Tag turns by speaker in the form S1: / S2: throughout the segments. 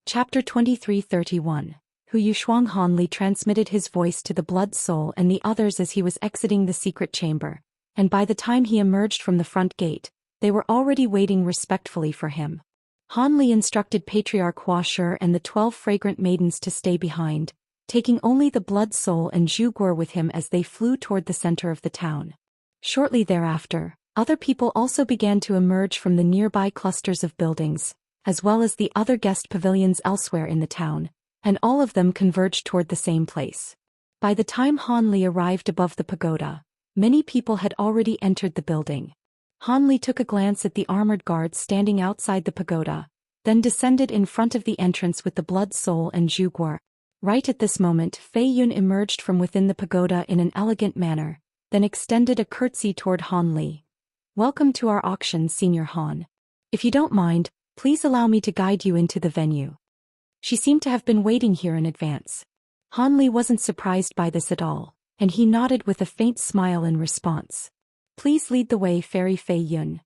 S1: Chapter 2331. Hu Yushuang Hanli transmitted his voice to the Blood Soul and the others as he was exiting the secret chamber, and by the time he emerged from the front gate, they were already waiting respectfully for him. Hanli instructed PatriarChapter and the 12 fragrant maidens to stay behind, taking only the Blood Soul and Zhou with him as they flew toward the center of the town. Shortly thereafter, other people also began to emerge from the nearby clusters of buildings, as well as the other guest pavilions elsewhere in the town, and all of them converged toward the same place. By the time Hanli arrived above the pagoda, many people had already entered the building. Hanli took a glance at the armored guards standing outside the pagoda, then descended in front of the entrance with the Blood Soul and Zhou. Right at this moment, Fei'er emerged from within the pagoda in an elegant manner, then extended a curtsy toward Hanli. "Welcome to our auction, Senior Han. If you don't mind, please allow me to guide you into the venue." She seemed to have been waiting here in advance. Hanli wasn't surprised by this at all, and he nodded with a faint smile in response. "Please lead the way, Fairy Fei'er."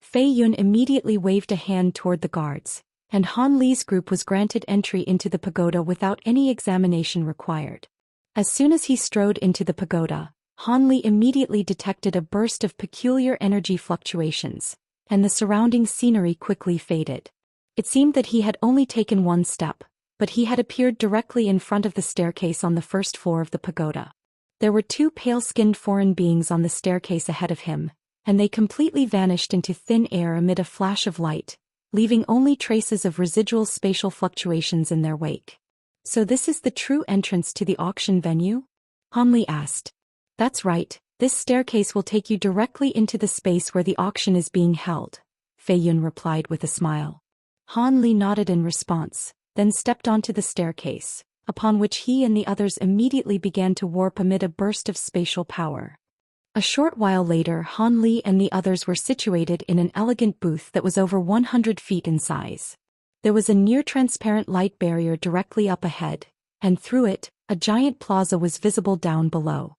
S1: Fei'er immediately waved a hand toward the guards, and Hanli's group was granted entry into the pagoda without any examination required. As soon as he strode into the pagoda, Hanli immediately detected a burst of peculiar energy fluctuations, and the surrounding scenery quickly faded. It seemed that he had only taken one step, but he had appeared directly in front of the staircase on the first floor of the pagoda. There were two pale-skinned foreign beings on the staircase ahead of him, and they completely vanished into thin air amid a flash of light, leaving only traces of residual spatial fluctuations in their wake. "So this is the true entrance to the auction venue?" Hanli asked. "That's right. This staircase will take you directly into the space where the auction is being held," Fei'er replied with a smile. Hanli nodded in response, then stepped onto the staircase, upon which he and the others immediately began to warp amid a burst of spatial power. A short while later, Hanli and the others were situated in an elegant booth that was over 100 feet in size. There was a near-transparent light barrier directly up ahead, and through it, a giant plaza was visible down below.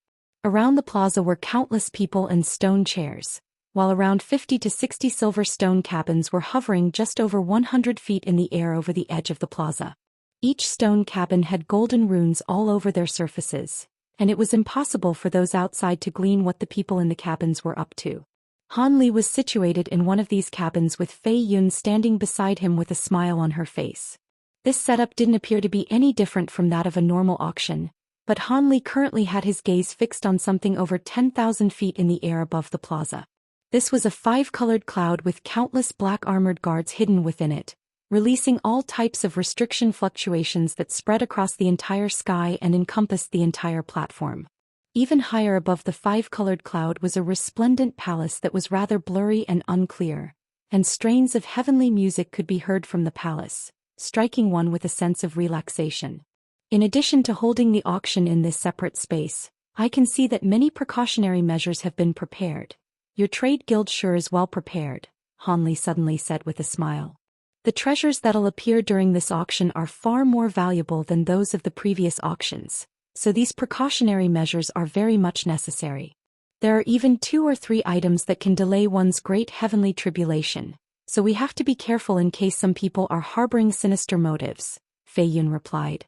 S1: Around the plaza were countless people and stone chairs, while around 50 to 60 silver stone cabins were hovering just over 100 feet in the air over the edge of the plaza. Each stone cabin had golden runes all over their surfaces, and it was impossible for those outside to glean what the people in the cabins were up to. Hanli was situated in one of these cabins with Fei'er standing beside him with a smile on her face. This setup didn't appear to be any different from that of a normal auction, but Hanli currently had his gaze fixed on something over 10,000 feet in the air above the plaza. This was a 5-colored cloud with countless black armored guards hidden within it, releasing all types of restriction fluctuations that spread across the entire sky and encompassed the entire platform. Even higher above the 5-colored cloud was a resplendent palace that was rather blurry and unclear, and strains of heavenly music could be heard from the palace, striking one with a sense of relaxation. In addition to holding the auction in this separate space, I can see that many precautionary measures have been prepared. Your trade guild sure is well prepared, Hanli suddenly said with a smile. The treasures that'll appear during this auction are far more valuable than those of the previous auctions, so these precautionary measures are very much necessary. There are even 2 or 3 items that can delay one's great heavenly tribulation, so we have to be careful in case some people are harboring sinister motives, Fei'er replied.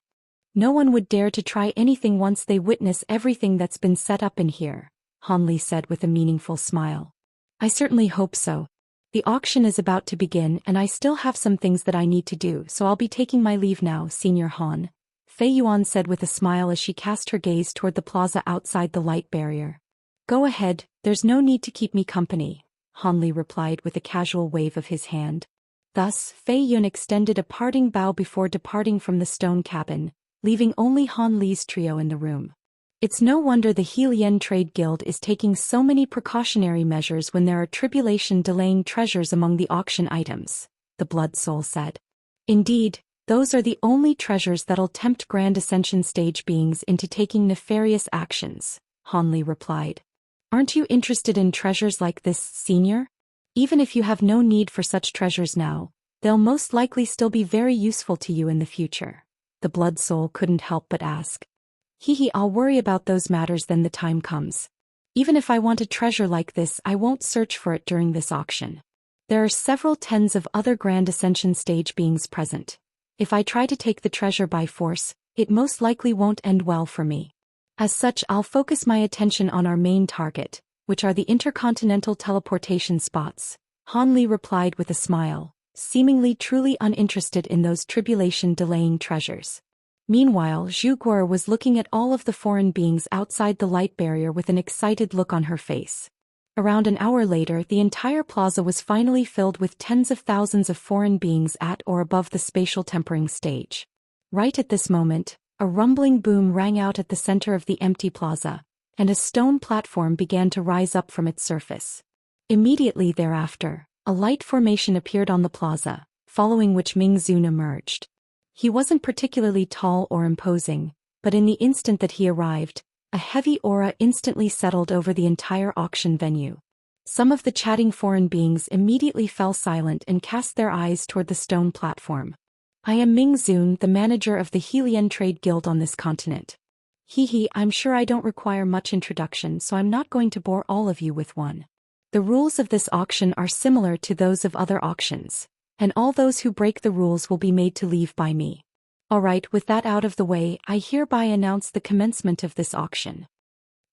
S1: "No one would dare to try anything once they witness everything that's been set up in here," Hanli said with a meaningful smile. "I certainly hope so. The auction is about to begin and I still have some things that I need to do, so I'll be taking my leave now, Senior Han," Fei'er said with a smile as she cast her gaze toward the plaza outside the light barrier. "Go ahead, there's no need to keep me company," Hanli replied with a casual wave of his hand. Thus, Fei'er extended a parting bow before departing from the stone cabin, leaving only Hanli's trio in the room. It's no wonder the Helian Trade Guild is taking so many precautionary measures when there are tribulation-delaying treasures among the auction items, the Blood Soul said. "Indeed, those are the only treasures that'll tempt Grand Ascension stage beings into taking nefarious actions," Hanli replied. "Aren't you interested in treasures like this, Senior? Even if you have no need for such treasures now, they'll most likely still be very useful to you in the future," the Blood Soul couldn't help but ask. I'll worry about those matters when the time comes. Even if I want a treasure like this, I won't search for it during this auction. There are several tens of other Grand Ascension stage beings present. If I try to take the treasure by force, it most likely won't end well for me. As such, I'll focus my attention on our main target, which are the intercontinental teleportation spots, Han Li replied with a smile, seemingly truly uninterested in those tribulation-delaying treasures. Meanwhile, Zhu Guo was looking at all of the foreign beings outside the light barrier with an excited look on her face. Around an hour later, the entire plaza was finally filled with tens of thousands of foreign beings at or above the spatial tempering stage. Right at this moment, a rumbling boom rang out at the center of the empty plaza, and a stone platform began to rise up from its surface. Immediately thereafter, a light formation appeared on the plaza, following which Ming Zun emerged. He wasn't particularly tall or imposing, but in the instant that he arrived, a heavy aura instantly settled over the entire auction venue. Some of the chatting foreign beings immediately fell silent and cast their eyes toward the stone platform. I am Ming Zun, the manager of the Helian Trade Guild on this continent. I'm sure I don't require much introduction, so I'm not going to bore all of you with one. The rules of this auction are similar to those of other auctions, and all those who break the rules will be made to leave by me. Alright, with that out of the way, I hereby announce the commencement of this auction.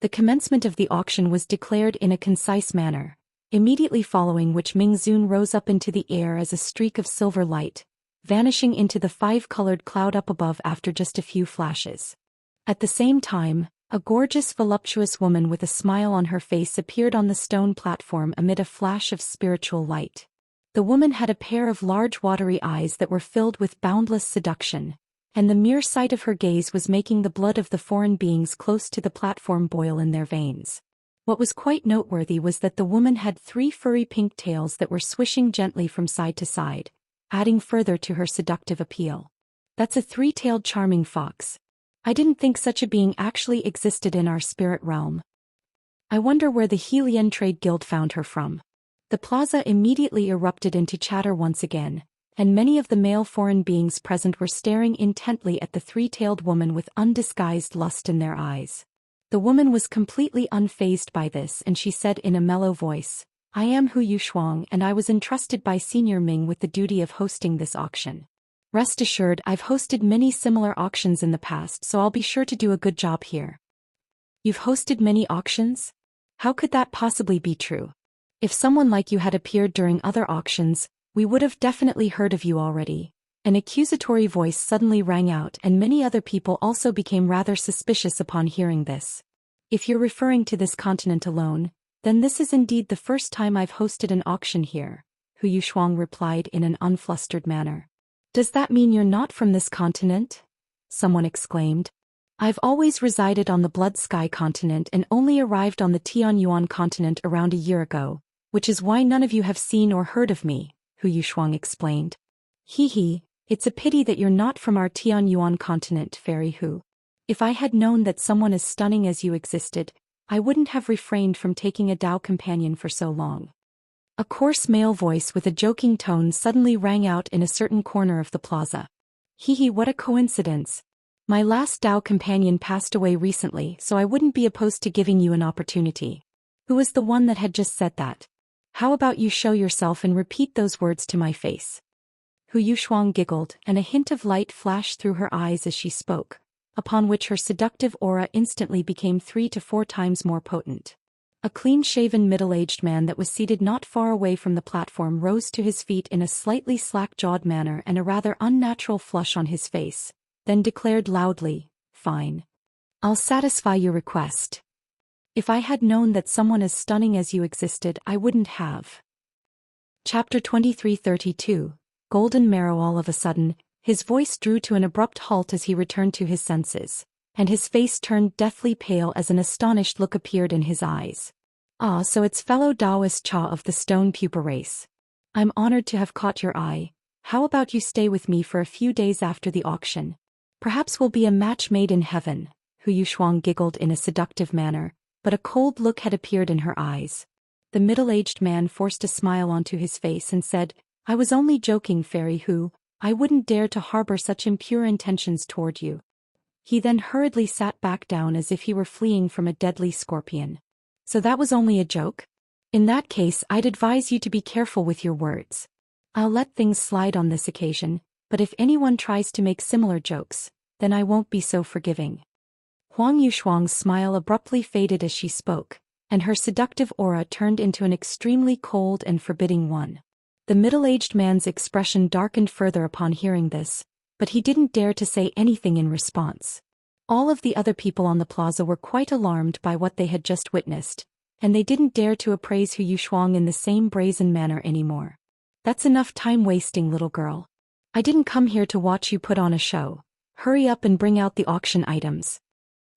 S1: The commencement of the auction was declared in a concise manner, immediately following which Ming Zun rose up into the air as a streak of silver light, vanishing into the five-colored cloud up above after just a few flashes. At the same time, a gorgeous voluptuous woman with a smile on her face appeared on the stone platform amid a flash of spiritual light. The woman had a pair of large watery eyes that were filled with boundless seduction, and the mere sight of her gaze was making the blood of the foreign beings close to the platform boil in their veins. What was quite noteworthy was that the woman had 3 furry pink tails that were swishing gently from side to side, adding further to her seductive appeal. That's a 3-tailed charming fox. I didn't think such a being actually existed in our spirit realm. I wonder where the Helian Trade Guild found her from. The plaza immediately erupted into chatter once again, and many of the male foreign beings present were staring intently at the 3-tailed woman with undisguised lust in their eyes. The woman was completely unfazed by this, and she said in a mellow voice, I am Yushuang, and I was entrusted by Senior Ming with the duty of hosting this auction. Rest assured, I've hosted many similar auctions in the past, so I'll be sure to do a good job here. You've hosted many auctions? How could that possibly be true? If someone like you had appeared during other auctions, we would have definitely heard of you already. An accusatory voice suddenly rang out, and many other people also became rather suspicious upon hearing this. If you're referring to this continent alone, then this is indeed the first time I've hosted an auction here, Yushuang replied in an unflustered manner. Does that mean you're not from this continent? Someone exclaimed. I've always resided on the Blood Sky continent and only arrived on the Tianyuan continent around a year ago, which is why none of you have seen or heard of me, Yushuang explained. It's a pity that you're not from our Tianyuan continent, Fairy Hu. If I had known that someone as stunning as you existed, I wouldn't have refrained from taking a Dao companion for so long. A coarse male voice with a joking tone suddenly rang out in a certain corner of the plaza. What a coincidence. My last Dao companion passed away recently, so I wouldn't be opposed to giving you an opportunity. Who was the one that had just said that? How about you show yourself and repeat those words to my face? Yushuang giggled, and a hint of light flashed through her eyes as she spoke, upon which her seductive aura instantly became 3 to 4 times more potent. A clean-shaven middle-aged man that was seated not far away from the platform rose to his feet in a slightly slack-jawed manner and a rather unnatural flush on his face, then declared loudly, Fine. I'll satisfy your request. If I had known that someone as stunning as you existed, I wouldn't have. Chapter 2332, Golden Marrow. All of a sudden, his voice drew to an abrupt halt as he returned to his senses, and his face turned deathly pale as an astonished look appeared in his eyes. Ah, so it's fellow Daoist Cha of the Stone Pupa race. I'm honored to have caught your eye. How about you stay with me for a few days after the auction? Perhaps we'll be a match made in heaven. Yushuang giggled in a seductive manner, but a cold look had appeared in her eyes. The middle-aged man forced a smile onto his face and said, I was only joking, Fairy Hu. I wouldn't dare to harbor such impure intentions toward you. He then hurriedly sat back down as if he were fleeing from a deadly scorpion. So that was only a joke? In that case, I'd advise you to be careful with your words. I'll let things slide on this occasion, but if anyone tries to make similar jokes, then I won't be so forgiving. Huang Yushuang's smile abruptly faded as she spoke, and her seductive aura turned into an extremely cold and forbidding one. The middle-aged man's expression darkened further upon hearing this, but he didn't dare to say anything in response. All of the other people on the plaza were quite alarmed by what they had just witnessed, and they didn't dare to appraise Hu Yushuang in the same brazen manner anymore. That's enough time wasting, little girl. I didn't come here to watch you put on a show. Hurry up and bring out the auction items.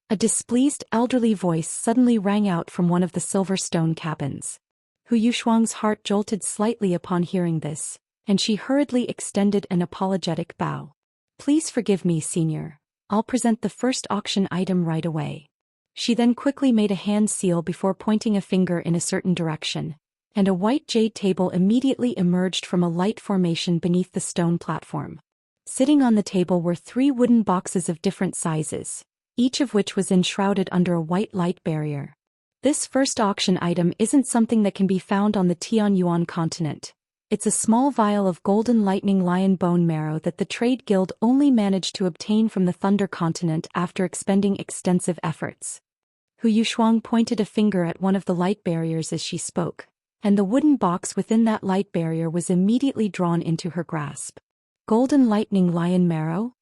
S1: A displeased elderly voice suddenly rang out from one of the silver stone cabins. Hu Yushuang's heart jolted slightly upon hearing this, and she hurriedly extended an apologetic bow. Please forgive me, Senior. I'll present the first auction item right away. She then quickly made a hand seal before pointing a finger in a certain direction, and a white jade table immediately emerged from a light formation beneath the stone platform. Sitting on the table were 3 wooden boxes of different sizes, each of which was enshrouded under a white light barrier. This first auction item isn't something that can be found on the Tianyuan continent. It's a small vial of golden lightning lion bone marrow that the trade guild only managed to obtain from the Thunder continent after expending extensive efforts. Hu Yushuang pointed a finger at one of the light barriers as she spoke, and the wooden box within that light barrier was immediately drawn into her grasp. Golden lightning lion marrow?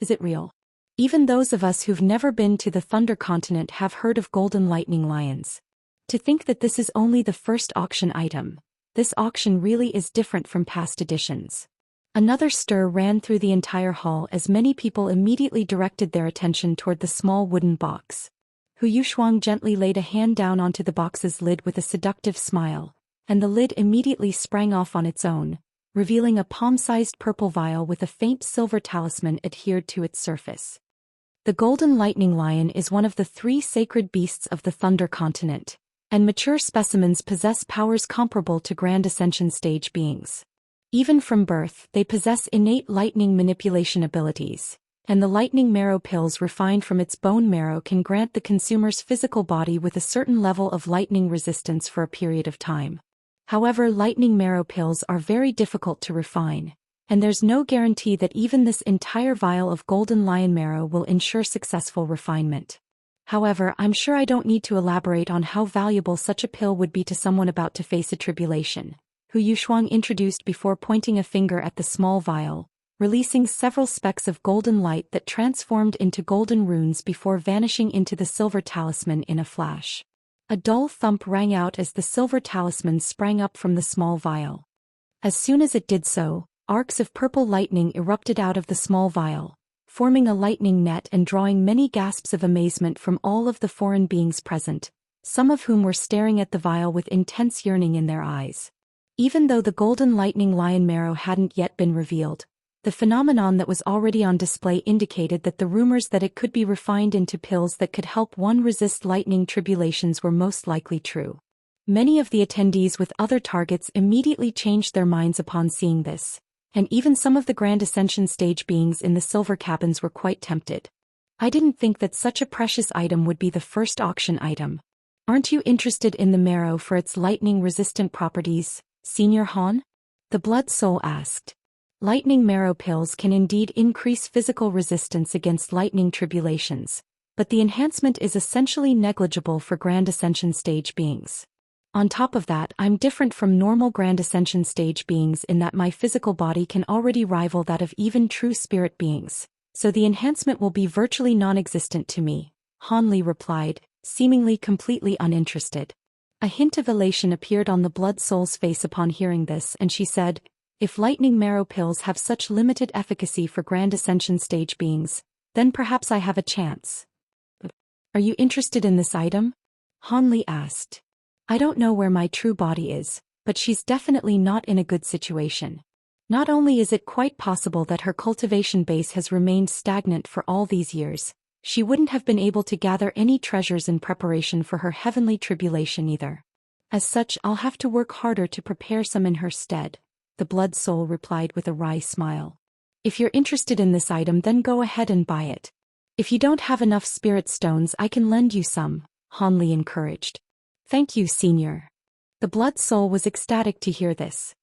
S1: Is it real? Even those of us who've never been to the Thunder continent have heard of golden lightning lions. To think that this is only the first auction item, this auction really is different from past editions. Another stir ran through the entire hall as many people immediately directed their attention toward the small wooden box. Hu Yushuang gently laid a hand down onto the box's lid with a seductive smile, and the lid immediately sprang off on its own, revealing a palm-sized purple vial with a faint silver talisman adhered to its surface. The Golden Lightning Lion is one of the 3 sacred beasts of the Thunder continent, and mature specimens possess powers comparable to Grand Ascension stage beings. Even from birth, they possess innate lightning manipulation abilities, and the lightning marrow pills refined from its bone marrow can grant the consumer's physical body with a certain level of lightning resistance for a period of time. However, lightning marrow pills are very difficult to refine, and there's no guarantee that even this entire vial of golden lion marrow will ensure successful refinement. However, I'm sure I don't need to elaborate on how valuable such a pill would be to someone about to face a tribulation, Hu Yushuang introduced before pointing a finger at the small vial, releasing several specks of golden light that transformed into golden runes before vanishing into the silver talisman in a flash. A dull thump rang out as the silver talisman sprang up from the small vial. As soon as it did so, arcs of purple lightning erupted out of the small vial, forming a lightning net and drawing many gasps of amazement from all of the foreign beings present, some of whom were staring at the vial with intense yearning in their eyes. Even though the golden lightning lion marrow hadn't yet been revealed, the phenomenon that was already on display indicated that the rumors that it could be refined into pills that could help one resist lightning tribulations were most likely true. Many of the attendees with other targets immediately changed their minds upon seeing this, and even some of the Grand Ascension stage beings in the silver cabins were quite tempted. I didn't think that such a precious item would be the first auction item. Aren't you interested in the marrow for its lightning-resistant properties, Senior Han? The Blood Soul asked. Lightning marrow pills can indeed increase physical resistance against lightning tribulations, but the enhancement is essentially negligible for Grand Ascension stage beings. On top of that, I'm different from normal Grand Ascension stage beings in that my physical body can already rival that of even true spirit beings, so the enhancement will be virtually non-existent to me, Han Li replied, seemingly completely uninterested. A hint of elation appeared on the Blood Soul's face upon hearing this, and she said, if lightning marrow pills have such limited efficacy for Grand Ascension stage beings, then perhaps I have a chance. Are you interested in this item? Han Li asked. I don't know where my true body is, but she's definitely not in a good situation. Not only is it quite possible that her cultivation base has remained stagnant for all these years, she wouldn't have been able to gather any treasures in preparation for her heavenly tribulation either. As such, I'll have to work harder to prepare some in her stead, the Blood Soul replied with a wry smile. If you're interested in this item, then go ahead and buy it. If you don't have enough spirit stones, I can lend you some, Han Li encouraged. Thank you, Senior. The Blood Soul was ecstatic to hear this.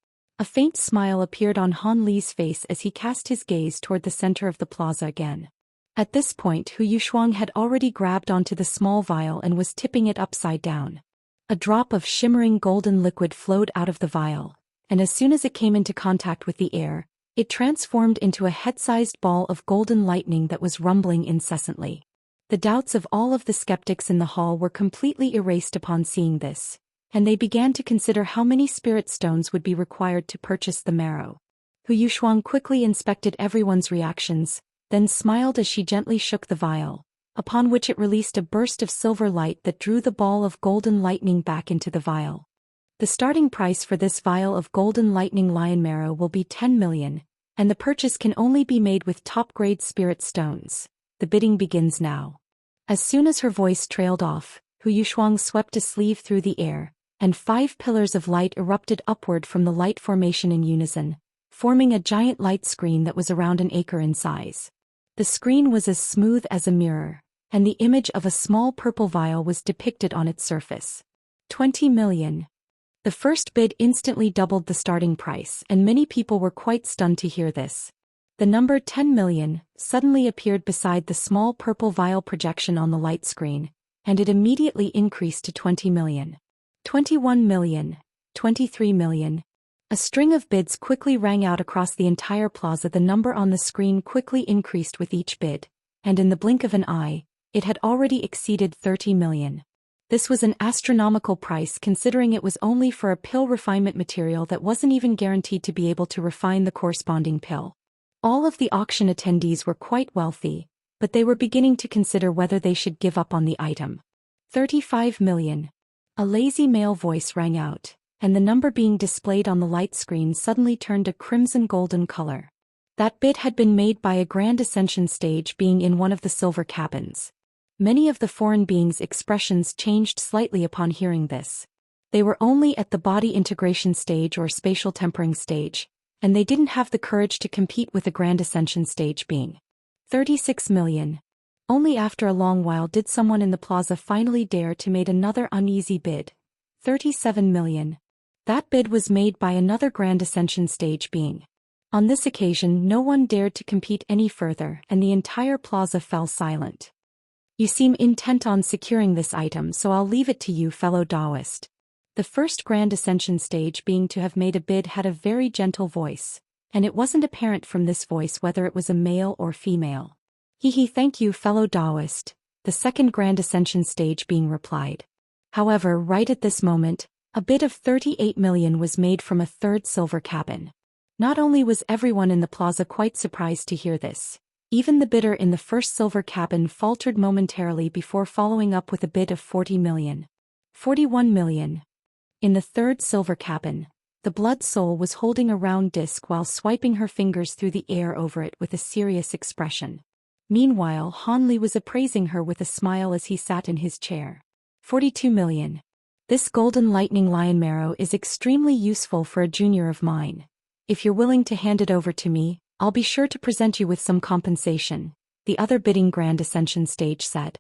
S1: A faint smile appeared on Han Li's face as he cast his gaze toward the center of the plaza again. At this point Yushuang had already grabbed onto the small vial and was tipping it upside down. A drop of shimmering golden liquid flowed out of the vial, and as soon as it came into contact with the air, it transformed into a head-sized ball of golden lightning that was rumbling incessantly. The doubts of all of the skeptics in the hall were completely erased upon seeing this, and they began to consider how many spirit stones would be required to purchase the Marrow. Yushuang quickly inspected everyone's reactions, then smiled as she gently shook the vial, upon which it released a burst of silver light that drew the ball of golden lightning back into the vial. The starting price for this vial of golden lightning lion marrow will be 10 million, and the purchase can only be made with top-grade spirit stones. The bidding begins now. As soon as her voice trailed off, Yushuang swept a sleeve through the air, and 5 pillars of light erupted upward from the light formation in unison, forming a giant light screen that was around an acre in size. The screen was as smooth as a mirror, and the image of a small purple vial was depicted on its surface. 20 million. The first bid instantly doubled the starting price, and many people were quite stunned to hear this. The number 10 million suddenly appeared beside the small purple vial projection on the light screen, and it immediately increased to 20 million. 21 million, 23 million. A string of bids quickly rang out across the entire plaza. The number on the screen quickly increased with each bid, and in the blink of an eye, it had already exceeded 30 million. This was an astronomical price considering it was only for a pill refinement material that wasn't even guaranteed to be able to refine the corresponding pill. All of the auction attendees were quite wealthy, but they were beginning to consider whether they should give up on the item. 35 million. A lazy male voice rang out, and the number being displayed on the light screen suddenly turned a crimson-golden color. That bid had been made by a Grand Ascension stage being in one of the silver cabins. Many of the foreign beings' expressions changed slightly upon hearing this. They were only at the body integration stage or spatial tempering stage, and they didn't have the courage to compete with the Grand Ascension stage being. 36 million. Only after a long while did someone in the plaza finally dare to make another uneasy bid. 37 million. That bid was made by another Grand Ascension stage being. On this occasion no one dared to compete any further and the entire plaza fell silent. You seem intent on securing this item, so I'll leave it to you, fellow Daoist. The first Grand Ascension stage being to have made a bid had a very gentle voice, and it wasn't apparent from this voice whether it was a male or female. Thank you, fellow Daoist, the second Grand Ascension stage being replied. However, right at this moment, a bid of 38 million was made from a third silver cabin. Not only was everyone in the plaza quite surprised to hear this, even the bidder in the first silver cabin faltered momentarily before following up with a bid of 40 million. 41 million. In the third silver cabin, the Blood Soul was holding a round disc while swiping her fingers through the air over it with a serious expression. Meanwhile, Han Li was appraising her with a smile as he sat in his chair. 42 million. This golden lightning lion marrow is extremely useful for a junior of mine. If you're willing to hand it over to me, I'll be sure to present you with some compensation, the other bidding Grand Ascension stage said.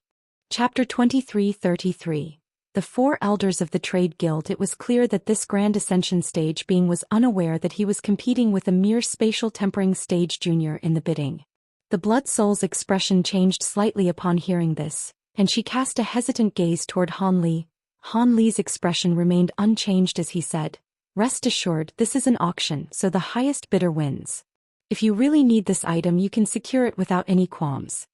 S1: Chapter 2333. The 4 elders of the Trade Guild. It was clear that this Grand Ascension stage being was unaware that he was competing with a mere spatial tempering stage junior in the bidding. The Blood Soul's expression changed slightly upon hearing this, and she cast a hesitant gaze toward Han Li. Han Li's expression remained unchanged as he said, "Rest assured, this is an auction, so the highest bidder wins. If you really need this item you can secure it without any qualms."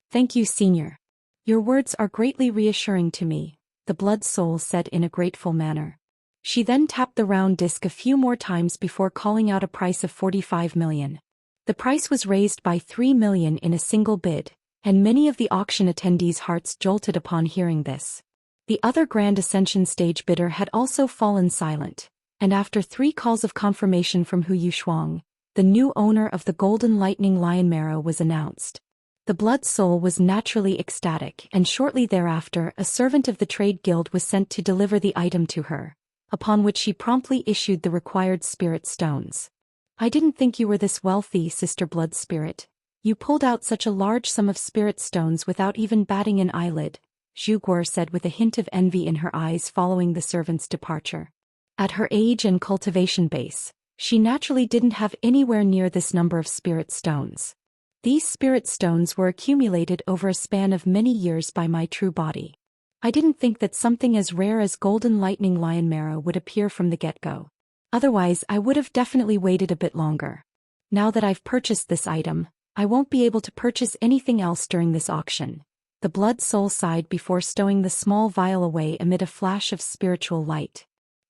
S1: "Thank you, Senior. Your words are greatly reassuring to me," the Blood Soul said in a grateful manner. She then tapped the round disc a few more times before calling out a price of 45 million. The price was raised by 3 million in a single bid, and many of the auction attendees' hearts jolted upon hearing this. The other Grand Ascension stage bidder had also fallen silent, and after 3 calls of confirmation from Yushuang, the new owner of the Golden Lightning Lion Marrow was announced. The Blood Soul was naturally ecstatic, and shortly thereafter a servant of the Trade Guild was sent to deliver the item to her, upon which she promptly issued the required spirit stones. "I didn't think you were this wealthy, Sister Blood Spirit. You pulled out such a large sum of spirit stones without even batting an eyelid," Zhu Guo said with a hint of envy in her eyes following the servant's departure. At her age and cultivation base, She naturally didn't have anywhere near this number of spirit stones. These spirit stones were accumulated over a span of many years by my true body. I didn't think that something as rare as golden lightning lion marrow would appear from the get-go. Otherwise, I would have definitely waited a bit longer. Now that I've purchased this item, I won't be able to purchase anything else during this auction. The Blood Soul sighed before stowing the small vial away amid a flash of spiritual light.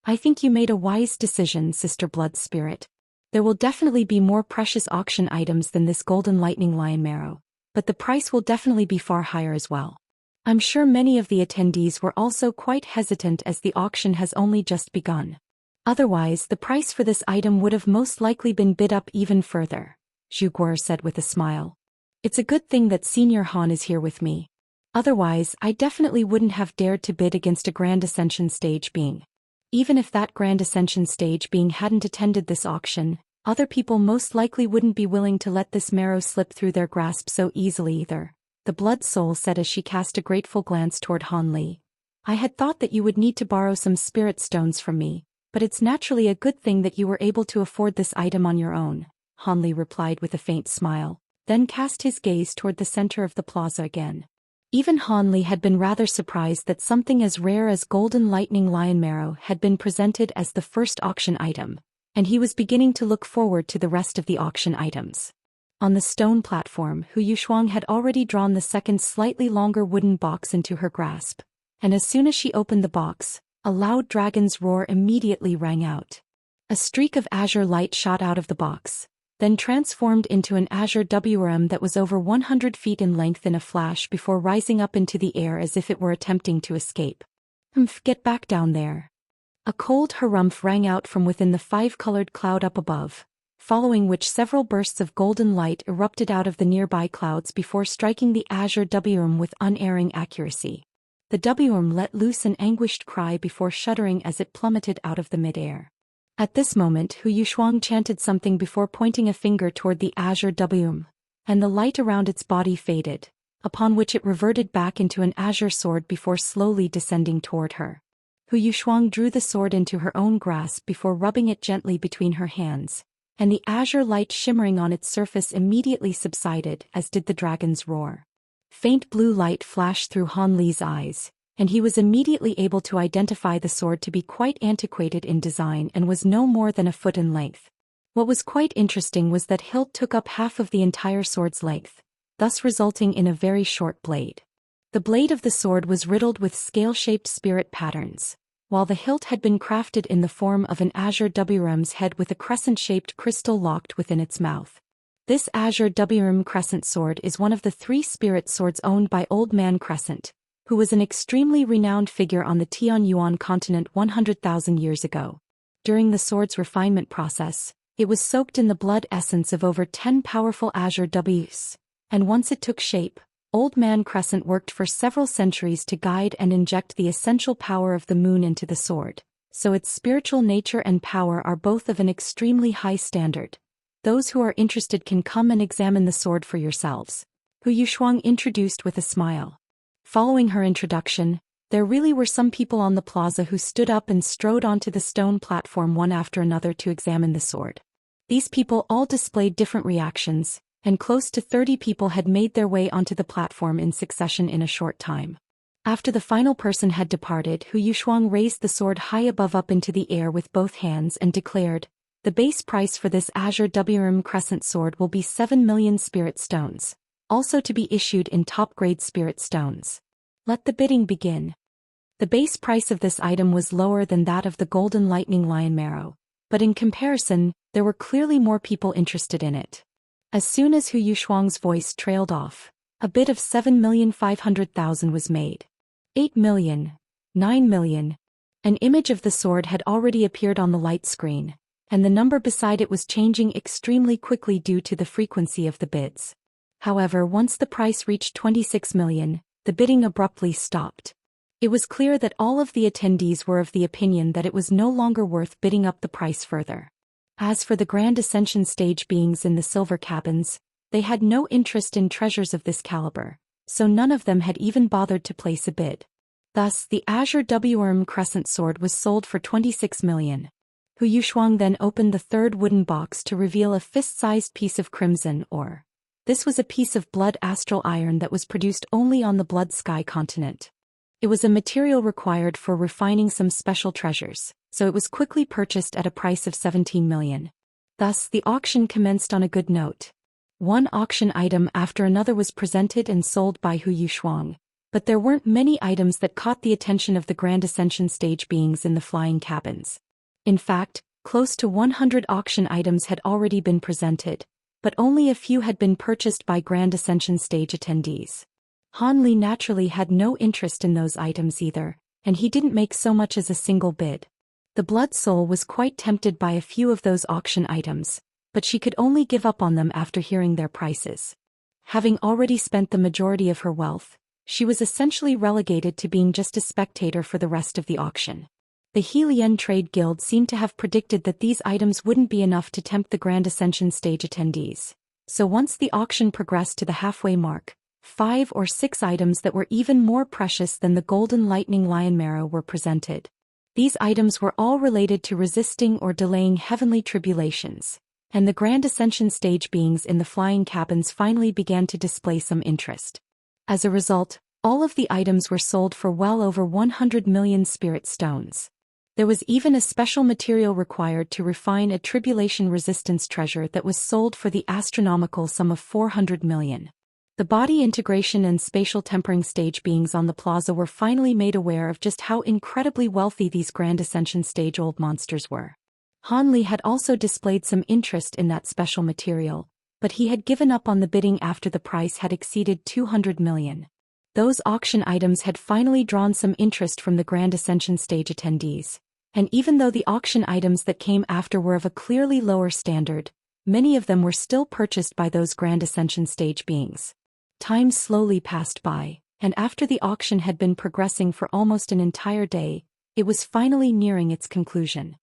S1: I think you made a wise decision, Sister Blood Spirit. There will definitely be more precious auction items than this golden lightning lion marrow, but the price will definitely be far higher as well. I'm sure many of the attendees were also quite hesitant as the auction has only just begun. Otherwise, the price for this item would have most likely been bid up even further, Zhu Guo said with a smile. It's a good thing that Senior Han is here with me. Otherwise, I definitely wouldn't have dared to bid against a Grand Ascension stage being. Even if that Grand Ascension stage being hadn't attended this auction, other people most likely wouldn't be willing to let this marrow slip through their grasp so easily either, the Blood Soul said as she cast a grateful glance toward Han Li. I had thought that you would need to borrow some spirit stones from me, but it's naturally a good thing that you were able to afford this item on your own, Han Li replied with a faint smile, then cast his gaze toward the center of the plaza again. Even Han Li had been rather surprised that something as rare as golden lightning lion marrow had been presented as the first auction item, and he was beginning to look forward to the rest of the auction items. On the stone platform, Yushuang had already drawn the second slightly longer wooden box into her grasp, and as soon as she opened the box, a loud dragon's roar immediately rang out. A streak of azure light shot out of the box, then transformed into an azure WRM that was over 100 feet in length in a flash before rising up into the air as if it were attempting to escape. Get back down there. A cold harumph rang out from within the five-colored cloud up above, following which several bursts of golden light erupted out of the nearby clouds before striking the azure WRM with unerring accuracy. The WRM let loose an anguished cry before shuddering as it plummeted out of the mid-air. At this moment, Yushuang chanted something before pointing a finger toward the azure WRM, and the light around its body faded, upon which it reverted back into an azure sword before slowly descending toward her. Yushuang drew the sword into her own grasp before rubbing it gently between her hands, and the azure light shimmering on its surface immediately subsided, as did the dragon's roar. Faint blue light flashed through Han Li's eyes, and he was immediately able to identify the sword to be quite antiquated in design and was no more than a foot in length. What was quite interesting was that hilt took up half of the entire sword's length, thus resulting in a very short blade. The blade of the sword was riddled with scale-shaped spirit patterns, while the hilt had been crafted in the form of an azure WRM's head with a crescent-shaped crystal locked within its mouth. This azure WRM crescent sword is one of the 3 spirit swords owned by Old Man Crescent, who was an extremely renowned figure on the Tian Yuan continent 100,000 years ago. During the sword's refinement process, it was soaked in the blood essence of over 10 powerful azure Ws, and once it took shape, Old Man Crescent worked for several centuries to guide and inject the essential power of the moon into the sword, so its spiritual nature and power are both of an extremely high standard. Those who are interested can come and examine the sword for yourselves, Yushuang introduced with a smile. Following her introduction, there really were some people on the plaza who stood up and strode onto the stone platform one after another to examine the sword. These people all displayed different reactions, and close to 30 people had made their way onto the platform in succession in a short time. After the final person had departed, Yushuang raised the sword high above up into the air with both hands and declared, "The base price for this azure WRM crescent sword will be 7 million spirit stones, also to be issued in top-grade spirit stones. Let the bidding begin." The base price of this item was lower than that of the golden lightning lion marrow, but in comparison, there were clearly more people interested in it. As soon as Yushuang's voice trailed off, a bid of 7,500,000 was made. 8 million, 9 million. An image of the sword had already appeared on the light screen, and the number beside it was changing extremely quickly due to the frequency of the bids. However, once the price reached 26 million, the bidding abruptly stopped. It was clear that all of the attendees were of the opinion that it was no longer worth bidding up the price further. As for the Grand Ascension stage beings in the silver cabins, they had no interest in treasures of this caliber, so none of them had even bothered to place a bid. Thus, the azure WRM crescent sword was sold for 26 million. Hu Yushuang then opened the third wooden box to reveal a fist-sized piece of crimson ore. This was a piece of blood astral iron that was produced only on the Blood Sky continent. It was a material required for refining some special treasures, so it was quickly purchased at a price of 17 million. Thus, the auction commenced on a good note. One auction item after another was presented and sold by Hu Yushuang, but there weren't many items that caught the attention of the Grand Ascension stage beings in the flying cabins. In fact, close to 100 auction items had already been presented, but only a few had been purchased by Grand Ascension stage attendees. Han Li naturally had no interest in those items either, and he didn't make so much as a single bid. The Blood Soul was quite tempted by a few of those auction items, but she could only give up on them after hearing their prices. Having already spent the majority of her wealth, she was essentially relegated to being just a spectator for the rest of the auction. The Helian Trade Guild seemed to have predicted that these items wouldn't be enough to tempt the Grand Ascension stage attendees. So once the auction progressed to the halfway mark, 5 or 6 items that were even more precious than the Golden Lightning Lion Marrow were presented. These items were all related to resisting or delaying heavenly tribulations, and the Grand Ascension stage beings in the flying cabins finally began to display some interest. As a result, all of the items were sold for well over 100 million spirit stones. There was even a special material required to refine a tribulation resistance treasure that was sold for the astronomical sum of 400 million. The body integration and spatial tempering stage beings on the plaza were finally made aware of just how incredibly wealthy these Grand Ascension stage old monsters were. Han Li had also displayed some interest in that special material, but he had given up on the bidding after the price had exceeded 200 million. Those auction items had finally drawn some interest from the Grand Ascension stage attendees. And even though the auction items that came after were of a clearly lower standard, many of them were still purchased by those Grand Ascension stage beings. Time slowly passed by, and after the auction had been progressing for almost an entire day, it was finally nearing its conclusion.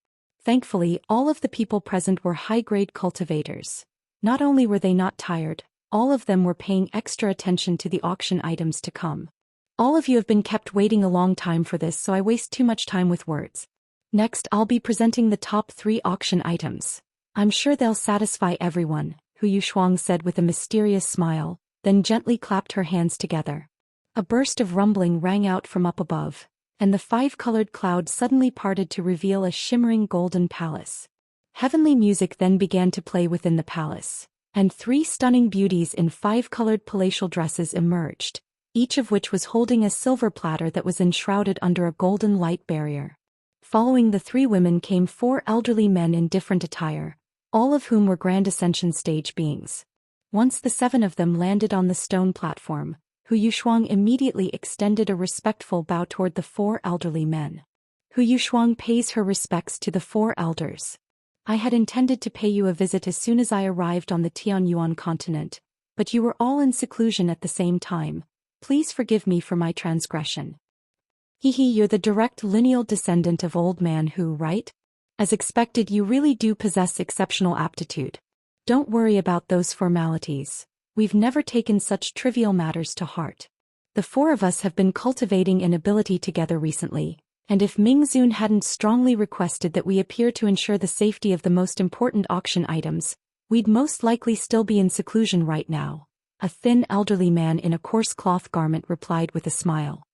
S1: Thankfully, all of the people present were high-grade cultivators. Not only were they not tired, all of them were paying extra attention to the auction items to come. All of you have been kept waiting a long time for this, so I waste too much time with words. Next, I'll be presenting the top 3 auction items. I'm sure they'll satisfy everyone, Hu Yushuang said with a mysterious smile, then gently clapped her hands together. A burst of rumbling rang out from up above, and the 5-colored cloud suddenly parted to reveal a shimmering golden palace. Heavenly music then began to play within the palace, and 3 stunning beauties in 5-colored palatial dresses emerged, each of which was holding a silver platter that was enshrouded under a golden light barrier. Following the 3 women came 4 elderly men in different attire, all of whom were Grand Ascension stage beings. Once the 7 of them landed on the stone platform, Hu Yushuang immediately extended a respectful bow toward the 4 elderly men. Hu Yushuang pays her respects to the 4 elders. I had intended to pay you a visit as soon as I arrived on the Tianyuan continent, but you were all in seclusion at the same time. Please forgive me for my transgression. You're the direct lineal descendant of Old Man Hu, right? As expected, you really do possess exceptional aptitude. Don't worry about those formalities. We've never taken such trivial matters to heart. The 4 of us have been cultivating an ability together recently, and if Mingzun hadn't strongly requested that we appear to ensure the safety of the most important auction items, we'd most likely still be in seclusion right now. A thin elderly man in a coarse cloth garment replied with a smile.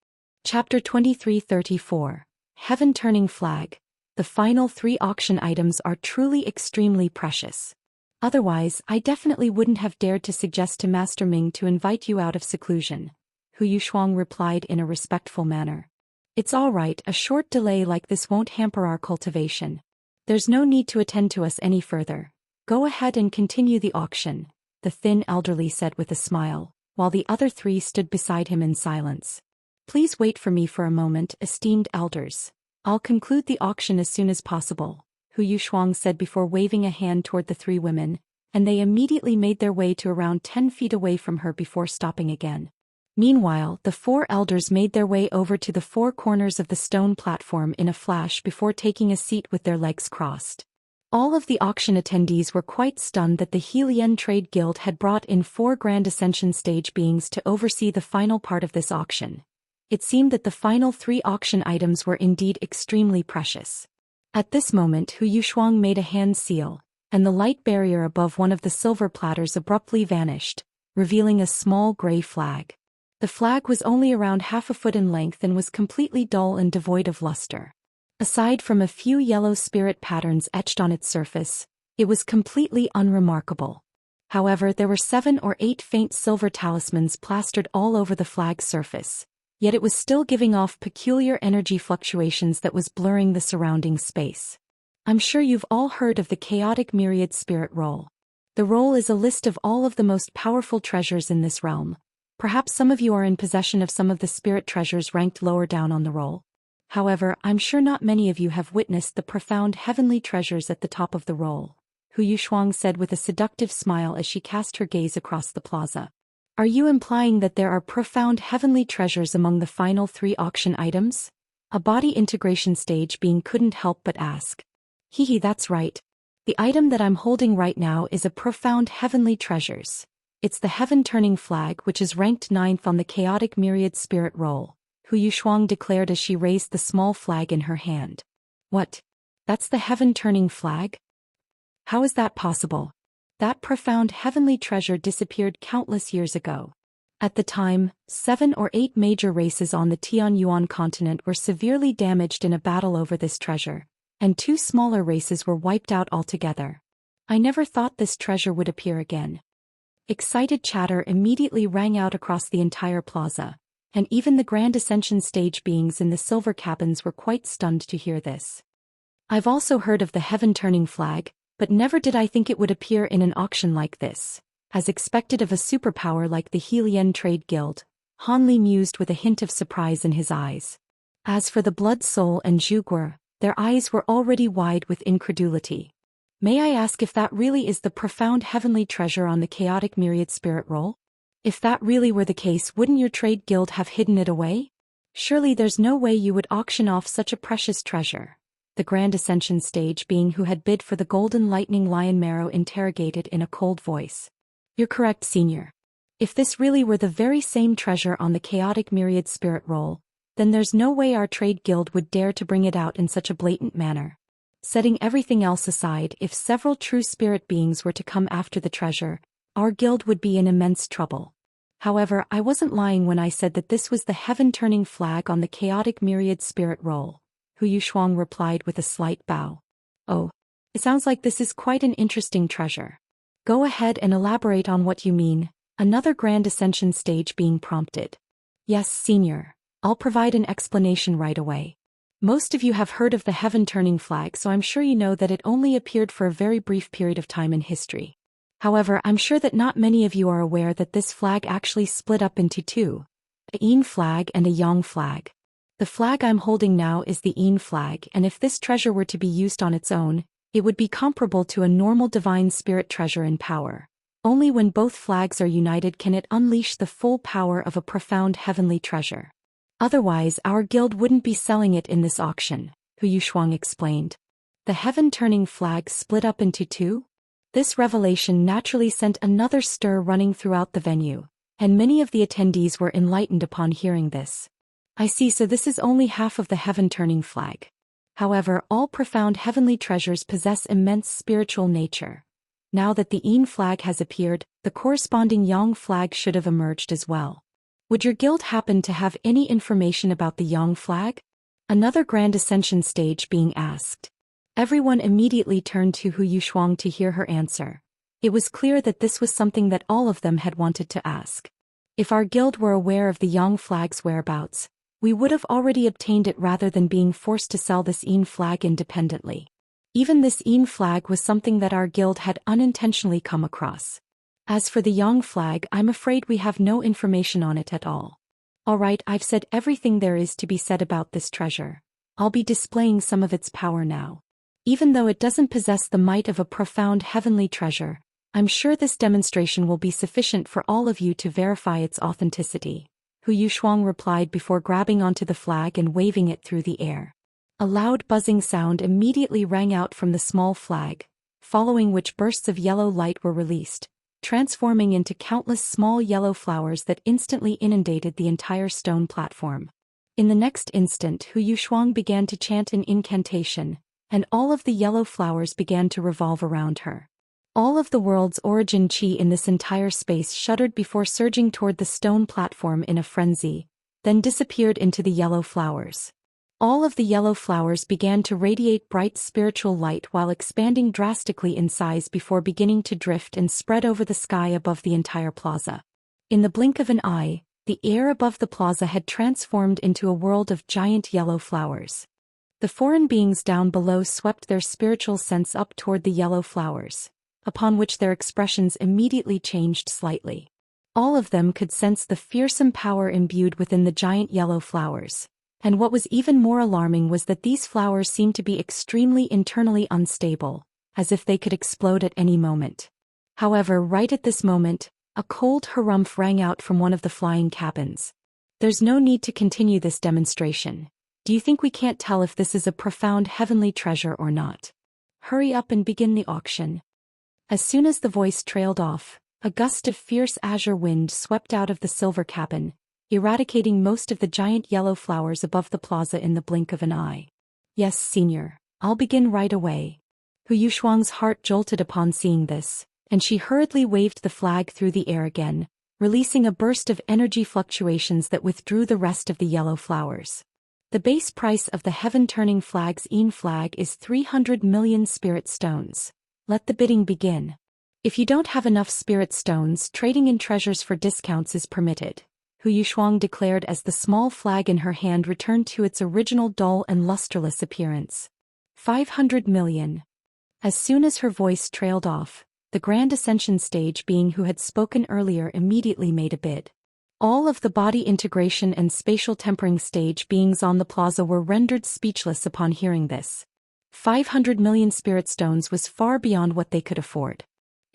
S1: Chapter 2334. Heaven-Turning Flag. The final 3 auction items are truly extremely precious. Otherwise, I definitely wouldn't have dared to suggest to Master Ming to invite you out of seclusion, Hu Yushuang replied in a respectful manner. It's all right, a short delay like this won't hamper our cultivation. There's no need to attend to us any further. Go ahead and continue the auction, the thin elderly said with a smile, while the other 3 stood beside him in silence. Please wait for me for a moment, esteemed elders. I'll conclude the auction as soon as possible, Hu Yushuang said before waving a hand toward the 3 women, and they immediately made their way to around 10 feet away from her before stopping again. Meanwhile, the 4 elders made their way over to the 4 corners of the stone platform in a flash before taking a seat with their legs crossed. All of the auction attendees were quite stunned that the Helian Trade Guild had brought in 4 Grand Ascension stage beings to oversee the final part of this auction. It seemed that the final 3 auction items were indeed extremely precious. At this moment Hu Yushuang made a hand seal, and the light barrier above one of the silver platters abruptly vanished, revealing a small gray flag. The flag was only around half a foot in length and was completely dull and devoid of luster. Aside from a few yellow spirit patterns etched on its surface, it was completely unremarkable. However, there were 7 or 8 faint silver talismans plastered all over the flag's surface, yet it was still giving off peculiar energy fluctuations that was blurring the surrounding space. I'm sure you've all heard of the Chaotic Myriad Spirit Roll. The roll is a list of all of the most powerful treasures in this realm. Perhaps some of you are in possession of some of the spirit treasures ranked lower down on the roll. However, I'm sure not many of you have witnessed the profound heavenly treasures at the top of the roll, Hu Yushuang said with a seductive smile as she cast her gaze across the plaza. Are you implying that there are profound heavenly treasures among the final 3 auction items? A body integration stage being couldn't help but ask. Hehe, that's right. The item that I'm holding right now is a profound heavenly treasures. It's the heaven-turning flag which is ranked 9th on the Chaotic Myriad Spirit Roll, Hu Yushuang declared as she raised the small flag in her hand. What? That's the heaven-turning flag? How is that possible? That profound heavenly treasure disappeared countless years ago. At the time, 7 or 8 major races on the Tian Yuan continent were severely damaged in a battle over this treasure, and 2 smaller races were wiped out altogether. I never thought this treasure would appear again. Excited chatter immediately rang out across the entire plaza, and even the Grand Ascension stage beings in the silver cabins were quite stunned to hear this. I've also heard of the heaven-turning flag, but never did I think it would appear in an auction like this, as expected of a superpower like the Helian Trade Guild, Hanli mused with a hint of surprise in his eyes. As for the Blood Soul and Zhuguer, their eyes were already wide with incredulity. May I ask if that really is the profound heavenly treasure on the Chaotic Myriad Spirit Roll? If that really were the case, wouldn't your trade guild have hidden it away? Surely there's no way you would auction off such a precious treasure. The Grand Ascension stage being who had bid for the Golden Lightning Lion Marrow interrogated in a cold voice. You're correct, Senior. If this really were the very same treasure on the Chaotic Myriad Spirit Roll, then there's no way our trade guild would dare to bring it out in such a blatant manner. Setting everything else aside, if several true spirit beings were to come after the treasure, our guild would be in immense trouble. However, I wasn't lying when I said that this was the heaven-turning flag on the Chaotic Myriad Spirit Roll, Hu Yushuang replied with a slight bow. Oh, it sounds like this is quite an interesting treasure. Go ahead and elaborate on what you mean, another Grand Ascension stage being prompted. Yes, Senior, I'll provide an explanation right away. Most of you have heard of the heaven-turning flag, so I'm sure you know that it only appeared for a very brief period of time in history. However, I'm sure that not many of you are aware that this flag actually split up into 2, a Yin flag and a Yang flag. The flag I'm holding now is the Yin flag, and if this treasure were to be used on its own, it would be comparable to a normal divine spirit treasure in power. Only when both flags are united can it unleash the full power of a profound heavenly treasure. Otherwise, our guild wouldn't be selling it in this auction, Hu Yushuang explained. The heaven-turning flag split up into 2? This revelation naturally sent another stir running throughout the venue, and many of the attendees were enlightened upon hearing this. I see, so this is only half of the heaven-turning flag. However, all profound heavenly treasures possess immense spiritual nature. Now that the Yin flag has appeared, the corresponding Yang flag should have emerged as well. Would your guild happen to have any information about the Yang flag? Another Grand Ascension stage being asked. Everyone immediately turned to Hu Yushuang to hear her answer. It was clear that this was something that all of them had wanted to ask. If our guild were aware of the Yang flag's whereabouts, we would have already obtained it rather than being forced to sell this Yin flag independently. Even this Yin flag was something that our guild had unintentionally come across. As for the Yang flag, I'm afraid we have no information on it at all. Alright, I've said everything there is to be said about this treasure. I'll be displaying some of its power now. Even though it doesn't possess the might of a profound heavenly treasure, I'm sure this demonstration will be sufficient for all of you to verify its authenticity, Hu Yushuang replied before grabbing onto the flag and waving it through the air. A loud buzzing sound immediately rang out from the small flag, following which bursts of yellow light were released, transforming into countless small yellow flowers that instantly inundated the entire stone platform. In the next instant, Hu Yushuang began to chant an incantation, and all of the yellow flowers began to revolve around her. All of the world's origin chi in this entire space shuddered before surging toward the stone platform in a frenzy, then disappeared into the yellow flowers. All of the yellow flowers began to radiate bright spiritual light while expanding drastically in size before beginning to drift and spread over the sky above the entire plaza. In the blink of an eye, the air above the plaza had transformed into a world of giant yellow flowers. The foreign beings down below swept their spiritual sense up toward the yellow flowers, upon which their expressions immediately changed slightly. All of them could sense the fearsome power imbued within the giant yellow flowers. And what was even more alarming was that these flowers seemed to be extremely internally unstable, as if they could explode at any moment. However, right at this moment, a cold harumph rang out from one of the flying cabins. There's no need to continue this demonstration. Do you think we can't tell if this is a profound heavenly treasure or not? Hurry up and begin the auction. As soon as the voice trailed off, a gust of fierce azure wind swept out of the silver cabin, eradicating most of the giant yellow flowers above the plaza in the blink of an eye. Yes, Senior, I'll begin right away. Yushuang's heart jolted upon seeing this, and she hurriedly waved the flag through the air again, releasing a burst of energy fluctuations that withdrew the rest of the yellow flowers. The base price of the heaven-turning flag's flag is 300 million spirit stones. Let the bidding begin. If you don't have enough spirit stones, trading in treasures for discounts is permitted, Yushuang declared as the small flag in her hand returned to its original dull and lusterless appearance. 500 million. As soon as her voice trailed off, the Grand Ascension stage being who had spoken earlier immediately made a bid. All of the body integration and spatial tempering stage beings on the plaza were rendered speechless upon hearing this. 500 million spirit stones was far beyond what they could afford.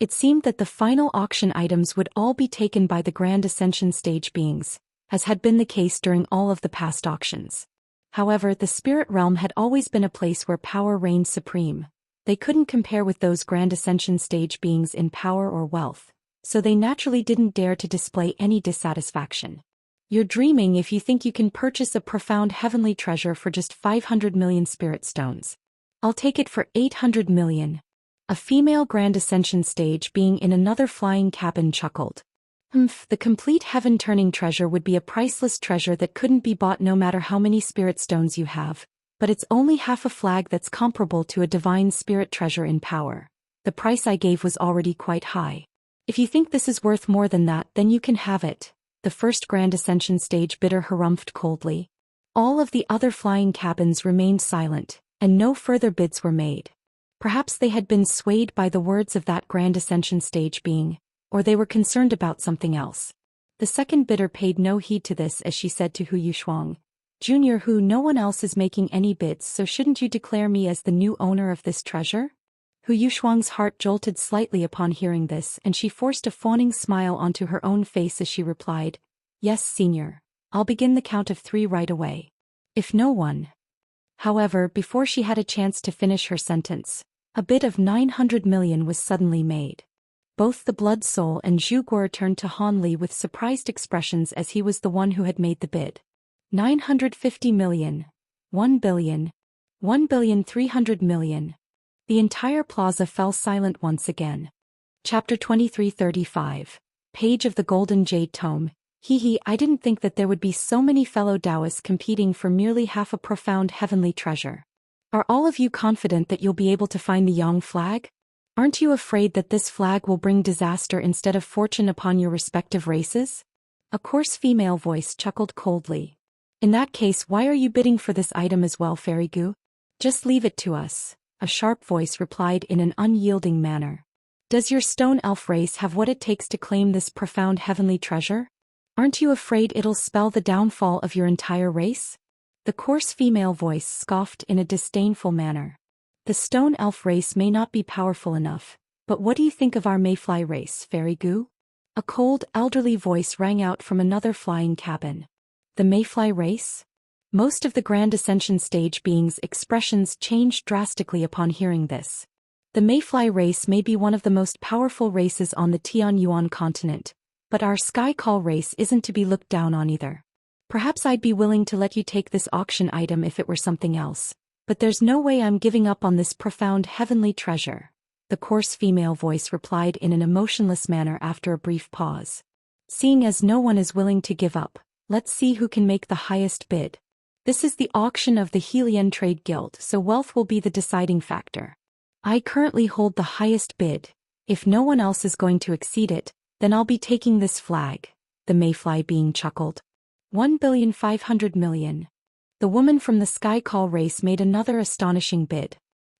S1: It seemed that the final auction items would all be taken by the Grand Ascension stage beings, as had been the case during all of the past auctions. However, the spirit realm had always been a place where power reigned supreme. They couldn't compare with those Grand Ascension stage beings in power or wealth, so they naturally didn't dare to display any dissatisfaction. You're dreaming if you think you can purchase a profound heavenly treasure for just 500 million spirit stones. I'll take it for 800 million. A female Grand Ascension stage being in another flying cabin chuckled. The complete heaven-turning treasure would be a priceless treasure that couldn't be bought no matter how many spirit stones you have, but it's only half a flag that's comparable to a divine spirit treasure in power. The price I gave was already quite high. If you think this is worth more than that, then you can have it, the first Grand Ascension stage bidder harumphed coldly. All of the other flying cabins remained silent, and no further bids were made. Perhaps they had been swayed by the words of that Grand Ascension stage being, or they were concerned about something else. The second bidder paid no heed to this as she said to Yushuang, Junior, no one else is making any bids, so shouldn't you declare me as the new owner of this treasure? Yushuang's heart jolted slightly upon hearing this, and she forced a fawning smile onto her own face as she replied, Yes, Senior, I'll begin the count of 3 right away. If no one. However, before she had a chance to finish her sentence, a bid of 900 million was suddenly made. Both the Blood Soul and Zhu Guo turned to Han Li with surprised expressions as he was the one who had made the bid. 950 million. 1 billion. 1,300 million. The entire plaza fell silent once again. Chapter 2335. Page of the Golden Jade Tome. I didn't think that there would be so many fellow Daoists competing for merely half a profound heavenly treasure. Are all of you confident that you'll be able to find the Yang flag? Aren't you afraid that this flag will bring disaster instead of fortune upon your respective races? A coarse female voice chuckled coldly. In that case, why are you bidding for this item as well, Fairy Goo? Just leave it to us, a sharp voice replied in an unyielding manner. Does your stone elf race have what it takes to claim this profound heavenly treasure? Aren't you afraid it'll spell the downfall of your entire race? The coarse female voice scoffed in a disdainful manner. The stone elf race may not be powerful enough, but what do you think of our mayfly race, Fairy Goo? A cold, elderly voice rang out from another flying cabin. The mayfly race? Most of the Grand Ascension stage beings' expressions changed drastically upon hearing this. The mayfly race may be one of the most powerful races on the Tianyuan continent, but our Skycall race isn't to be looked down on either. Perhaps I'd be willing to let you take this auction item if it were something else, But there's no way I'm giving up on this profound heavenly treasure, the coarse female voice replied in an emotionless manner after a brief pause. Seeing as no one is willing to give up, let's see who can make the highest bid. This is the auction of the Helian Trade Guild, so wealth will be the deciding factor. I currently hold the highest bid. If no one else is going to exceed it, then I'll be taking this flag, the mayfly being chuckled. 1,500,000,000. The woman from the Sky Call race made another astonishing bid.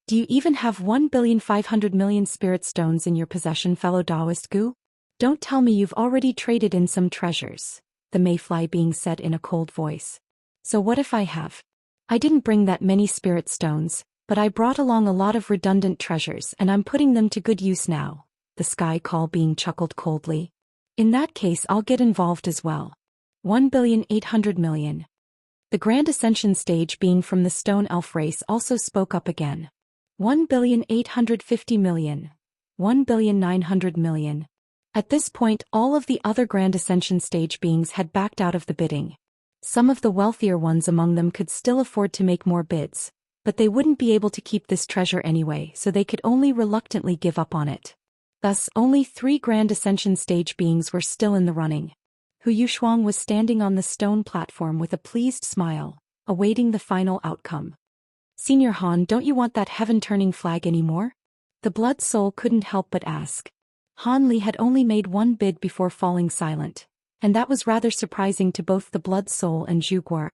S1: Do you even have 1,500,000,000 spirit stones in your possession, fellow Daoist goo? Don't tell me you've already traded in some treasures, the mayfly being said in a cold voice. So what if I have? I didn't bring that many spirit stones, but I brought along a lot of redundant treasures and I'm putting them to good use now, the Sky Call being chuckled coldly. In that case I'll get involved as well. 1,800,000,000. The Grand Ascension stage being from the Stone Elf race also spoke up again. 1,850,000,000. 1,900,000,000. At this point all of the other Grand Ascension stage beings had backed out of the bidding. Some of the wealthier ones among them could still afford to make more bids, but they wouldn't be able to keep this treasure anyway, so they could only reluctantly give up on it. Thus, only 3 Grand Ascension stage beings were still in the running. Yushuang was standing on the stone platform with a pleased smile, awaiting the final outcome. Senior Han, don't you want that heaven-turning flag anymore? The Blood Soul couldn't help but ask. Han Li had only made one bid before falling silent, and that was rather surprising to both the Blood Soul and Zhu Xian.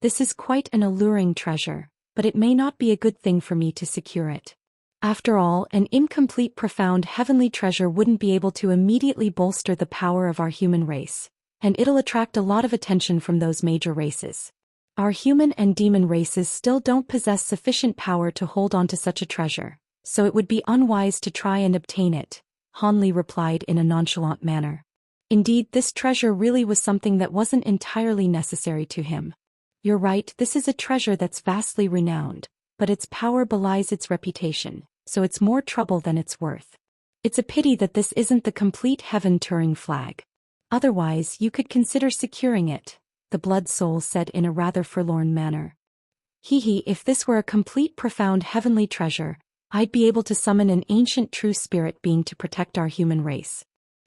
S1: This is quite an alluring treasure, but it may not be a good thing for me to secure it. After all, an incomplete profound heavenly treasure wouldn't be able to immediately bolster the power of our human race, and it'll attract a lot of attention from those major races. Our human and demon races still don't possess sufficient power to hold on to such a treasure, so it would be unwise to try and obtain it, Han Li replied in a nonchalant manner. Indeed, this treasure really was something that wasn't entirely necessary to him. You're right, this is a treasure that's vastly renowned, but its power belies its reputation, so it's more trouble than it's worth. It's a pity that this isn't the complete heaven-touring flag. Otherwise, you could consider securing it, the Blood Soul said in a rather forlorn manner. If this were a complete profound heavenly treasure, I'd be able to summon an ancient true spirit being to protect our human race.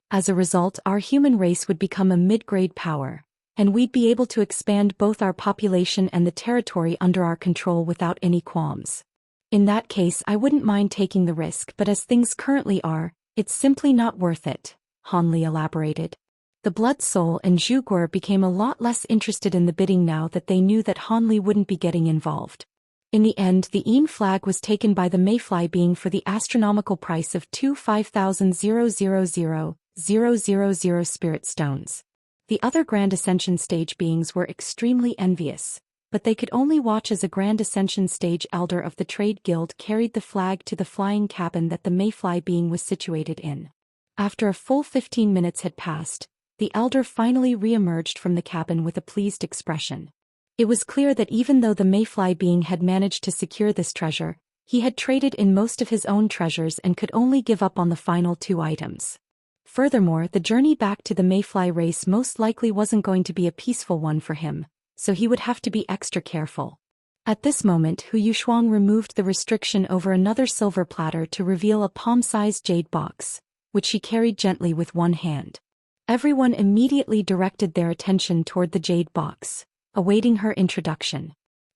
S1: As a result, our human race would become a mid-grade power, and we'd be able to expand both our population and the territory under our control without any qualms. In that case, I wouldn't mind taking the risk, but as things currently are, it's simply not worth it, Han Li elaborated. The Blood Soul and Zhu Xian became a lot less interested in the bidding now that they knew that Han Li wouldn't be getting involved. In the end, the Yin flag was taken by the Mayfly being for the astronomical price of 25,000,000 spirit stones. The other Grand Ascension stage beings were extremely envious, but they could only watch as a Grand Ascension stage elder of the Trade Guild carried the flag to the flying cabin that the Mayfly being was situated in. After a full 15 minutes had passed, the elder finally re-emerged from the cabin with a pleased expression. It was clear that even though the Mayfly being had managed to secure this treasure, he had traded in most of his own treasures and could only give up on the final 2 items. Furthermore, the journey back to the Mayfly race most likely wasn't going to be a peaceful one for him, so he would have to be extra careful. At this moment, Yushuang removed the restriction over another silver platter to reveal a palm-sized jade box, which she carried gently with one hand. Everyone immediately directed their attention toward the jade box, awaiting her introduction.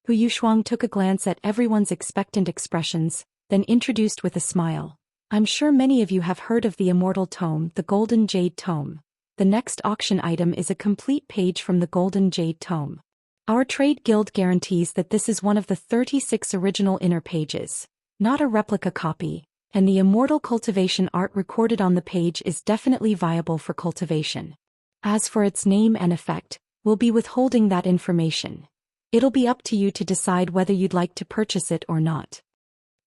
S1: Yushuang took a glance at everyone's expectant expressions, then introduced with a smile. I'm sure many of you have heard of the immortal tome, the Golden Jade Tome. The next auction item is a complete page from the Golden Jade Tome. Our trade guild guarantees that this is one of the 36 original inner pages, not a replica copy, and the immortal cultivation art recorded on the page is definitely viable for cultivation. As for its name and effect, we'll be withholding that information. It'll be up to you to decide whether you'd like to purchase it or not.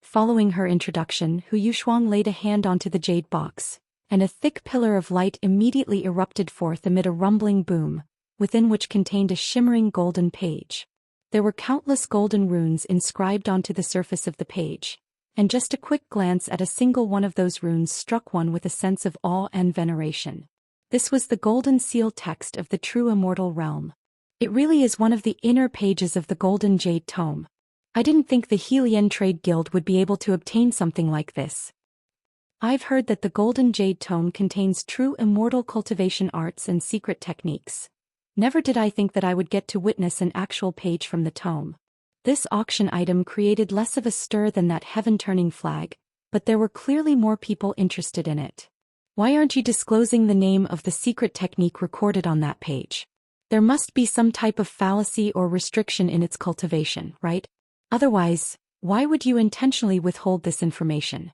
S1: Following her introduction, Yushuang laid a hand onto the jade box, and a thick pillar of light immediately erupted forth amid a rumbling boom, within which contained a shimmering golden page. There were countless golden runes inscribed onto the surface of the page, and just a quick glance at a single one of those runes struck one with a sense of awe and veneration. This was the golden seal text of the true immortal realm. It really is one of the inner pages of the Golden Jade Tome. I didn't think the Helian Trade Guild would be able to obtain something like this. I've heard that the Golden Jade Tome contains true immortal cultivation arts and secret techniques. Never did I think that I would get to witness an actual page from the tome. This auction item created less of a stir than that heaven-turning flag, but there were clearly more people interested in it. Why aren't you disclosing the name of the secret technique recorded on that page? There must be some type of fallacy or restriction in its cultivation, right? Otherwise, why would you intentionally withhold this information?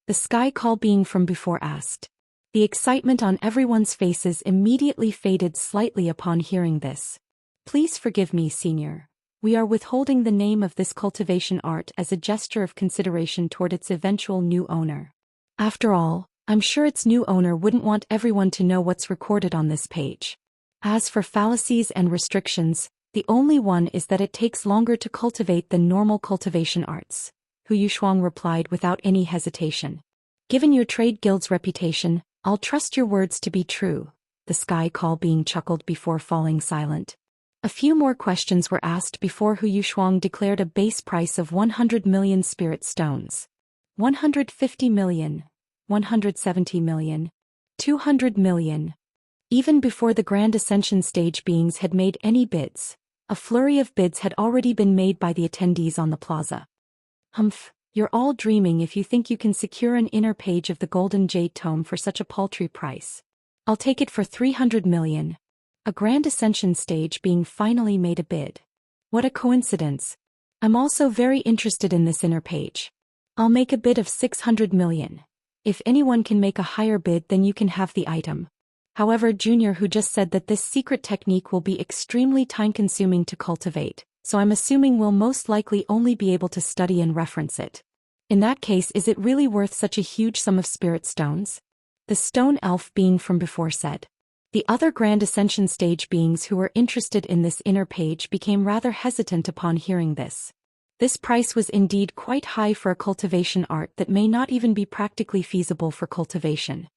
S1: The Sky Call being from before asked. The excitement on everyone's faces immediately faded slightly upon hearing this. Please forgive me, Senior. We are withholding the name of this cultivation art as a gesture of consideration toward its eventual new owner. After all, I'm sure its new owner wouldn't want everyone to know what's recorded on this page. As for fallacies and restrictions, the only one is that it takes longer to cultivate than normal cultivation arts, Yushuang replied without any hesitation. Given your trade guild's reputation, I'll trust your words to be true, the Sky Call being chuckled before falling silent. A few more questions were asked before Yushuang declared a base price of 100 million spirit stones. 150 million, 170 million, 200 million. Even before the Grand Ascension stage beings had made any bids, a flurry of bids had already been made by the attendees on the plaza. Humph, you're all dreaming if you think you can secure an inner page of the Golden Jade Tome for such a paltry price. I'll take it for 300 million. A Grand Ascension stage being finally made a bid. What a coincidence. I'm also very interested in this inner page. I'll make a bid of 600 million. If anyone can make a higher bid, then you can have the item. However, Junior who just said that this secret technique will be extremely time-consuming to cultivate, so I'm assuming we'll most likely only be able to study and reference it. In that case, is it really worth such a huge sum of spirit stones? The stone elf being from before said. The other Grand Ascension stage beings who were interested in this inner page became rather hesitant upon hearing this. This price was indeed quite high for a cultivation art that may not even be practically feasible for cultivation.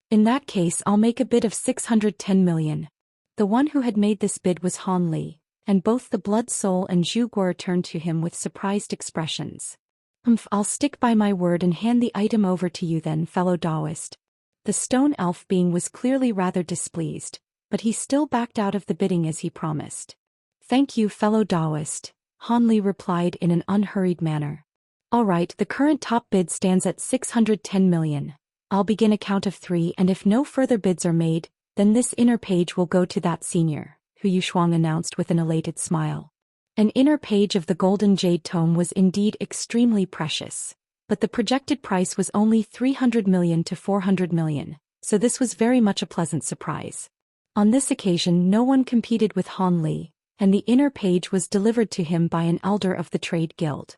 S1: In that case, I'll make a bid of 610 million. The one who had made this bid was Han Li, and both the Blood Soul and Zhu Guo turned to him with surprised expressions. I'll stick by my word and hand the item over to you then, fellow Daoist. The stone elf being was clearly rather displeased, but he still backed out of the bidding as he promised. Thank you, fellow Daoist, Han Li replied in an unhurried manner. All right, the current top bid stands at 610 million. I'll begin a count of 3, and if no further bids are made, then this inner page will go to that senior, Yushuang announced with an elated smile. An inner page of the Golden Jade Tome was indeed extremely precious, but the projected price was only 300 million to 400 million, so this was very much a pleasant surprise. On this occasion no one competed with Han Li, and the inner page was delivered to him by an elder of the Trade Guild.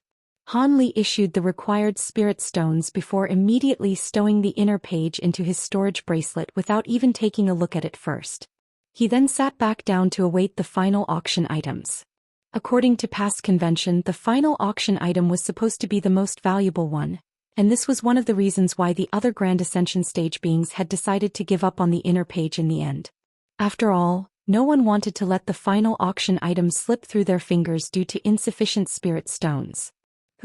S1: Han Li issued the required spirit stones before immediately stowing the inner page into his storage bracelet without even taking a look at it first. He then sat back down to await the final auction items. According to past convention, the final auction item was supposed to be the most valuable one, and this was one of the reasons why the other Grand Ascension stage beings had decided to give up on the inner page in the end. After all, no one wanted to let the final auction item slip through their fingers due to insufficient spirit stones.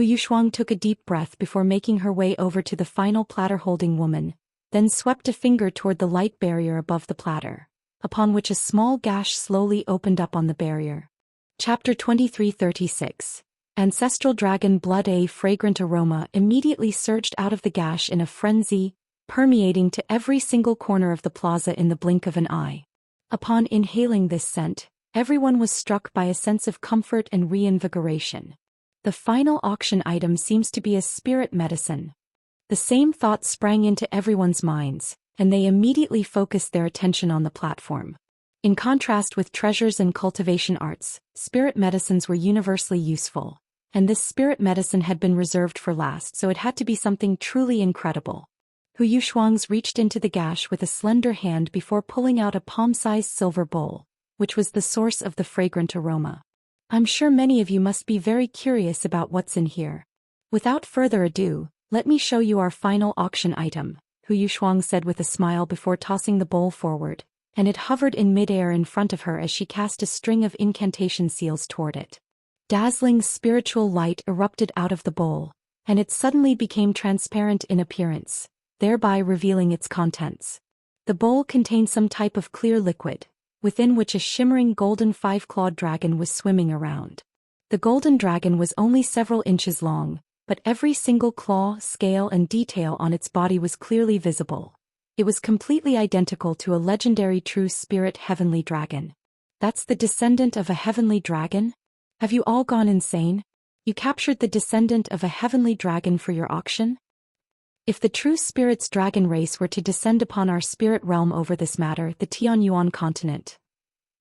S1: Yushuang took a deep breath before making her way over to the final platter-holding woman, then swept a finger toward the light barrier above the platter, upon which a small gash slowly opened up on the barrier. Chapter 2336. Ancestral Dragon Blood. A fragrant aroma immediately surged out of the gash in a frenzy, permeating to every single corner of the plaza in the blink of an eye. Upon inhaling this scent, everyone was struck by a sense of comfort and reinvigoration. The final auction item seems to be a spirit medicine. The same thought sprang into everyone's minds, and they immediately focused their attention on the platform. In contrast with treasures and cultivation arts, spirit medicines were universally useful, and this spirit medicine had been reserved for last, so it had to be something truly incredible. Yushuang's reached into the gash with a slender hand before pulling out a palm-sized silver bowl, which was the source of the fragrant aroma. I'm sure many of you must be very curious about what's in here. Without further ado, let me show you our final auction item, Yushuang said with a smile before tossing the bowl forward, and it hovered in midair in front of her as she cast a string of incantation seals toward it. Dazzling spiritual light erupted out of the bowl, and it suddenly became transparent in appearance, thereby revealing its contents. The bowl contained some type of clear liquid, within which a shimmering golden five-clawed dragon was swimming around. The golden dragon was only several inches long, but every single claw, scale and detail on its body was clearly visible. It was completely identical to a legendary true spirit heavenly dragon. That's the descendant of a heavenly dragon? Have you all gone insane? You captured the descendant of a heavenly dragon for your auction? If the true spirit's dragon race were to descend upon our spirit realm over this matter, the Tianyuan continent.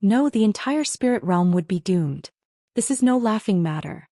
S1: No, the entire spirit realm would be doomed. This is no laughing matter.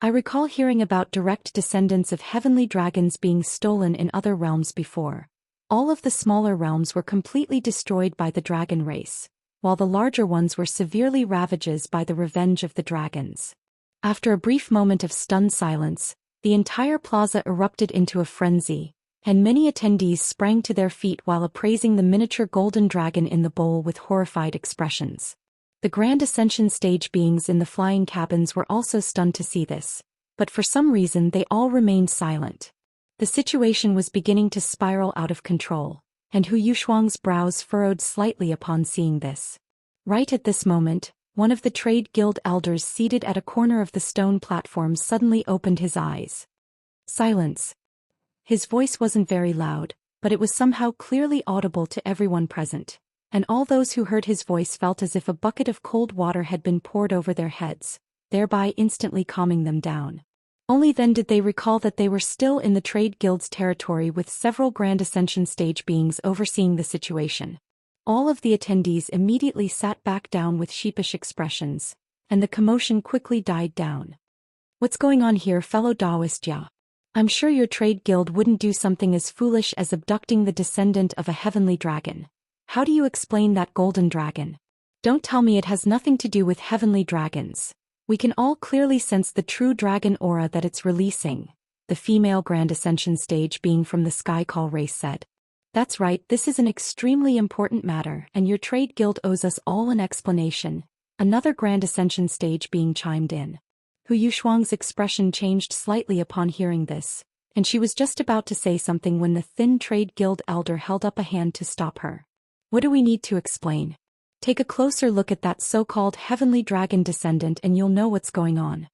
S1: I recall hearing about direct descendants of heavenly dragons being stolen in other realms before. All of the smaller realms were completely destroyed by the dragon race, while the larger ones were severely ravaged by the revenge of the dragons. After a brief moment of stunned silence, the entire plaza erupted into a frenzy, and many attendees sprang to their feet while appraising the miniature golden dragon in the bowl with horrified expressions. The Grand Ascension stage beings in the flying cabins were also stunned to see this, but for some reason they all remained silent. The situation was beginning to spiral out of control, and Yushuang's brows furrowed slightly upon seeing this. Right at this moment, one of the trade guild elders seated at a corner of the stone platform suddenly opened his eyes. Silence. His voice wasn't very loud, but it was somehow clearly audible to everyone present, and all those who heard his voice felt as if a bucket of cold water had been poured over their heads, thereby instantly calming them down. Only then did they recall that they were still in the trade guild's territory with several Grand Ascension stage beings overseeing the situation. All of the attendees immediately sat back down with sheepish expressions, and the commotion quickly died down. What's going on here, fellow Daoist? Yeah. I'm sure your trade guild wouldn't do something as foolish as abducting the descendant of a heavenly dragon. How do you explain that golden dragon? Don't tell me it has nothing to do with heavenly dragons. We can all clearly sense the true dragon aura that it's releasing, the female Grand Ascension stage being from the Skycall race said. That's right, this is an extremely important matter and your trade guild owes us all an explanation, another Grand Ascension stage being chimed in. Yushuang's expression changed slightly upon hearing this, and she was just about to say something when the thin trade guild elder held up a hand to stop her. What do we need to explain? Take a closer look at that so-called heavenly dragon descendant and you'll know what's going on.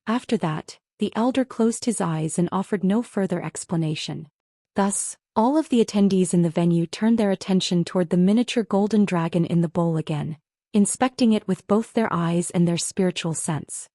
S1: After that, the elder closed his eyes and offered no further explanation. Thus, all of the attendees in the venue turned their attention toward the miniature golden dragon in the bowl again, inspecting it with both their eyes and their spiritual sense.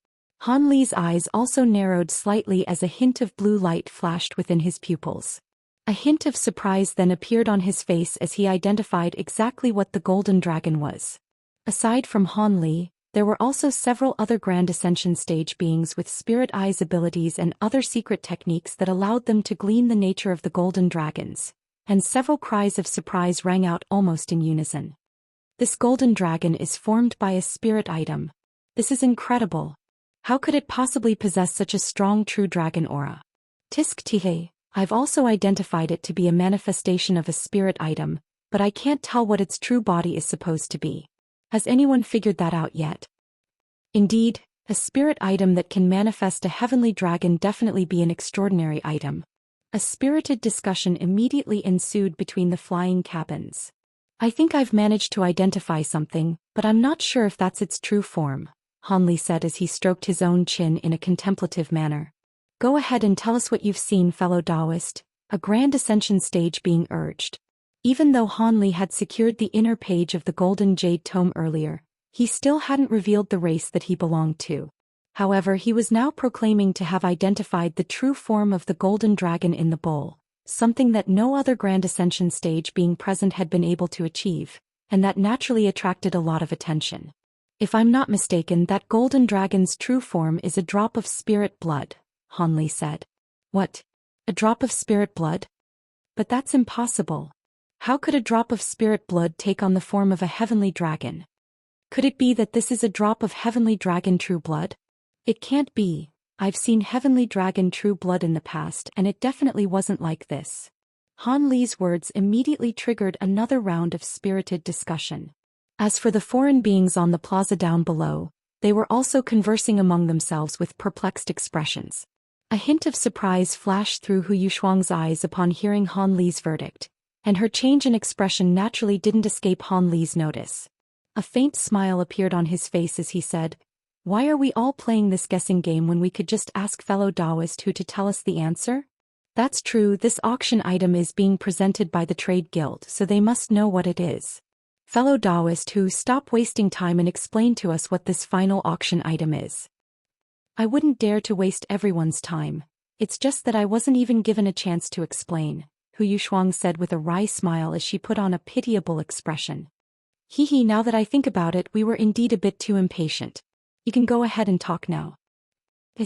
S1: Han Li's eyes also narrowed slightly as a hint of blue light flashed within his pupils. A hint of surprise then appeared on his face as he identified exactly what the golden dragon was. Aside from Han Li, there were also several other Grand Ascension stage beings with spirit eyes abilities and other secret techniques that allowed them to glean the nature of the golden dragons, and several cries of surprise rang out almost in unison. This golden dragon is formed by a spirit item. This is incredible. How could it possibly possess such a strong true dragon aura? Tisk Tihe, I've also identified it to be a manifestation of a spirit item, but I can't tell what its true body is supposed to be. Has anyone figured that out yet? Indeed, a spirit item that can manifest a heavenly dragon definitely be an extraordinary item. A spirited discussion immediately ensued between the flying cabins. I think I've managed to identify something, but I'm not sure if that's its true form, Han Li said as he stroked his own chin in a contemplative manner. Go ahead and tell us what you've seen, fellow Daoist, a Grand Ascension stage being urged. Even though Han Li had secured the inner page of the Golden Jade Tome earlier, he still hadn't revealed the race that he belonged to. However, he was now proclaiming to have identified the true form of the golden dragon in the bowl, something that no other Grand Ascension stage being present had been able to achieve, and that naturally attracted a lot of attention. If I'm not mistaken, that golden dragon's true form is a drop of spirit blood, Han Li said. What? A drop of spirit blood? But that's impossible. How could a drop of spirit blood take on the form of a heavenly dragon? Could it be that this is a drop of heavenly dragon true blood? It can't be. I've seen heavenly dragon true blood in the past and it definitely wasn't like this. Han Li's words immediately triggered another round of spirited discussion. As for the foreign beings on the plaza down below, They were also conversing among themselves with perplexed expressions. A hint of surprise flashed through Hu Yushuang's eyes upon hearing Han Li's verdict, and her change in expression naturally didn't escape Han Li's notice. A faint smile appeared on his face as he said, "Why are we all playing this guessing game when we could just ask fellow Daoist who to tell us the answer?" "That's true, this auction item is being presented by the Trade Guild, so they must know what it is. Fellow Daoist who, stop wasting time and explain to us what this final auction item is." "I wouldn't dare to waste everyone's time. It's just that I wasn't even given a chance to explain," Hu Yushuang said with a wry smile as she put on a pitiable expression. "Hee, now that I think about it, we were indeed a bit too impatient. You can go ahead and talk now." The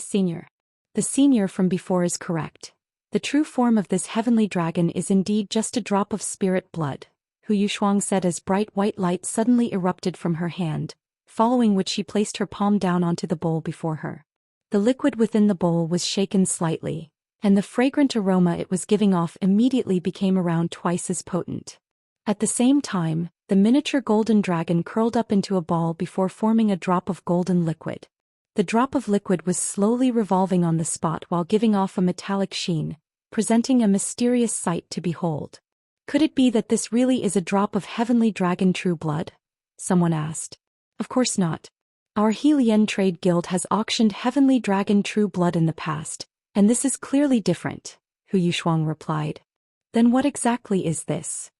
S1: senior from before is correct. The true form of this heavenly dragon is indeed just a drop of spirit blood, Hu Yushuang said as bright white light suddenly erupted from her hand, following which she placed her palm down onto the bowl before her. The liquid within the bowl was shaken slightly, and the fragrant aroma it was giving off immediately became around twice as potent. At the same time, the miniature golden dragon curled up into a ball before forming a drop of golden liquid. The drop of liquid was slowly revolving on the spot while giving off a metallic sheen, presenting a mysterious sight to behold. "Could it be that this really is a drop of heavenly dragon true blood?" someone asked. "Of course not. Our Helian Trade Guild has auctioned heavenly dragon true blood in the past, and this is clearly different," Hu Yushuang replied. "Then what exactly is this?"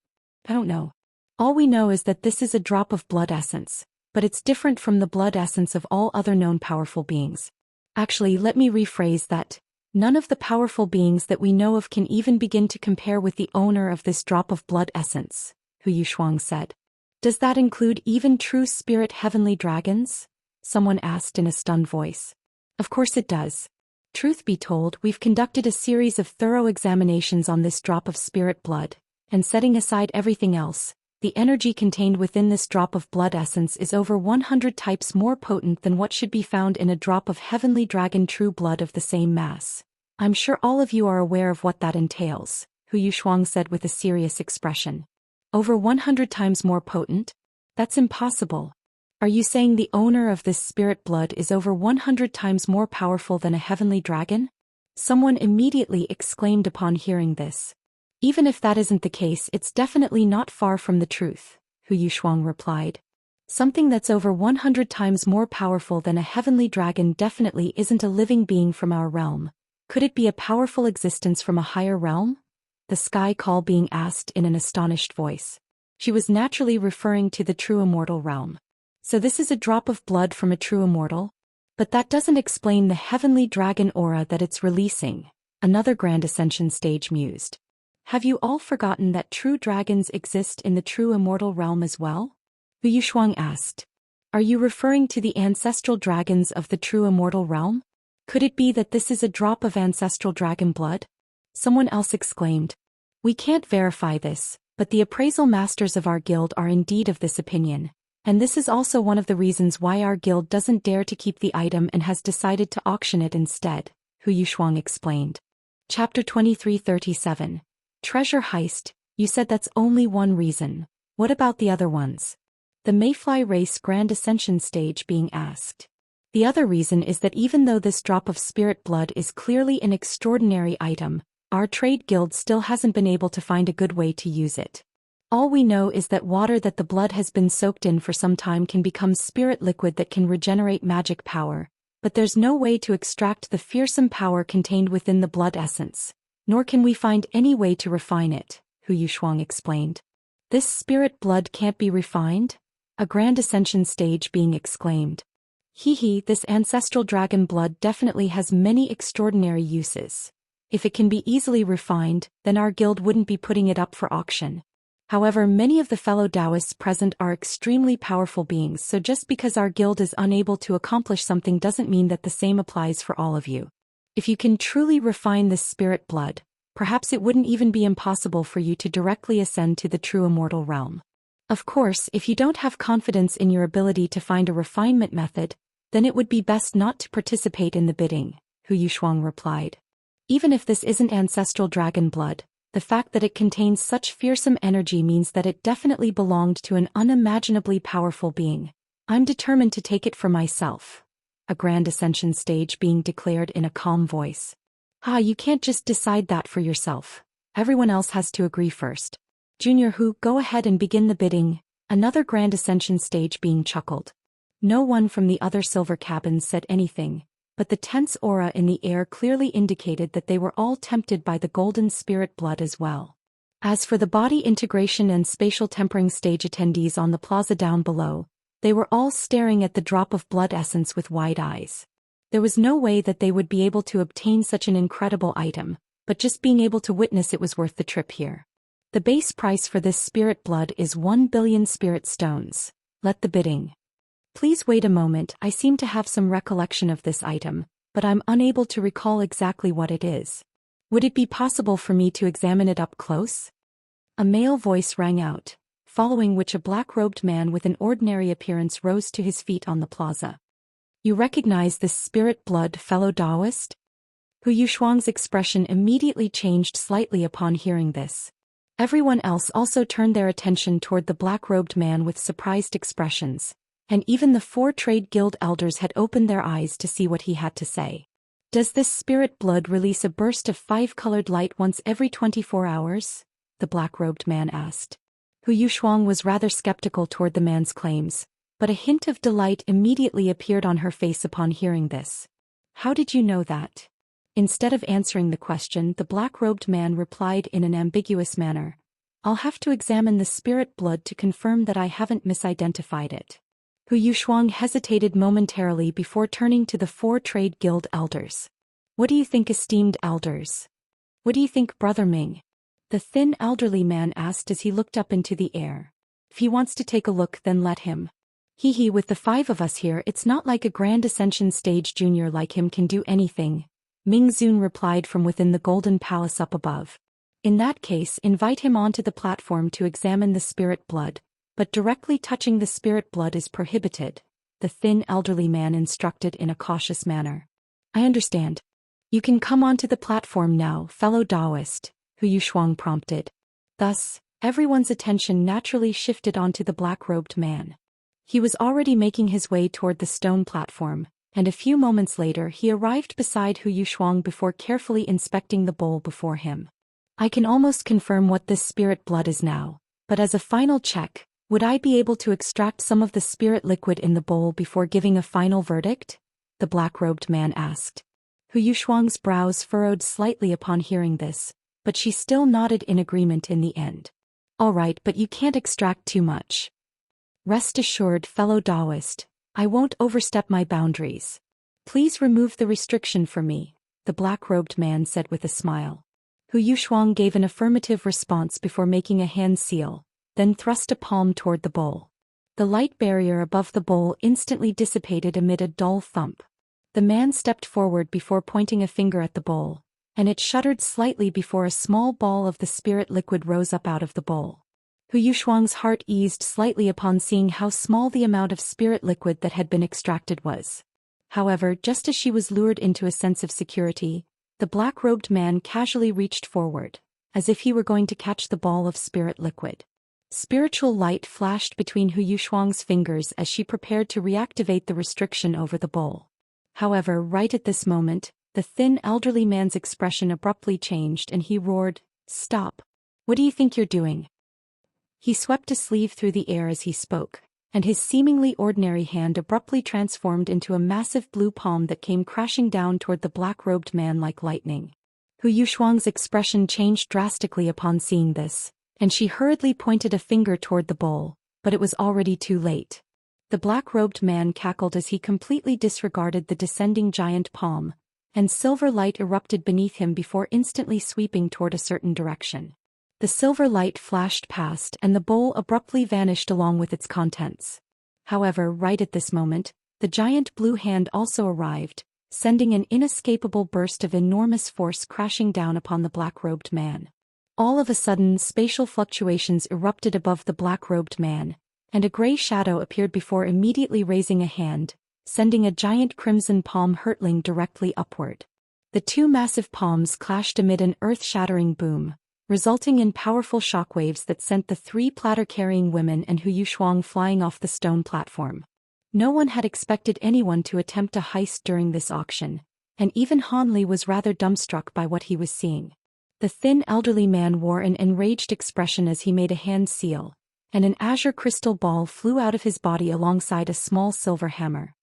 S1: "I don't know. All we know is that this is a drop of blood essence, but it's different from the blood essence of all other known powerful beings. Actually, let me rephrase that. None of the powerful beings that we know of can even begin to compare with the owner of this drop of blood essence," Hu Yushuang said. "Does that include even true spirit heavenly dragons?" someone asked in a stunned voice. "Of course it does. Truth be told, we've conducted a series of thorough examinations on this drop of spirit blood, and setting aside everything else, the energy contained within this drop of blood essence is over 100 types more potent than what should be found in a drop of heavenly dragon true blood of the same mass. I'm sure all of you are aware of what that entails," Hu Yushuang said with a serious expression. "Over 100 times more potent? That's impossible. Are you saying the owner of this spirit blood is over 100 times more powerful than a heavenly dragon?" someone immediately exclaimed upon hearing this. "Even if that isn't the case, it's definitely not far from the truth," Hu Yushuang replied. "Something that's over 100 times more powerful than a heavenly dragon definitely isn't a living being from our realm. Could it be a powerful existence from a higher realm?" the Sky Call being asked in an astonished voice. She was naturally referring to the true immortal realm. "So this is a drop of blood from a true immortal? But that doesn't explain the heavenly dragon aura that it's releasing," another Grand Ascension stage mused. "Have you all forgotten that true dragons exist in the true immortal realm as well?" Hu Yushuang asked. "Are you referring to the ancestral dragons of the true immortal realm? Could it be that this is a drop of ancestral dragon blood?" someone else exclaimed. "We can't verify this, but the appraisal masters of our guild are indeed of this opinion, and this is also one of the reasons why our guild doesn't dare to keep the item and has decided to auction it instead," Hu Yushuang explained. Chapter 2337. Treasure Heist. "You said that's only one reason. What about the other ones?" The Mayfly Race Grand Ascension stage being asked. "The other reason is that even though this drop of spirit blood is clearly an extraordinary item, our trade guild still hasn't been able to find a good way to use it. All we know is that water that the blood has been soaked in for some time can become spirit liquid that can regenerate magic power, but there's no way to extract the fearsome power contained within the blood essence, nor can we find any way to refine it," Hu Yushuang explained. "This spirit blood can't be refined?" a Grand Ascension stage being exclaimed. "Hee, this ancestral dragon blood definitely has many extraordinary uses. If it can be easily refined, then our guild wouldn't be putting it up for auction. However, many of the fellow Daoists present are extremely powerful beings, so just because our guild is unable to accomplish something doesn't mean that the same applies for all of you. If you can truly refine this spirit blood, perhaps it wouldn't even be impossible for you to directly ascend to the true immortal realm. Of course, if you don't have confidence in your ability to find a refinement method, then it would be best not to participate in the bidding," Hu Yushuang replied. "Even if this isn't ancestral dragon blood, the fact that it contains such fearsome energy means that it definitely belonged to an unimaginably powerful being. I'm determined to take it for myself. A grand ascension stage being declared in a calm voice. You can't just decide that for yourself. Everyone else has to agree first. Junior Hu, go ahead and begin the bidding. Another grand ascension stage being chuckled. No one from the other silver cabins said anything, but the tense aura in the air clearly indicated that they were all tempted by the golden spirit blood as well. As for the body integration and spatial tempering stage attendees on the plaza down below, they were all staring at the drop of blood essence with wide eyes. There was no way that they would be able to obtain such an incredible item, but just being able to witness it was worth the trip here. The base price for this spirit blood is 1 billion spirit stones. Let the bidding. Please wait a moment, I seem to have some recollection of this item, but I'm unable to recall exactly what it is. Would it be possible for me to examine it up close? A male voice rang out, following which a black-robed man with an ordinary appearance rose to his feet on the plaza. You recognize this spirit blood, fellow Daoist? Yushuang's expression immediately changed slightly upon hearing this. Everyone else also turned their attention toward the black-robed man with surprised expressions, and even the 4 trade guild elders had opened their eyes to see what he had to say. Does this spirit blood release a burst of 5-colored light once every 24 hours? The black-robed man asked. Yushuang was rather skeptical toward the man's claims, but a hint of delight immediately appeared on her face upon hearing this. How did you know that? Instead of answering the question, the black-robed man replied in an ambiguous manner. I'll have to examine the spirit blood to confirm that I haven't misidentified it. Yushuang hesitated momentarily before turning to the 4 trade guild elders. What do you think, esteemed elders? What do you think, Brother Ming? The thin elderly man asked as he looked up into the air. If he wants to take a look, then let him. With the 5 of us here, it's not like a grand ascension stage junior like him can do anything. Ming Zun replied from within the golden palace up above. In that case, invite him onto the platform to examine the spirit blood, but directly touching the spirit blood is prohibited, the thin elderly man instructed in a cautious manner. I understand. You can come onto the platform now, fellow Daoist, Yushuang prompted. Thus, everyone's attention naturally shifted onto the black-robed man. He was already making his way toward the stone platform, and a few moments later he arrived beside Yushuang before carefully inspecting the bowl before him. I can almost confirm what this spirit blood is now, but as a final check, would I be able to extract some of the spirit liquid in the bowl before giving a final verdict? The black-robed man asked. Yushuang's brows furrowed slightly upon hearing this, but she still nodded in agreement in the end. All right, but you can't extract too much. Rest assured, fellow Daoist, I won't overstep my boundaries. Please remove the restriction for me, the black-robed man said with a smile. Yushuang gave an affirmative response before making a hand seal, then thrust a palm toward the bowl. The light barrier above the bowl instantly dissipated amid a dull thump. The man stepped forward before pointing a finger at the bowl, and it shuddered slightly before a small ball of the spirit liquid rose up out of the bowl. Yushuang's heart eased slightly upon seeing how small the amount of spirit liquid that had been extracted was. However, just as she was lured into a sense of security, the black-robed man casually reached forward, as if he were going to catch the ball of spirit liquid. Spiritual light flashed between Yushuang's fingers as she prepared to reactivate the restriction over the bowl. However, right at this moment, the thin elderly man's expression abruptly changed and he roared, "Stop! What do you think you're doing?" He swept a sleeve through the air as he spoke, and his seemingly ordinary hand abruptly transformed into a massive blue palm that came crashing down toward the black-robed man like lightning. Yushuang's expression changed drastically upon seeing this, and she hurriedly pointed a finger toward the bowl, but it was already too late. The black-robed man cackled as he completely disregarded the descending giant palm, and silver light erupted beneath him before instantly sweeping toward a certain direction. The silver light flashed past and the bowl abruptly vanished along with its contents. However, right at this moment, the giant blue hand also arrived, sending an inescapable burst of enormous force crashing down upon the black-robed man. All of a sudden, spatial fluctuations erupted above the black-robed man, and a gray shadow appeared before immediately raising a hand, sending a giant crimson palm hurtling directly upward. The 2 massive palms clashed amid an earth-shattering boom, resulting in powerful shockwaves that sent the 3 platter-carrying women and Yushuang flying off the stone platform. No one had expected anyone to attempt a heist during this auction, and even Han Li was rather dumbstruck by what he was seeing. The thin elderly man wore an enraged expression as he made a hand seal, and an azure crystal ball flew out of his body alongside a small silver hammer.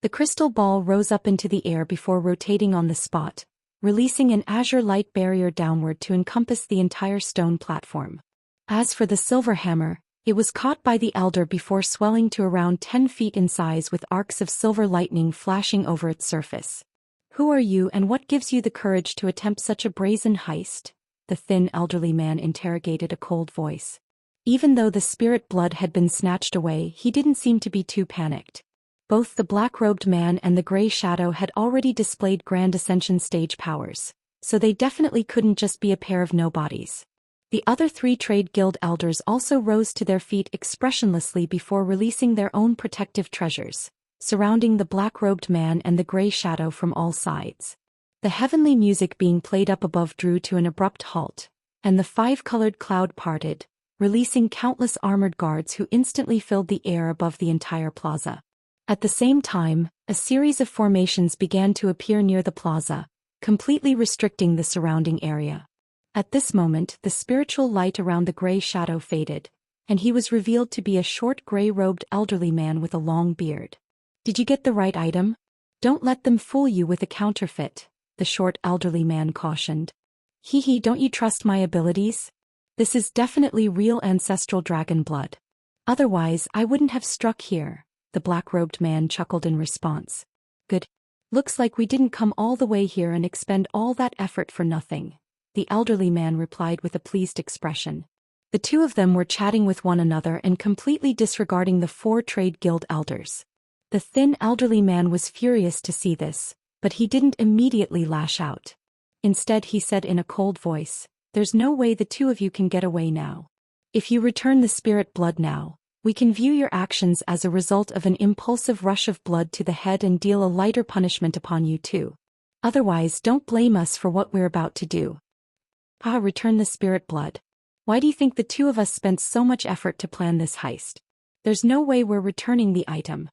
S1: The crystal ball rose up into the air before rotating on the spot, releasing an azure light barrier downward to encompass the entire stone platform. As for the silver hammer, it was caught by the elder before swelling to around 10 feet in size with arcs of silver lightning flashing over its surface. "Who are you and what gives you the courage to attempt such a brazen heist?" the thin elderly man interrogated a cold voice. Even though the spirit blood had been snatched away, he didn't seem to be too panicked. Both the black-robed man and the gray shadow had already displayed Grand Ascension stage powers, so they definitely couldn't just be a pair of nobodies. The other 3 trade guild elders also rose to their feet expressionlessly before releasing their own protective treasures, surrounding the black-robed man and the gray shadow from all sides. The heavenly music being played up above drew to an abrupt halt, and the 5-colored cloud parted, releasing countless armored guards who instantly filled the air above the entire plaza. At the same time, a series of formations began to appear near the plaza, completely restricting the surrounding area. At this moment, the spiritual light around the gray shadow faded, and he was revealed to be a short gray-robed elderly man with a long beard. "Did you get the right item? Don't let them fool you with a counterfeit," the short elderly man cautioned. "Hee, don't you trust my abilities? This is definitely real ancestral dragon blood. Otherwise, I wouldn't have struck here," the black-robed man chuckled in response. "Good. Looks like we didn't come all the way here and expend all that effort for nothing," the elderly man replied with a pleased expression. The two of them were chatting with one another and completely disregarding the 4 trade guild elders. The thin elderly man was furious to see this, but he didn't immediately lash out. Instead he said in a cold voice, "There's no way the 2 of you can get away now. If you return the spirit blood now, we can view your actions as a result of an impulsive rush of blood to the head and deal a lighter punishment upon you too. Otherwise, don't blame us for what we're about to do." Return the spirit blood. Why do you think the 2 of us spent so much effort to plan this heist? There's no way we're returning the item.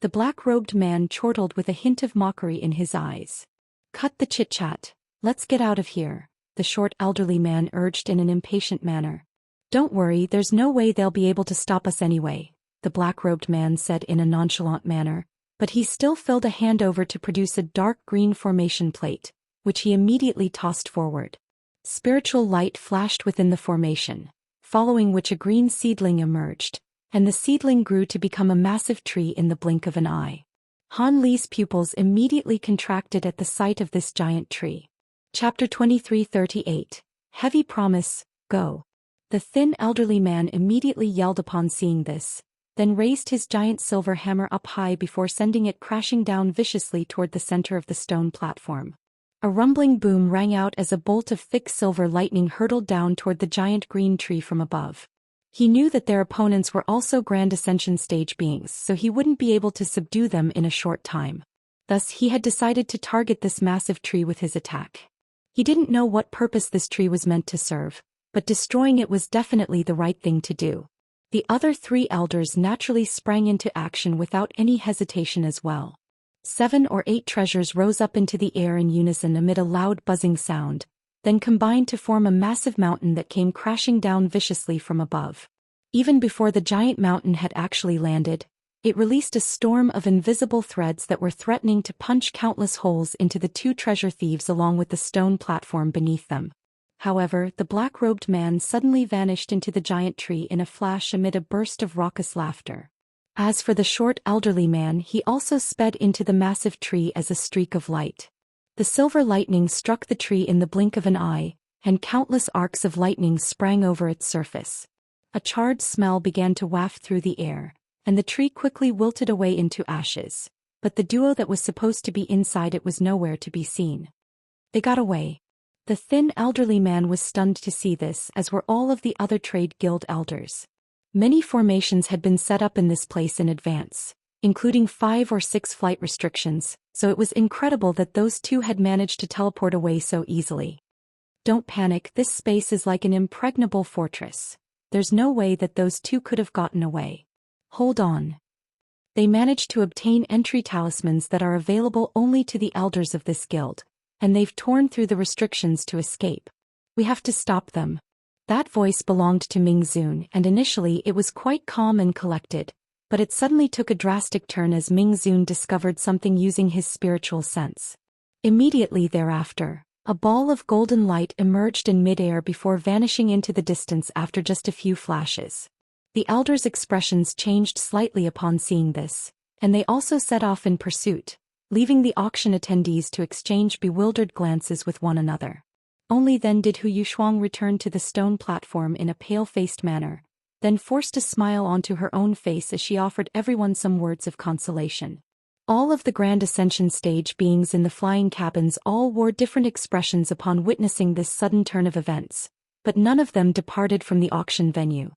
S1: The black-robed man chortled with a hint of mockery in his eyes. "Cut the chit-chat. Let's get out of here," the short elderly man urged in an impatient manner. "Don't worry, there's no way they'll be able to stop us anyway," the black-robed man said in a nonchalant manner, but he still filled a hand over to produce a dark green formation plate, which he immediately tossed forward. Spiritual light flashed within the formation, following which a green seedling emerged, and the seedling grew to become a massive tree in the blink of an eye. Han Li's pupils immediately contracted at the sight of this giant tree. Chapter 2338. Heavy Promise, Go. The thin elderly man immediately yelled upon seeing this, then raised his giant silver hammer up high before sending it crashing down viciously toward the center of the stone platform. A rumbling boom rang out as a bolt of thick silver lightning hurtled down toward the giant green tree from above. He knew that their opponents were also Grand Ascension stage beings, so he wouldn't be able to subdue them in a short time. Thus he had decided to target this massive tree with his attack. He didn't know what purpose this tree was meant to serve, but destroying it was definitely the right thing to do. The other 3 elders naturally sprang into action without any hesitation as well. 7 or 8 treasures rose up into the air in unison amid a loud buzzing sound, then combined to form a massive mountain that came crashing down viciously from above. Even before the giant mountain had actually landed, it released a storm of invisible threads that were threatening to punch countless holes into the 2 treasure thieves along with the stone platform beneath them. However, the black-robed man suddenly vanished into the giant tree in a flash amid a burst of raucous laughter. As for the short elderly man, he also sped into the massive tree as a streak of light. The silver lightning struck the tree in the blink of an eye, and countless arcs of lightning sprang over its surface. A charred smell began to waft through the air, and the tree quickly wilted away into ashes, but the duo that was supposed to be inside it was nowhere to be seen. They got away. The thin elderly man was stunned to see this, as were all of the other trade guild elders. Many formations had been set up in this place in advance, including 5 or 6 flight restrictions, so it was incredible that those 2 had managed to teleport away so easily. "Don't panic, this space is like an impregnable fortress. There's no way that those 2 could have gotten away. Hold on." They managed to obtain entry talismans that are available only to the elders of this guild, and they've torn through the restrictions to escape. We have to stop them. That voice belonged to Ming Zun, and initially it was quite calm and collected, but it suddenly took a drastic turn as Ming Zun discovered something using his spiritual sense. Immediately thereafter, a ball of golden light emerged in midair before vanishing into the distance after just a few flashes. The elders' expressions changed slightly upon seeing this, and they also set off in pursuit, leaving the auction attendees to exchange bewildered glances with one another. Only then did Yushuang return to the stone platform in a pale-faced manner, then forced a smile onto her own face as she offered everyone some words of consolation. All of the Grand Ascension stage beings in the flying cabins all wore different expressions upon witnessing this sudden turn of events, but none of them departed from the auction venue.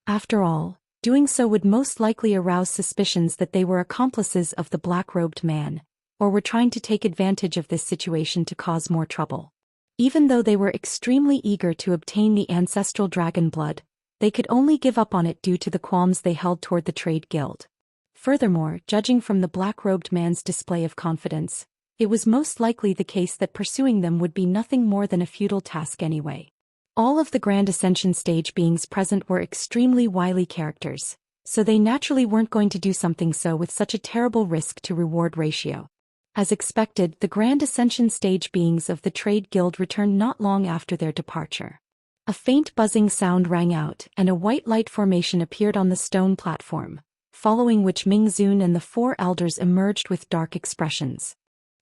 S1: After all, doing so would most likely arouse suspicions that they were accomplices of the black-robed man, or were trying to take advantage of this situation to cause more trouble. Even though they were extremely eager to obtain the ancestral dragon blood, they could only give up on it due to the qualms they held toward the trade guild. Furthermore, judging from the black-robed man's display of confidence, it was most likely the case that pursuing them would be nothing more than a futile task anyway. All of the Grand Ascension stage beings present were extremely wily characters, so they naturally weren't going to do something so with such a terrible risk-to-reward ratio. As expected, the Grand Ascension stage beings of the Trade Guild returned not long after their departure. A faint buzzing sound rang out, and a white light formation appeared on the stone platform, following which Ming Zun and the four elders emerged with dark expressions.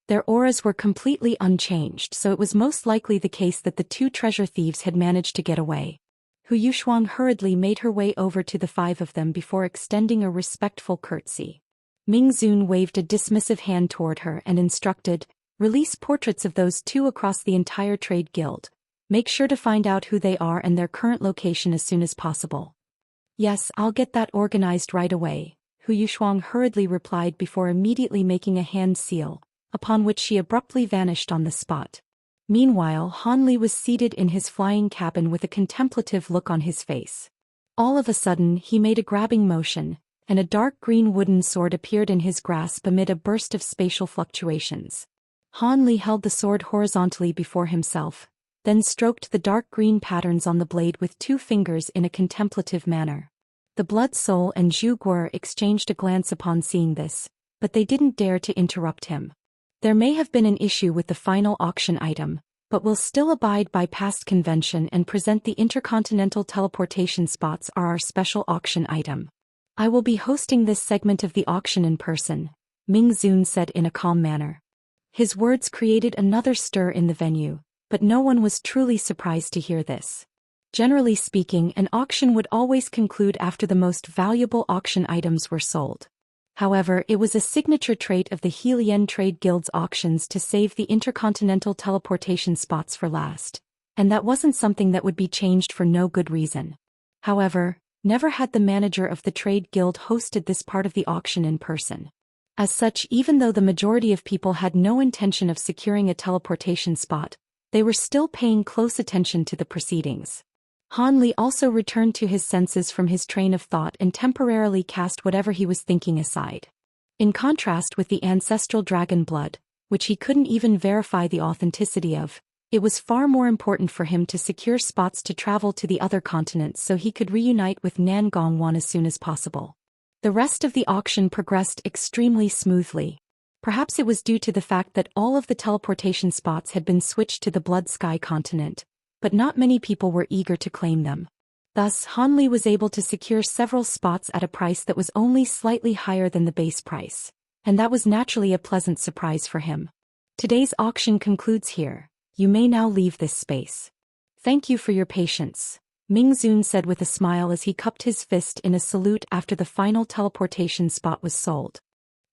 S1: Their auras were completely unchanged, so it was most likely the case that the two treasure thieves had managed to get away. Yushuang hurriedly made her way over to the five of them before extending a respectful curtsy. Ming Zun waved a dismissive hand toward her and instructed, "Release portraits of those two across the entire trade guild. Make sure to find out who they are and their current location as soon as possible." "Yes, I'll get that organized right away," Yushuang hurriedly replied before immediately making a hand seal, upon which she abruptly vanished on the spot. Meanwhile, Hanli was seated in his flying cabin with a contemplative look on his face. All of a sudden, he made a grabbing motion, and a dark green wooden sword appeared in his grasp amid a burst of spatial fluctuations. Hanli held the sword horizontally before himself, then stroked the dark green patterns on the blade with 2 fingers in a contemplative manner. The Blood Soul and Zhu Guo exchanged a glance upon seeing this, but they didn't dare to interrupt him. There may have been an issue with the final auction item, but we'll still abide by past convention and present the intercontinental teleportation spots are our special auction item. "I will be hosting this segment of the auction in person," Ming Zun said in a calm manner. His words created another stir in the venue, but no one was truly surprised to hear this. Generally speaking, an auction would always conclude after the most valuable auction items were sold. However, it was a signature trait of the Helian Trade Guild's auctions to save the intercontinental teleportation spots for last, and that wasn't something that would be changed for no good reason. However, never had the manager of the Trade Guild hosted this part of the auction in person. As such, even though the majority of people had no intention of securing a teleportation spot, they were still paying close attention to the proceedings. Hanli also returned to his senses from his train of thought and temporarily cast whatever he was thinking aside. In contrast with the ancestral dragon blood, which he couldn't even verify the authenticity of, it was far more important for him to secure spots to travel to the other continents so he could reunite with Nan Gongwan as soon as possible. The rest of the auction progressed extremely smoothly. Perhaps it was due to the fact that all of the teleportation spots had been switched to the Blood Sky continent, but not many people were eager to claim them. Thus, Hanli was able to secure several spots at a price that was only slightly higher than the base price, and that was naturally a pleasant surprise for him. Today's auction concludes here. You may now leave this space. "Thank you for your patience," Ming Zun said with a smile as he cupped his fist in a salute after the final teleportation spot was sold.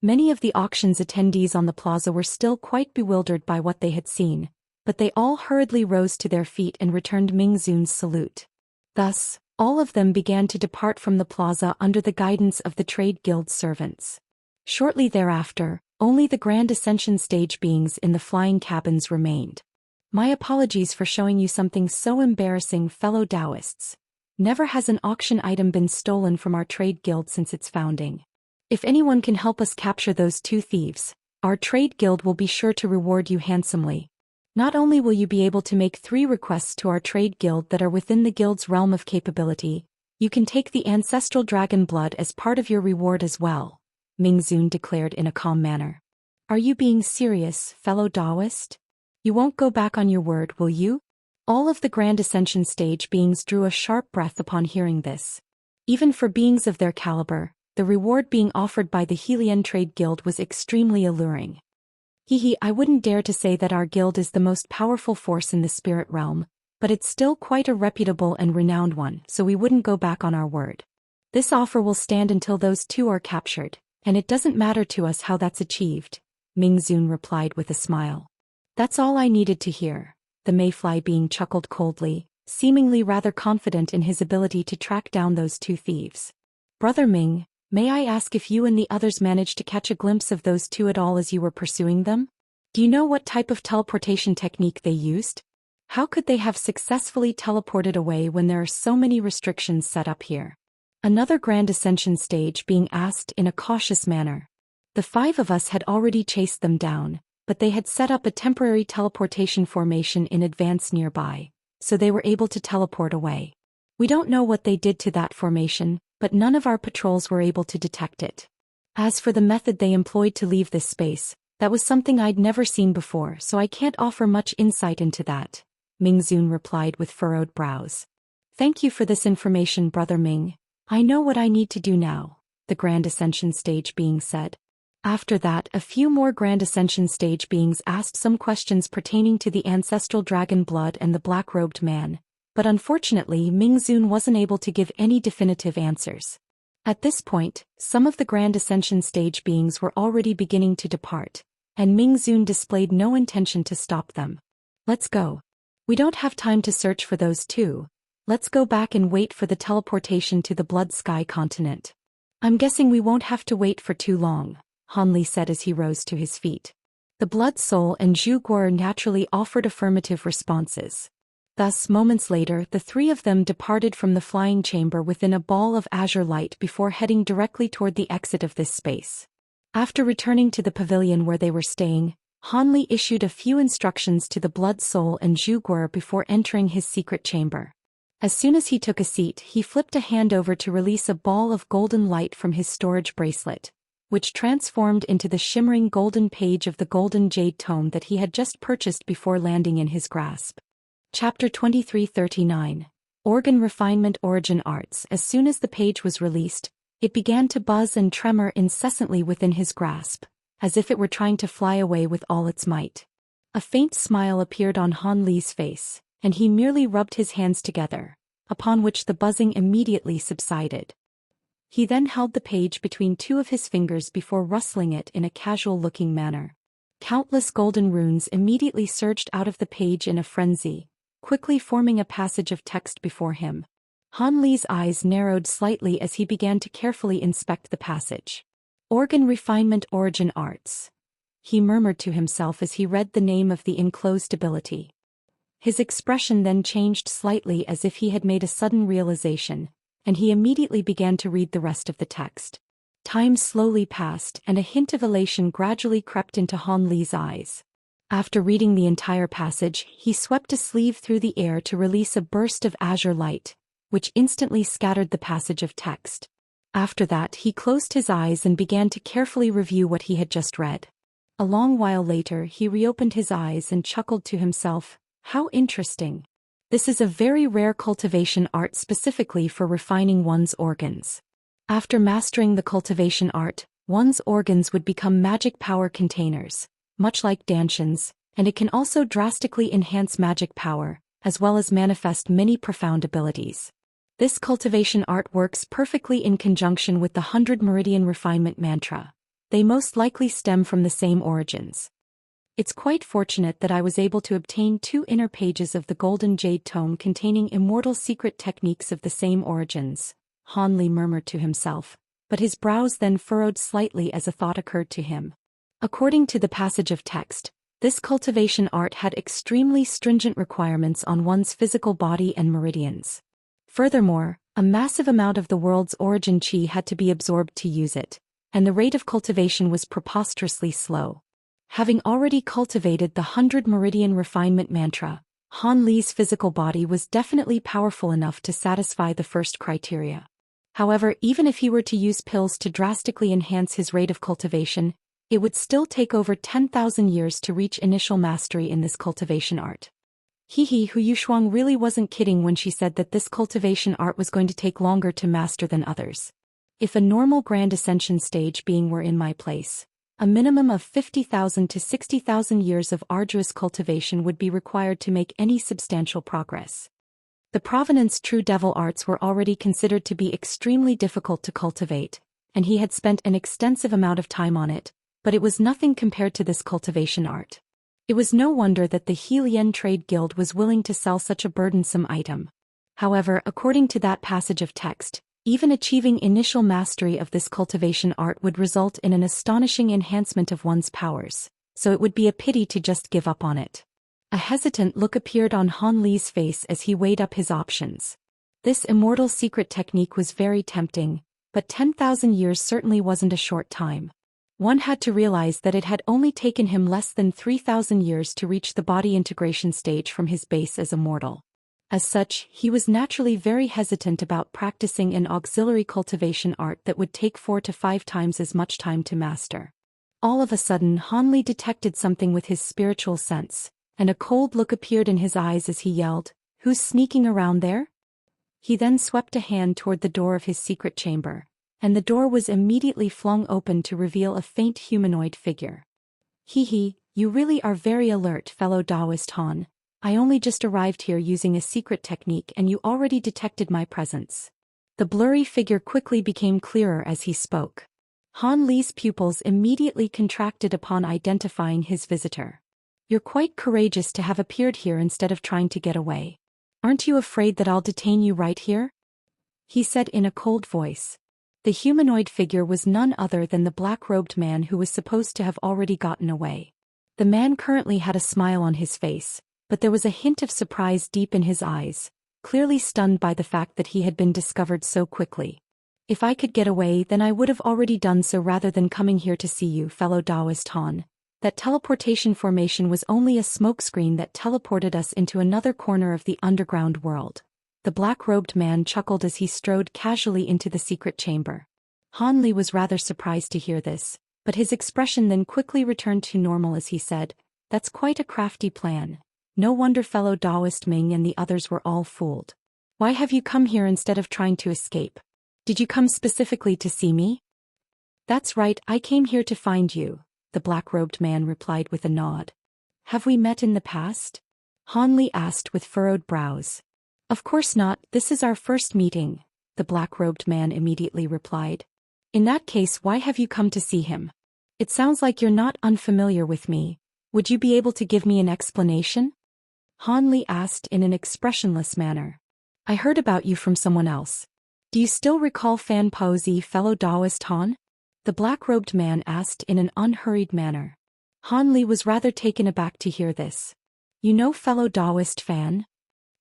S1: Many of the auction's attendees on the plaza were still quite bewildered by what they had seen, but they all hurriedly rose to their feet and returned Ming Zun's salute. Thus, all of them began to depart from the plaza under the guidance of the Trade Guild's servants. Shortly thereafter, only the Grand Ascension stage beings in the flying cabins remained. "My apologies for showing you something so embarrassing, fellow Daoists. Never has an auction item been stolen from our Trade Guild since its founding. If anyone can help us capture those two thieves, our trade guild will be sure to reward you handsomely. Not only will you be able to make 3 requests to our trade guild that are within the guild's realm of capability, you can take the ancestral dragon blood as part of your reward as well, Mingzun declared in a calm manner. Are you being serious, fellow Daoist? You won't go back on your word, will you? All of the Grand Ascension stage beings drew a sharp breath upon hearing this. Even for beings of their caliber, the reward being offered by the Helian Trade Guild was extremely alluring. I wouldn't dare to say that our guild is the most powerful force in the spirit realm, but it's still quite a reputable and renowned one, so we wouldn't go back on our word. This offer will stand until those 2 are captured, and it doesn't matter to us how that's achieved, Mingzun replied with a smile. That's all I needed to hear, the Mayfly being chuckled coldly, seemingly rather confident in his ability to track down those 2 thieves. Brother Ming, may I ask if you and the others managed to catch a glimpse of those 2 at all as you were pursuing them? Do you know what type of teleportation technique they used? How could they have successfully teleported away when there are so many restrictions set up here? Another Grand Ascension stage being asked in a cautious manner. The 5 of us had already chased them down, but they had set up a temporary teleportation formation in advance nearby, so they were able to teleport away. We don't know what they did to that formation, but none of our patrols were able to detect it. As for the method they employed to leave this space, that was something I'd never seen before, so I can't offer much insight into that, Mingzun replied with furrowed brows. Thank you for this information, Brother Ming. I know what I need to do now, the Grand Ascension stage being said. After that, a few more Grand Ascension stage beings asked some questions pertaining to the ancestral dragon blood and the black-robed man, but unfortunately Mingzun wasn't able to give any definitive answers. At this point, some of the Grand Ascension stage beings were already beginning to depart, and Mingzun displayed no intention to stop them. Let's go. We don't have time to search for those 2. Let's go back and wait for the teleportation to the Blood Sky continent. I'm guessing we won't have to wait for too long, Hanli said as he rose to his feet. The Blood Soul and Zhu Guo naturally offered affirmative responses. Thus, moments later, the 3 of them departed from the flying chamber within a ball of azure light before heading directly toward the exit of this space. After returning to the pavilion where they were staying, Hanli issued a few instructions to the Blood Soul and Zhu Guo before entering his secret chamber. As soon as he took a seat, he flipped a hand over to release a ball of golden light from his storage bracelet, which transformed into the shimmering golden page of the golden jade tome that he had just purchased before landing in his grasp. Chapter 2339. Organ Refinement Origin Arts. As soon as the page was released, it began to buzz and tremor incessantly within his grasp, as if it were trying to fly away with all its might. A faint smile appeared on Han Li's face, and he merely rubbed his hands together, upon which the buzzing immediately subsided. He then held the page between 2 of his fingers before rustling it in a casual-looking manner. Countless golden runes immediately surged out of the page in a frenzy, quickly forming a passage of text before him. Han Li's eyes narrowed slightly as he began to carefully inspect the passage. Organ Refinement Origin Arts, he murmured to himself as he read the name of the enclosed ability. His expression then changed slightly as if he had made a sudden realization, and he immediately began to read the rest of the text. Time slowly passed and a hint of elation gradually crept into Han Li's eyes. After reading the entire passage, he swept a sleeve through the air to release a burst of azure light, which instantly scattered the passage of text. After that, he closed his eyes and began to carefully review what he had just read. A long while later, he reopened his eyes and chuckled to himself, "How interesting. This is a very rare cultivation art specifically for refining one's organs." After mastering the cultivation art, one's organs would become magic power containers, much like Danshan's, and it can also drastically enhance magic power, as well as manifest many profound abilities. This cultivation art works perfectly in conjunction with the 100 Meridian Refinement mantra. They most likely stem from the same origins. It's quite fortunate that I was able to obtain 2 inner pages of the Golden Jade Tome containing immortal secret techniques of the same origins, Han Li murmured to himself, but his brows then furrowed slightly as a thought occurred to him. According to the passage of text, this cultivation art had extremely stringent requirements on one's physical body and meridians. Furthermore, a massive amount of the world's origin chi had to be absorbed to use it, and the rate of cultivation was preposterously slow. Having already cultivated the 100 Meridian Refinement mantra, Han Li's physical body was definitely powerful enough to satisfy the first criteria. However, even if he were to use pills to drastically enhance his rate of cultivation, it would still take over 10,000 years to reach initial mastery in this cultivation art. Hu Yushuang really wasn't kidding when she said that this cultivation art was going to take longer to master than others. If a normal Grand Ascension stage being were in my place, a minimum of 50,000 to 60,000 years of arduous cultivation would be required to make any substantial progress. The Provenance True Devil arts were already considered to be extremely difficult to cultivate, and he had spent an extensive amount of time on it, but it was nothing compared to this cultivation art. It was no wonder that the Helian Trade Guild was willing to sell such a burdensome item. However, according to that passage of text, even achieving initial mastery of this cultivation art would result in an astonishing enhancement of one's powers, so it would be a pity to just give up on it. A hesitant look appeared on Han Li's face as he weighed up his options. This immortal secret technique was very tempting, but 10,000 years certainly wasn't a short time. One had to realize that it had only taken him less than 3,000 years to reach the body integration stage from his base as a mortal. As such, he was naturally very hesitant about practicing an auxiliary cultivation art that would take 4 to 5 times as much time to master. All of a sudden, Han Li detected something with his spiritual sense, and a cold look appeared in his eyes as he yelled, "Who's sneaking around there?" He then swept a hand toward the door of his secret chamber, and the door was immediately flung open to reveal a faint humanoid figure. You really are very alert, fellow Daoist Han. I only just arrived here using a secret technique and you already detected my presence. The blurry figure quickly became clearer as he spoke. Han Li's pupils immediately contracted upon identifying his visitor. You're quite courageous to have appeared here instead of trying to get away. Aren't you afraid that I'll detain you right here? He said in a cold voice. The humanoid figure was none other than the black-robed man who was supposed to have already gotten away. The man currently had a smile on his face, but there was a hint of surprise deep in his eyes, clearly stunned by the fact that he had been discovered so quickly. If I could get away, then I would have already done so rather than coming here to see you, fellow Daoist Han. That teleportation formation was only a smokescreen that teleported us into another corner of the underground world. The black-robed man chuckled as he strode casually into the secret chamber. Han Li was rather surprised to hear this, but his expression then quickly returned to normal as he said, "That's quite a crafty plan. No wonder fellow Daoist Ming and the others were all fooled. Why have you come here instead of trying to escape? Did you come specifically to see me?" "That's right, I came here to find you," the black-robed man replied with a nod. "Have we met in the past?" Han Li asked with furrowed brows. "Of course not, this is our first meeting," the black-robed man immediately replied. "In that case, why have you come to see him? It sounds like you're not unfamiliar with me. Would you be able to give me an explanation?" Han Li asked in an expressionless manner. "I heard about you from someone else. Do you still recall Fan Paozi, fellow Daoist Han?" the black-robed man asked in an unhurried manner. Han Li was rather taken aback to hear this. "You know fellow Daoist Fan?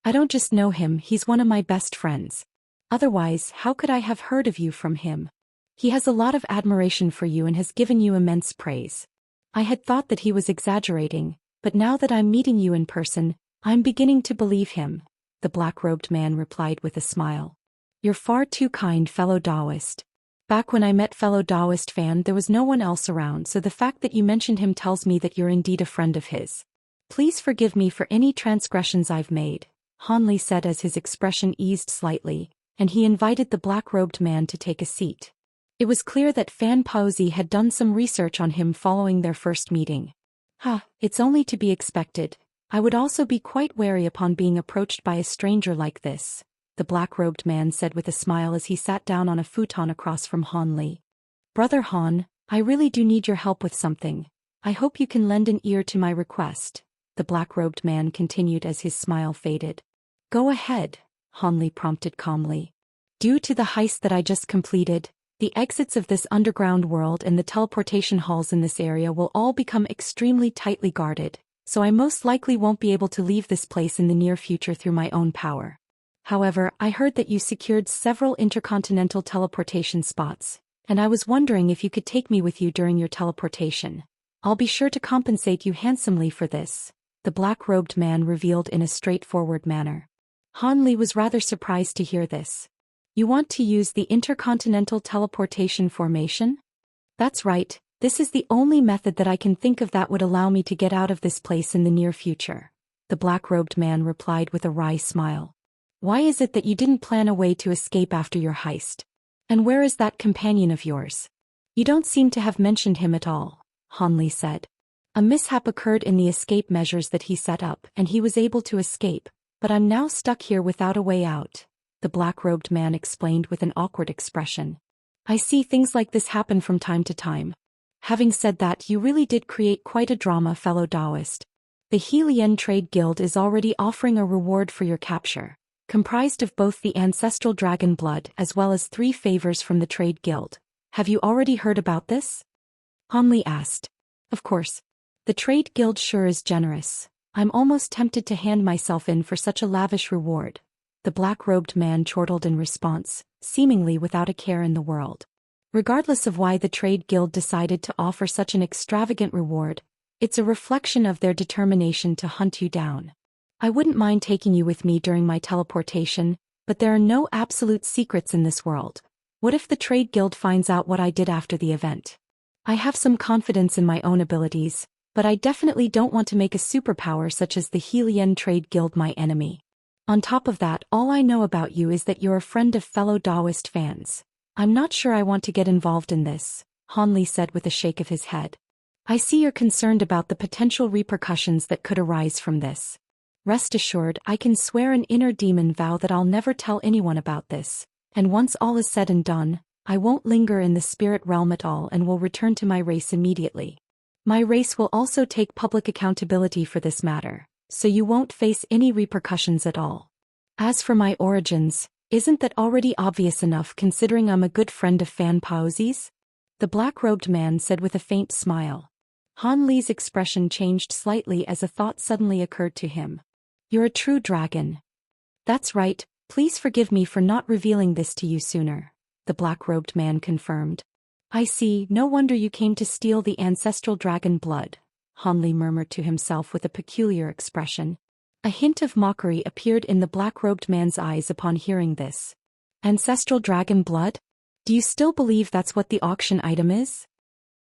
S1: I don't just know him, he's one of my best friends. Otherwise, how could I have heard of you from him? He has a lot of admiration for you and has given you immense praise. I had thought that he was exaggerating, but now that I'm meeting you in person, I'm beginning to believe him," the black-robed man replied with a smile. "You're far too kind, fellow Daoist. Back when I met fellow Daoist Fan, there was no one else around, so the fact that you mentioned him tells me that you're indeed a friend of his. Please forgive me for any transgressions I've made," Han Li said as his expression eased slightly, and he invited the black-robed man to take a seat. It was clear that Fan Paozi had done some research on him following their first meeting. It's only to be expected. I would also be quite wary upon being approached by a stranger like this," the black-robed man said with a smile as he sat down on a futon across from Han Li. "Brother Han, I really do need your help with something. I hope you can lend an ear to my request," the black-robed man continued as his smile faded. "Go ahead," Han Li prompted calmly. "Due to the heist that I just completed, the exits of this underground world and the teleportation halls in this area will all become extremely tightly guarded, so I most likely won't be able to leave this place in the near future through my own power. However, I heard that you secured several intercontinental teleportation spots, and I was wondering if you could take me with you during your teleportation. I'll be sure to compensate you handsomely for this," the black-robed man revealed in a straightforward manner. Han Li was rather surprised to hear this. "You want to use the intercontinental teleportation formation?" "That's right, this is the only method that I can think of that would allow me to get out of this place in the near future," the black-robed man replied with a wry smile. "Why is it that you didn't plan a way to escape after your heist? And where is that companion of yours?" "You don't seem to have mentioned him at all," Han Li said. "A mishap occurred in the escape measures that he set up and he was able to escape, but I'm now stuck here without a way out," the black-robed man explained with an awkward expression. "I see things like this happen from time to time. Having said that, you really did create quite a drama, fellow Daoist. The Heilian Trade Guild is already offering a reward for your capture, comprised of both the ancestral dragon blood as well as 3 favors from the Trade Guild. Have you already heard about this?" Han Li asked. "Of course. The Trade Guild sure is generous. I'm almost tempted to hand myself in for such a lavish reward," the black-robed man chortled in response, seemingly without a care in the world. Regardless of why the Trade Guild decided to offer such an extravagant reward, it's a reflection of their determination to hunt you down. "I wouldn't mind taking you with me during my teleportation, but there are no absolute secrets in this world. What if the Trade Guild finds out what I did after the event? I have some confidence in my own abilities, but I definitely don't want to make a superpower such as the Heilian Trade Guild my enemy. On top of that, all I know about you is that you're a friend of fellow Daoist fans. I'm not sure I want to get involved in this," Han Li said with a shake of his head. "I see you're concerned about the potential repercussions that could arise from this. Rest assured, I can swear an inner demon vow that I'll never tell anyone about this, and once all is said and done, I won't linger in the spirit realm at all and will return to my race immediately. My race will also take public accountability for this matter, so you won't face any repercussions at all. As for my origins, isn't that already obvious enough considering I'm a good friend of Fan Paozi's?" the black-robed man said with a faint smile. Han Li's expression changed slightly as a thought suddenly occurred to him. "You're a true dragon." "That's right, please forgive me for not revealing this to you sooner," the black-robed man confirmed. "I see, no wonder you came to steal the ancestral dragon blood," Han Li murmured to himself with a peculiar expression. A hint of mockery appeared in the black-robed man's eyes upon hearing this. "Ancestral dragon blood? Do you still believe that's what the auction item is?"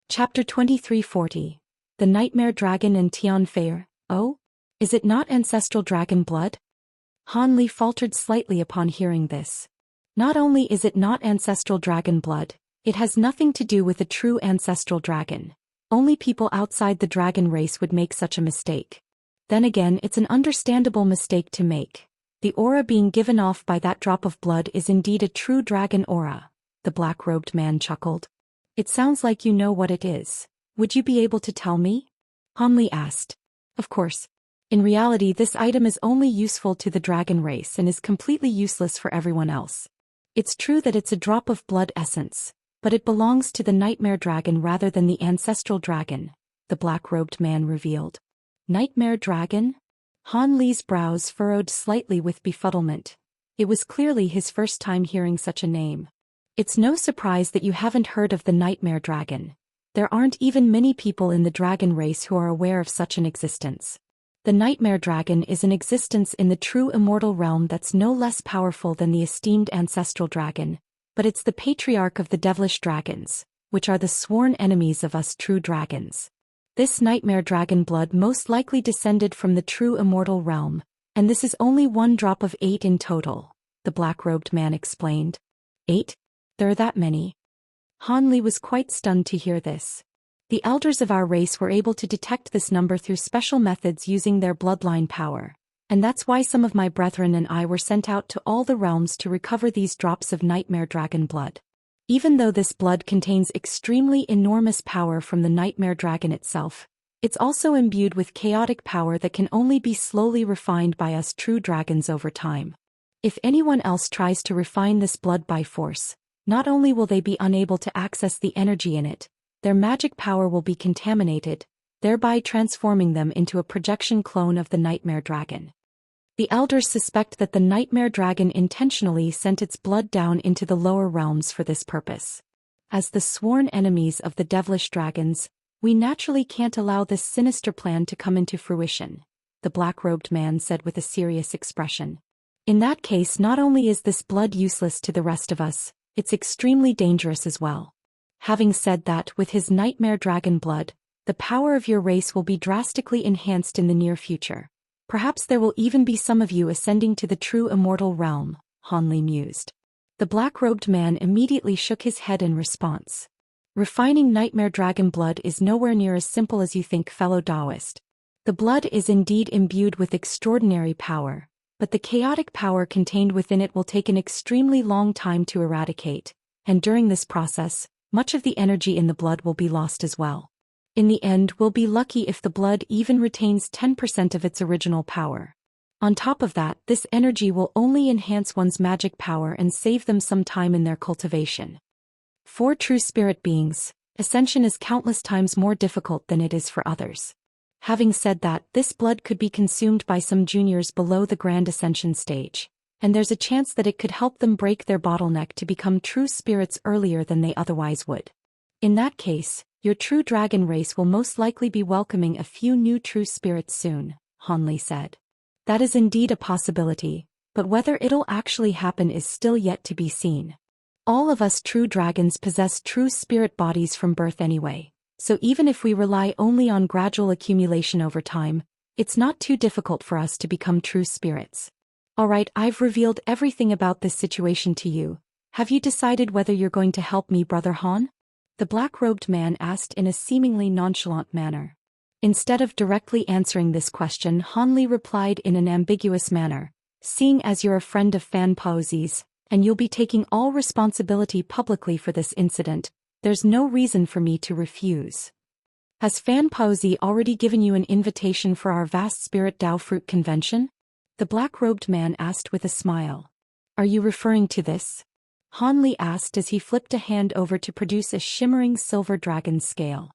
S1: Chapter 2340. The Nightmare Dragon and Tian Fei'er. "Oh? Is it not ancestral dragon blood?" Han Li faltered slightly upon hearing this. Not only is it not ancestral dragon blood, it has nothing to do with a true ancestral dragon. Only people outside the dragon race would make such a mistake. Then again, it's an understandable mistake to make. The aura being given off by that drop of blood is indeed a true dragon aura, the black-robed man chuckled. "It sounds like you know what it is. Would you be able to tell me?" Han Li asked. "Of course. In reality, this item is only useful to the dragon race and is completely useless for everyone else. It's true that it's a drop of blood essence, but it belongs to the Nightmare Dragon rather than the Ancestral Dragon," the black-robed man revealed. "Nightmare Dragon?" Han Li's brows furrowed slightly with befuddlement. It was clearly his first time hearing such a name. It's no surprise that you haven't heard of the Nightmare Dragon. There aren't even many people in the dragon race who are aware of such an existence. The Nightmare Dragon is an existence in the true immortal realm that's no less powerful than the esteemed Ancestral Dragon, but it's the patriarch of the devilish dragons, which are the sworn enemies of us true dragons. This Nightmare Dragon blood most likely descended from the true immortal realm, and this is only 1 drop of 8 in total, the black-robed man explained. 8? There are that many? Han Li was quite stunned to hear this. The elders of our race were able to detect this number through special methods using their bloodline power, and that's why some of my brethren and I were sent out to all the realms to recover these drops of Nightmare Dragon blood. Even though this blood contains extremely enormous power from the Nightmare Dragon itself, it's also imbued with chaotic power that can only be slowly refined by us true dragons over time. If anyone else tries to refine this blood by force, not only will they be unable to access the energy in it, their magic power will be contaminated, thereby transforming them into a projection clone of the Nightmare Dragon. The elders suspect that the Nightmare Dragon intentionally sent its blood down into the lower realms for this purpose. As the sworn enemies of the devilish dragons, we naturally can't allow this sinister plan to come into fruition, the black-robed man said with a serious expression. In that case, not only is this blood useless to the rest of us, it's extremely dangerous as well. Having said that, with his nightmare dragon blood, the power of your race will be drastically enhanced in the near future. Perhaps there will even be some of you ascending to the true immortal realm, Han Li mused. The black-robed man immediately shook his head in response. Refining nightmare dragon blood is nowhere near as simple as you think, fellow Daoist. The blood is indeed imbued with extraordinary power, but the chaotic power contained within it will take an extremely long time to eradicate, and during this process, much of the energy in the blood will be lost as well. In the end, we'll be lucky if the blood even retains 10% of its original power. On top of that, this energy will only enhance one's magic power and save them some time in their cultivation. For true spirit beings, ascension is countless times more difficult than it is for others. Having said that, this blood could be consumed by some juniors below the grand ascension stage, and there's a chance that it could help them break their bottleneck to become true spirits earlier than they otherwise would. In that case, your true dragon race will most likely be welcoming a few new true spirits soon, Han Li said. That is indeed a possibility, but whether it'll actually happen is still yet to be seen. All of us true dragons possess true spirit bodies from birth anyway, so even if we rely only on gradual accumulation over time, it's not too difficult for us to become true spirits. Alright, I've revealed everything about this situation to you. Have you decided whether you're going to help me, Brother Han? The black-robed man asked in a seemingly nonchalant manner. Instead of directly answering this question, Han Li replied in an ambiguous manner, seeing as you're a friend of Fan Paozi's, and you'll be taking all responsibility publicly for this incident, there's no reason for me to refuse. Has Fan Paozi already given you an invitation for our vast spirit Dao Fruit convention? The black-robed man asked with a smile. Are you referring to this? Han Li asked as he flipped a hand over to produce a shimmering silver dragon scale.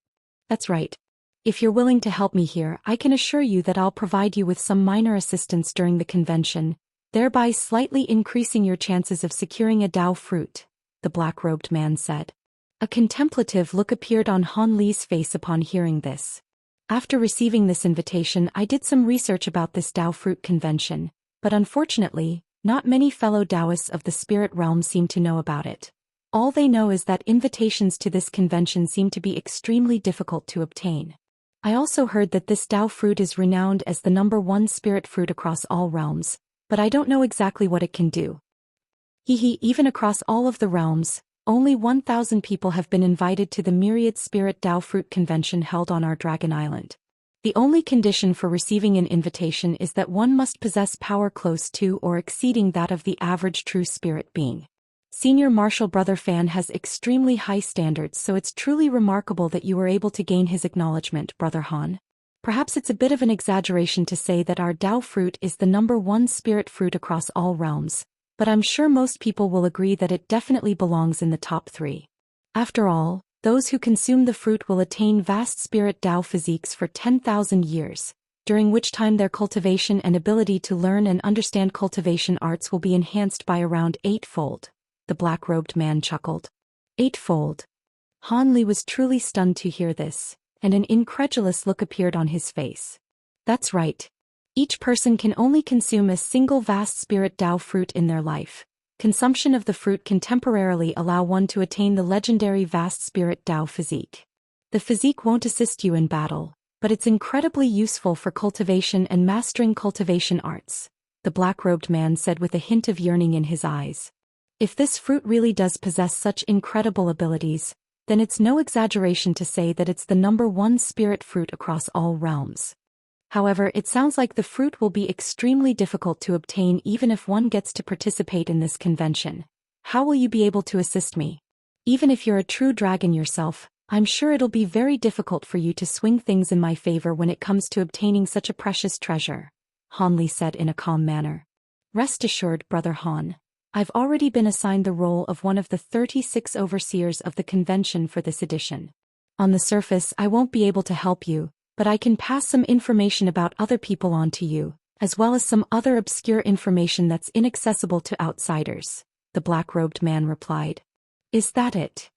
S1: That's right. If you're willing to help me here, I can assure you that I'll provide you with some minor assistance during the convention, thereby slightly increasing your chances of securing a Dao fruit, the black-robed man said. A contemplative look appeared on Han Li's face upon hearing this. After receiving this invitation, I did some research about this Dao fruit convention, but unfortunately, not many fellow Daoists of the spirit realm seem to know about it. All they know is that invitations to this convention seem to be extremely difficult to obtain. I also heard that this Dao fruit is renowned as the #1 spirit fruit across all realms, but I don't know exactly what it can do. Even across all of the realms, only 1,000 people have been invited to the myriad spirit Dao fruit convention held on our Dragon Island. The only condition for receiving an invitation is that one must possess power close to or exceeding that of the average true spirit being. Senior Marshal Brother Fan has extremely high standards, so it's truly remarkable that you were able to gain his acknowledgement, Brother Han. Perhaps it's a bit of an exaggeration to say that our Dao fruit is the #1 spirit fruit across all realms, but I'm sure most people will agree that it definitely belongs in the top 3. After all, those who consume the fruit will attain vast spirit Dao physiques for 10,000 years, during which time their cultivation and ability to learn and understand cultivation arts will be enhanced by around 8-fold. The black-robed man chuckled. 8-fold. Han Li was truly stunned to hear this, and an incredulous look appeared on his face. That's right. Each person can only consume a single vast spirit Dao fruit in their life. Consumption of the fruit can temporarily allow one to attain the legendary vast spirit Dao physique. The physique won't assist you in battle, but it's incredibly useful for cultivation and mastering cultivation arts, the black-robed man said with a hint of yearning in his eyes. If this fruit really does possess such incredible abilities, then it's no exaggeration to say that it's the #1 spirit fruit across all realms. However, it sounds like the fruit will be extremely difficult to obtain even if one gets to participate in this convention. How will you be able to assist me? Even if you're a true dragon yourself, I'm sure it'll be very difficult for you to swing things in my favor when it comes to obtaining such a precious treasure, Han Li said in a calm manner. Rest assured, Brother Han. I've already been assigned the role of one of the 36 overseers of the convention for this edition. On the surface, I won't be able to help you, but I can pass some information about other people on to you, as well as some other obscure information that's inaccessible to outsiders, the black-robed man replied. Is that it?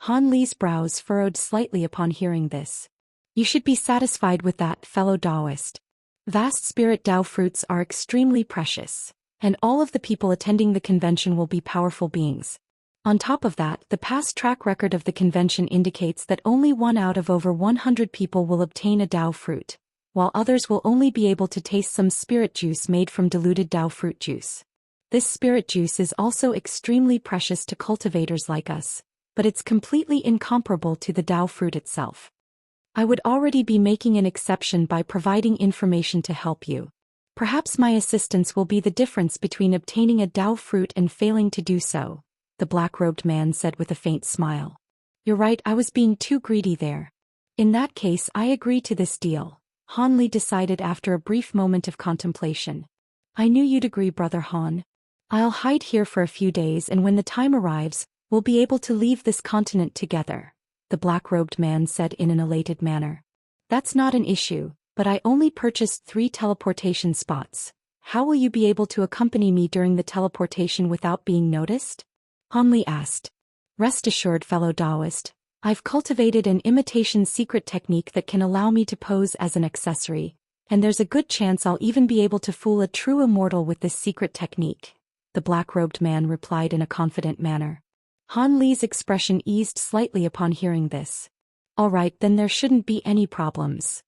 S1: Han Li's brows furrowed slightly upon hearing this. You should be satisfied with that, fellow Daoist. Vast spirit Dao fruits are extremely precious, and all of the people attending the convention will be powerful beings. On top of that, the past track record of the convention indicates that only 1 out of over 100 people will obtain a Dao fruit, while others will only be able to taste some spirit juice made from diluted Dao fruit juice. This spirit juice is also extremely precious to cultivators like us, but it's completely incomparable to the Dao fruit itself. I would already be making an exception by providing information to help you. Perhaps my assistance will be the difference between obtaining a Dao fruit and failing to do so, the black-robed man said with a faint smile. You're right, I was being too greedy there. In that case, I agree to this deal, Han Li decided after a brief moment of contemplation. I knew you'd agree, Brother Han. I'll hide here for a few days, and when the time arrives, we'll be able to leave this continent together, the black-robed man said in an elated manner. That's not an issue, but I only purchased 3 teleportation spots. How will you be able to accompany me during the teleportation without being noticed? Han Li asked. Rest assured, fellow Daoist, I've cultivated an imitation secret technique that can allow me to pose as an accessory, and there's a good chance I'll even be able to fool a true immortal with this secret technique, the black-robed man replied in a confident manner. Han Li's expression eased slightly upon hearing this. All right, then there shouldn't be any problems.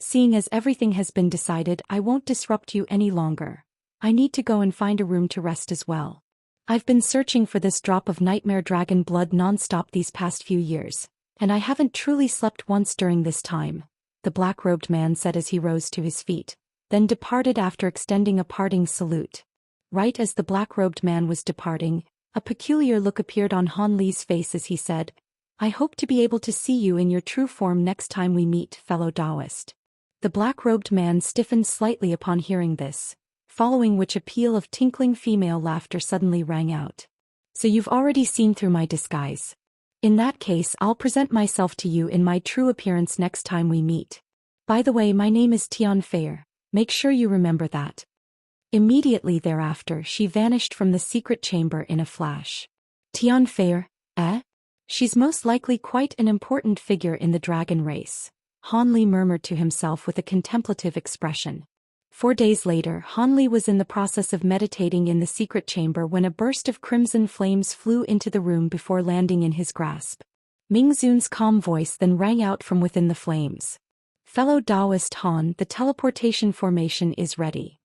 S1: Seeing as everything has been decided, I won't disrupt you any longer. I need to go and find a room to rest as well. I've been searching for this drop of nightmare dragon blood non-stop these past few years, and I haven't truly slept once during this time, the black-robed man said as he rose to his feet, then departed after extending a parting salute. Right as the black-robed man was departing, a peculiar look appeared on Han Li's face as he said, I hope to be able to see you in your true form next time we meet, fellow Daoist. The black-robed man stiffened slightly upon hearing this, following which a peal of tinkling female laughter suddenly rang out. So you've already seen through my disguise. In that case, I'll present myself to you in my true appearance next time we meet. By the way, my name is Tian Fei'er, make sure you remember that. Immediately thereafter, she vanished from the secret chamber in a flash. Tian Fei'er, eh? She's most likely quite an important figure in the dragon race, Han Li murmured to himself with a contemplative expression. 4 days later, Han Li was in the process of meditating in the secret chamber when a burst of crimson flames flew into the room before landing in his grasp. Ming Zun's calm voice then rang out from within the flames. Fellow Daoist Han, the teleportation formation is ready.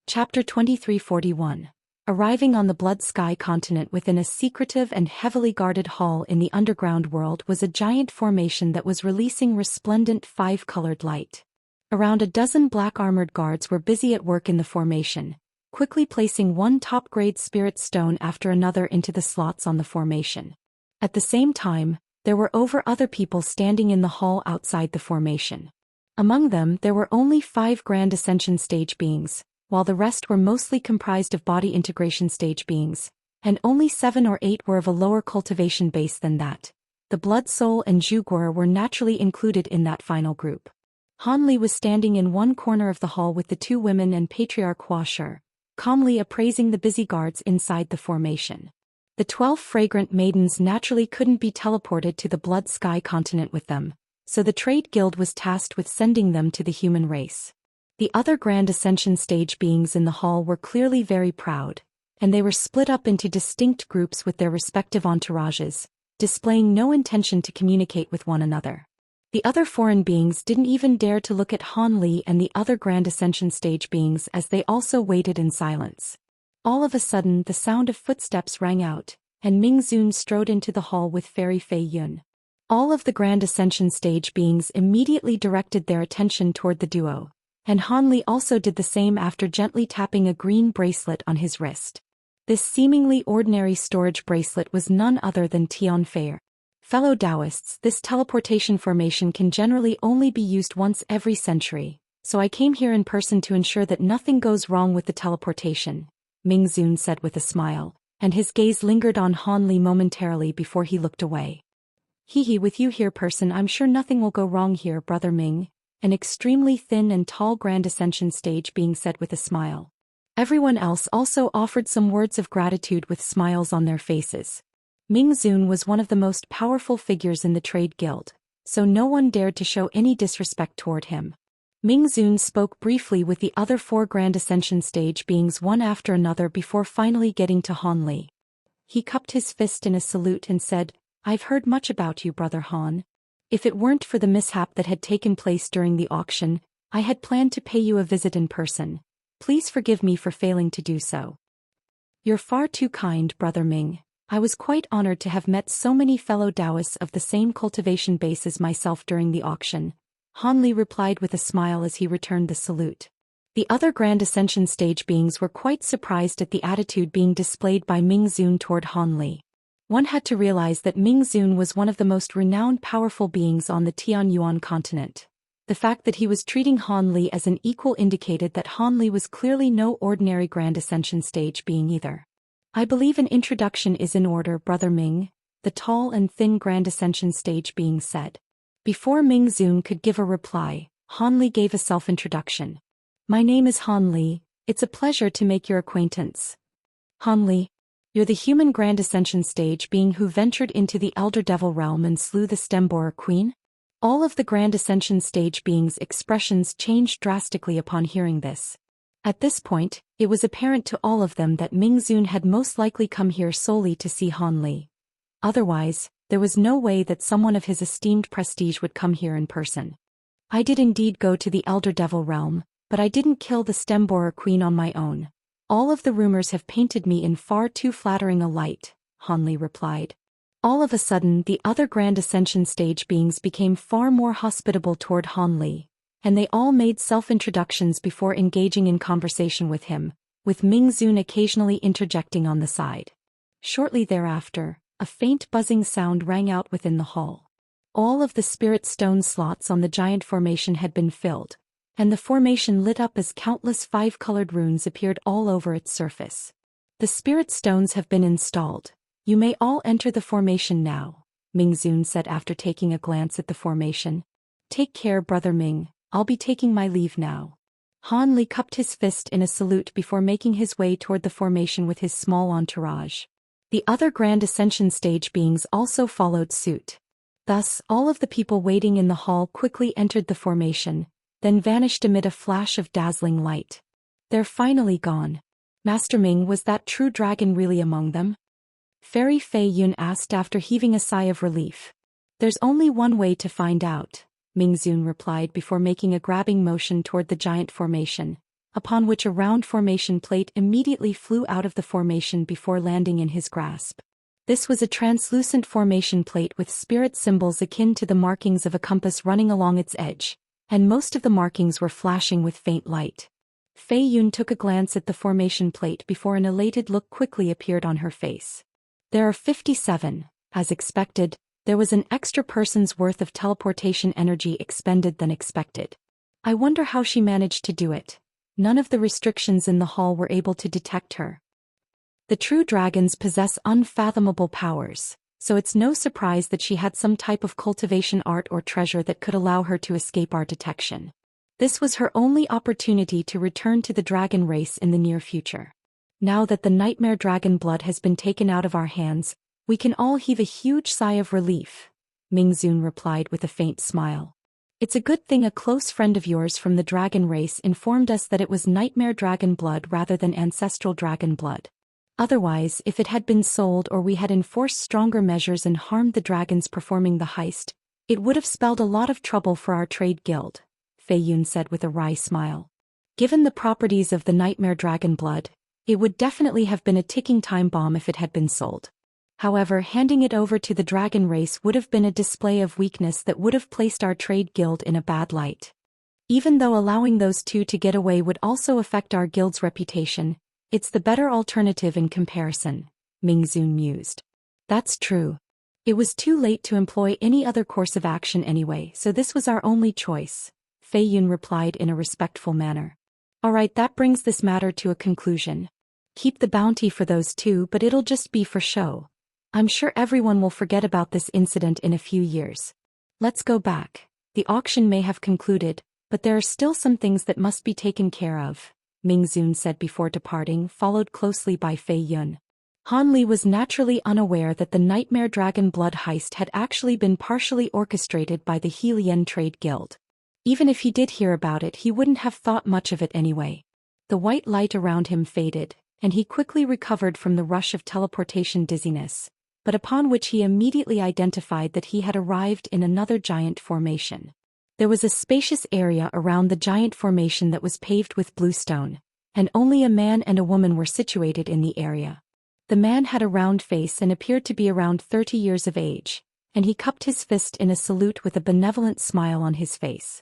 S1: Chapter 2341. Arriving on the Blood Sky continent within a secretive and heavily guarded hall in the underground world was a giant formation that was releasing resplendent 5-colored light. Around a dozen black-armored guards were busy at work in the formation, quickly placing one top-grade spirit stone after another into the slots on the formation. At the same time, there were over other people standing in the hall outside the formation. Among them, there were only 5 Grand Ascension stage beings, while the rest were mostly comprised of body integration stage beings, and only 7 or 8 were of a lower cultivation base than that. The Blood Soul and Zhuguor were naturally included in that final group. Han Li was standing in one corner of the hall with the 2 women and PatriarChapter, calmly appraising the busy guards inside the formation. The 12 fragrant maidens naturally couldn't be teleported to the Blood Sky continent with them, so the Trade Guild was tasked with sending them to the human race. The other Grand Ascension stage beings in the hall were clearly very proud, and they were split up into distinct groups with their respective entourages, displaying no intention to communicate with one another. The other foreign beings didn't even dare to look at Han Li and the other Grand Ascension stage beings as they also waited in silence. All of a sudden, the sound of footsteps rang out, and Ming Zun strode into the hall with Fairy Fei Yun. All of the Grand Ascension stage beings immediately directed their attention toward the duo, and Han Li also did the same after gently tapping a green bracelet on his wrist. This seemingly ordinary storage bracelet was none other than Tian Fei'er. Fellow Daoists, this teleportation formation can generally only be used once every century, so I came here in person to ensure that nothing goes wrong with the teleportation, Ming Zun said with a smile, and his gaze lingered on Han Li momentarily before he looked away. Hee with you here person, I'm sure nothing will go wrong here, Brother Ming, an extremely thin and tall Grand Ascension stage being said with a smile. Everyone else also offered some words of gratitude with smiles on their faces. Ming Zun was one of the most powerful figures in the trade guild, so no one dared to show any disrespect toward him. Ming Zun spoke briefly with the other 4 Grand Ascension stage beings one after another before finally getting to Han Li. He cupped his fist in a salute and said, "I've heard much about you, Brother Han. If it weren't for the mishap that had taken place during the auction, I had planned to pay you a visit in person. Please forgive me for failing to do so." "You're far too kind, Brother Ming. I was quite honored to have met so many fellow Daoists of the same cultivation base as myself during the auction," Han Li replied with a smile as he returned the salute. The other Grand Ascension stage beings were quite surprised at the attitude being displayed by Ming Zun toward Han Li. One had to realize that Ming Zun was one of the most renowned powerful beings on the Tianyuan continent. The fact that he was treating Han Li as an equal indicated that Han Li was clearly no ordinary Grand Ascension stage being either. "I believe an introduction is in order, Brother Ming," the tall and thin Grand Ascension stage being said. Before Ming Zun could give a reply, Han Li gave a self-introduction. "My name is Han Li. It's a pleasure to make your acquaintance." "Han Li, you're the human Grand Ascension stage being who ventured into the Elder Devil realm and slew the Stemborer Queen?" All of the Grand Ascension stage beings' expressions changed drastically upon hearing this. At this point, it was apparent to all of them that Ming Zun had most likely come here solely to see Han Li. Otherwise, there was no way that someone of his esteemed prestige would come here in person. "I did indeed go to the Elder Devil realm, but I didn't kill the Stemborer Queen on my own. All of the rumors have painted me in far too flattering a light," Han Li replied. All of a sudden, the other Grand Ascension stage beings became far more hospitable toward Han Li, and they all made self-introductions before engaging in conversation with him, with Ming Zun occasionally interjecting on the side. Shortly thereafter, a faint buzzing sound rang out within the hall. All of the spirit stone slots on the giant formation had been filled, and the formation lit up as countless 5-colored runes appeared all over its surface. "The spirit stones have been installed. You may all enter the formation now," Ming Zun said after taking a glance at the formation. "Take care, Brother Ming. I'll be taking my leave now." Han Li cupped his fist in a salute before making his way toward the formation with his small entourage. The other Grand Ascension stage beings also followed suit. Thus, all of the people waiting in the hall quickly entered the formation, then vanished amid a flash of dazzling light. "They're finally gone. Master Ming, was that true dragon really among them?" Fairy Fei Yun asked after heaving a sigh of relief. "There's only one way to find out," Ming Zun replied before making a grabbing motion toward the giant formation, upon which a round formation plate immediately flew out of the formation before landing in his grasp. This was a translucent formation plate with spirit symbols akin to the markings of a compass running along its edge, and most of the markings were flashing with faint light. Fei Yun took a glance at the formation plate before an elated look quickly appeared on her face. "There are 57, as expected. There was an extra person's worth of teleportation energy expended than expected. I wonder how she managed to do it. None of the restrictions in the hall were able to detect her. The true dragons possess unfathomable powers, so it's no surprise that she had some type of cultivation art or treasure that could allow her to escape our detection. This was her only opportunity to return to the dragon race in the near future. Now that the nightmare dragon blood has been taken out of our hands, we can all heave a huge sigh of relief," Ming Zun replied with a faint smile. "It's a good thing a close friend of yours from the dragon race informed us that it was nightmare dragon blood rather than ancestral dragon blood. Otherwise, if it had been sold or we had enforced stronger measures and harmed the dragons performing the heist, it would have spelled a lot of trouble for our trade guild," Fei Yun said with a wry smile. "Given the properties of the nightmare dragon blood, it would definitely have been a ticking time bomb if it had been sold. However, handing it over to the dragon race would have been a display of weakness that would have placed our trade guild in a bad light. Even though allowing those two to get away would also affect our guild's reputation, it's the better alternative in comparison," Ming Zun mused. "That's true. It was too late to employ any other course of action anyway, so this was our only choice," Fei Yun replied in a respectful manner. "Alright, that brings this matter to a conclusion. Keep the bounty for those two, but it'll just be for show. I'm sure everyone will forget about this incident in a few years. Let's go back. The auction may have concluded, but there are still some things that must be taken care of," Ming Zun said before departing, followed closely by Fei Yun. Han Li was naturally unaware that the Nightmare Dragon blood heist had actually been partially orchestrated by the Helian Trade Guild. Even if he did hear about it, he wouldn't have thought much of it anyway. The white light around him faded, and he quickly recovered from the rush of teleportation dizziness, but upon which he immediately identified that he had arrived in another giant formation. There was a spacious area around the giant formation that was paved with blue stone, and only a man and a woman were situated in the area. The man had a round face and appeared to be around 30 years of age, and he cupped his fist in a salute with a benevolent smile on his face.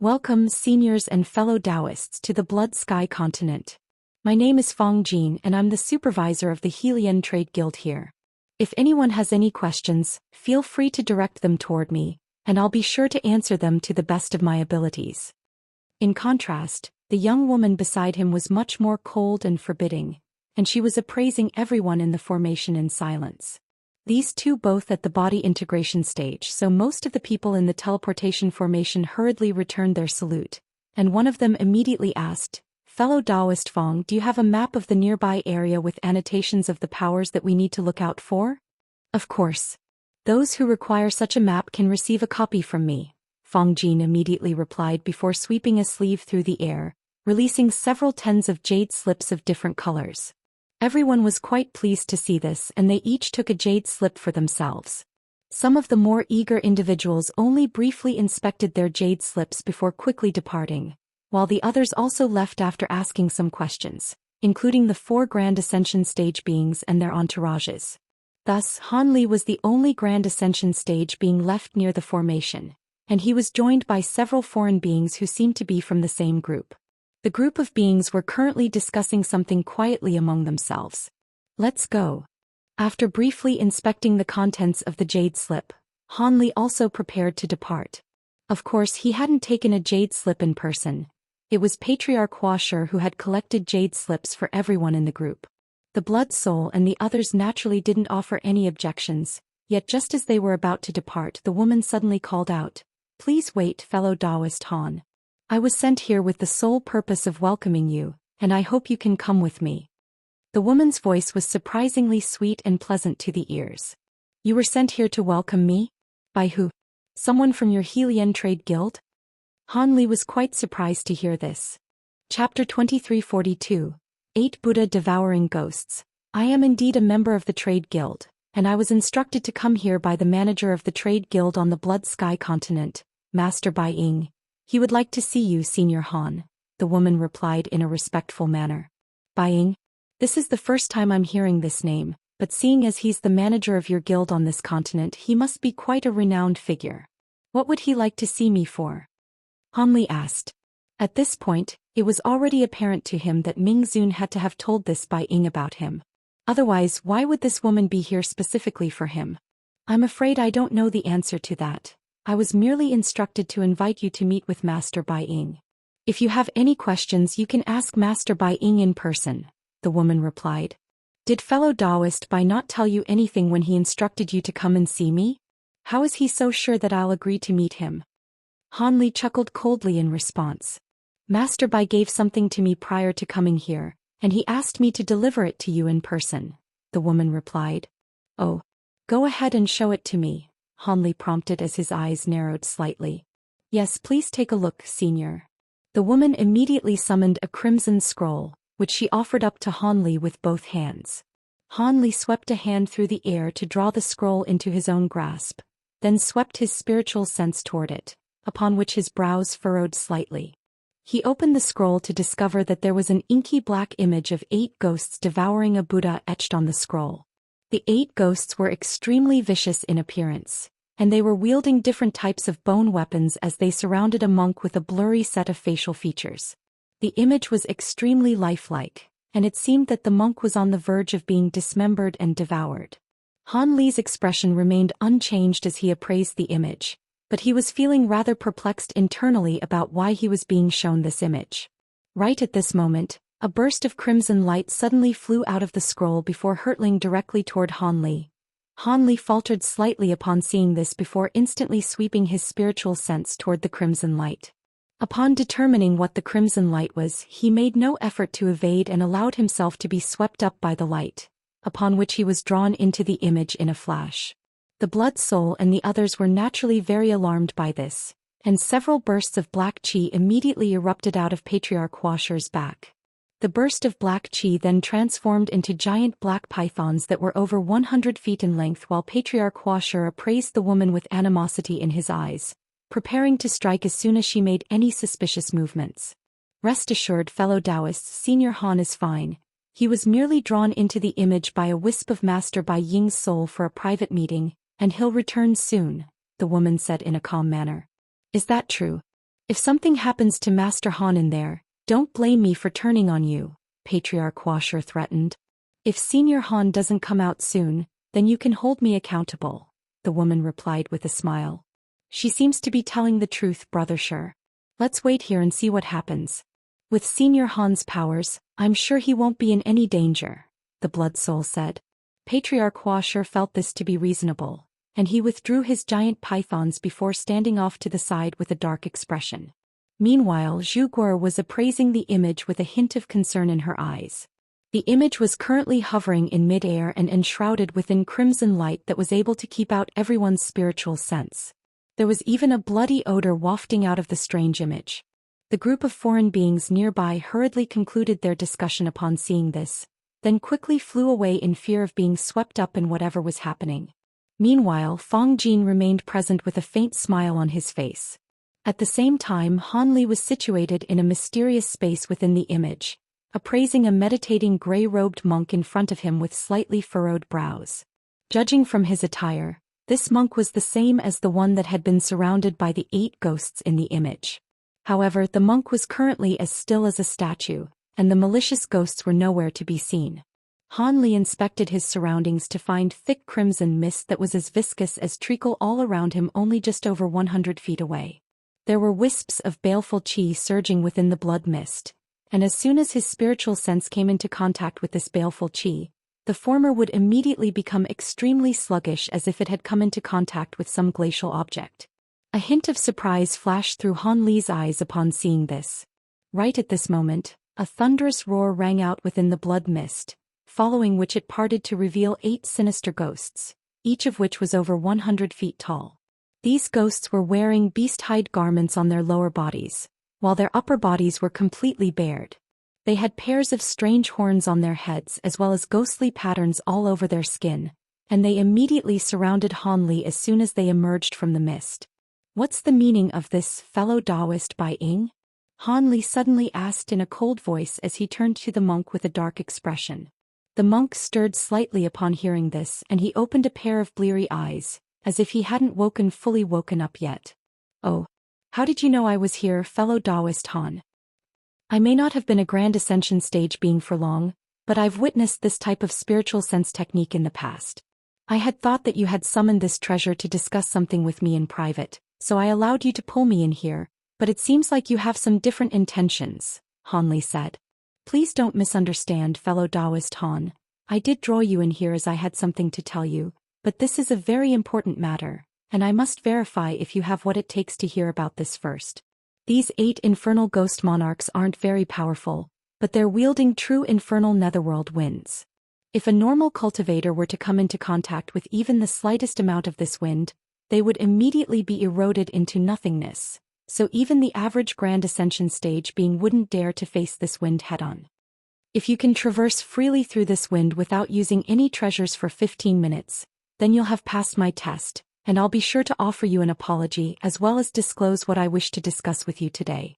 S1: "Welcome, seniors and fellow Daoists, to the Blood Sky continent. My name is Fong Jin and I'm the supervisor of the Helian Trade Guild here. If anyone has any questions, feel free to direct them toward me, and I'll be sure to answer them to the best of my abilities." In contrast, the young woman beside him was much more cold and forbidding, and she was appraising everyone in the formation in silence. These two both at the body integration stage, so most of the people in the teleportation formation hurriedly returned their salute, and one of them immediately asked, "Fellow Daoist Fong, do you have a map of the nearby area with annotations of the powers that we need to look out for?" "Of course. Those who require such a map can receive a copy from me," Fong Jin immediately replied before sweeping a sleeve through the air, releasing several tens of jade slips of different colors. Everyone was quite pleased to see this, and they each took a jade slip for themselves. Some of the more eager individuals only briefly inspected their jade slips before quickly departing, while the others also left after asking some questions, including the 4 Grand Ascension stage beings and their entourages. Thus, Han Li was the only Grand Ascension stage being left near the formation, and he was joined by several foreign beings who seemed to be from the same group. The group of beings were currently discussing something quietly among themselves. "Let's go." After briefly inspecting the contents of the jade slip, Han Li also prepared to depart. Of course, he hadn't taken a jade slip in person. It was PatriarChapter who had collected jade slips for everyone in the group. The Blood Soul and the others naturally didn't offer any objections, yet just as they were about to depart, the woman suddenly called out, "Please wait, fellow Daoist Han. I was sent here with the sole purpose of welcoming you, and I hope you can come with me." The woman's voice was surprisingly sweet and pleasant to the ears. "You were sent here to welcome me? By who? Someone from your Helian Trade Guild?" Han Li was quite surprised to hear this. Chapter 2342, 8 Buddha Devouring Ghosts. "I am indeed a member of the Trade Guild, and I was instructed to come here by the manager of the Trade Guild on the Blood Sky continent, Master Bai Ying. He would like to see you, Senior Han," the woman replied in a respectful manner. "Bai Ying? This is the first time I'm hearing this name, but seeing as he's the manager of your guild on this continent, he must be quite a renowned figure. What would he like to see me for?" Han Li asked. At this point, it was already apparent to him that Ming Zun had to have told this Bai Ying about him. Otherwise, why would this woman be here specifically for him? "I'm afraid I don't know the answer to that. I was merely instructed to invite you to meet with Master Bai Ying. If you have any questions, you can ask Master Bai Ying in person," the woman replied. "Did fellow Daoist Bai not tell you anything when he instructed you to come and see me? How is he so sure that I'll agree to meet him?" Han Li chuckled coldly in response. "Master Bai gave something to me prior to coming here, and he asked me to deliver it to you in person," the woman replied. "Oh, go ahead and show it to me," Han Li prompted as his eyes narrowed slightly. "Yes, please take a look, Senior." The woman immediately summoned a crimson scroll, which she offered up to Han Li with both hands. Han Li swept a hand through the air to draw the scroll into his own grasp, then swept his spiritual sense toward it, upon which his brows furrowed slightly. He opened the scroll to discover that there was an inky black image of 8 ghosts devouring a Buddha etched on the scroll. The 8 ghosts were extremely vicious in appearance, and they were wielding different types of bone weapons as they surrounded a monk with a blurry set of facial features. The image was extremely lifelike, and it seemed that the monk was on the verge of being dismembered and devoured. Han Li's expression remained unchanged as he appraised the image, but he was feeling rather perplexed internally about why he was being shown this image. Right at this moment, a burst of crimson light suddenly flew out of the scroll before hurtling directly toward Han Li. Han Li faltered slightly upon seeing this before instantly sweeping his spiritual sense toward the crimson light. Upon determining what the crimson light was, he made no effort to evade and allowed himself to be swept up by the light, upon which he was drawn into the image in a flash. The Blood Soul and the others were naturally very alarmed by this, and several bursts of black qi immediately erupted out of PatriarChapter's back. The burst of black qi then transformed into giant black pythons that were over 100 feet in length, while PatriarChapter appraised the woman with animosity in his eyes, preparing to strike as soon as she made any suspicious movements. Rest assured, fellow Daoists, Senior Han is fine. He was merely drawn into the image by a wisp of Master Bai Ying's soul for a private meeting, and he'll return soon, the woman said in a calm manner. Is that true? If something happens to Master Han in there, don't blame me for turning on you, PatriarChapter threatened. If Senior Han doesn't come out soon, then you can hold me accountable, the woman replied with a smile. She seems to be telling the truth, brother Sure. Let's wait here and see what happens. With Senior Han's powers, I'm sure he won't be in any danger, the Blood Soul said. PatriarChapter felt this to be reasonable, and he withdrew his giant pythons before standing off to the side with a dark expression. Meanwhile, Zhu Guo was appraising the image with a hint of concern in her eyes. The image was currently hovering in mid-air and enshrouded within crimson light that was able to keep out everyone's spiritual sense. There was even a bloody odor wafting out of the strange image. The group of foreign beings nearby hurriedly concluded their discussion upon seeing this, then quickly flew away in fear of being swept up in whatever was happening. Meanwhile, Fang Jin remained present with a faint smile on his face. At the same time, Han Li was situated in a mysterious space within the image, appraising a meditating gray-robed monk in front of him with slightly furrowed brows. Judging from his attire, this monk was the same as the one that had been surrounded by the 8 ghosts in the image. However, the monk was currently as still as a statue, and the malicious ghosts were nowhere to be seen. Han Li inspected his surroundings to find thick crimson mist that was as viscous as treacle all around him, only just over 100 feet away. There were wisps of baleful qi surging within the blood mist, and as soon as his spiritual sense came into contact with this baleful qi, the former would immediately become extremely sluggish, as if it had come into contact with some glacial object. A hint of surprise flashed through Han Li's eyes upon seeing this. Right at this moment, a thunderous roar rang out within the blood mist, following which it parted to reveal 8 sinister ghosts, each of which was over 100 feet tall. These ghosts were wearing beast-hide garments on their lower bodies, while their upper bodies were completely bared. They had pairs of strange horns on their heads as well as ghostly patterns all over their skin, and they immediately surrounded Han Li as soon as they emerged from the mist. What's the meaning of this, fellow Daoist Bai Ying? Han Li suddenly asked in a cold voice as he turned to the monk with a dark expression. The monk stirred slightly upon hearing this, and he opened a pair of bleary eyes, as if he hadn't fully woken up yet. Oh. How did you know I was here, fellow Daoist Han? I may not have been a grand ascension stage being for long, but I've witnessed this type of spiritual sense technique in the past. I had thought that you had summoned this treasure to discuss something with me in private, so I allowed you to pull me in here, but it seems like you have some different intentions, Han Li said. Please don't misunderstand, fellow Daoist Han. I did draw you in here as I had something to tell you, but this is a very important matter, and I must verify if you have what it takes to hear about this first. These 8 infernal ghost monarchs aren't very powerful, but they're wielding true infernal netherworld winds. If a normal cultivator were to come into contact with even the slightest amount of this wind, they would immediately be eroded into nothingness, so even the average Grand Ascension stage being wouldn't dare to face this wind head-on. If you can traverse freely through this wind without using any treasures for 15 minutes, then you'll have passed my test, and I'll be sure to offer you an apology as well as disclose what I wish to discuss with you today.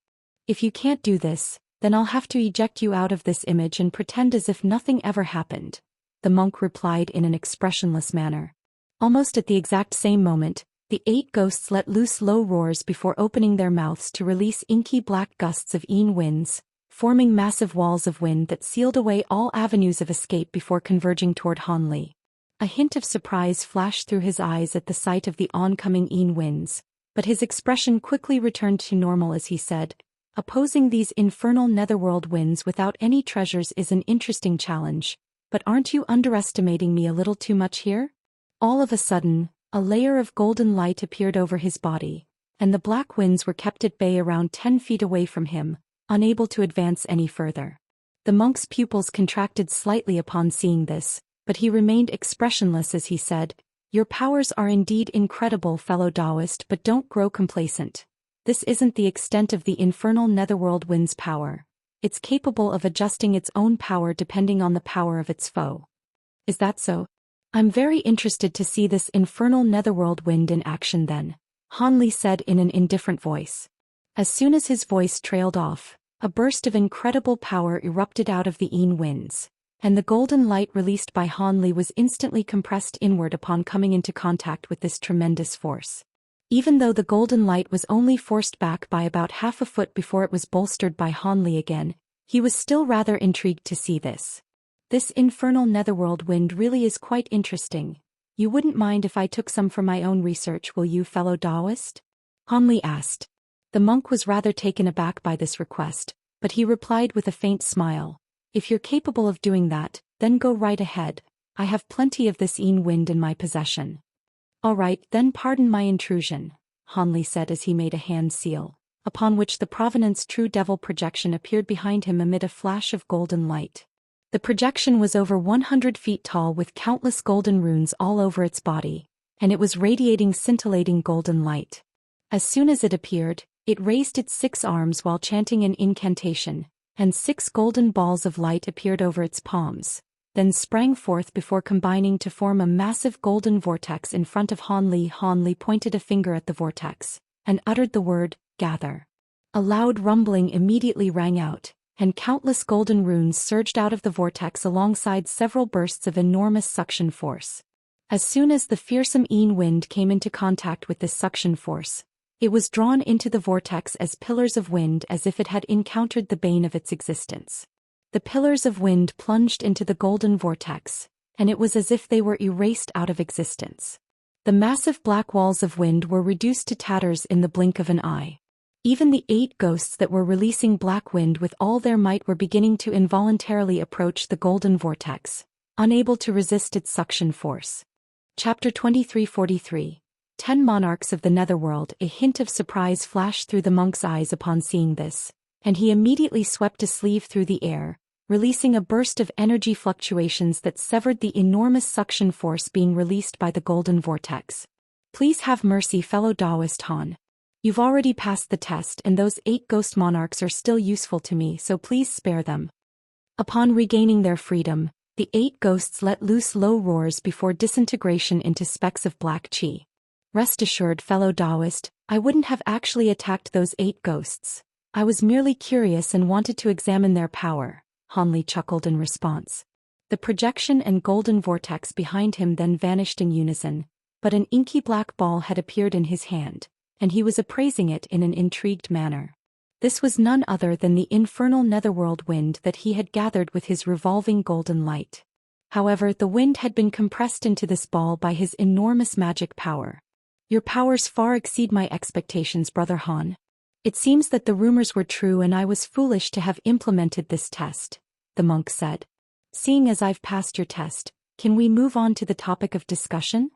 S1: If you can't do this, then I'll have to eject you out of this image and pretend as if nothing ever happened, the monk replied in an expressionless manner. Almost at the exact same moment, the 8 ghosts let loose low roars before opening their mouths to release inky black gusts of Yin winds, forming massive walls of wind that sealed away all avenues of escape before converging toward Han Li. A hint of surprise flashed through his eyes at the sight of the oncoming Yin winds, but his expression quickly returned to normal as he said, "Opposing these infernal netherworld winds without any treasures is an interesting challenge, but aren't you underestimating me a little too much here?" All of a sudden, a layer of golden light appeared over his body, and the black winds were kept at bay around 10 feet away from him, unable to advance any further. The monk's pupils contracted slightly upon seeing this, but he remained expressionless as he said, "Your powers are indeed incredible, fellow Daoist, but don't grow complacent. This isn't the extent of the infernal netherworld wind's power. It's capable of adjusting its own power depending on the power of its foe." "Is that so? I'm very interested to see this infernal netherworld wind in action then," Han Li said in an indifferent voice. As soon as his voice trailed off, a burst of incredible power erupted out of the Yin winds, and the golden light released by Han Li was instantly compressed inward upon coming into contact with this tremendous force. Even though the golden light was only forced back by about half a foot before it was bolstered by Han Li again, he was still rather intrigued to see this. "This infernal netherworld wind really is quite interesting. You wouldn't mind if I took some for my own research, will you, fellow Daoist?" Han Li asked. The monk was rather taken aback by this request, but he replied with a faint smile, "If you're capable of doing that, then go right ahead. I have plenty of this Yin wind in my possession." "All right, then pardon my intrusion," Han Li said as he made a hand seal, upon which the Provenance True Devil projection appeared behind him amid a flash of golden light. The projection was over 100 feet tall with countless golden runes all over its body, and it was radiating scintillating golden light. As soon as it appeared, it raised its 6 arms while chanting an incantation, and 6 golden balls of light appeared over its palms, then sprang forth before combining to form a massive golden vortex in front of Han Li. Han Li pointed a finger at the vortex, and uttered the word, "Gather." A loud rumbling immediately rang out, and countless golden runes surged out of the vortex alongside several bursts of enormous suction force. As soon as the fearsome Yin wind came into contact with this suction force, it was drawn into the vortex as pillars of wind as if it had encountered the bane of its existence. The pillars of wind plunged into the golden vortex, and it was as if they were erased out of existence. The massive black walls of wind were reduced to tatters in the blink of an eye. Even the 8 ghosts that were releasing black wind with all their might were beginning to involuntarily approach the golden vortex, unable to resist its suction force. Chapter 2343. 10 Monarchs of the Netherworld. A hint of surprise flashed through the monk's eyes upon seeing this, and he immediately swept a sleeve through the air, releasing a burst of energy fluctuations that severed the enormous suction force being released by the golden vortex. "Please have mercy, fellow Daoist Han. You've already passed the test and those 8 ghost monarchs are still useful to me, so please spare them." Upon regaining their freedom, the 8 ghosts let loose low roars before disintegration into specks of black chi. "Rest assured, fellow Daoist, I wouldn't have actually attacked those 8 ghosts. I was merely curious and wanted to examine their power," Han Li chuckled in response. The projection and golden vortex behind him then vanished in unison, but an inky black ball had appeared in his hand, and he was appraising it in an intrigued manner. This was none other than the infernal netherworld wind that he had gathered with his revolving golden light. However, the wind had been compressed into this ball by his enormous magic power. "Your powers far exceed my expectations, Brother Han. It seems that the rumors were true and I was foolish to have implemented this test," the monk said. "Seeing as I've passed your test, can we move on to the topic of discussion?"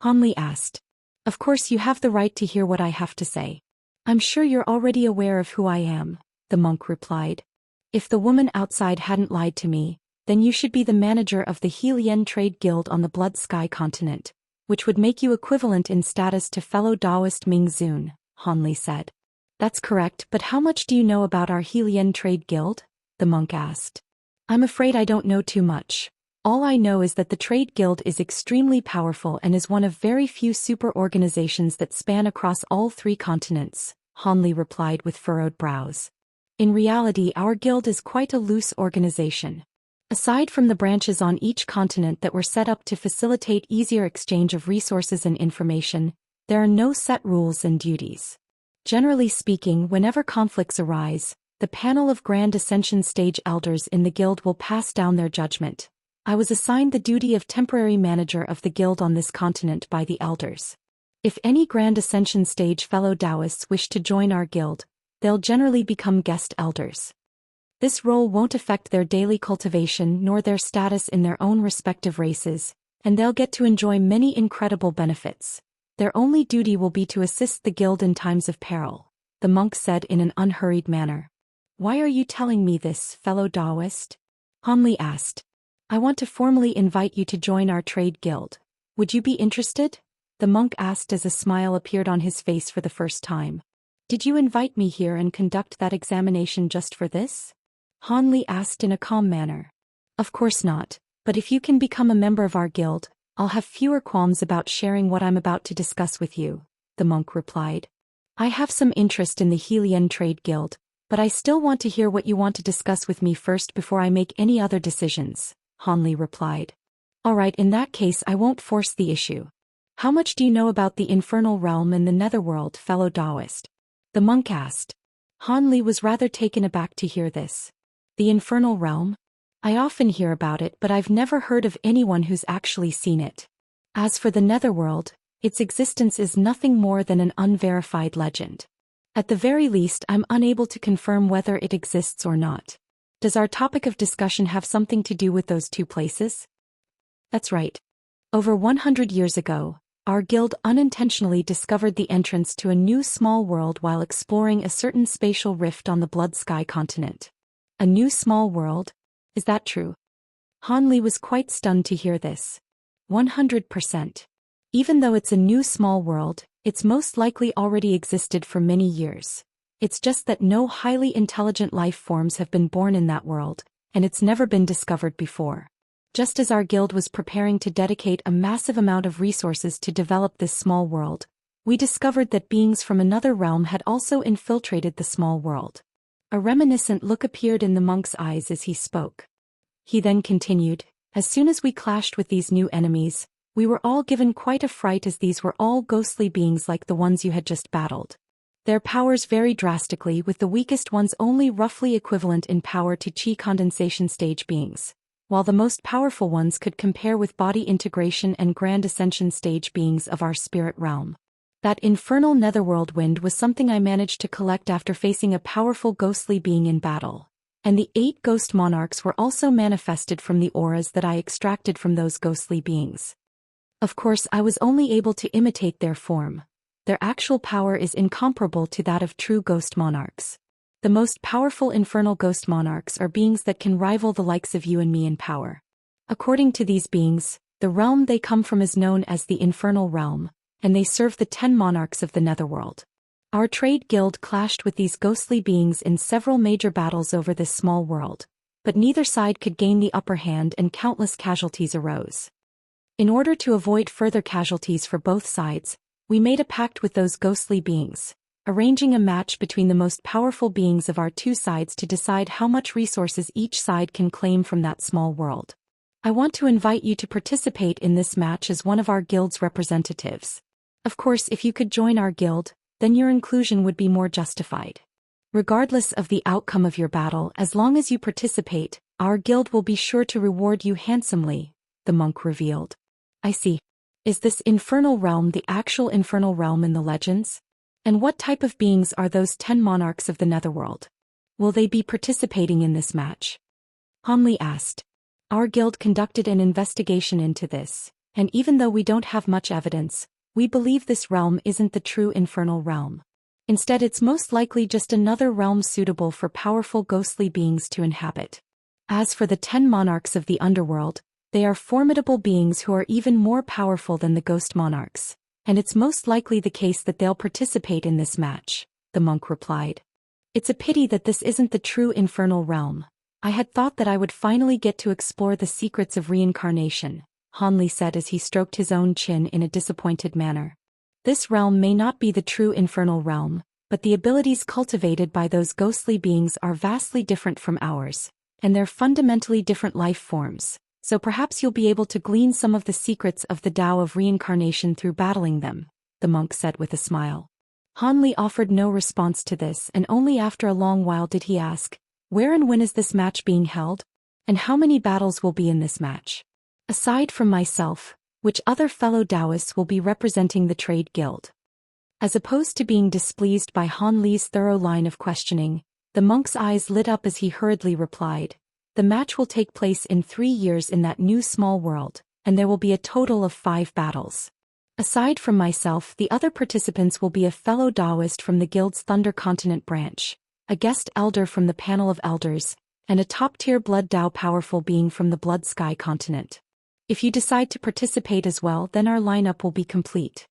S1: Han Li asked. "Of course you have the right to hear what I have to say. I'm sure you're already aware of who I am," the monk replied. "If the woman outside hadn't lied to me, then you should be the manager of the Heilian Trade Guild on the Blood Sky continent, which would make you equivalent in status to fellow Daoist Ming Zun," Han Li said. "That's correct, but how much do you know about our Heilian Trade Guild?" the monk asked. "I'm afraid I don't know too much. All I know is that the Trade Guild is extremely powerful and is one of very few super organizations that span across all 3 continents," Han Li replied with furrowed brows. "In reality, our guild is quite a loose organization. Aside from the branches on each continent that were set up to facilitate easier exchange of resources and information, there are no set rules and duties. Generally speaking, whenever conflicts arise, the panel of Grand Ascension Stage Elders in the guild will pass down their judgment. I was assigned the duty of temporary manager of the guild on this continent by the Elders. If any Grand Ascension Stage fellow Daoists wish to join our guild, they'll generally become guest elders. This role won't affect their daily cultivation nor their status in their own respective races, and they'll get to enjoy many incredible benefits. Their only duty will be to assist the guild in times of peril," the monk said in an unhurried manner. "Why are you telling me this, fellow Daoist?" Han Li asked. I want to formally invite you to join our trade guild. Would you be interested? The monk asked as a smile appeared on his face for the first time. Did you invite me here and conduct that examination just for this? Han Li asked in a calm manner. Of course not, but if you can become a member of our guild, I'll have fewer qualms about sharing what I'm about to discuss with you, the monk replied. I have some interest in the Helian Trade Guild, but I still want to hear what you want to discuss with me first before I make any other decisions, Han Li replied. Alright, in that case I won't force the issue. How much do you know about the infernal realm and the Netherworld, fellow Daoist? The monk asked. Han Li was rather taken aback to hear this. The infernal realm? I often hear about it, but I've never heard of anyone who's actually seen it. As for the Netherworld, its existence is nothing more than an unverified legend. At the very least, I'm unable to confirm whether it exists or not. Does our topic of discussion have something to do with those two places? That's right. Over 100 years ago, our guild unintentionally discovered the entrance to a new small world while exploring a certain spatial rift on the Blood Sky continent. A new small world? Is that true? Han Li was quite stunned to hear this. 100%. Even though it's a new small world, it's most likely already existed for many years. It's just that no highly intelligent life forms have been born in that world, and it's never been discovered before. Just as our guild was preparing to dedicate a massive amount of resources to develop this small world, we discovered that beings from another realm had also infiltrated the small world. A reminiscent look appeared in the monk's eyes as he spoke. He then continued, as soon as we clashed with these new enemies, we were all given quite a fright as these were all ghostly beings like the ones you had just battled. Their powers vary drastically, with the weakest ones only roughly equivalent in power to Qi condensation stage beings, while the most powerful ones could compare with body integration and grand ascension stage beings of our spirit realm. That infernal netherworld wind was something I managed to collect after facing a powerful ghostly being in battle. And the 8 ghost monarchs were also manifested from the auras that I extracted from those ghostly beings. Of course, I was only able to imitate their form. Their actual power is incomparable to that of true ghost monarchs. The most powerful infernal ghost monarchs are beings that can rival the likes of you and me in power. According to these beings, the realm they come from is known as the infernal realm, and they serve the 10 monarchs of the Netherworld. Our trade guild clashed with these ghostly beings in several major battles over this small world, but neither side could gain the upper hand and countless casualties arose. In order to avoid further casualties for both sides, we made a pact with those ghostly beings, arranging a match between the most powerful beings of our two sides to decide how much resources each side can claim from that small world. I want to invite you to participate in this match as one of our guild's representatives. Of course, if you could join our guild, then your inclusion would be more justified. Regardless of the outcome of your battle, as long as you participate, our guild will be sure to reward you handsomely, the monk revealed. I see. Is this infernal realm the actual infernal realm in the legends? And what type of beings are those 10 monarchs of the Netherworld? Will they be participating in this match? Han Li asked. Our guild conducted an investigation into this, and even though we don't have much evidence, we believe this realm isn't the true infernal realm. Instead, it's most likely just another realm suitable for powerful ghostly beings to inhabit. As for the 10 monarchs of the underworld, they are formidable beings who are even more powerful than the ghost monarchs, and it's most likely the case that they'll participate in this match, the monk replied. It's a pity that this isn't the true infernal realm. I had thought that I would finally get to explore the secrets of reincarnation, Han Li said as he stroked his own chin in a disappointed manner. This realm may not be the true infernal realm, but the abilities cultivated by those ghostly beings are vastly different from ours, and they're fundamentally different life forms. So perhaps you'll be able to glean some of the secrets of the Tao of reincarnation through battling them, the monk said with a smile. Han Li offered no response to this, and only after a long while did he ask, where and when is this match being held? And how many battles will be in this match? Aside from myself, which other fellow Daoists will be representing the trade guild? As opposed to being displeased by Han Li's thorough line of questioning, the monk's eyes lit up as he hurriedly replied, the match will take place in 3 years in that new small world, and there will be a total of 5 battles. Aside from myself, the other participants will be a fellow Daoist from the guild's Thunder Continent branch, a guest elder from the panel of elders, and a top-tier Blood Dao powerful being from the Blood Sky continent. If you decide to participate as well, then our lineup will be complete.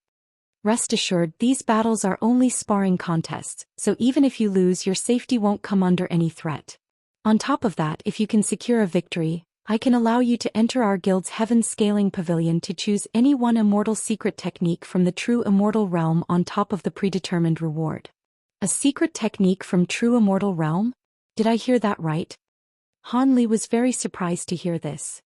S1: Rest assured, these battles are only sparring contests, so even if you lose, your safety won't come under any threat. On top of that, if you can secure a victory, I can allow you to enter our guild's Heaven Scaling Pavilion to choose any one immortal secret technique from the true immortal realm on top of the predetermined reward. A secret technique from true immortal realm? Did I hear that right? Han Li was very surprised to hear this.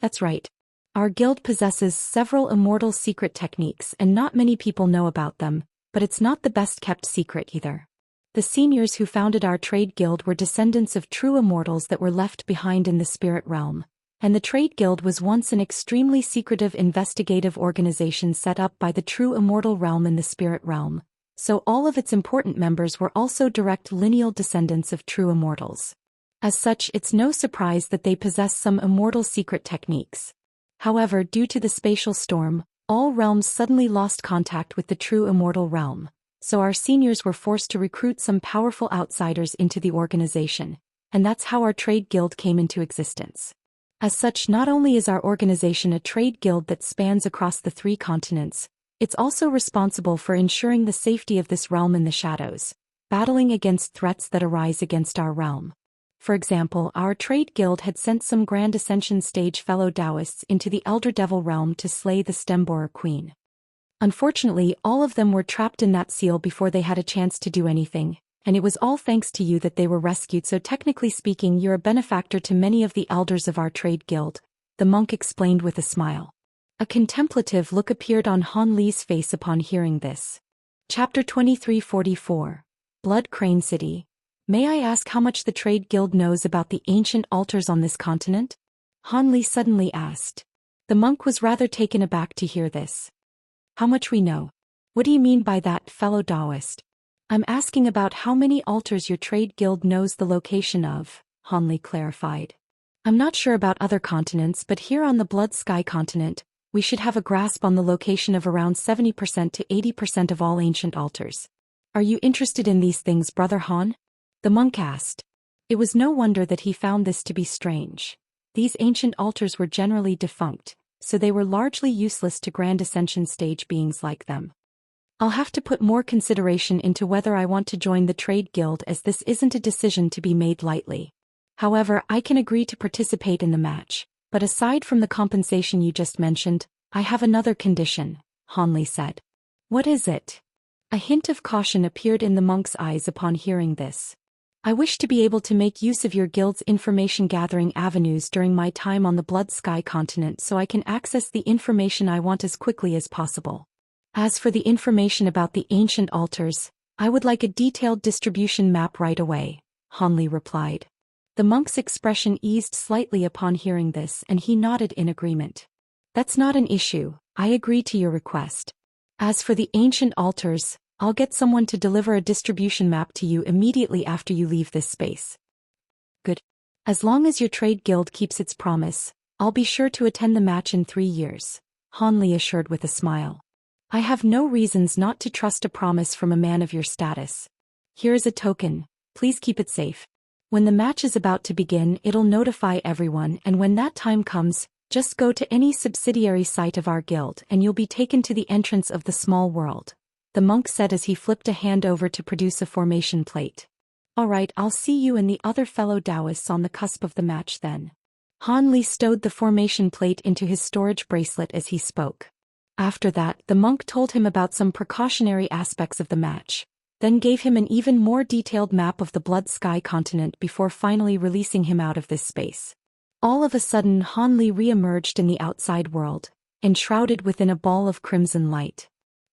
S1: That's right. Our guild possesses several immortal secret techniques and not many people know about them, but it's not the best kept secret either. The seniors who founded our trade guild were descendants of true immortals that were left behind in the spirit realm, and the trade guild was once an extremely secretive investigative organization set up by the true immortal realm in the spirit realm, so all of its important members were also direct lineal descendants of true immortals. As such, it's no surprise that they possess some immortal secret techniques. However, due to the spatial storm, all realms suddenly lost contact with the true immortal realm, so our seniors were forced to recruit some powerful outsiders into the organization, and that's how our trade guild came into existence. As such, not only is our organization a trade guild that spans across the 3 continents, it's also responsible for ensuring the safety of this realm in the shadows, battling against threats that arise against our realm. For example, our trade guild had sent some Grand Ascension stage fellow Daoists into the Elder Devil realm to slay the Stemborer Queen. Unfortunately, all of them were trapped in that seal before they had a chance to do anything, and it was all thanks to you that they were rescued, so technically speaking you're a benefactor to many of the elders of our trade guild, the monk explained with a smile. A contemplative look appeared on Han Li's face upon hearing this. Chapter 2344. Blood Crane City. May I ask how much the trade guild knows about the ancient altars on this continent? Han Li suddenly asked. The monk was rather taken aback to hear this. How much we know? What do you mean by that, fellow Daoist? I'm asking about how many altars your trade guild knows the location of, Han Li clarified. I'm not sure about other continents, but here on the Blood Sky continent, we should have a grasp on the location of around 70% to 80% of all ancient altars. Are you interested in these things, Brother Han? The monk asked. It was no wonder that he found this to be strange. These ancient altars were generally defunct, so they were largely useless to Grand Ascension stage beings like them. I'll have to put more consideration into whether I want to join the trade guild, as this isn't a decision to be made lightly. However, I can agree to participate in the match, but aside from the compensation you just mentioned, I have another condition, Han Li said. What is it? A hint of caution appeared in the monk's eyes upon hearing this. I wish to be able to make use of your guild's information-gathering avenues during my time on the Blood Sky continent so I can access the information I want as quickly as possible. As for the information about the ancient altars, I would like a detailed distribution map right away, Han Li replied. The monk's expression eased slightly upon hearing this, and he nodded in agreement. That's not an issue, I agree to your request. As for the ancient altars, I'll get someone to deliver a distribution map to you immediately after you leave this space. Good. As long as your trade guild keeps its promise, I'll be sure to attend the match in 3 years, Han Li assured with a smile. I have no reasons not to trust a promise from a man of your status. Here is a token, please keep it safe. When the match is about to begin, it'll notify everyone, and when that time comes, just go to any subsidiary site of our guild and you'll be taken to the entrance of the small world, the monk said as he flipped a hand over to produce a formation plate. Alright, I'll see you and the other fellow Daoists on the cusp of the match then. Han Li stowed the formation plate into his storage bracelet as he spoke. After that, the monk told him about some precautionary aspects of the match, then gave him an even more detailed map of the Blood Sky continent before finally releasing him out of this space. All of a sudden, Han Li re-emerged in the outside world, enshrouded within a ball of crimson light.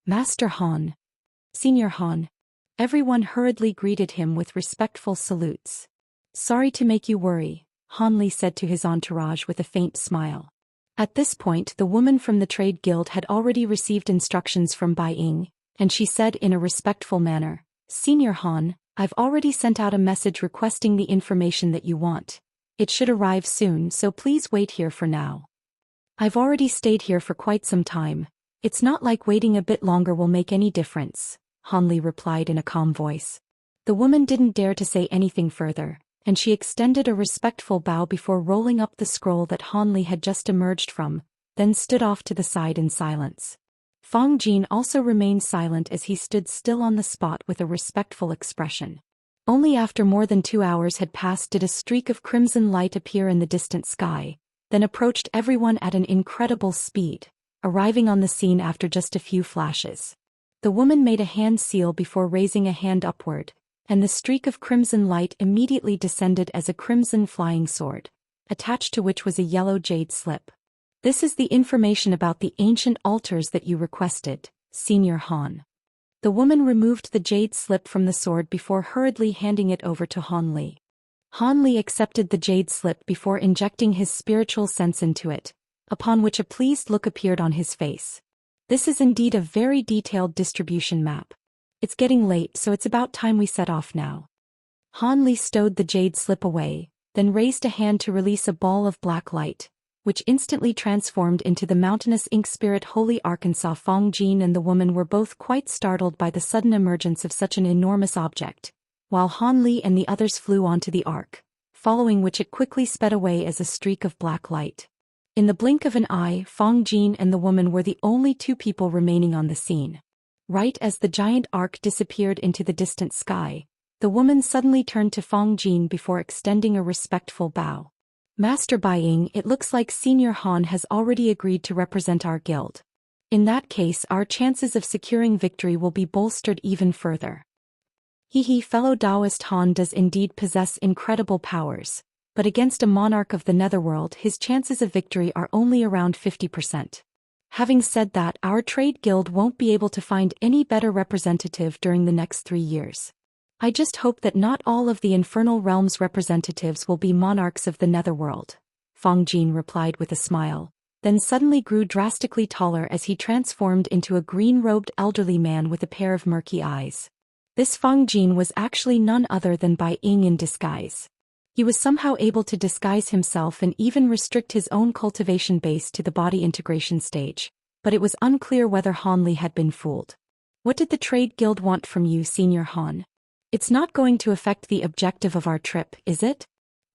S1: Master Han. Senior Han. Everyone hurriedly greeted him with respectful salutes. Sorry to make you worry, Han Li said to his entourage with a faint smile. At this point, the woman from the trade guild had already received instructions from Bai Ying, and she said in a respectful manner, Senior Han, I've already sent out a message requesting the information that you want. It should arrive soon, so please wait here for now. I've already stayed here for quite some time. It's not like waiting a bit longer will make any difference, Han Li replied in a calm voice. The woman didn't dare to say anything further, and she extended a respectful bow before rolling up the scroll that Hanli had just emerged from, then stood off to the side in silence. Fang Jin also remained silent as he stood still on the spot with a respectful expression. Only after more than 2 hours had passed did a streak of crimson light appear in the distant sky, then approached everyone at an incredible speed, arriving on the scene after just a few flashes. The woman made a hand seal before raising a hand upward, and the streak of crimson light immediately descended as a crimson flying sword, attached to which was a yellow jade slip. This is the information about the ancient altars that you requested, Senior Han. The woman removed the jade slip from the sword before hurriedly handing it over to Hanli. Hanli accepted the jade slip before injecting his spiritual sense into it, upon which a pleased look appeared on his face. This is indeed a very detailed distribution map. It's getting late, so it's about time we set off now. Hanli stowed the jade slip away, then raised a hand to release a ball of black light, which instantly transformed into the mountainous ink spirit Holy Arkansas. Fang Jin and the woman were both quite startled by the sudden emergence of such an enormous object, while Hanli and the others flew onto the ark, following which it quickly sped away as a streak of black light. In the blink of an eye, Fang Jin and the woman were the only 2 people remaining on the scene. Right as the giant ark disappeared into the distant sky, the woman suddenly turned to Fang Jin before extending a respectful bow. Master Baiying, it looks like Senior Han has already agreed to represent our guild. In that case, our chances of securing victory will be bolstered even further. Fellow Daoist Han does indeed possess incredible powers, but against a monarch of the Netherworld his chances of victory are only around 50%. Having said that, our trade guild won't be able to find any better representative during the next 3 years. I just hope that not all of the Infernal Realms representatives will be monarchs of the Netherworld, Fang Jin replied with a smile, then suddenly grew drastically taller as he transformed into a green-robed elderly man with a pair of murky eyes. This Fang Jin was actually none other than Baiying in disguise. He was somehow able to disguise himself and even restrict his own cultivation base to the body integration stage, but it was unclear whether Hanli had been fooled. What did the trade guild want from you, Senior Han? It's not going to affect the objective of our trip, is it?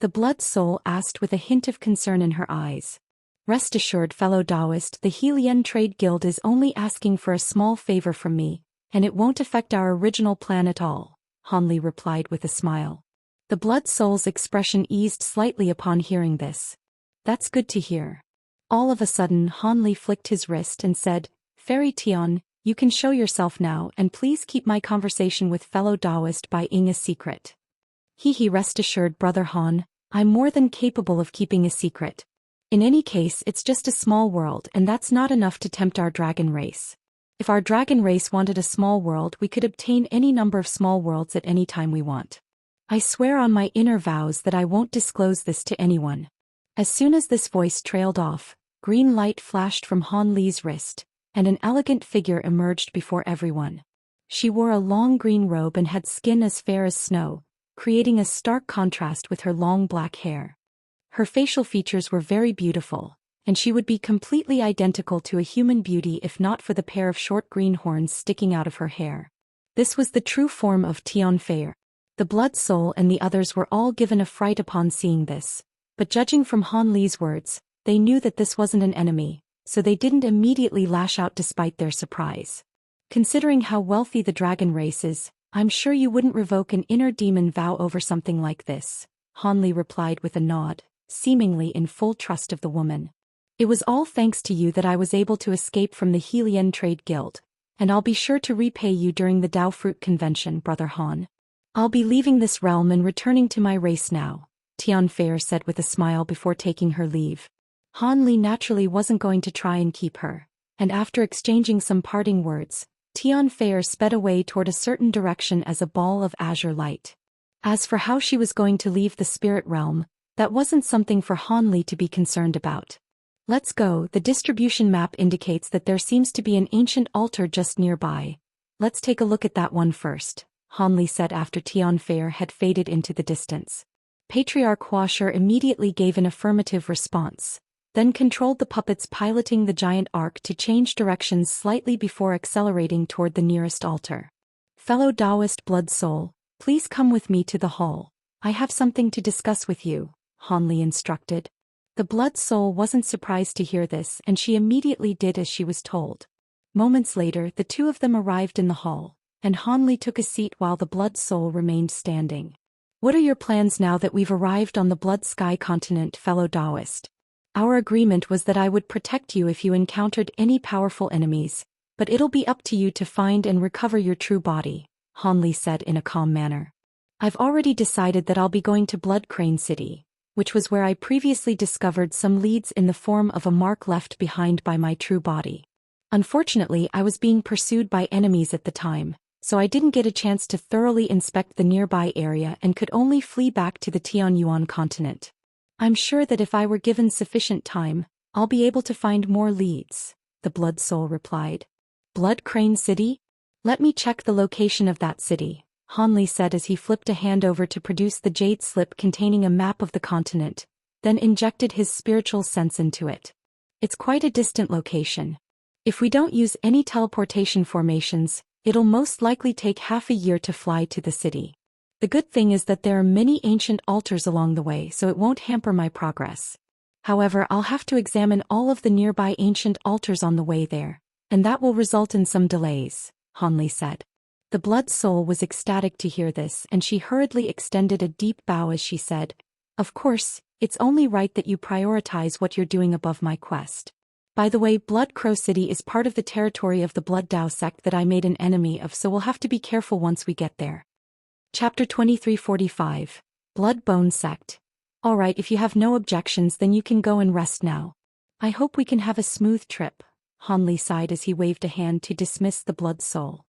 S1: The Blood Soul asked with a hint of concern in her eyes. Rest assured, fellow Daoist, the Helian Trade Guild is only asking for a small favor from me, and it won't affect our original plan at all, Hanli replied with a smile. The Blood Soul's expression eased slightly upon hearing this. That's good to hear. All of a sudden Hanli flicked his wrist and said, Fairy Tian, you can show yourself now, and please keep my conversation with fellow Daoist Baiying a secret. Rest assured, Brother Han, I'm more than capable of keeping a secret. In any case, it's just a small world, and that's not enough to tempt our dragon race. If our dragon race wanted a small world, we could obtain any number of small worlds at any time we want. I swear on my inner vows that I won't disclose this to anyone. As soon as this voice trailed off, green light flashed from Han Li's wrist, and an elegant figure emerged before everyone. She wore a long green robe and had skin as fair as snow, creating a stark contrast with her long black hair. Her facial features were very beautiful, and she would be completely identical to a human beauty if not for the pair of short green horns sticking out of her hair. This was the true form of Tian Fei'er. The Blood Soul and the others were all given a fright upon seeing this, but judging from Han Li's words, they knew that this wasn't an enemy, so they didn't immediately lash out despite their surprise. Considering how wealthy the dragon race is, I'm sure you wouldn't revoke an inner demon vow over something like this, Han Li replied with a nod, seemingly in full trust of the woman. It was all thanks to you that I was able to escape from the Helian Trade Guild, and I'll be sure to repay you during the Dao Fruit Convention, Brother Han. I'll be leaving this realm and returning to my race now, Tian Fei'er said with a smile before taking her leave. Han Li naturally wasn't going to try and keep her, and after exchanging some parting words, Tian Fei'er sped away toward a certain direction as a ball of azure light. As for how she was going to leave the spirit realm, that wasn't something for Han Li to be concerned about. Let's go. The distribution map indicates that there seems to be an ancient altar just nearby. Let's take a look at that one first, Han Li said after Tian Fei'er had faded into the distance. PatriarChapter immediately gave an affirmative response, then controlled the puppets piloting the giant ark to change directions slightly before accelerating toward the nearest altar. Fellow Daoist Blood Soul, please come with me to the hall. I have something to discuss with you, Han Li instructed. The Blood Soul wasn't surprised to hear this, and she immediately did as she was told. Moments later, the two of them arrived in the hall, and Han Li took a seat while the Blood Soul remained standing. What are your plans now that we've arrived on the Blood Sky continent, fellow Daoist? Our agreement was that I would protect you if you encountered any powerful enemies, but it'll be up to you to find and recover your true body, Han Li said in a calm manner. I've already decided that I'll be going to Blood Crane City, which was where I previously discovered some leads in the form of a mark left behind by my true body. Unfortunately, I was being pursued by enemies at the time, so I didn't get a chance to thoroughly inspect the nearby area and could only flee back to the Tianyuan continent. I'm sure that if I were given sufficient time, I'll be able to find more leads, the Blood Soul replied. Blood Crane City? Let me check the location of that city, Han Li said as he flipped a hand over to produce the jade slip containing a map of the continent, then injected his spiritual sense into it. It's quite a distant location. If we don't use any teleportation formations, it'll most likely take half a year to fly to the city. The good thing is that there are many ancient altars along the way, so it won't hamper my progress. However, I'll have to examine all of the nearby ancient altars on the way there, and that will result in some delays, Han Li said. The Blood Soul was ecstatic to hear this, and she hurriedly extended a deep bow as she said, Of course, it's only right that you prioritize what you're doing above my quest. By the way, Blood Crow City is part of the territory of the Blood Dao Sect that I made an enemy of, so we'll have to be careful once we get there. Chapter 2345. Blood Bone Sect. Alright, if you have no objections then you can go and rest now. I hope we can have a smooth trip, Han Li sighed as he waved a hand to dismiss the Blood Soul.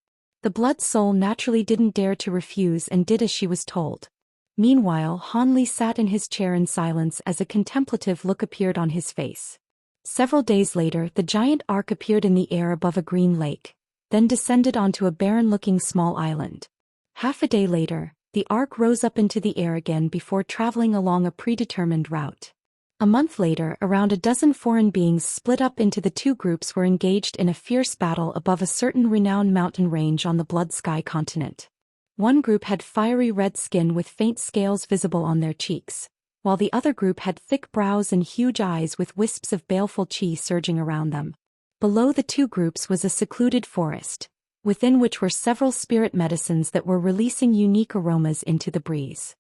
S1: The Blood Soul naturally didn't dare to refuse and did as she was told. Meanwhile, Han Li sat in his chair in silence as a contemplative look appeared on his face. Several days later, the giant ark appeared in the air above a green lake, then descended onto a barren-looking small island. Half a day later, the ark rose up into the air again before traveling along a predetermined route. A month later, around a dozen foreign beings split up into the two groups were engaged in a fierce battle above a certain renowned mountain range on the Blood Sky continent. One group had fiery red skin with faint scales visible on their cheeks, while the other group had thick brows and huge eyes with wisps of baleful qi surging around them. Below the two groups was a secluded forest, within which were several spirit medicines that were releasing unique aromas into the breeze.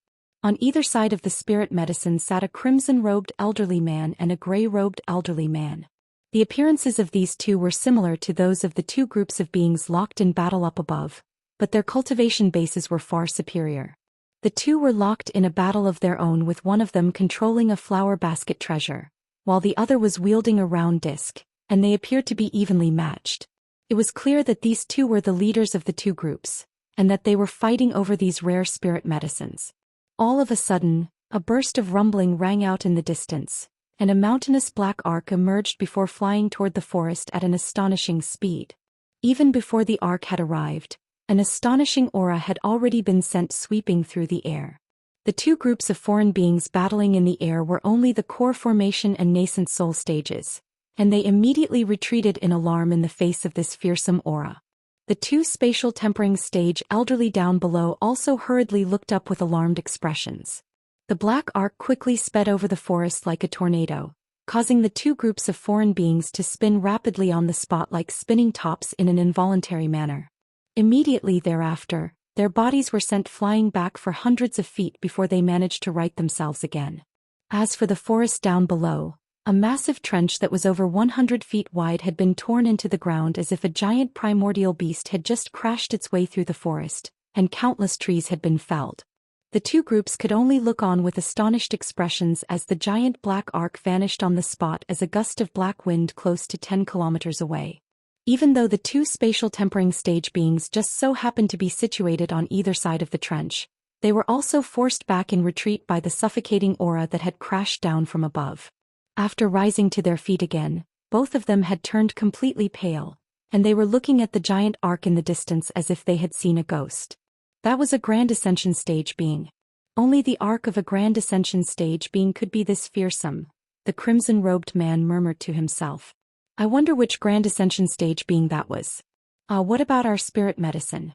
S1: On either side of the spirit medicine sat a crimson-robed elderly man and a gray-robed elderly man. The appearances of these two were similar to those of the two groups of beings locked in battle up above, but their cultivation bases were far superior. The two were locked in a battle of their own, with one of them controlling a flower basket treasure, while the other was wielding a round disc, and they appeared to be evenly matched. It was clear that these two were the leaders of the two groups, and that they were fighting over these rare spirit medicines. All of a sudden, a burst of rumbling rang out in the distance, and a mountainous black ark emerged before flying toward the forest at an astonishing speed. Even before the ark had arrived, an astonishing aura had already been sent sweeping through the air. The two groups of foreign beings battling in the air were only the core formation and nascent soul stages, and they immediately retreated in alarm in the face of this fearsome aura. The two spatial tempering stage elderly down below also hurriedly looked up with alarmed expressions. The black ark quickly sped over the forest like a tornado, causing the two groups of foreign beings to spin rapidly on the spot like spinning tops in an involuntary manner. Immediately thereafter, their bodies were sent flying back for hundreds of feet before they managed to right themselves again. As for the forest down below, a massive trench that was over 100 feet wide had been torn into the ground as if a giant primordial beast had just crashed its way through the forest, and countless trees had been felled. The two groups could only look on with astonished expressions as the giant black ark vanished on the spot as a gust of black wind close to 10 kilometers away. Even though the two spatial tempering stage beings just so happened to be situated on either side of the trench, they were also forced back in retreat by the suffocating aura that had crashed down from above. After rising to their feet again, both of them had turned completely pale, and they were looking at the giant ark in the distance as if they had seen a ghost. That was a Grand Ascension stage being. Only the ark of a Grand Ascension stage being could be this fearsome, the crimson-robed man murmured to himself. I wonder which Grand Ascension stage being that was. What about our spirit medicine?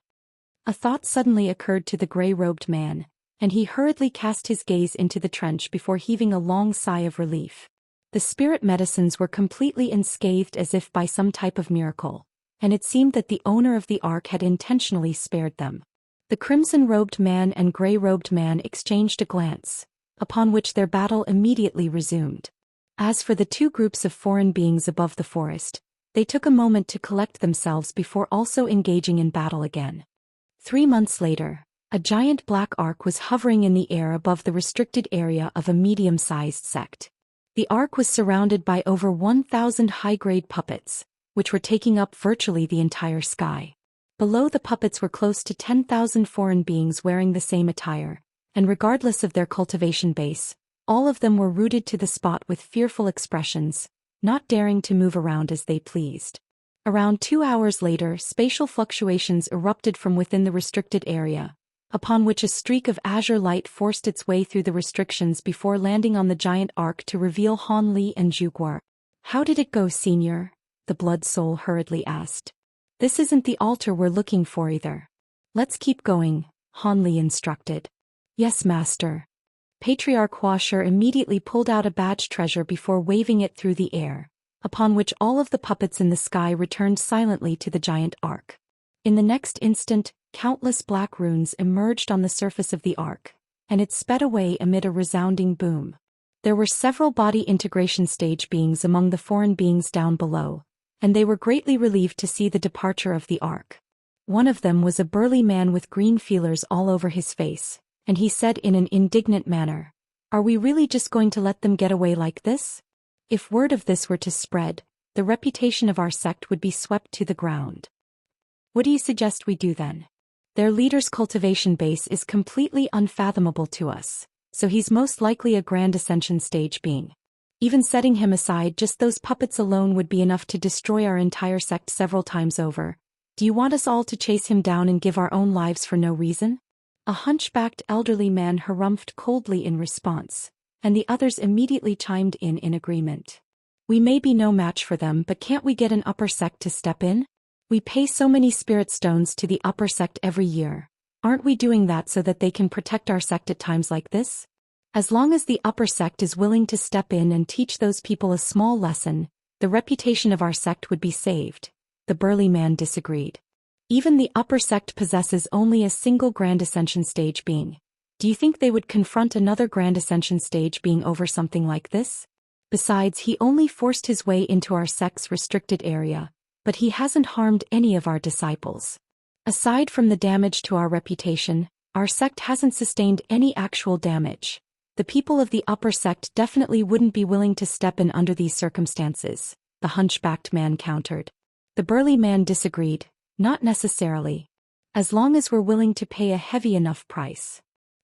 S1: A thought suddenly occurred to the gray-robed man, and he hurriedly cast his gaze into the trench before heaving a long sigh of relief. The spirit medicines were completely unscathed as if by some type of miracle, and it seemed that the owner of the ark had intentionally spared them. The crimson-robed man and grey-robed man exchanged a glance, upon which their battle immediately resumed. As for the two groups of foreign beings above the forest, they took a moment to collect themselves before also engaging in battle again. 3 months later, a giant black ark was hovering in the air above the restricted area of a medium-sized sect. The ark was surrounded by over 1,000 high-grade puppets, which were taking up virtually the entire sky. Below the puppets were close to 10,000 foreign beings wearing the same attire, and regardless of their cultivation base, all of them were rooted to the spot with fearful expressions, not daring to move around as they pleased. Around 2 hours later, spatial fluctuations erupted from within the restricted area, upon which a streak of azure light forced its way through the restrictions before landing on the giant ark to reveal Han Li and Zhu Guo. "How did it go, Senior?" the Blood Soul hurriedly asked. "This isn't the altar we're looking for either." "Let's keep going," Han Li instructed. "Yes, Master." PatriarChapter immediately pulled out a badge treasure before waving it through the air, upon which all of the puppets in the sky returned silently to the giant ark. In the next instant, countless black runes emerged on the surface of the ark, and it sped away amid a resounding boom. There were several body integration stage beings among the foreign beings down below, and they were greatly relieved to see the departure of the ark. One of them was a burly man with green feelers all over his face, and he said in an indignant manner, "Are we really just going to let them get away like this? If word of this were to spread, the reputation of our sect would be swept to the ground. What do you suggest we do then? Their leader's cultivation base is completely unfathomable to us, so he's most likely a Grand Ascension stage being. Even setting him aside, just those puppets alone would be enough to destroy our entire sect several times over. Do you want us all to chase him down and give our own lives for no reason?" A hunchbacked elderly man harumphed coldly in response, and the others immediately chimed in agreement. "We may be no match for them, but can't we get an upper sect to step in? We pay so many spirit stones to the upper sect every year. Aren't we doing that so that they can protect our sect at times like this? As long as the upper sect is willing to step in and teach those people a small lesson, the reputation of our sect would be saved," the burly man disagreed. "Even the upper sect possesses only a single Grand Ascension stage being. Do you think they would confront another Grand Ascension stage being over something like this? Besides, he only forced his way into our sect's restricted area, but he hasn't harmed any of our disciples. Aside from the damage to our reputation, our sect hasn't sustained any actual damage. The people of the upper sect definitely wouldn't be willing to step in under these circumstances," the hunchbacked man countered. The burly man disagreed. "Not necessarily. As long as we're willing to pay a heavy enough price.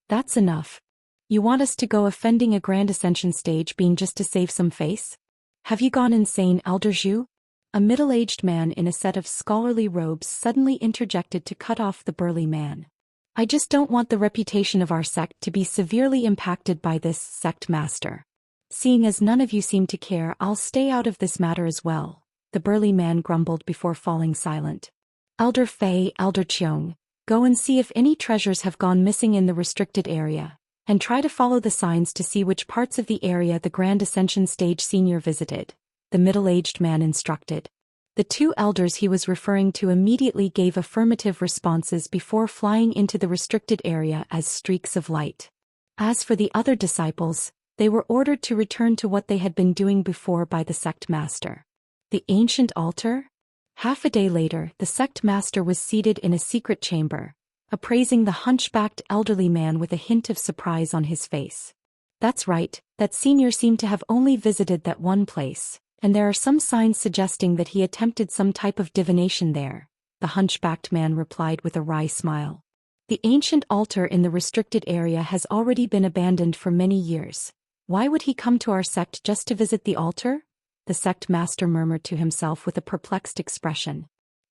S1: That's enough. You want us to go offending a Grand Ascension stage being just to save some face? Have you gone insane, Elder Zhu?" A middle-aged man in a set of scholarly robes suddenly interjected to cut off the burly man. "I just don't want the reputation of our sect to be severely impacted by this, Sect Master. Seeing as none of you seem to care, I'll stay out of this matter as well," the burly man grumbled before falling silent. "Elder Fei, Elder Qing, go and see if any treasures have gone missing in the restricted area, and try to follow the signs to see which parts of the area the Grand Ascension Stage Senior visited," the middle-aged man instructed. The two elders he was referring to immediately gave affirmative responses before flying into the restricted area as streaks of light. As for the other disciples, they were ordered to return to what they had been doing before by the sect master. The ancient altar? Half a day later, the sect master was seated in a secret chamber, appraising the hunchbacked elderly man with a hint of surprise on his face. "That's right, that senior seemed to have only visited that one place, and there are some signs suggesting that he attempted some type of divination there," the hunchbacked man replied with a wry smile. "The ancient altar in the restricted area has already been abandoned for many years. Why would he come to our sect just to visit the altar?" the sect master murmured to himself with a perplexed expression.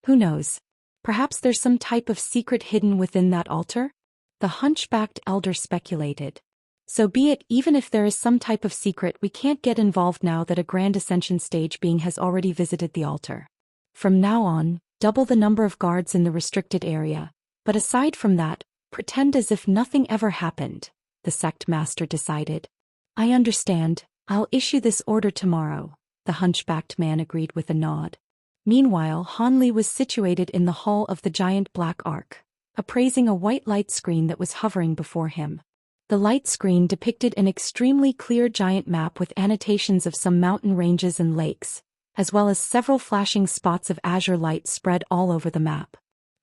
S1: "Who knows? Perhaps there's some type of secret hidden within that altar?" the hunchbacked elder speculated. "So be it. Even if there is some type of secret, we can't get involved now that a Grand Ascension stage being has already visited the altar. From now on, double the number of guards in the restricted area, but aside from that, Pretend as if nothing ever happened, the sect master decided. I understand, I'll issue this order tomorrow, the hunchbacked man agreed with a nod. Meanwhile, Han Li was situated in the hull of the giant black ark, appraising a white light screen that was hovering before him. The light screen depicted an extremely clear giant map with annotations of some mountain ranges and lakes, as well as several flashing spots of azure light spread all over the map.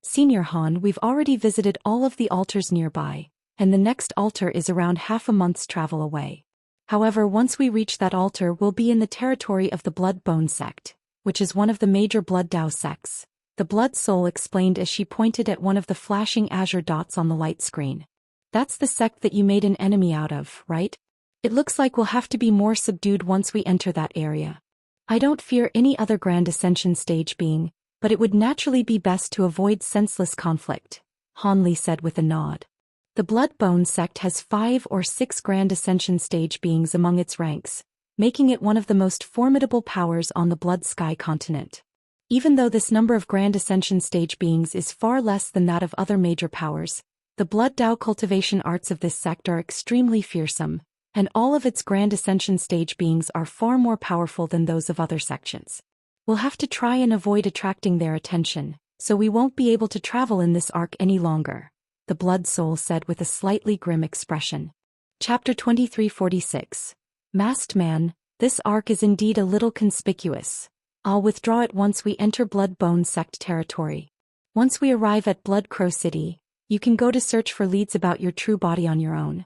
S1: Senior Han, we've already visited all of the altars nearby, and the next altar is around half a month's travel away. However, once we reach that altar, we'll be in the territory of the Blood Bone Sect, which is one of the major Blood Dao sects, the Blood Soul explained as she pointed at one of the flashing azure dots on the light screen. That's the sect that you made an enemy out of, right? It looks like we'll have to be more subdued once we enter that area. I don't fear any other Grand Ascension stage being, but it would naturally be best to avoid senseless conflict, Han Li said with a nod. The Blood Bone Sect has 5 or 6 Grand Ascension stage beings among its ranks, making it one of the most formidable powers on the Blood Sky continent. Even though this number of Grand Ascension stage beings is far less than that of other major powers, the Blood Dao cultivation arts of this sect are extremely fearsome, and all of its Grand Ascension stage beings are far more powerful than those of other sections. We'll have to try and avoid attracting their attention, so we won't be able to travel in this arc any longer, the Blood Soul said with a slightly grim expression. Chapter 2346. Masked Man, this arc is indeed a little conspicuous. I'll withdraw it once we enter Blood Bone Sect territory. Once we arrive at Blood Crow City, you can go to search for leads about your true body on your own.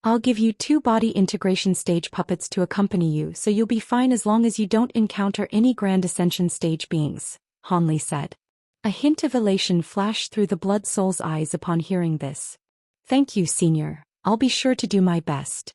S1: I'll give you 2 body integration stage puppets to accompany you, so you'll be fine as long as you don't encounter any Grand Ascension stage beings, Han Li said. A hint of elation flashed through the Blood Soul's eyes upon hearing this. Thank you, Senior. I'll be sure to do my best.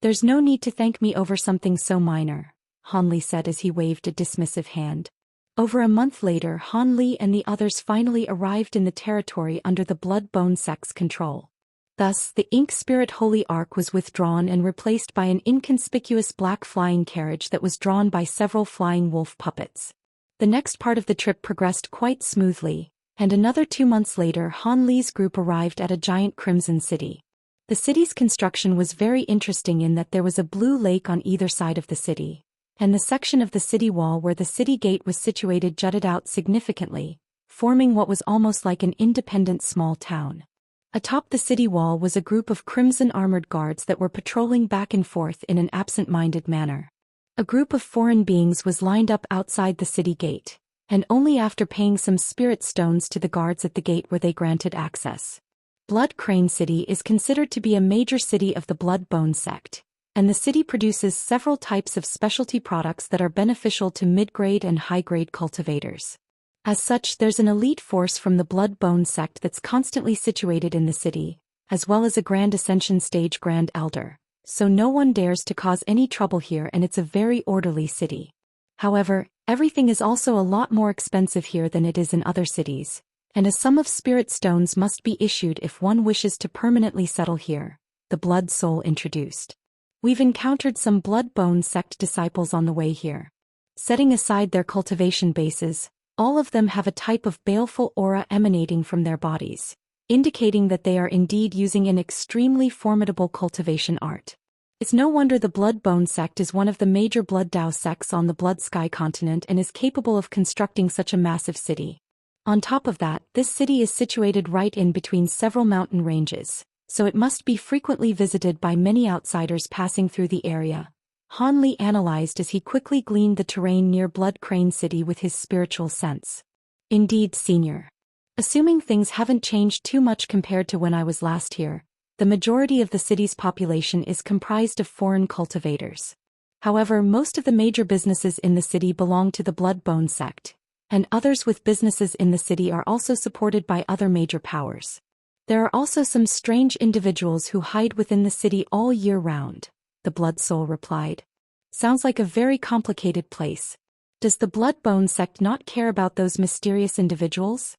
S1: There's no need to thank me over something so minor, Han Li said as he waved a dismissive hand. Over a month later, Han Li and the others finally arrived in the territory under the Blood Bone Sect's control. Thus, the Ink Spirit Holy Ark was withdrawn and replaced by an inconspicuous black flying carriage that was drawn by several flying wolf puppets. The next part of the trip progressed quite smoothly, and another 2 months later Han Li's group arrived at a giant Crimson City. The city's construction was very interesting in that there was a blue lake on either side of the city, and the section of the city wall where the city gate was situated jutted out significantly, forming what was almost like an independent small town. Atop the city wall was a group of crimson armored guards that were patrolling back and forth in an absent-minded manner. A group of foreign beings was lined up outside the city gate, and only after paying some spirit stones to the guards at the gate were they granted access. Blood Crane City is considered to be a major city of the Blood Bone Sect, and the city produces several types of specialty products that are beneficial to mid-grade and high-grade cultivators. As such, there's an elite force from the Blood Bone Sect that's constantly situated in the city, as well as a Grand Ascension stage Grand Elder, so no one dares to cause any trouble here and it's a very orderly city. However, everything is also a lot more expensive here than it is in other cities, and a sum of spirit stones must be issued if one wishes to permanently settle here, the Blood Soul introduced. We've encountered some Blood Bone Sect disciples on the way here. Setting aside their cultivation bases, all of them have a type of baleful aura emanating from their bodies, indicating that they are indeed using an extremely formidable cultivation art. It's no wonder the Blood Bone Sect is one of the major Blood Dao sects on the Blood Sky continent and is capable of constructing such a massive city. On top of that, this city is situated right in between several mountain ranges, so it must be frequently visited by many outsiders passing through the area, Han Li analyzed as he quickly gleaned the terrain near Blood Crane City with his spiritual sense. Indeed, Senior. Assuming things haven't changed too much compared to when I was last here, the majority of the city's population is comprised of foreign cultivators. However, most of the major businesses in the city belong to the Blood Bone Sect, and others with businesses in the city are also supported by other major powers. There are also some strange individuals who hide within the city all year round, the Blood Soul replied. Sounds like a very complicated place. Does the Blood Bone Sect not care about those mysterious individuals?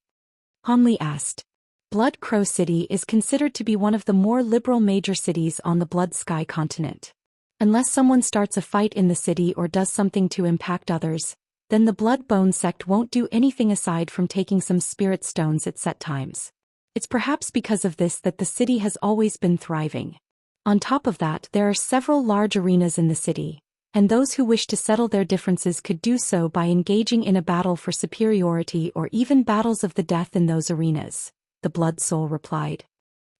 S1: Han Li asked. Blood Crow City is considered to be one of the more liberal major cities on the Blood Sky continent. Unless someone starts a fight in the city or does something to impact others, then the Blood Bone Sect won't do anything aside from taking some spirit stones at set times. It's perhaps because of this that the city has always been thriving. On top of that, there are several large arenas in the city, and those who wish to settle their differences could do so by engaging in a battle for superiority or even battles of the death in those arenas, the Blood Soul replied.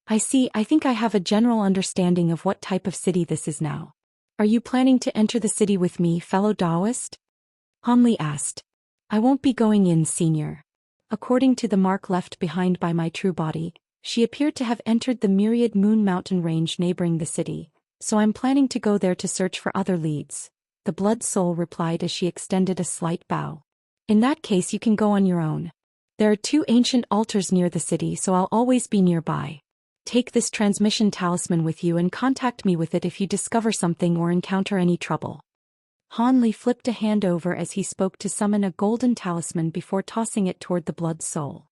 S1: I see. I think I have a general understanding of what type of city this is now. Are you planning to enter the city with me, fellow Daoist? Han Li asked. I won't be going in, senior. According to the mark left behind by my true body, she appeared to have entered the myriad moon mountain range neighboring the city, so I'm planning to go there to search for other leads, the Blood Soul replied as she extended a slight bow. In that case you can go on your own. There are 2 ancient altars near the city, so I'll always be nearby. Take this transmission talisman with you and contact me with it if you discover something or encounter any trouble. Han Li flipped a hand over as he spoke to summon a golden talisman before tossing it toward the Blood Soul.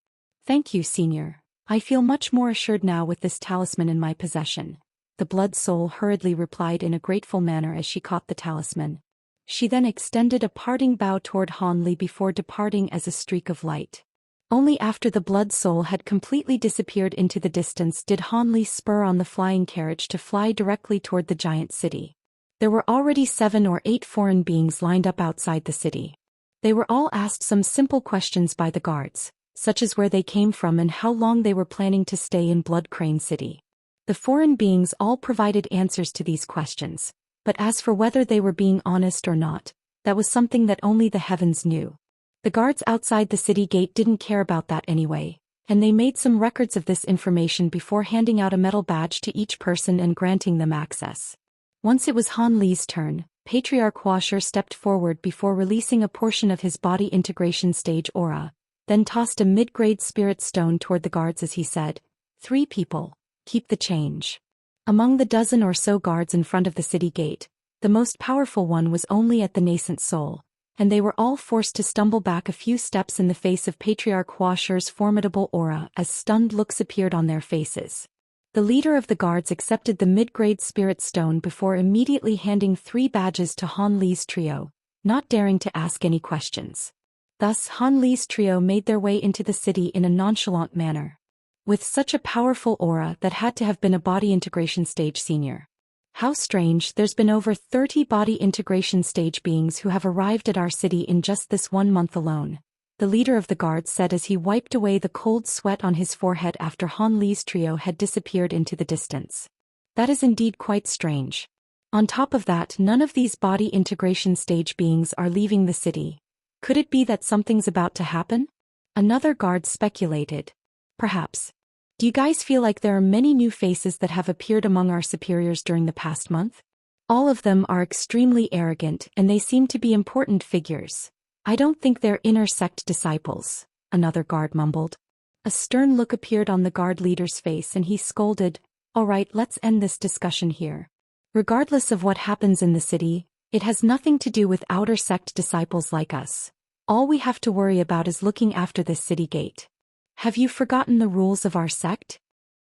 S1: Thank you, senior. I feel much more assured now with this talisman in my possession, the Blood Soul hurriedly replied in a grateful manner as she caught the talisman. She then extended a parting bow toward Han Li before departing as a streak of light. Only after the Blood Soul had completely disappeared into the distance did Han Li spur on the flying carriage to fly directly toward the giant city. There were already 7 or 8 foreign beings lined up outside the city. They were all asked some simple questions by the guards, such as where they came from and how long they were planning to stay in Blood Crane City. The foreign beings all provided answers to these questions, but as for whether they were being honest or not, that was something that only the heavens knew. The guards outside the city gate didn't care about that anyway, and they made some records of this information before handing out a metal badge to each person and granting them access. Once it was Han Li's turn, PatriarChapter stepped forward before releasing a portion of his body integration stage aura, then tossed a mid-grade spirit stone toward the guards as he said, 3 people, keep the change. Among the dozen or so guards in front of the city gate, the most powerful one was only at the nascent soul, and they were all forced to stumble back a few steps in the face of PatriarChapter's formidable aura as stunned looks appeared on their faces. The leader of the guards accepted the mid-grade spirit stone before immediately handing 3 badges to Han Li's trio, not daring to ask any questions. Thus Han Li's trio made their way into the city in a nonchalant manner. With such a powerful aura that had to have been a body integration stage senior. How strange, there's been over 30 body integration stage beings who have arrived at our city in just this 1 month alone, the leader of the guards said as he wiped away the cold sweat on his forehead after Han Li's trio had disappeared into the distance. That is indeed quite strange. On top of that, none of these body integration stage beings are leaving the city. Could it be that something's about to happen? Another guard speculated. Perhaps. Do you guys feel like there are many new faces that have appeared among our superiors during the past month? All of them are extremely arrogant and they seem to be important figures. I don't think they're inner sect disciples, another guard mumbled. A stern look appeared on the guard leader's face and he scolded, all right, let's end this discussion here. Regardless of what happens in the city, it has nothing to do with outer sect disciples like us. All we have to worry about is looking after this city gate. Have you forgotten the rules of our sect?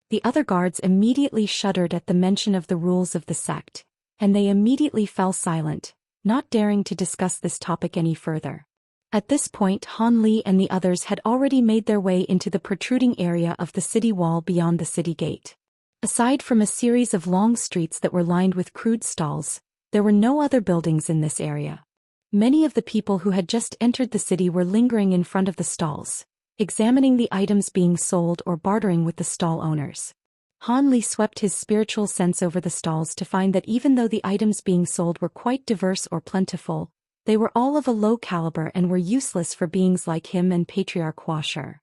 S1: The other guards immediately shuddered at the mention of the rules of the sect, and they immediately fell silent, not daring to discuss this topic any further. At this point, Han Li and the others had already made their way into the protruding area of the city wall beyond the city gate. Aside from a series of long streets that were lined with crude stalls, there were no other buildings in this area. Many of the people who had just entered the city were lingering in front of the stalls, examining the items being sold or bartering with the stall owners. Han Li swept his spiritual sense over the stalls to find that even though the items being sold were quite diverse or plentiful, they were all of a low caliber and were useless for beings like him and PatriarChapter.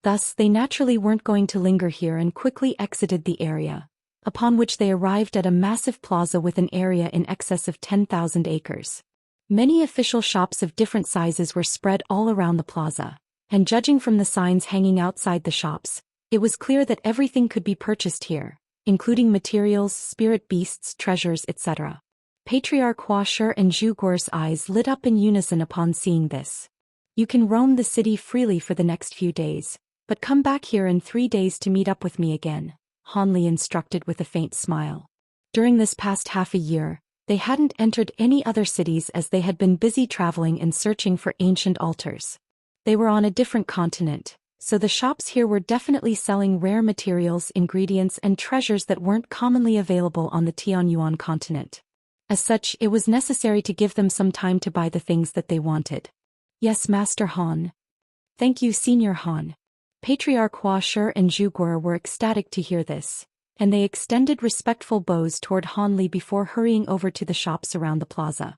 S1: Thus, they naturally weren't going to linger here and quickly exited the area, upon which they arrived at a massive plaza with an area in excess of 10,000 acres. Many official shops of different sizes were spread all around the plaza, and judging from the signs hanging outside the shops, it was clear that everything could be purchased here, including materials, spirit beasts, treasures, etc. PatriarChapter and Zhu Guo's eyes lit up in unison upon seeing this. You can roam the city freely for the next few days, but come back here in 3 days to meet up with me again, Han Li instructed with a faint smile. During this past half a year, they hadn't entered any other cities as they had been busy traveling and searching for ancient altars. They were on a different continent, So the shops here were definitely selling rare materials, ingredients and treasures that weren't commonly available on the Tianyuan continent. As such, it was necessary to give them some time to buy the things that they wanted. Yes, Master Han. Thank you, Senior Han. Patriarch Hua Shi and Zhu Guo were ecstatic to hear this, and they extended respectful bows toward Han Li before hurrying over to the shops around the plaza.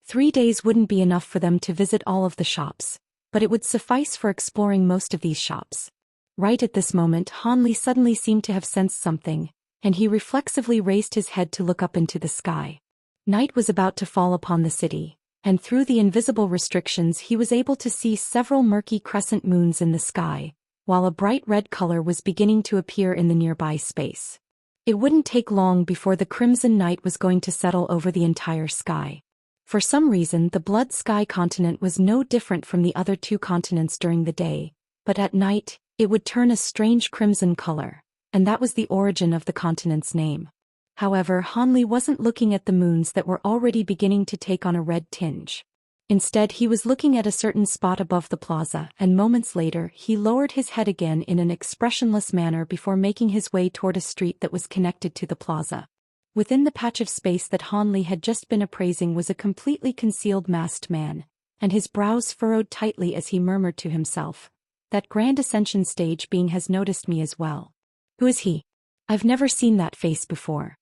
S1: 3 days wouldn't be enough for them to visit all of the shops, but it would suffice for exploring most of these shops. Right at this moment, Han Li suddenly seemed to have sensed something, and he reflexively raised his head to look up into the sky. Night was about to fall upon the city, and through the invisible restrictions he was able to see several murky crescent moons in the sky, while a bright red color was beginning to appear in the nearby space. It wouldn't take long before the crimson night was going to settle over the entire sky. For some reason, the Blood Sky continent was no different from the other two continents during the day, but at night, it would turn a strange crimson color, and that was the origin of the continent's name. However, Han Li wasn't looking at the moons that were already beginning to take on a red tinge. Instead, he was looking at a certain spot above the plaza, and moments later, he lowered his head again in an expressionless manner before making his way toward a street that was connected to the plaza. Within the patch of space that Han Li had just been appraising was a completely concealed masked man, and his brows furrowed tightly as he murmured to himself, "That Grand Ascension stage being has noticed me as well. Who is he? I've never seen that face before."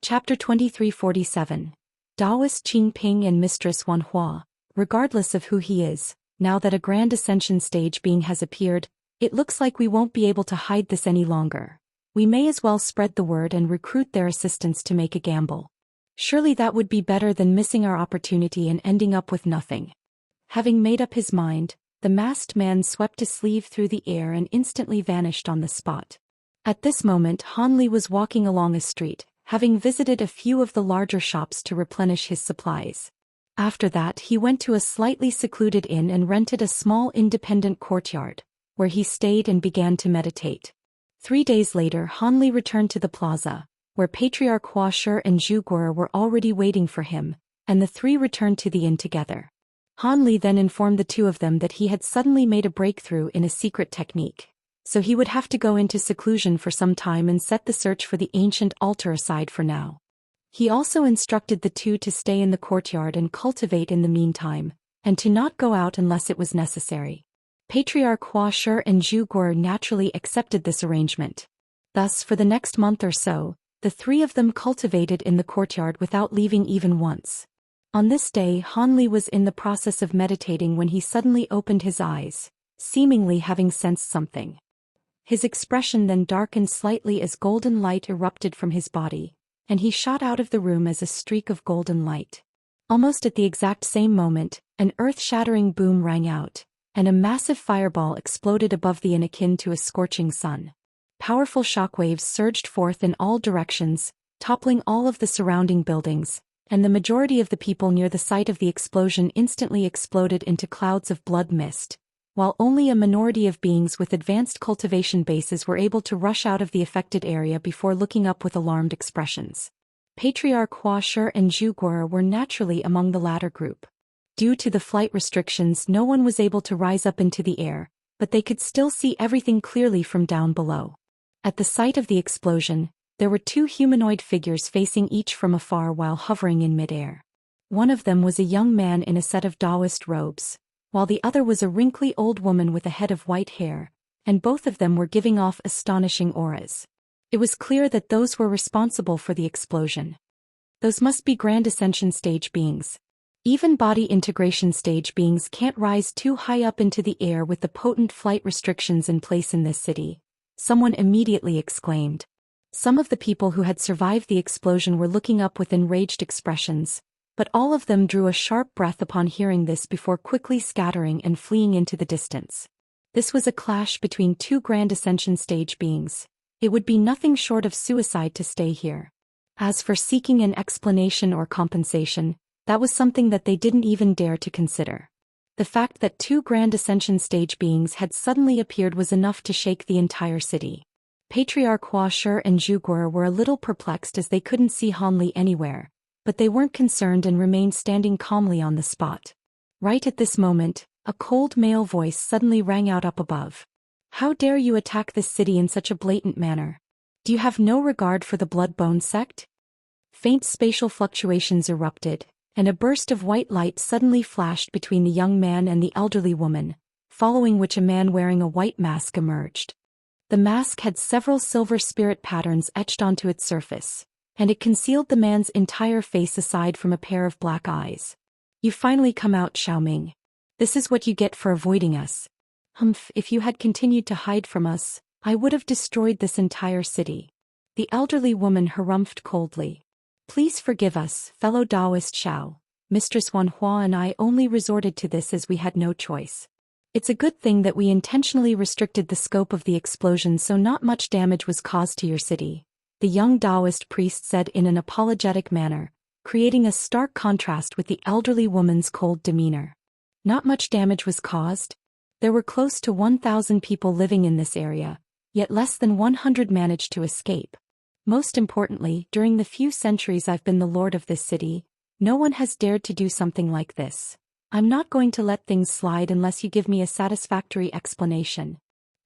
S1: Chapter 2347. Daoist Qing Ping and Mistress Wan Hua. Regardless of who he is, now that a Grand Ascension stage being has appeared, it looks like we won't be able to hide this any longer. We may as well spread the word and recruit their assistants to make a gamble. Surely that would be better than missing our opportunity and ending up with nothing. Having made up his mind, the masked man swept his sleeve through the air and instantly vanished on the spot. At this moment, Han Li was walking along a street, having visited a few of the larger shops to replenish his supplies. After that, he went to a slightly secluded inn and rented a small independent courtyard, where he stayed and began to meditate. 3 days later, Han Li returned to the plaza, where Patriarch Hua Shi and Zhu Guo were already waiting for him, and the three returned to the inn together. Han Li then informed the two of them that he had suddenly made a breakthrough in a secret technique, so he would have to go into seclusion for some time and set the search for the ancient altar aside for now. He also instructed the two to stay in the courtyard and cultivate in the meantime, and to not go out unless it was necessary. Patriarch Hua Shi and Zhu Guo naturally accepted this arrangement. Thus, for the next month or so, the three of them cultivated in the courtyard without leaving even once. On this day, Han Li was in the process of meditating when he suddenly opened his eyes, seemingly having sensed something. His expression then darkened slightly as golden light erupted from his body, and he shot out of the room as a streak of golden light. Almost at the exact same moment, an earth-shattering boom rang out, and a massive fireball exploded above the inn akin to a scorching sun. Powerful shockwaves surged forth in all directions, toppling all of the surrounding buildings, and the majority of the people near the site of the explosion instantly exploded into clouds of blood mist, while only a minority of beings with advanced cultivation bases were able to rush out of the affected area before looking up with alarmed expressions. Patriarch Hua Shi and Zhu Guo were naturally among the latter group. Due to the flight restrictions, no one was able to rise up into the air, but they could still see everything clearly from down below. At the site of the explosion, there were two humanoid figures facing each from afar while hovering in midair. One of them was a young man in a set of Daoist robes, while the other was a wrinkly old woman with a head of white hair, and both of them were giving off astonishing auras. It was clear that those were responsible for the explosion. Those must be Grand Ascension stage beings. Even body integration stage beings can't rise too high up into the air with the potent flight restrictions in place in this city, someone immediately exclaimed. Some of the people who had survived the explosion were looking up with enraged expressions, but all of them drew a sharp breath upon hearing this before quickly scattering and fleeing into the distance. This was a clash between two Grand Ascension stage beings. It would be nothing short of suicide to stay here. As for seeking an explanation or compensation, that was something that they didn't even dare to consider. The fact that two Grand Ascension stage beings had suddenly appeared was enough to shake the entire city. Patriarch Hua Shi and Zhu Guo were a little perplexed as they couldn't see Han Li anywhere, but they weren't concerned and remained standing calmly on the spot. Right at this moment, a cold male voice suddenly rang out up above. How dare you attack this city in such a blatant manner? Do you have no regard for the Bloodbone Sect? Faint spatial fluctuations erupted, and a burst of white light suddenly flashed between the young man and the elderly woman, following which a man wearing a white mask emerged. The mask had several silver spirit patterns etched onto its surface, and it concealed the man's entire face aside from a pair of black eyes. You finally come out, Xiaoming. This is what you get for avoiding us. Humph, if you had continued to hide from us, I would have destroyed this entire city. The elderly woman harumphed coldly. Please forgive us, fellow Daoist Xiao. Mistress Wanhua and I only resorted to this as we had no choice. It's a good thing that we intentionally restricted the scope of the explosion so not much damage was caused to your city, the young Daoist priest said in an apologetic manner, creating a stark contrast with the elderly woman's cold demeanor. Not much damage was caused? There were close to 1,000 people living in this area, yet less than 100 managed to escape. Most importantly, during the few centuries I've been the lord of this city, no one has dared to do something like this. I'm not going to let things slide unless you give me a satisfactory explanation.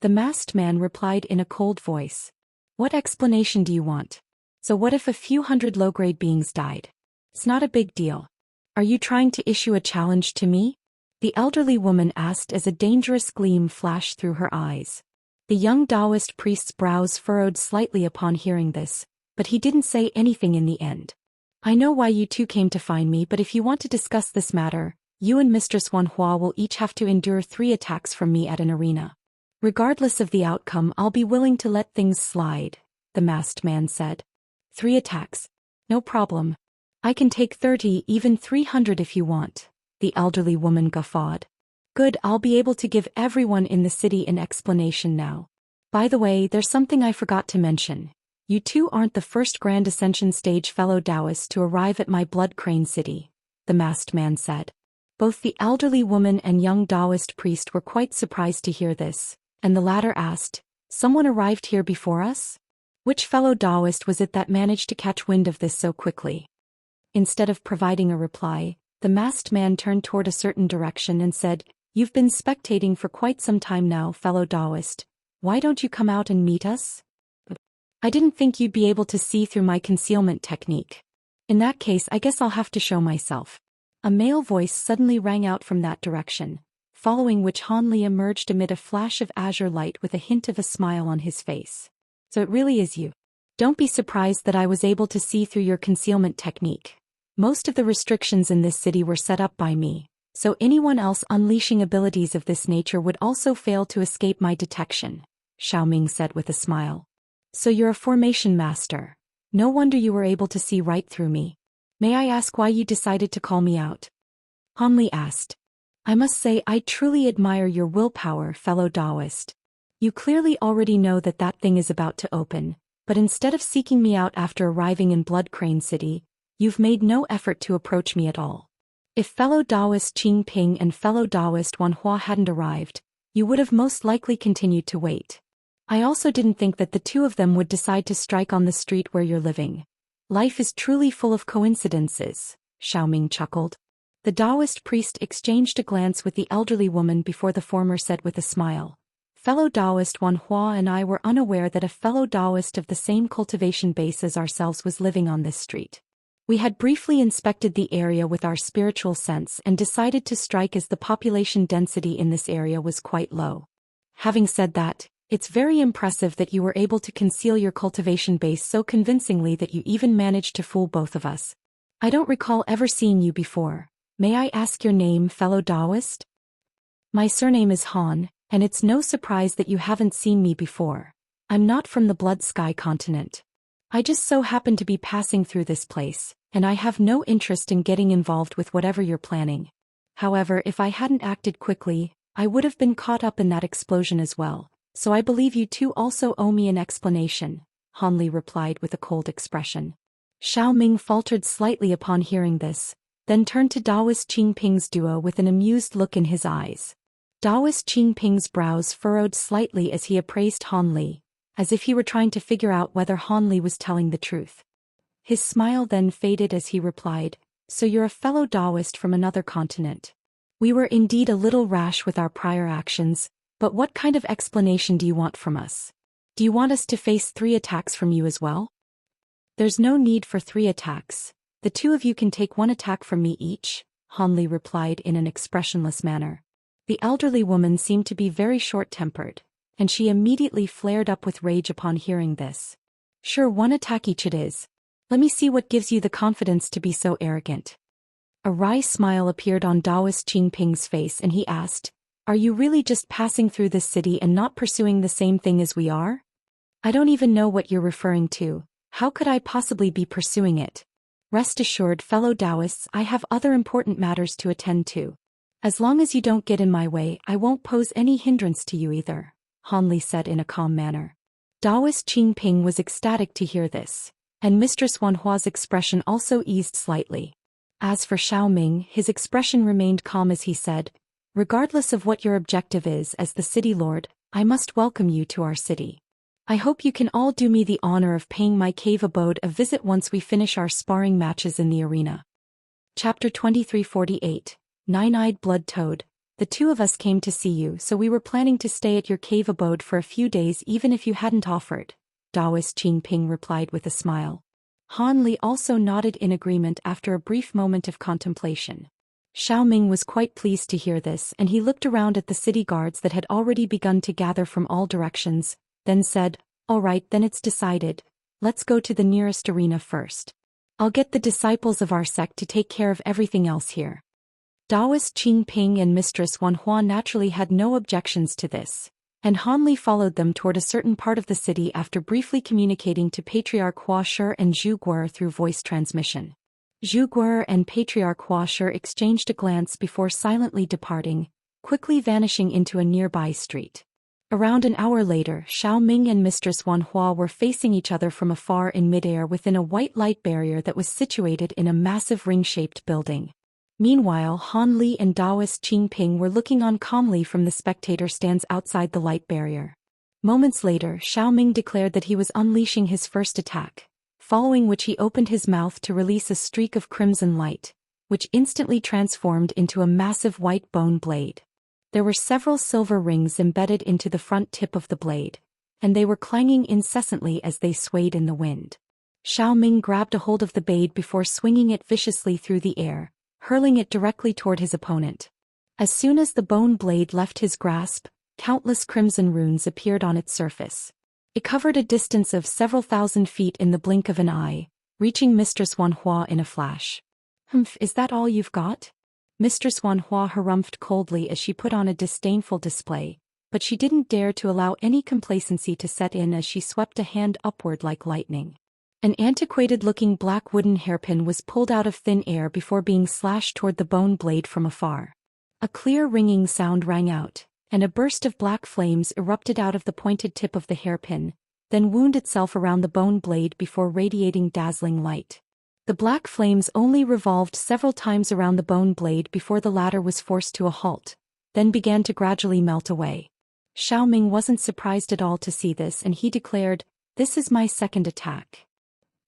S1: The masked man replied in a cold voice. What explanation do you want? So what if a few hundred low-grade beings died? It's not a big deal. Are you trying to issue a challenge to me? The elderly woman asked as a dangerous gleam flashed through her eyes. The young Daoist priest's brows furrowed slightly upon hearing this, but he didn't say anything in the end. I know why you two came to find me, but if you want to discuss this matter, you and Mistress Wanhua will each have to endure 3 attacks from me at an arena. Regardless of the outcome, I'll be willing to let things slide, the masked man said. 3 attacks. No problem. I can take 30, even 300 if you want, the elderly woman guffawed. Good, I'll be able to give everyone in the city an explanation now. By the way, there's something I forgot to mention. You two aren't the first Grand Ascension stage fellow Daoists to arrive at my Blood Crane city, the masked man said. Both the elderly woman and young Daoist priest were quite surprised to hear this, and the latter asked, someone arrived here before us? Which fellow Daoist was it that managed to catch wind of this so quickly? Instead of providing a reply, the masked man turned toward a certain direction and said, You've been spectating for quite some time now, fellow Daoist. Why don't you come out and meet us? I didn't think you'd be able to see through my concealment technique. In that case, I guess I'll have to show myself. A male voice suddenly rang out from that direction, following which Han Li emerged amid a flash of azure light with a hint of a smile on his face. So it really is you. Don't be surprised that I was able to see through your concealment technique. Most of the restrictions in this city were set up by me, so anyone else unleashing abilities of this nature would also fail to escape my detection, Xiaoming said with a smile. So you're a formation master. No wonder you were able to see right through me. May I ask why you decided to call me out? Han Li asked. I must say I truly admire your willpower, fellow Daoist. You clearly already know that that thing is about to open, but instead of seeking me out after arriving in Blood Crane City, you've made no effort to approach me at all. If fellow Daoist Qing Ping and fellow Daoist Wanhua hadn't arrived, you would have most likely continued to wait. I also didn't think that the two of them would decide to strike on the street where you're living. Life is truly full of coincidences, Xiaoming chuckled. The Daoist priest exchanged a glance with the elderly woman before the former said with a smile. Fellow Daoist Wanhua and I were unaware that a fellow Daoist of the same cultivation base as ourselves was living on this street. We had briefly inspected the area with our spiritual sense and decided to strike as the population density in this area was quite low. Having said that, it's very impressive that you were able to conceal your cultivation base so convincingly that you even managed to fool both of us. I don't recall ever seeing you before. May I ask your name, fellow Daoist? My surname is Han, and it's no surprise that you haven't seen me before. I'm not from the Blood Sky continent. I just so happen to be passing through this place, and I have no interest in getting involved with whatever you're planning. However, if I hadn't acted quickly, I would have been caught up in that explosion as well. So I believe you two also owe me an explanation, Han Li replied with a cold expression. Xiaoming faltered slightly upon hearing this, then turned to Daoist Qing Ping's duo with an amused look in his eyes. Daoist Qing Ping's brows furrowed slightly as he appraised Han Li, as if he were trying to figure out whether Han Li was telling the truth. His smile then faded as he replied, So you're a fellow Daoist from another continent. We were indeed a little rash with our prior actions, But what kind of explanation do you want from us? Do you want us to face 3 attacks from you as well? There's no need for 3 attacks. The 2 of you can take 1 attack from me each, Han Li replied in an expressionless manner. The elderly woman seemed to be very short-tempered, and she immediately flared up with rage upon hearing this. Sure, 1 attack each it is. Let me see what gives you the confidence to be so arrogant. A wry smile appeared on Daoist Qingping's face and he asked, Are you really just passing through this city and not pursuing the same thing as we are? I don't even know what you're referring to. How could I possibly be pursuing it? Rest assured, fellow Daoists, I have other important matters to attend to. As long as you don't get in my way, I won't pose any hindrance to you either, Han Li said in a calm manner. Daoist Qingping was ecstatic to hear this, and Mistress Wanhua's expression also eased slightly. As for Xiaoming, his expression remained calm as he said, Regardless of what your objective is as the city lord, I must welcome you to our city. I hope you can all do me the honor of paying my cave abode a visit once we finish our sparring matches in the arena. Chapter 2348, Nine-Eyed Blood Toad. The 2 of us came to see you, so we were planning to stay at your cave abode for a few days even if you hadn't offered, Daoist Qingping replied with a smile. Han Li also nodded in agreement after a brief moment of contemplation. Xiaoming was quite pleased to hear this and he looked around at the city guards that had already begun to gather from all directions, then said, All right, then it's decided. Let's go to the nearest arena first. I'll get the disciples of our sect to take care of everything else here. Daoist Qingping and Mistress Wanhua naturally had no objections to this, and Han Li followed them toward a certain part of the city after briefly communicating to PatriarChapter and Zhu Guer through voice transmission. Zhu Guer and PatriarChapter exchanged a glance before silently departing, quickly vanishing into a nearby street. Around an hour later, Xiaoming and Mistress Wanhua were facing each other from afar in midair within a white light barrier that was situated in a massive ring-shaped building. Meanwhile, Han Li and Daoist Qingping were looking on calmly from the spectator stands outside the light barrier. Moments later, Xiaoming declared that he was unleashing his first attack, following which he opened his mouth to release a streak of crimson light, which instantly transformed into a massive white bone blade. There were several silver rings embedded into the front tip of the blade, and they were clanging incessantly as they swayed in the wind. Xiaoming grabbed a hold of the blade before swinging it viciously through the air, hurling it directly toward his opponent. As soon as the bone blade left his grasp, countless crimson runes appeared on its surface. It covered a distance of several thousand feet in the blink of an eye, reaching Mistress Wanhua in a flash. Is that all you've got? Mistress Wanhua harumphed coldly as she put on a disdainful display, but she didn't dare to allow any complacency to set in as she swept a hand upward like lightning. An antiquated-looking black wooden hairpin was pulled out of thin air before being slashed toward the bone blade from afar. A clear ringing sound rang out, and a burst of black flames erupted out of the pointed tip of the hairpin, then wound itself around the bone blade before radiating dazzling light. The black flames only revolved several times around the bone blade before the latter was forced to a halt, then began to gradually melt away. Xiaoming wasn't surprised at all to see this and he declared, This is my second attack.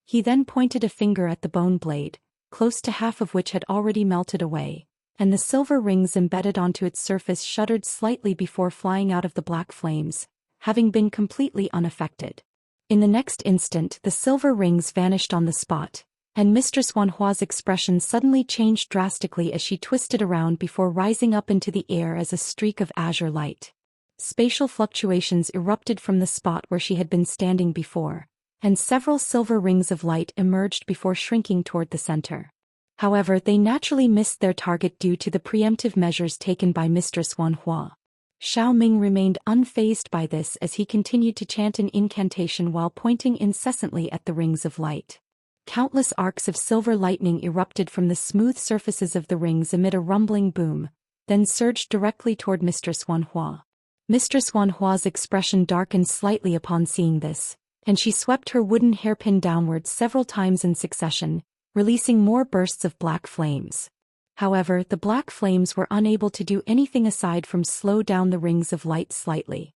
S1: He then pointed a finger at the bone blade, close to half of which had already melted away, and the silver rings embedded onto its surface shuddered slightly before flying out of the black flames, having been completely unaffected. In the next instant the silver rings vanished on the spot, and Mistress Wanhua's expression suddenly changed drastically as she twisted around before rising up into the air as a streak of azure light. Spatial fluctuations erupted from the spot where she had been standing before, and several silver rings of light emerged before shrinking toward the center. However, they naturally missed their target due to the preemptive measures taken by Mistress Wanhua. Xiaoming remained unfazed by this as he continued to chant an incantation while pointing incessantly at the rings of light. Countless arcs of silver lightning erupted from the smooth surfaces of the rings amid a rumbling boom, then surged directly toward Mistress Wanhua. Mistress Wanhua's expression darkened slightly upon seeing this, and she swept her wooden hairpin downwards several times in succession, releasing more bursts of black flames. However, the black flames were unable to do anything aside from slow down the rings of light slightly.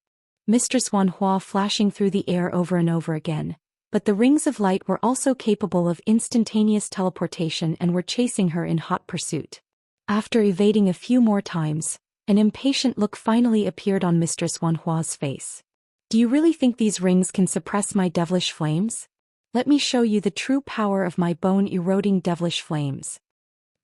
S1: Mistress Wanhua flashing through the air over and over again, but the rings of light were also capable of instantaneous teleportation and were chasing her in hot pursuit. After evading a few more times, An impatient look finally appeared on Mistress Wanhua's face. Do you really think these rings can suppress my devilish flames? Let me show you the true power of my bone-eroding devilish flames.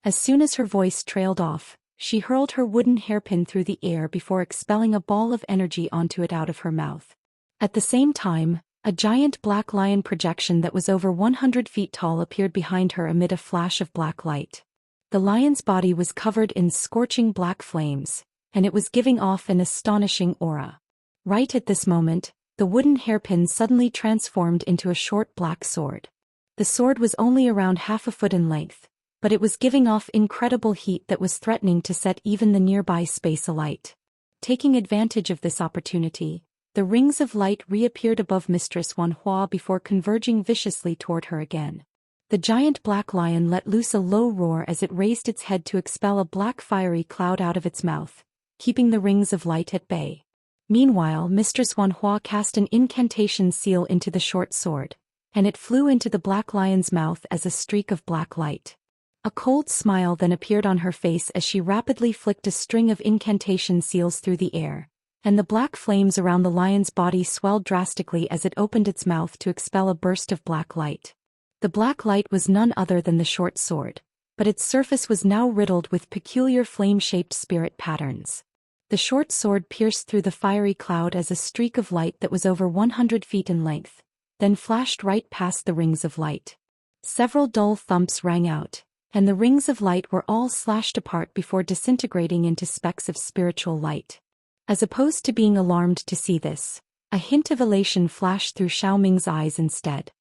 S1: As soon as her voice trailed off, she hurled her wooden hairpin through the air before expelling a ball of energy onto it out of her mouth. At the same time, a giant black lion projection that was over 100 feet tall appeared behind her amid a flash of black light. The lion's body was covered in scorching black flames, and it was giving off an astonishing aura. Right at this moment, the wooden hairpin suddenly transformed into a short black sword. The sword was only around half a foot in length, but it was giving off incredible heat that was threatening to set even the nearby space alight. Taking advantage of this opportunity, the rings of light reappeared above Mistress Wanhua before converging viciously toward her again. The giant black lion let loose a low roar as it raised its head to expel a black fiery cloud out of its mouth, keeping the rings of light at bay. Meanwhile, Mistress Wanhua cast an incantation seal into the short sword, and it flew into the black lion's mouth as a streak of black light. A cold smile then appeared on her face as she rapidly flicked a string of incantation seals through the air, and the black flames around the lion's body swelled drastically as it opened its mouth to expel a burst of black light. The black light was none other than the short sword, but its surface was now riddled with peculiar flame-shaped spirit patterns. The short sword pierced through the fiery cloud as a streak of light that was over 100 feet in length, then flashed right past the rings of light. Several dull thumps rang out, and the rings of light were all slashed apart before disintegrating into specks of spiritual light. As opposed to being alarmed to see this, a hint of elation flashed through Xiaoming's eyes instead.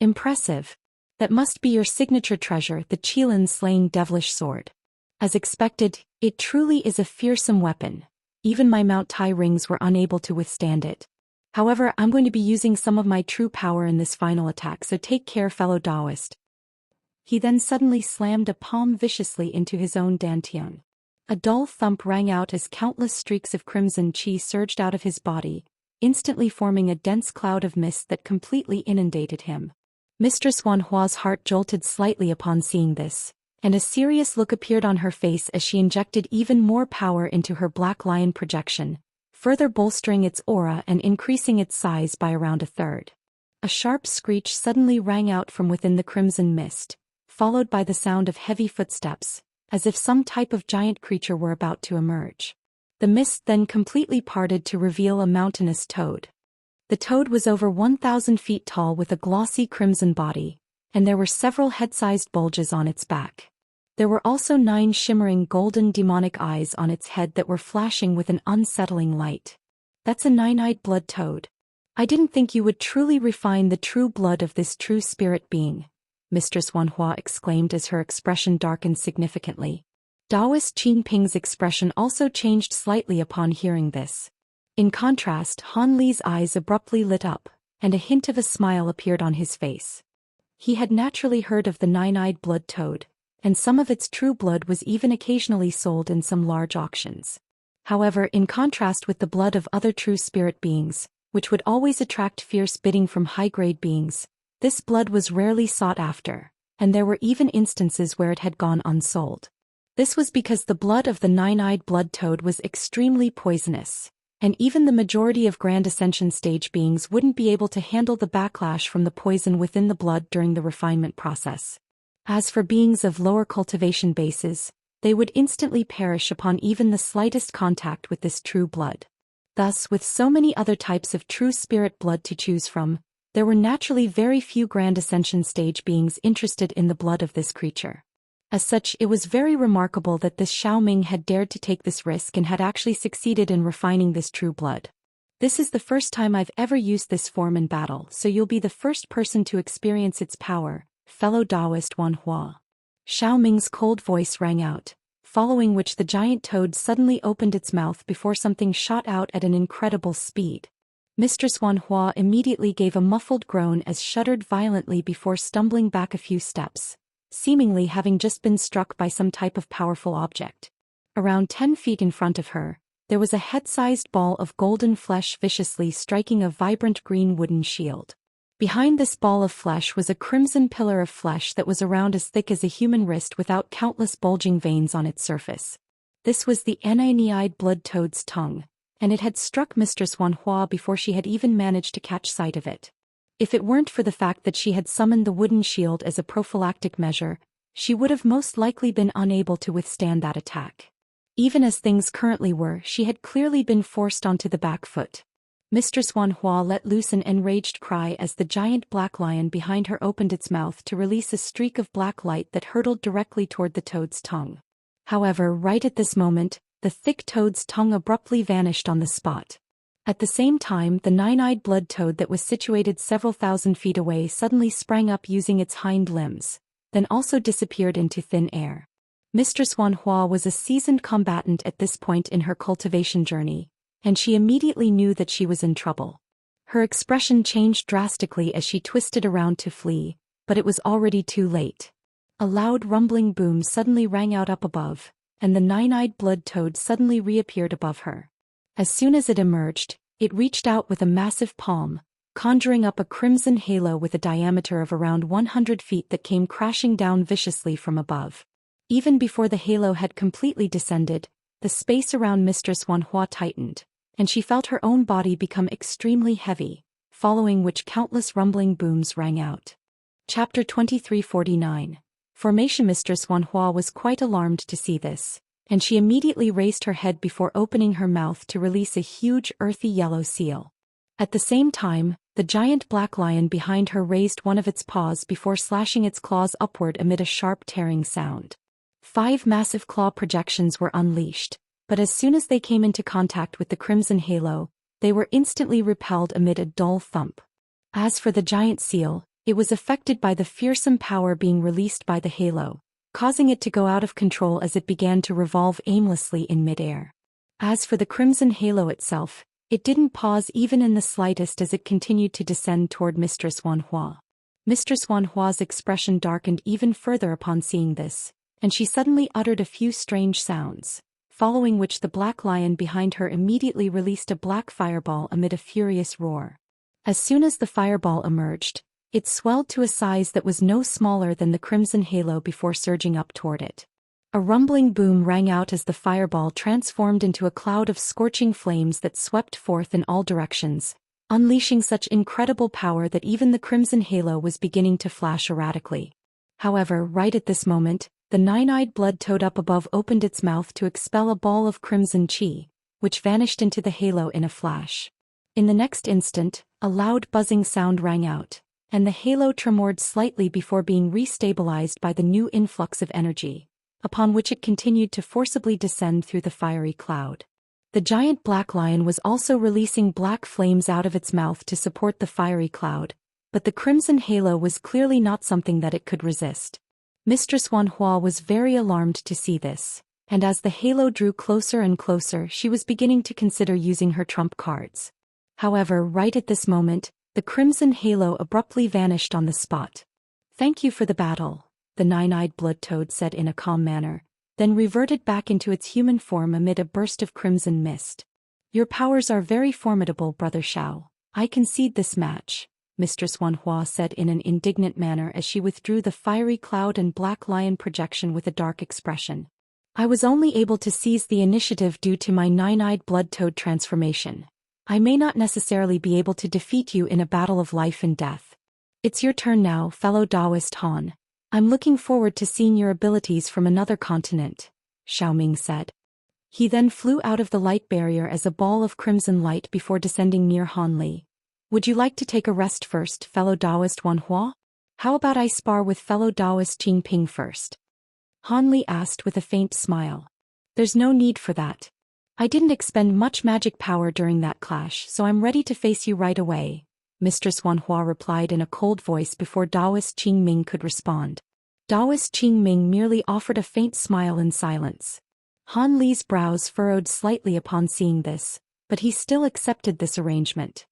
S1: Impressive. That must be your signature treasure, the Qilan slaying devilish sword. As expected, it truly is a fearsome weapon. Even my Mount Tai rings were unable to withstand it. However, I'm going to be using some of my true power in this final attack, so take care, fellow Daoist. He then suddenly slammed a palm viciously into his own dantian. A dull thump rang out as countless streaks of crimson qi surged out of his body, instantly forming a dense cloud of mist that completely inundated him. Mistress Wanhua's heart jolted slightly upon seeing this, and a serious look appeared on her face as she injected even more power into her black lion projection, further bolstering its aura and increasing its size by around a third. A sharp screech suddenly rang out from within the crimson mist, followed by the sound of heavy footsteps, as if some type of giant creature were about to emerge. The mist then completely parted to reveal a mountainous toad. The toad was over 1,000 feet tall with a glossy crimson body, and there were several head-sized bulges on its back. There were also 9 shimmering golden demonic eyes on its head that were flashing with an unsettling light. That's a 9-eyed blood toad. I didn't think you would truly refine the true blood of this true spirit being, Mistress Wanhua exclaimed as her expression darkened significantly. Daoist Qing Ping's expression also changed slightly upon hearing this. In contrast, Han Li's eyes abruptly lit up, and a hint of a smile appeared on his face. He had naturally heard of the 9-eyed blood toad, and some of its true blood was even occasionally sold in some large auctions. However, in contrast with the blood of other true spirit beings, which would always attract fierce bidding from high-grade beings, this blood was rarely sought after, and there were even instances where it had gone unsold. This was because the blood of the 9-eyed blood toad was extremely poisonous, and even the majority of Grand Ascension stage beings wouldn't be able to handle the backlash from the poison within the blood during the refinement process. As for beings of lower cultivation bases, they would instantly perish upon even the slightest contact with this true blood. Thus, with so many other types of true spirit blood to choose from, there were naturally very few Grand Ascension stage beings interested in the blood of this creature. As such, it was very remarkable that this Xiaoming had dared to take this risk and had actually succeeded in refining this true blood. This is the first time I've ever used this form in battle, so you'll be the first person to experience its power, fellow Daoist Wanhua. Xiaoming's cold voice rang out, following which the giant toad suddenly opened its mouth before something shot out at an incredible speed. Mistress Wanhua immediately gave a muffled groan as shuddered violently before stumbling back a few steps, seemingly having just been struck by some type of powerful object. Around 10 feet in front of her, there was a head-sized ball of golden flesh viciously striking a vibrant green wooden shield. Behind this ball of flesh was a crimson pillar of flesh that was around as thick as a human wrist without countless bulging veins on its surface. This was the Nine-eyed blood toad's tongue, and it had struck Mistress Wanhua before she had even managed to catch sight of it. If it weren't for the fact that she had summoned the wooden shield as a prophylactic measure, she would have most likely been unable to withstand that attack. Even as things currently were, she had clearly been forced onto the back foot. Mistress Wanhua let loose an enraged cry as the giant black lion behind her opened its mouth to release a streak of black light that hurtled directly toward the toad's tongue. However, right at this moment, the thick toad's tongue abruptly vanished on the spot. At the same time, the nine-eyed blood toad that was situated several thousand feet away suddenly sprang up using its hind limbs, then also disappeared into thin air. Mistress Wanhua was a seasoned combatant at this point in her cultivation journey, and she immediately knew that she was in trouble. Her expression changed drastically as she twisted around to flee, but it was already too late. A loud rumbling boom suddenly rang out up above, and the nine-eyed blood toad suddenly reappeared above her. As soon as it emerged, it reached out with a massive palm, conjuring up a crimson halo with a diameter of around 100 feet that came crashing down viciously from above. Even before the halo had completely descended, the space around Mistress Wanhua tightened, and she felt her own body become extremely heavy, following which countless rumbling booms rang out. Chapter 2349. Formation. Mistress Wanhua was quite alarmed to see this, and she immediately raised her head before opening her mouth to release a huge earthy yellow seal. At the same time, the giant black lion behind her raised one of its paws before slashing its claws upward amid a sharp tearing sound. 5 massive claw projections were unleashed, but as soon as they came into contact with the crimson halo, they were instantly repelled amid a dull thump. As for the giant seal, it was affected by the fearsome power being released by the halo, causing it to go out of control as it began to revolve aimlessly in midair. As for the crimson halo itself, it didn't pause even in the slightest as it continued to descend toward Mistress Wanhua. Mistress Wanhua's expression darkened even further upon seeing this, and she suddenly uttered a few strange sounds, following which the black lion behind her immediately released a black fireball amid a furious roar. As soon as the fireball emerged, it swelled to a size that was no smaller than the crimson halo before surging up toward it. A rumbling boom rang out as the fireball transformed into a cloud of scorching flames that swept forth in all directions, unleashing such incredible power that even the crimson halo was beginning to flash erratically. However, right at this moment, the nine-eyed blood toad up above opened its mouth to expel a ball of crimson chi, which vanished into the halo in a flash. In the next instant, a loud buzzing sound rang out, and the halo tremored slightly before being restabilized by the new influx of energy, upon which it continued to forcibly descend through the fiery cloud. The giant black lion was also releasing black flames out of its mouth to support the fiery cloud, but the crimson halo was clearly not something that it could resist. Mistress Wanhua was very alarmed to see this, and as the halo drew closer and closer, she was beginning to consider using her trump cards. However, right at this moment, the crimson halo abruptly vanished on the spot. "Thank you for the battle," the nine-eyed blood toad said in a calm manner, then reverted back into its human form amid a burst of crimson mist. "Your powers are very formidable, Brother Xiao. I concede this match," Mistress Wanhua said in an indignant manner as she withdrew the fiery cloud and black lion projection with a dark expression. "I was only able to seize the initiative due to my nine-eyed blood toad transformation. I may not necessarily be able to defeat you in a battle of life and death. It's your turn now, fellow Daoist Han. I'm looking forward to seeing your abilities from another continent," Xiaoming said. He then flew out of the light barrier as a ball of crimson light before descending near Han Li. "Would you like to take a rest first, fellow Daoist Wanhua? How about I spar with fellow Daoist Qing Ping first?" Han Li asked with a faint smile. "There's no need for that. I didn't expend much magic power during that clash, so I'm ready to face you right away," Mistress Wanhua replied in a cold voice before Daoist Qing Ming could respond. Daoist Qing Ming merely offered a faint smile in silence. Han Li's brows furrowed slightly upon seeing this, but he still accepted this arrangement.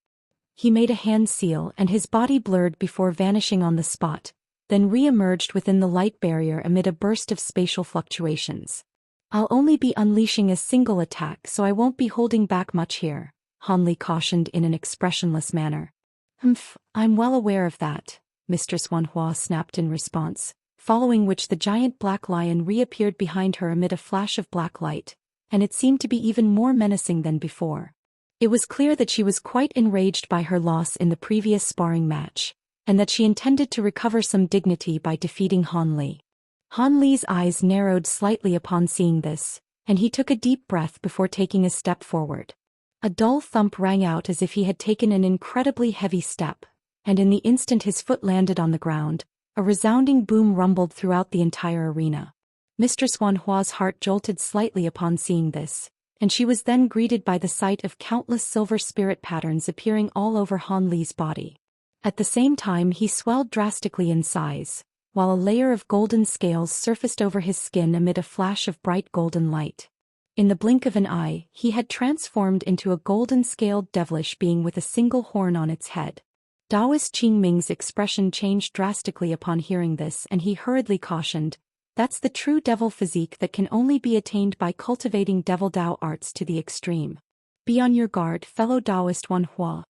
S1: He made a hand seal and his body blurred before vanishing on the spot, then re-emerged within the light barrier amid a burst of spatial fluctuations. "I'll only be unleashing a single attack, so I won't be holding back much here," Han Li cautioned in an expressionless manner. "I'm well aware of that," Mistress Wanhua snapped in response, following which the giant black lion reappeared behind her amid a flash of black light, and it seemed to be even more menacing than before. It was clear that she was quite enraged by her loss in the previous sparring match, and that she intended to recover some dignity by defeating Han Li. Han Li's eyes narrowed slightly upon seeing this, and he took a deep breath before taking a step forward. A dull thump rang out as if he had taken an incredibly heavy step, and in the instant his foot landed on the ground, a resounding boom rumbled throughout the entire arena. Mistress Wan Hua's heart jolted slightly upon seeing this, and she was then greeted by the sight of countless silver spirit patterns appearing all over Han Li's body. At the same time he swelled drastically in size, while a layer of golden scales surfaced over his skin amid a flash of bright golden light. In the blink of an eye, he had transformed into a golden-scaled devilish being with a single horn on its head. Daoist Qing Ming's expression changed drastically upon hearing this, and he hurriedly cautioned, "That's the true devil physique that can only be attained by cultivating devil Dao arts to the extreme. Be on your guard, fellow Daoist Wan Hua."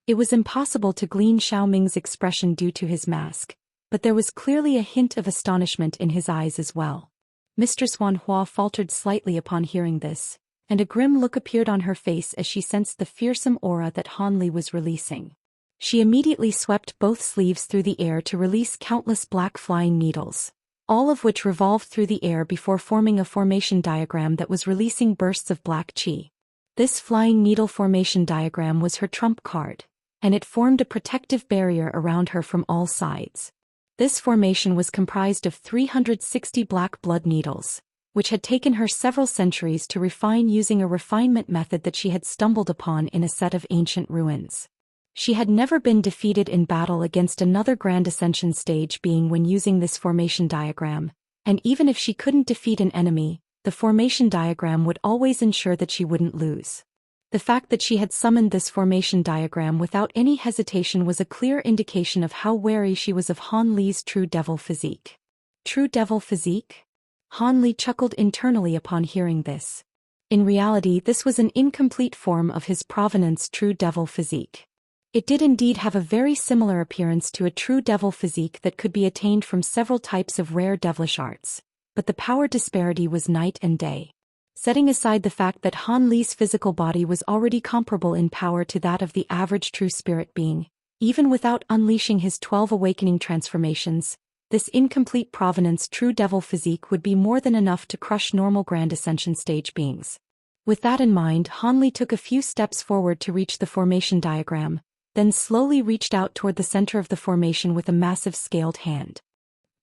S1: It was impossible to glean Xiao Ming's expression due to his mask, but there was clearly a hint of astonishment in his eyes as well. Mistress Wan Hua faltered slightly upon hearing this, and a grim look appeared on her face as she sensed the fearsome aura that Han Li was releasing. She immediately swept both sleeves through the air to release countless black flying needles, all of which revolved through the air before forming a formation diagram that was releasing bursts of black qi. This flying needle formation diagram was her trump card, and it formed a protective barrier around her from all sides. This formation was comprised of 360 black blood needles, which had taken her several centuries to refine using a refinement method that she had stumbled upon in a set of ancient ruins. She had never been defeated in battle against another Grand Ascension stage being when using this formation diagram, and even if she couldn't defeat an enemy, the formation diagram would always ensure that she wouldn't lose. The fact that she had summoned this formation diagram without any hesitation was a clear indication of how wary she was of Han Li's true devil physique. True devil physique? Han Li chuckled internally upon hearing this. In reality, this was an incomplete form of his provenance true devil physique. It did indeed have a very similar appearance to a true devil physique that could be attained from several types of rare devilish arts, but the power disparity was night and day. Setting aside the fact that Han Li's physical body was already comparable in power to that of the average true spirit being, even without unleashing his 12 awakening transformations, this incomplete provenance true devil physique would be more than enough to crush normal Grand Ascension stage beings. With that in mind, Han Li took a few steps forward to reach the formation diagram, then slowly reached out toward the center of the formation with a massive scaled hand.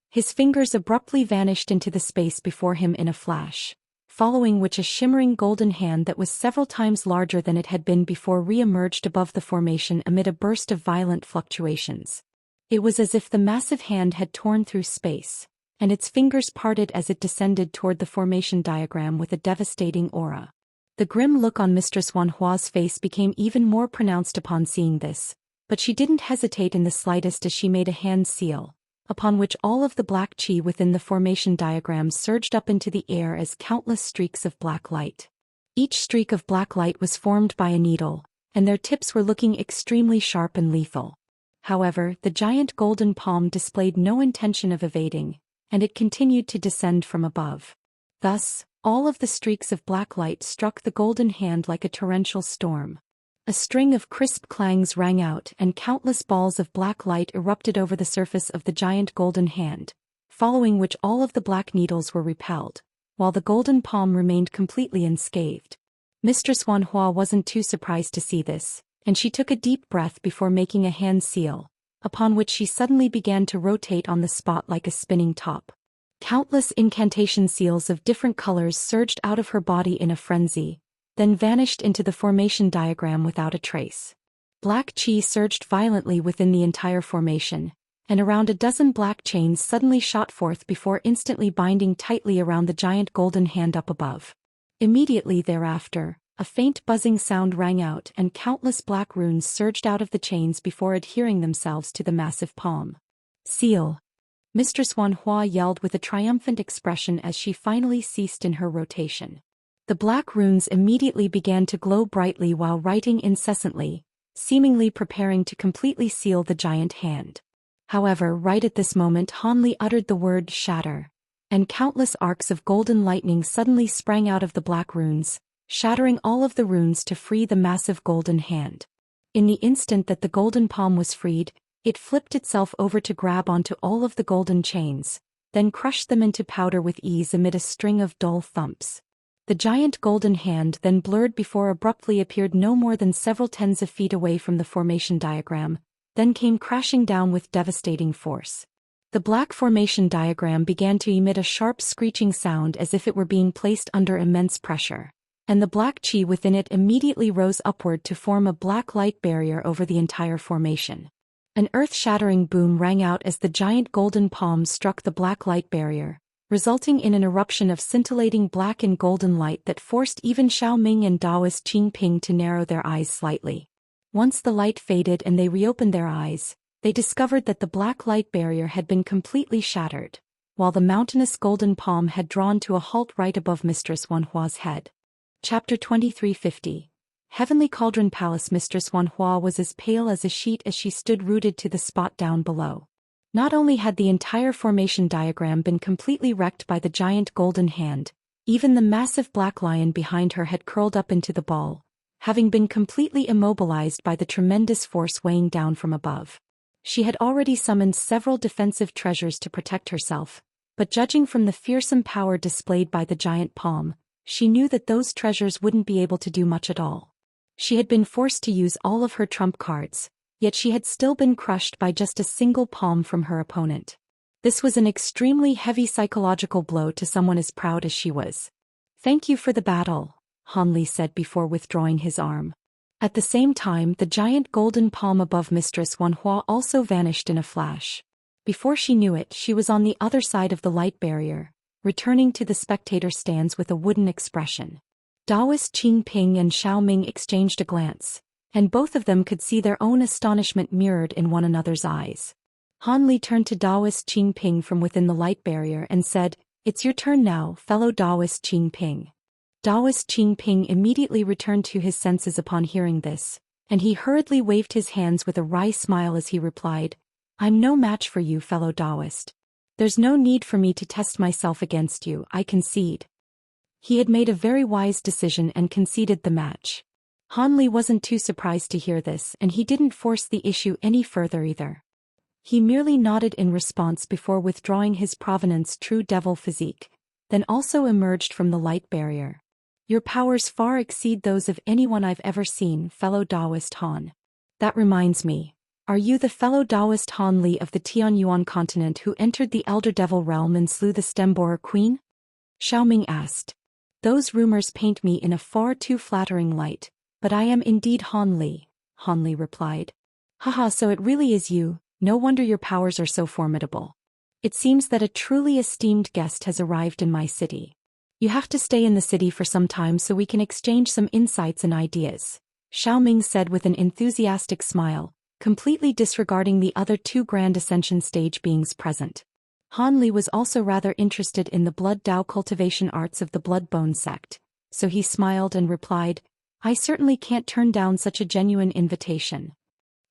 S1: His fingers abruptly vanished into the space before him in a flash, following which a shimmering golden hand that was several times larger than it had been before re-emerged above the formation amid a burst of violent fluctuations. It was as if the massive hand had torn through space, and its fingers parted as it descended toward the formation diagram with a devastating aura. The grim look on Mistress Wan Hua's face became even more pronounced upon seeing this, but she didn't hesitate in the slightest as she made a hand seal, upon which all of the black qi within the formation diagram surged up into the air as countless streaks of black light. Each streak of black light was formed by a needle, and their tips were looking extremely sharp and lethal. However, the giant golden palm displayed no intention of evading, and it continued to descend from above. Thus, all of the streaks of black light struck the golden hand like a torrential storm. A string of crisp clangs rang out and countless balls of black light erupted over the surface of the giant golden hand, following which all of the black needles were repelled, while the golden palm remained completely unscathed. Mistress Wan Hua wasn't too surprised to see this, and she took a deep breath before making a hand seal, upon which she suddenly began to rotate on the spot like a spinning top. Countless incantation seals of different colors surged out of her body in a frenzy, then vanished into the formation diagram without a trace. Black qi surged violently within the entire formation, and around a dozen black chains suddenly shot forth before instantly binding tightly around the giant golden hand up above. Immediately thereafter, a faint buzzing sound rang out and countless black runes surged out of the chains before adhering themselves to the massive palm. Seal! Mistress Wan Hua yelled with a triumphant expression as she finally ceased in her rotation. The black runes immediately began to glow brightly while writing incessantly, seemingly preparing to completely seal the giant hand. However, right at this moment Han Li uttered the word shatter, and countless arcs of golden lightning suddenly sprang out of the black runes, shattering all of the runes to free the massive golden hand. In the instant that the golden palm was freed, it flipped itself over to grab onto all of the golden chains, then crushed them into powder with ease amid a string of dull thumps. The giant golden hand then blurred before abruptly appeared no more than several tens of feet away from the formation diagram, then came crashing down with devastating force. The black formation diagram began to emit a sharp screeching sound as if it were being placed under immense pressure, and the black chi within it immediately rose upward to form a black light barrier over the entire formation. An earth-shattering boom rang out as the giant golden palm struck the black light barrier, resulting in an eruption of scintillating black and golden light that forced even Xiaoming and Daoist Qingping to narrow their eyes slightly. Once the light faded and they reopened their eyes, they discovered that the black light barrier had been completely shattered, while the mountainous golden palm had drawn to a halt right above Mistress Wanhua's head. Chapter 2350. Heavenly Cauldron Palace. Mistress Wanhua was as pale as a sheet as she stood rooted to the spot down below. Not only had the entire formation diagram been completely wrecked by the giant golden hand, even the massive black lion behind her had curled up into the ball, having been completely immobilized by the tremendous force weighing down from above. She had already summoned several defensive treasures to protect herself, but judging from the fearsome power displayed by the giant palm, she knew that those treasures wouldn't be able to do much at all. She had been forced to use all of her trump cards, yet she had still been crushed by just a single palm from her opponent. This was an extremely heavy psychological blow to someone as proud as she was. "Thank you for the battle," Han Li said before withdrawing his arm. At the same time, the giant golden palm above Mistress Wanhua also vanished in a flash. Before she knew it, she was on the other side of the light barrier, returning to the spectator stands with a wooden expression. Daoist Qingping and Xiaoming exchanged a glance, and both of them could see their own astonishment mirrored in one another's eyes. Han Li turned to Daoist Qingping from within the light barrier and said, "It's your turn now, fellow Daoist Qingping." Daoist Qingping immediately returned to his senses upon hearing this, and he hurriedly waved his hands with a wry smile as he replied, "I'm no match for you, fellow Daoist. There's no need for me to test myself against you, I concede." He had made a very wise decision and conceded the match. Han Li wasn't too surprised to hear this, and he didn't force the issue any further either. He merely nodded in response before withdrawing his provenance true devil physique, then also emerged from the light barrier. "Your powers far exceed those of anyone I've ever seen, fellow Daoist Han. That reminds me, are you the fellow Daoist Han Li of the Tianyuan continent who entered the Elder Devil realm and slew the Stemborer Queen?" Xiaoming asked. "Those rumors paint me in a far too flattering light, but I am indeed Han Li," Han Li replied. "Haha, so it really is you, no wonder your powers are so formidable. It seems that a truly esteemed guest has arrived in my city. You have to stay in the city for some time so we can exchange some insights and ideas," Xiaoming said with an enthusiastic smile, completely disregarding the other two Grand Ascension stage beings present. Han Li was also rather interested in the blood Dao cultivation arts of the Bloodbone sect, so he smiled and replied, "I certainly can't turn down such a genuine invitation."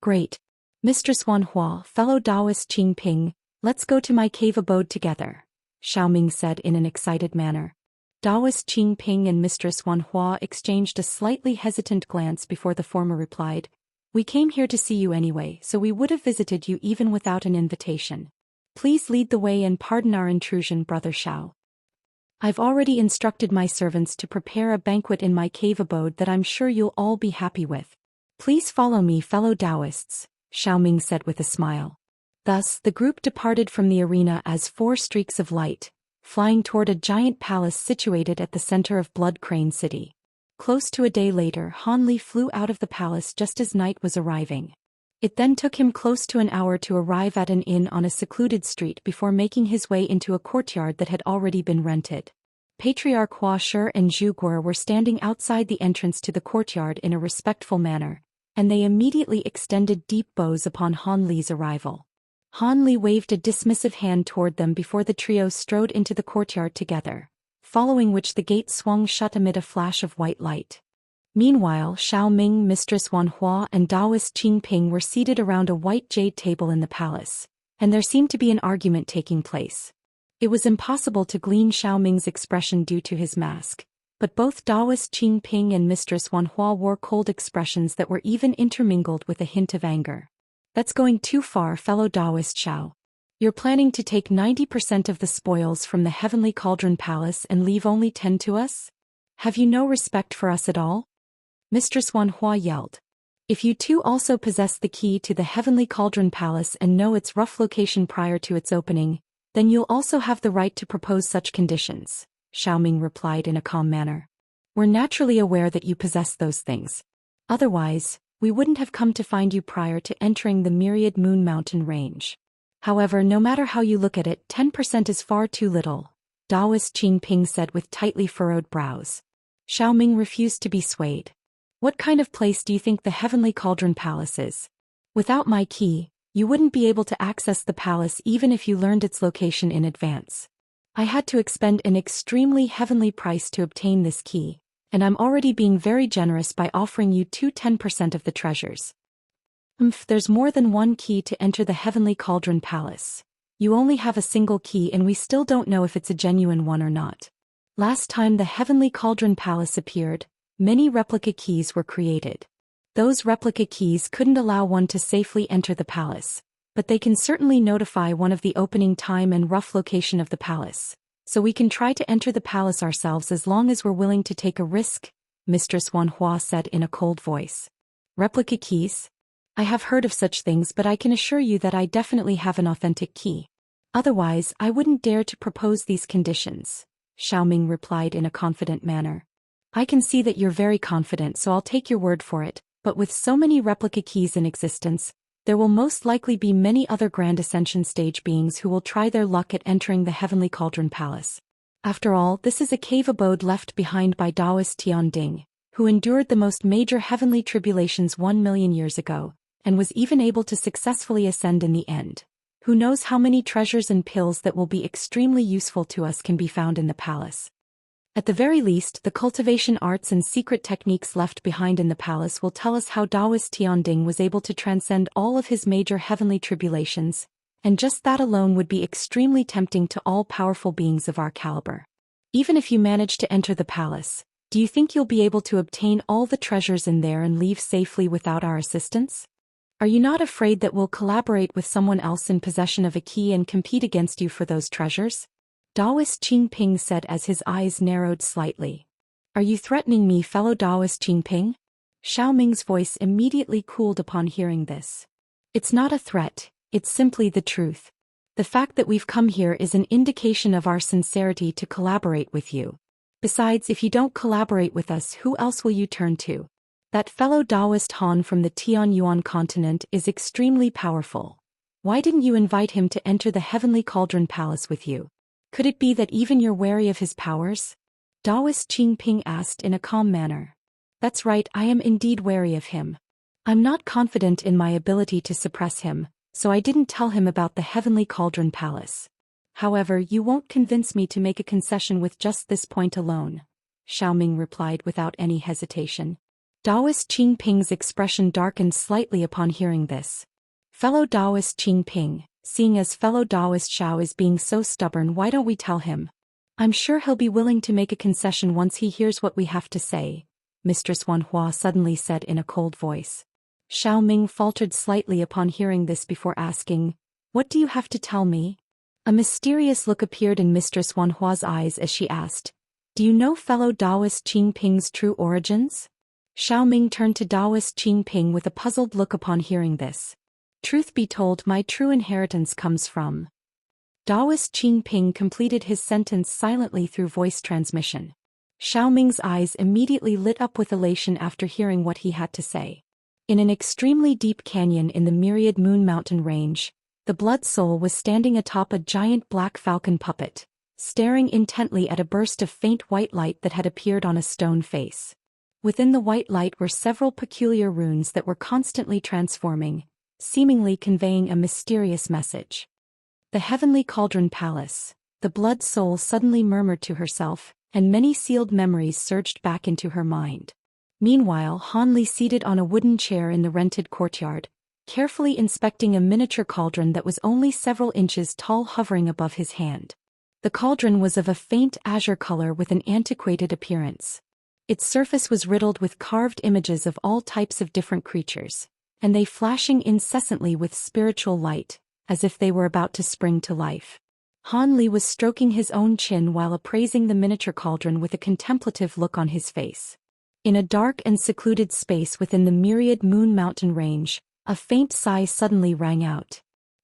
S1: "Great. Mistress Wanhua, fellow Daoist Qingping, let's go to my cave abode together," Xiaoming said in an excited manner. Daoist Qingping and Mistress Wanhua exchanged a slightly hesitant glance before the former replied, "We came here to see you anyway, so we would have visited you even without an invitation. Please lead the way and pardon our intrusion, Brother Xiao. I've already instructed my servants to prepare a banquet in my cave abode that I'm sure you'll all be happy with. Please follow me, fellow Daoists," Xiaoming said with a smile. Thus, the group departed from the arena as four streaks of light, flying toward a giant palace situated at the center of Blood Crane City. Close to a day later, Han Li flew out of the palace just as night was arriving. It then took him close to an hour to arrive at an inn on a secluded street before making his way into a courtyard that had already been rented. Patriarch Hua Shi and Zhu Guo were standing outside the entrance to the courtyard in a respectful manner, and they immediately extended deep bows upon Han Li's arrival. Han Li waved a dismissive hand toward them before the trio strode into the courtyard together, following which the gate swung shut amid a flash of white light. Meanwhile, Xiaoming, Mistress Wanhua and Daoist Qingping were seated around a white jade table in the palace, and there seemed to be an argument taking place. It was impossible to glean Xiaoming's expression due to his mask, but both Daoist Qingping and Mistress Wanhua wore cold expressions that were even intermingled with a hint of anger. That's going too far, fellow Daoist Xiao. You're planning to take 90% of the spoils from the Heavenly Cauldron Palace and leave only 10 to us? Have you no respect for us at all? Mistress Wanhua yelled. If you too also possess the key to the Heavenly Cauldron Palace and know its rough location prior to its opening, then you'll also have the right to propose such conditions, Xiaoming replied in a calm manner. We're naturally aware that you possess those things. Otherwise, we wouldn't have come to find you prior to entering the Myriad Moon Mountain range. However, no matter how you look at it, 10% is far too little, Daoist Qingping said with tightly furrowed brows. Xiaoming refused to be swayed. What kind of place do you think the Heavenly Cauldron Palace is? Without my key, you wouldn't be able to access the palace even if you learned its location in advance. I had to expend an extremely heavenly price to obtain this key, and I'm already being very generous by offering you 10% of the treasures. There's more than one key to enter the Heavenly Cauldron Palace. You only have a single key and we still don't know if it's a genuine one or not. Last time the Heavenly Cauldron Palace appeared, many replica keys were created. Those replica keys couldn't allow one to safely enter the palace, but they can certainly notify one of the opening time and rough location of the palace, so we can try to enter the palace ourselves as long as we're willing to take a risk, Mistress Wanhua said in a cold voice. Replica keys? I have heard of such things, but I can assure you that I definitely have an authentic key. Otherwise, I wouldn't dare to propose these conditions, Xiaoming replied in a confident manner. I can see that you're very confident, so I'll take your word for it, but with so many replica keys in existence, there will most likely be many other Grand Ascension stage beings who will try their luck at entering the Heavenly Cauldron Palace. After all, this is a cave abode left behind by Daoist Tian Ding, who endured the most major heavenly tribulations 1 million years ago, and was even able to successfully ascend in the end. Who knows how many treasures and pills that will be extremely useful to us can be found in the palace. At the very least, the cultivation arts and secret techniques left behind in the palace will tell us how Daoist Tianding was able to transcend all of his major heavenly tribulations, and just that alone would be extremely tempting to all powerful beings of our caliber. Even if you manage to enter the palace, do you think you'll be able to obtain all the treasures in there and leave safely without our assistance? Are you not afraid that we'll collaborate with someone else in possession of a key and compete against you for those treasures? Daoist Qingping said as his eyes narrowed slightly. Are you threatening me, fellow Daoist Qingping? Xiaoming's voice immediately cooled upon hearing this. It's not a threat, it's simply the truth. The fact that we've come here is an indication of our sincerity to collaborate with you. Besides, if you don't collaborate with us, who else will you turn to? That fellow Daoist Han from the Tian Yuan continent is extremely powerful. Why didn't you invite him to enter the Heavenly Cauldron Palace with you? Could it be that even you're wary of his powers? Daoist Qingping asked in a calm manner. That's right, I am indeed wary of him. I'm not confident in my ability to suppress him, so I didn't tell him about the Heavenly Cauldron Palace. However, you won't convince me to make a concession with just this point alone, Xiaoming replied without any hesitation. Daoist Qingping's expression darkened slightly upon hearing this. Fellow Daoist Qingping, seeing as fellow Daoist Xiao is being so stubborn, why don't we tell him? I'm sure he'll be willing to make a concession once he hears what we have to say, Mistress Wanhua suddenly said in a cold voice. Xiaoming faltered slightly upon hearing this before asking, What do you have to tell me? A mysterious look appeared in Mistress Wanhua's eyes as she asked, Do you know fellow Daoist Qingping's true origins? Xiaoming turned to Daoist Qingping with a puzzled look upon hearing this. Truth be told, my true inheritance comes from. Daoist Qingping completed his sentence silently through voice transmission. Xiaoming's eyes immediately lit up with elation after hearing what he had to say. In an extremely deep canyon in the Myriad Moon Mountain range, the Blood Soul was standing atop a giant black falcon puppet, staring intently at a burst of faint white light that had appeared on a stone face. Within the white light were several peculiar runes that were constantly transforming, seemingly conveying a mysterious message. The Heavenly Cauldron Palace, the Blood Soul suddenly murmured to herself, and many sealed memories surged back into her mind. Meanwhile, Han Li, seated on a wooden chair in the rented courtyard, carefully inspecting a miniature cauldron that was only several inches tall hovering above his hand. The cauldron was of a faint azure color with an antiquated appearance. Its surface was riddled with carved images of all types of different creatures, and they flashing incessantly with spiritual light, as if they were about to spring to life. Han Li was stroking his own chin while appraising the miniature cauldron with a contemplative look on his face. In a dark and secluded space within the myriad moon mountain range, a faint sigh suddenly rang out.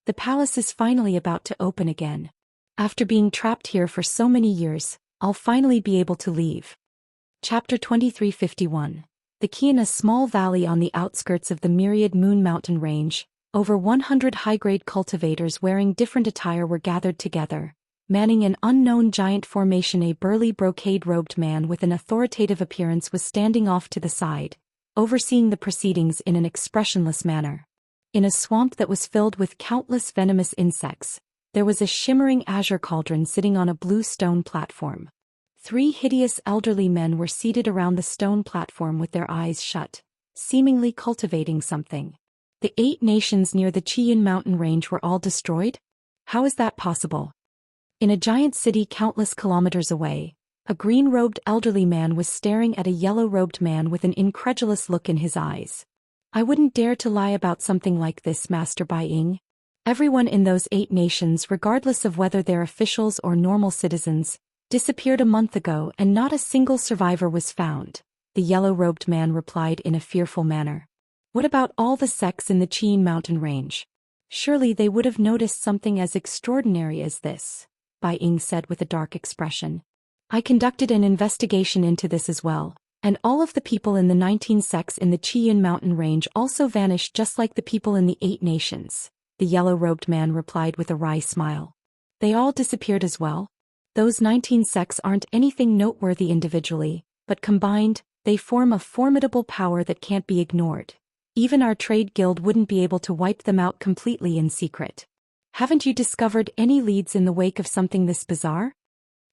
S1: The palace is finally about to open again. After being trapped here for so many years, I'll finally be able to leave. Chapter 2351. The Qing, a small valley on the outskirts of the myriad moon mountain range. Over 100 high-grade cultivators wearing different attire were gathered together, manning an unknown giant formation. A burly brocade-robed man with an authoritative appearance was standing off to the side, overseeing the proceedings in an expressionless manner. In a swamp that was filled with countless venomous insects, there was a shimmering azure cauldron sitting on a blue stone platform. 3 hideous elderly men were seated around the stone platform with their eyes shut, seemingly cultivating something. The 8 nations near the Qing mountain range were all destroyed? How is that possible? In a giant city countless kilometers away, a green-robed elderly man was staring at a yellow-robed man with an incredulous look in his eyes. I wouldn't dare to lie about something like this, Master Bai Ying. Everyone in those 8 nations, regardless of whether they're officials or normal citizens, disappeared a month ago and not a single survivor was found, the yellow-robed man replied in a fearful manner. What about all the sects in the Qing mountain range? Surely they would have noticed something as extraordinary as this, Bai Ying said with a dark expression. I conducted an investigation into this as well, and all of the people in the 19 sects in the Qing mountain range also vanished just like the people in the 8 nations, the yellow-robed man replied with a wry smile. They all disappeared as well? Those 19 sects aren't anything noteworthy individually, but combined, they form a formidable power that can't be ignored. Even our trade guild wouldn't be able to wipe them out completely in secret. Haven't you discovered any leads in the wake of something this bizarre?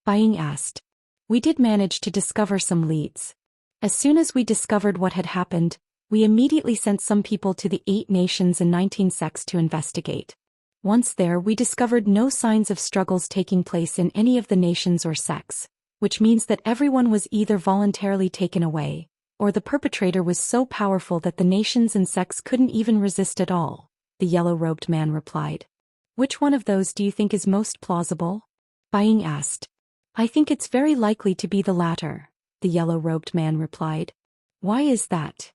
S1: Bai Ying asked. We did manage to discover some leads. As soon as we discovered what had happened, we immediately sent some people to the 8 nations and 19 sects to investigate. Once there, we discovered no signs of struggles taking place in any of the nations or sects, which means that everyone was either voluntarily taken away, or the perpetrator was so powerful that the nations and sects couldn't even resist at all, the yellow-robed man replied. Which one of those do you think is most plausible? Bai Ying asked. I think it's very likely to be the latter, the yellow-robed man replied. Why is that?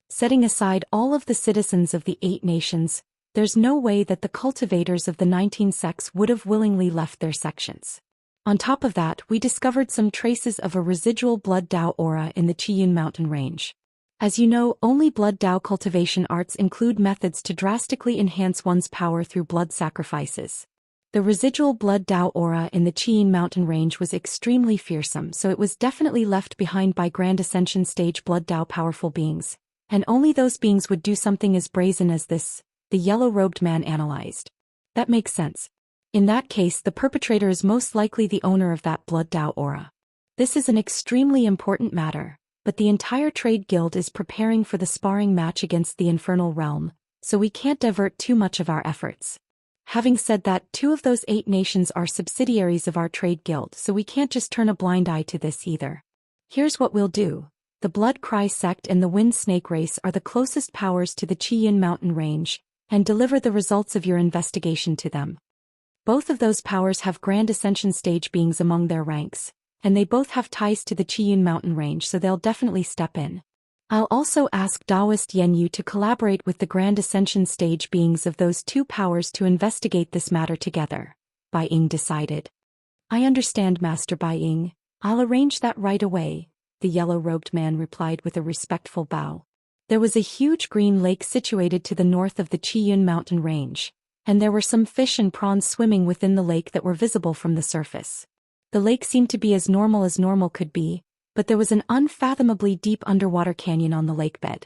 S1: Setting aside all of the citizens of the 8 nations, there's no way that the cultivators of the 19 sects would have willingly left their sections. On top of that, we discovered some traces of a residual blood Dao aura in the Qing mountain range. As you know, only blood Dao cultivation arts include methods to drastically enhance one's power through blood sacrifices. The residual blood Dao aura in the Qing mountain range was extremely fearsome, so it was definitely left behind by Grand Ascension stage blood Dao powerful beings, and only those beings would do something as brazen as this, the yellow-robed man analyzed. That makes sense. In that case, the perpetrator is most likely the owner of that blood Dao aura. This is an extremely important matter, but the entire trade guild is preparing for the sparring match against the infernal realm, so we can't divert too much of our efforts. Having said that, 2 of those 8 nations are subsidiaries of our trade guild, so we can't just turn a blind eye to this either. Here's what we'll do. The Blood Cry sect and the Wind Snake race are the closest powers to the Qing mountain range, and deliver the results of your investigation to them. Both of those powers have Grand Ascension stage beings among their ranks, and they both have ties to the Qing mountain range, so they'll definitely step in. I'll also ask Daoist Yenyu to collaborate with the Grand Ascension stage beings of those 2 powers to investigate this matter together, Bai Ying decided. I understand, Master Bai Ying. I'll arrange that right away, the yellow-robed man replied with a respectful bow. There was a huge green lake situated to the north of the Qing mountain range, and there were some fish and prawns swimming within the lake that were visible from the surface. The lake seemed to be as normal could be, but there was an unfathomably deep underwater canyon on the lakebed.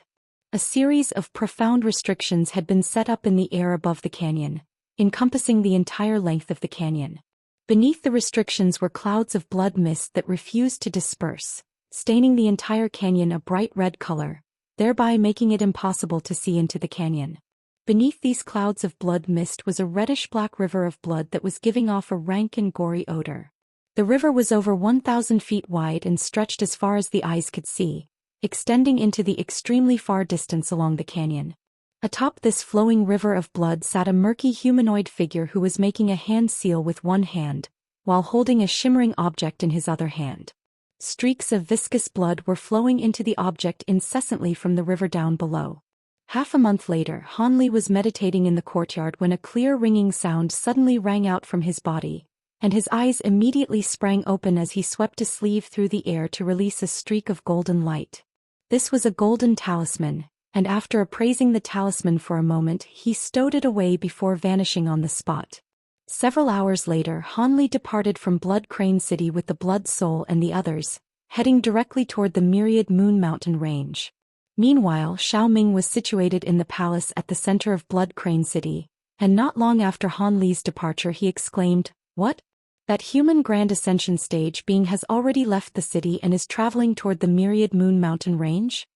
S1: A series of profound restrictions had been set up in the air above the canyon, encompassing the entire length of the canyon. Beneath the restrictions were clouds of blood mist that refused to disperse, staining the entire canyon a bright red color, thereby making it impossible to see into the canyon. Beneath these clouds of blood mist was a reddish-black river of blood that was giving off a rank and gory odor. The river was over 1,000 feet wide and stretched as far as the eyes could see, extending into the extremely far distance along the canyon. Atop this flowing river of blood sat a murky humanoid figure who was making a hand seal with one hand, while holding a shimmering object in his other hand. Streaks of viscous blood were flowing into the object incessantly from the river down below. Half a month later, Hanli was meditating in the courtyard when a clear ringing sound suddenly rang out from his body, and his eyes immediately sprang open as he swept a sleeve through the air to release a streak of golden light. This was a golden talisman, and after appraising the talisman for a moment he stowed it away before vanishing on the spot. Several hours later Hanli departed from Blood Crane City with the Blood Soul and the others, heading directly toward the Myriad Moon Mountain range. Meanwhile, Xiaoming was situated in the palace at the center of Blood Crane City, and not long after Hanli's departure he exclaimed, "What? That human Grand Ascension stage being has already left the city and is traveling toward the Myriad Moon Mountain range?"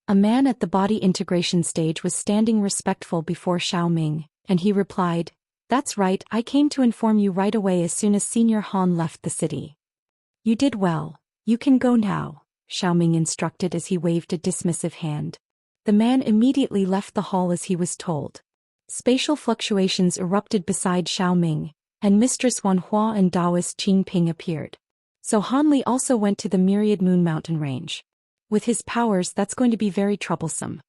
S1: A man at the body integration stage was standing respectful before Xiaoming, and he replied, "That's right, I came to inform you right away as soon as Senior Han left the city." "You did well, you can go now," Xiaoming instructed as he waved a dismissive hand. The man immediately left the hall as he was told. Spatial fluctuations erupted beside Xiaoming, and Mistress Wanhua and Daoist Qingping appeared. So Hanli also went to the Myriad Moon Mountain range. With his powers, that's going to be very troublesome.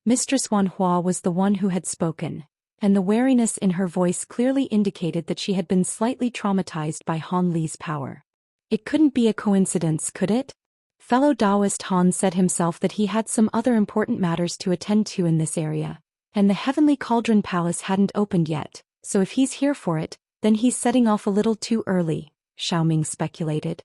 S1: Mistress Wanhua was the one who had spoken, and the wariness in her voice clearly indicated that she had been slightly traumatized by Hanli's power. It couldn't be a coincidence, could it? Fellow Daoist Han said himself that he had some other important matters to attend to in this area, and the Heavenly Cauldron Palace hadn't opened yet, so if he's here for it, then he's setting off a little too early, Xiaoming speculated.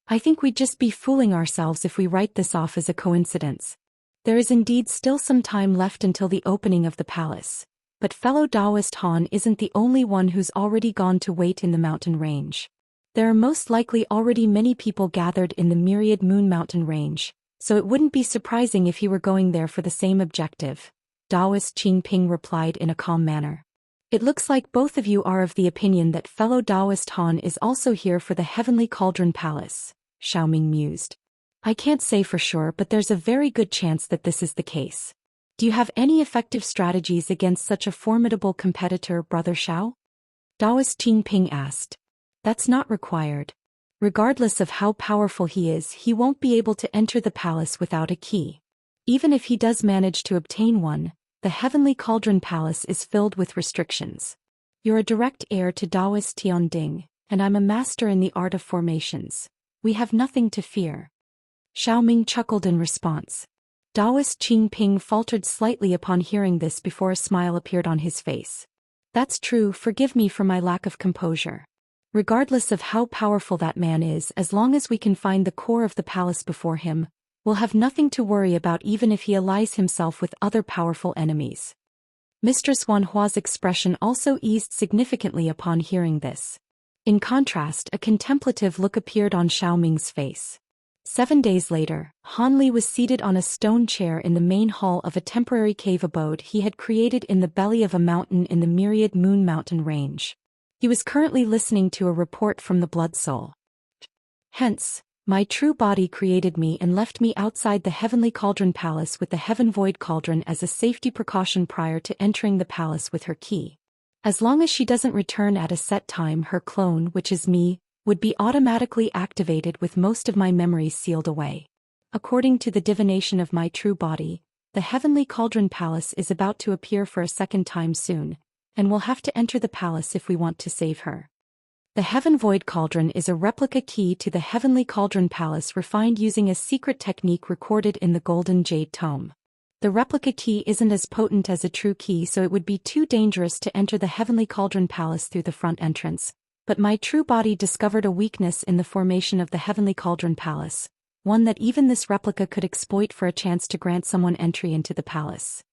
S1: I think we'd just be fooling ourselves if we write this off as a coincidence. There is indeed still some time left until the opening of the palace, but fellow Daoist Han isn't the only one who's already gone to wait in the mountain range. There are most likely already many people gathered in the Myriad Moon Mountain range, so it wouldn't be surprising if he were going there for the same objective, Daoist Qingping replied in a calm manner. It looks like both of you are of the opinion that fellow Daoist Han is also here for the Heavenly Cauldron Palace, Xiaoming mused. I can't say for sure, but there's a very good chance that this is the case. Do you have any effective strategies against such a formidable competitor, Brother Xiao? Daoist Qingping asked. That's not required. Regardless of how powerful he is, he won't be able to enter the palace without a key. Even if he does manage to obtain one, the Heavenly Cauldron Palace is filled with restrictions. You're a direct heir to Daoist Tian, and I'm a master in the art of formations. We have nothing to fear. Xiaoming chuckled in response. Daoist Qingping faltered slightly upon hearing this before a smile appeared on his face. That's true, forgive me for my lack of composure. Regardless of how powerful that man is, as long as we can find the core of the palace before him, we'll have nothing to worry about even if he allies himself with other powerful enemies. Mistress Wanhua's expression also eased significantly upon hearing this. In contrast, a contemplative look appeared on Xiaoming's face. 7 days later, Hanli was seated on a stone chair in the main hall of a temporary cave abode he had created in the belly of a mountain in the Myriad Moon Mountain range. He was currently listening to a report from the Blood Soul. Hence, my true body created me and left me outside the Heavenly Cauldron Palace with the Heaven Void Cauldron as a safety precaution prior to entering the palace with her key. As long as she doesn't return at a set time, her clone, which is me, would be automatically activated with most of my memories sealed away. According to the divination of my true body, the Heavenly Cauldron Palace is about to appear for a second time soon, and we'll have to enter the palace if we want to save her. The Heaven Void Cauldron is a replica key to the Heavenly Cauldron Palace refined using a secret technique recorded in the Golden Jade Tome. The replica key isn't as potent as a true key, so it would be too dangerous to enter the Heavenly Cauldron Palace through the front entrance, but my true body discovered a weakness in the formation of the Heavenly Cauldron Palace, one that even this replica could exploit for a chance to grant someone entry into the palace.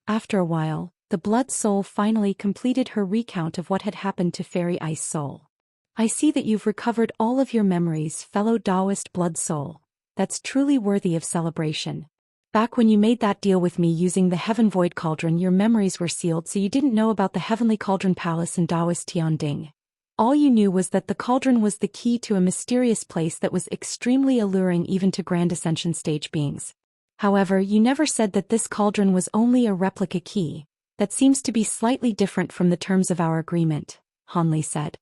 S1: After a while, the Blood Soul finally completed her recount of what had happened to Fairy Ice Soul. I see that you've recovered all of your memories, fellow Daoist Blood Soul. That's truly worthy of celebration. Back when you made that deal with me using the Heaven Void Cauldron, your memories were sealed, so you didn't know about the Heavenly Cauldron Palace and Daoist Tian. All you knew was that the cauldron was the key to a mysterious place that was extremely alluring even to Grand Ascension stage beings. However, you never said that this cauldron was only a replica key. That seems to be slightly different from the terms of our agreement, Hanli said.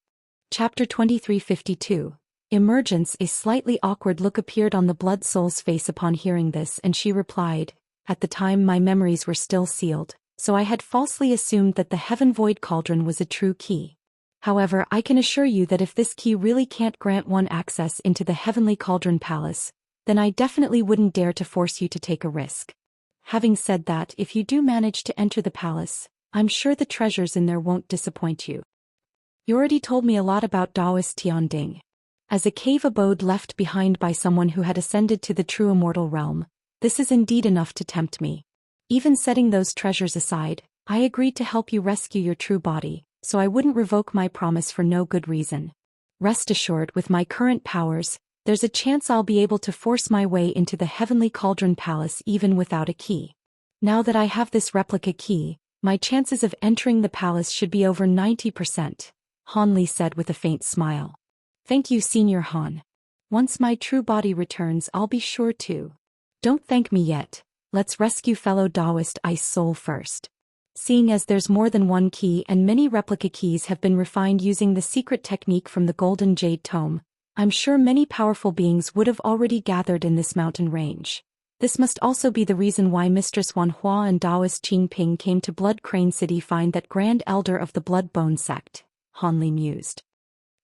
S1: Chapter 2352. Emergence. A slightly awkward look appeared on the Blood Soul's face upon hearing this, and she replied, "At the time my memories were still sealed, so I had falsely assumed that the Heaven Void Cauldron was a true key. However, I can assure you that if this key really can't grant one access into the Heavenly Cauldron Palace, then I definitely wouldn't dare to force you to take a risk. Having said that, if you do manage to enter the palace, I'm sure the treasures in there won't disappoint you." You already told me a lot about Daoist Tian. As a cave abode left behind by someone who had ascended to the true immortal realm, this is indeed enough to tempt me. Even setting those treasures aside, I agreed to help you rescue your true body, so I wouldn't revoke my promise for no good reason. Rest assured, with my current powers, there's a chance I'll be able to force my way into the Heavenly Cauldron Palace even without a key. Now that I have this replica key, my chances of entering the palace should be over 90%, Hanli said with a faint smile. Thank you, Senior Han. Once my true body returns, I'll be sure to. Don't thank me yet, let's rescue fellow Daoist Ice Soul first. Seeing as there's more than one key and many replica keys have been refined using the secret technique from the Golden Jade Tome, I'm sure many powerful beings would have already gathered in this mountain range. This must also be the reason why Mistress Wan Hua and Daoist Qing Ping came to Blood Crane City find that Grand Elder of the Bloodbone Sect, Hanli mused.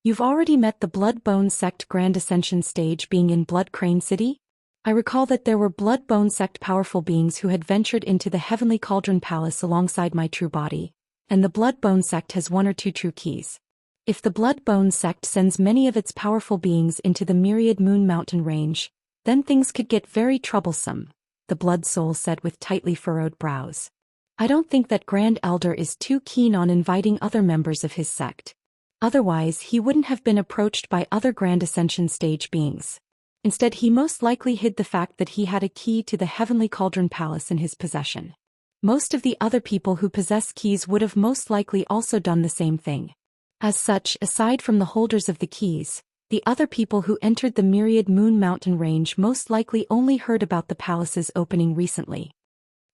S1: You've already met the Bloodbone Sect Grand Ascension stage being in Blood Crane City? I recall that there were Bloodbone Sect powerful beings who had ventured into the Heavenly Cauldron Palace alongside my true body, and the Bloodbone Sect has one or two true keys. If the Bloodbone Sect sends many of its powerful beings into the Myriad Moon Mountain range, then things could get very troublesome, the Blood Soul said with tightly furrowed brows. I don't think that Grand Elder is too keen on inviting other members of his sect. Otherwise, he wouldn't have been approached by other Grand Ascension stage beings. Instead, he most likely hid the fact that he had a key to the Heavenly Cauldron Palace in his possession. Most of the other people who possess keys would have most likely also done the same thing. As such, aside from the holders of the keys, the other people who entered the Myriad Moon Mountain range most likely only heard about the palace's opening recently.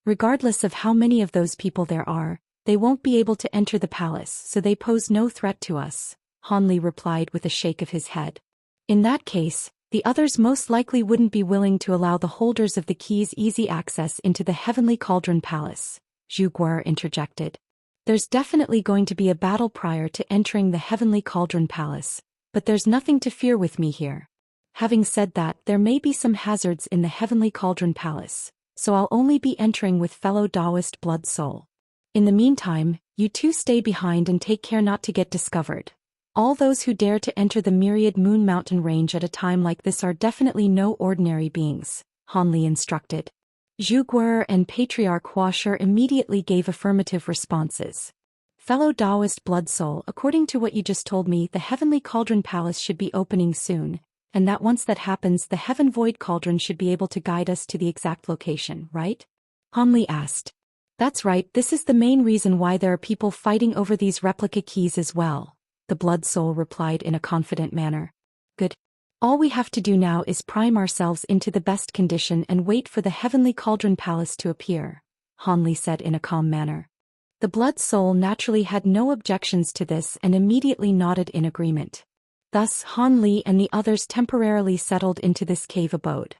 S1: Regardless of how many of those people there are, they won't be able to enter the palace, so they pose no threat to us, Hanli replied with a shake of his head. In that case, the others most likely wouldn't be willing to allow the holders of the keys easy access into the Heavenly Cauldron Palace, Zhu Guer interjected. There's definitely going to be a battle prior to entering the Heavenly Cauldron Palace, but there's nothing to fear with me here. Having said that, there may be some hazards in the Heavenly Cauldron Palace, so I'll only be entering with fellow Daoist Blood Soul. In the meantime, you two stay behind and take care not to get discovered. All those who dare to enter the Myriad Moon Mountain range at a time like this are definitely no ordinary beings, Hanli instructed. Zhu Guer and PatriarChapter immediately gave affirmative responses. Fellow Daoist Blood Soul, according to what you just told me, the Heavenly Cauldron Palace should be opening soon, and that once that happens, the Heaven Void Cauldron should be able to guide us to the exact location, right? Hanli asked. That's right, this is the main reason why there are people fighting over these replica keys as well, the Blood Soul replied in a confident manner. Good. All we have to do now is prime ourselves into the best condition and wait for the Heavenly Cauldron Palace to appear, Hanli said in a calm manner. The Blood Soul naturally had no objections to this and immediately nodded in agreement. Thus, Hanli and the others temporarily settled into this cave abode.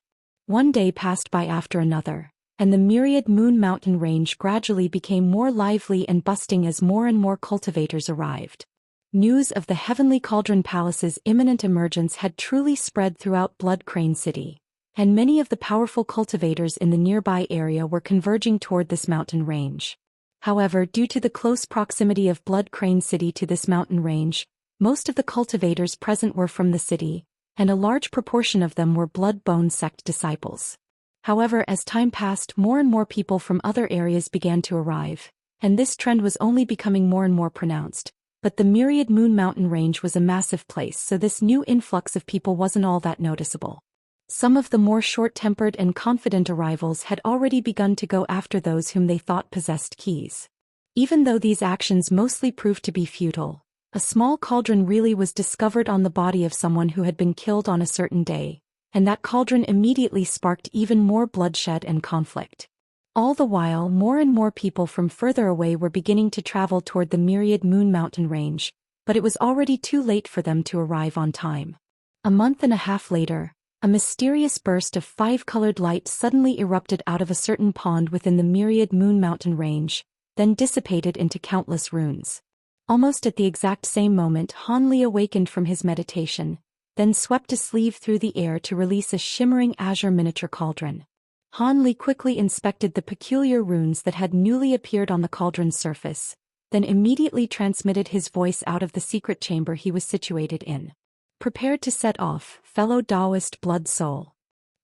S1: One day passed by after another, and the Myriad Moon Mountain range gradually became more lively and bustling as more and more cultivators arrived. News of the Heavenly Cauldron Palace's imminent emergence had truly spread throughout Blood Crane City, and many of the powerful cultivators in the nearby area were converging toward this mountain range. However, due to the close proximity of Blood Crane City to this mountain range, most of the cultivators present were from the city, and a large proportion of them were Bloodbone Sect disciples. However, as time passed, more and more people from other areas began to arrive, and this trend was only becoming more and more pronounced. But the Myriad Moon Mountain range was a massive place, so this new influx of people wasn't all that noticeable. Some of the more short-tempered and confident arrivals had already begun to go after those whom they thought possessed keys. Even though these actions mostly proved to be futile, a small cauldron really was discovered on the body of someone who had been killed on a certain day, and that cauldron immediately sparked even more bloodshed and conflict. All the while, more and more people from further away were beginning to travel toward the myriad Moon Mountain range, but it was already too late for them to arrive on time. A month and a half later, a mysterious burst of five-colored light suddenly erupted out of a certain pond within the myriad Moon Mountain range, then dissipated into countless runes. Almost at the exact same moment, Han Li awakened from his meditation, then swept a sleeve through the air to release a shimmering azure miniature cauldron. Han Li quickly inspected the peculiar runes that had newly appeared on the cauldron's surface, then immediately transmitted his voice out of the secret chamber he was situated in. Prepared to set off, fellow Daoist Blood Soul.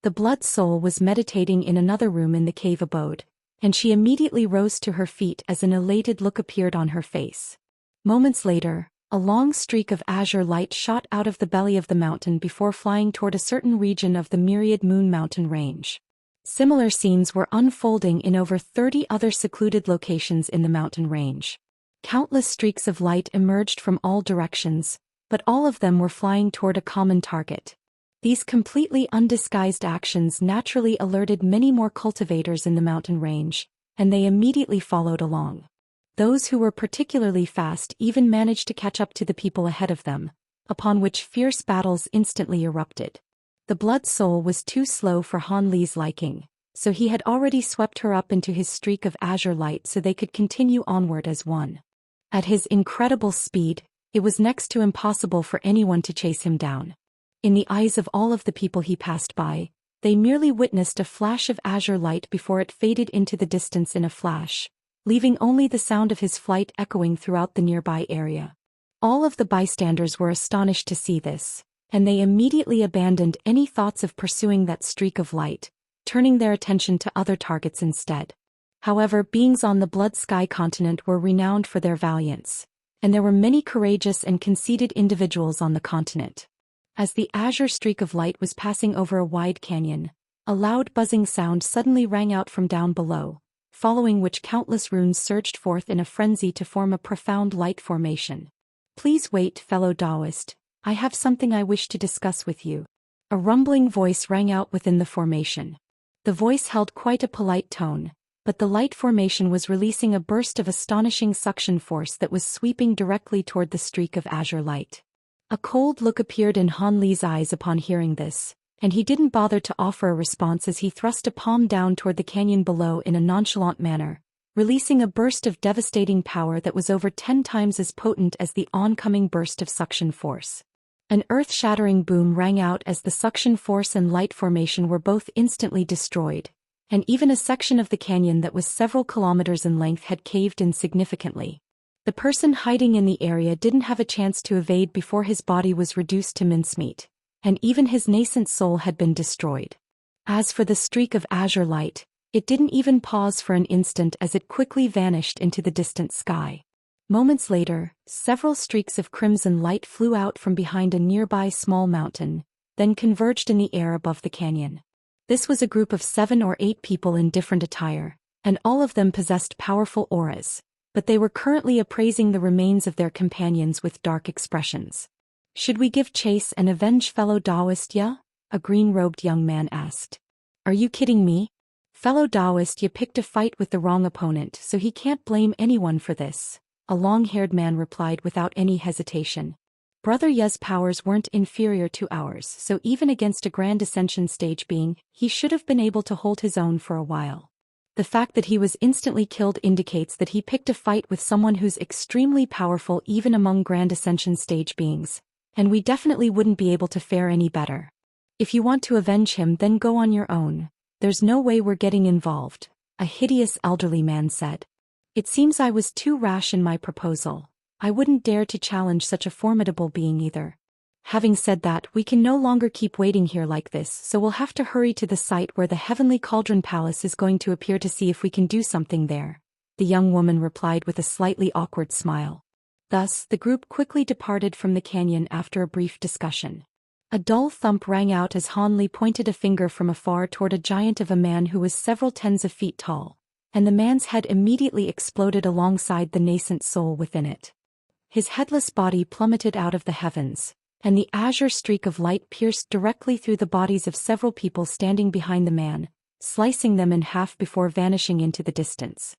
S1: The Blood Soul was meditating in another room in the cave abode, and she immediately rose to her feet as an elated look appeared on her face. Moments later, a long streak of azure light shot out of the belly of the mountain before flying toward a certain region of the myriad Moon Mountain range. Similar scenes were unfolding in over 30 other secluded locations in the mountain range. Countless streaks of light emerged from all directions, but all of them were flying toward a common target. These completely undisguised actions naturally alerted many more cultivators in the mountain range, and they immediately followed along. Those who were particularly fast even managed to catch up to the people ahead of them, upon which fierce battles instantly erupted. The Blood Soul was too slow for Han Li's liking, so he had already swept her up into his streak of azure light so they could continue onward as one. At his incredible speed, it was next to impossible for anyone to chase him down. In the eyes of all of the people he passed by, they merely witnessed a flash of azure light before it faded into the distance in a flash, leaving only the sound of his flight echoing throughout the nearby area. All of the bystanders were astonished to see this, and they immediately abandoned any thoughts of pursuing that streak of light, turning their attention to other targets instead. However, beings on the Blood Sky continent were renowned for their valiance, and there were many courageous and conceited individuals on the continent. As the azure streak of light was passing over a wide canyon, a loud buzzing sound suddenly rang out from down below, following which countless runes surged forth in a frenzy to form a profound light formation. "Please wait, fellow Daoist. I have something I wish to discuss with you." A rumbling voice rang out within the formation. The voice held quite a polite tone, but the light formation was releasing a burst of astonishing suction force that was sweeping directly toward the streak of azure light. A cold look appeared in Han Li's eyes upon hearing this, and he didn't bother to offer a response as he thrust a palm down toward the canyon below in a nonchalant manner, releasing a burst of devastating power that was over 10 times as potent as the oncoming burst of suction force. An earth-shattering boom rang out as the suction force and light formation were both instantly destroyed, and even a section of the canyon that was several kilometers in length had caved in significantly. The person hiding in the area didn't have a chance to evade before his body was reduced to mincemeat, and even his nascent soul had been destroyed. As for the streak of azure light, it didn't even pause for an instant as it quickly vanished into the distant sky. Moments later, several streaks of crimson light flew out from behind a nearby small mountain, then converged in the air above the canyon. This was a group of 7 or 8 people in different attire, and all of them possessed powerful auras, but they were currently appraising the remains of their companions with dark expressions. "Should we give chase and avenge fellow Daoist ya?" a green-robed young man asked. "Are you kidding me? Fellow Daoist, you picked a fight with the wrong opponent, so he can't blame anyone for this," a long-haired man replied without any hesitation. Brother Ye's powers weren't inferior to ours, so even against a Grand Ascension stage being, he should have been able to hold his own for a while. The fact that he was instantly killed indicates that he picked a fight with someone who's extremely powerful even among Grand Ascension stage beings, and we definitely wouldn't be able to fare any better. "If you want to avenge him, then go on your own. There's no way we're getting involved," a hideous elderly man said. "It seems I was too rash in my proposal. I wouldn't dare to challenge such a formidable being either. Having said that, we can no longer keep waiting here like this, so we'll have to hurry to the site where the Heavenly Cauldron Palace is going to appear to see if we can do something there," the young woman replied with a slightly awkward smile. Thus, the group quickly departed from the canyon after a brief discussion. A dull thump rang out as Han Li pointed a finger from afar toward a giant of a man who was several tens of feet tall, and the man's head immediately exploded alongside the nascent soul within it. His headless body plummeted out of the heavens, and the azure streak of light pierced directly through the bodies of several people standing behind the man, slicing them in half before vanishing into the distance.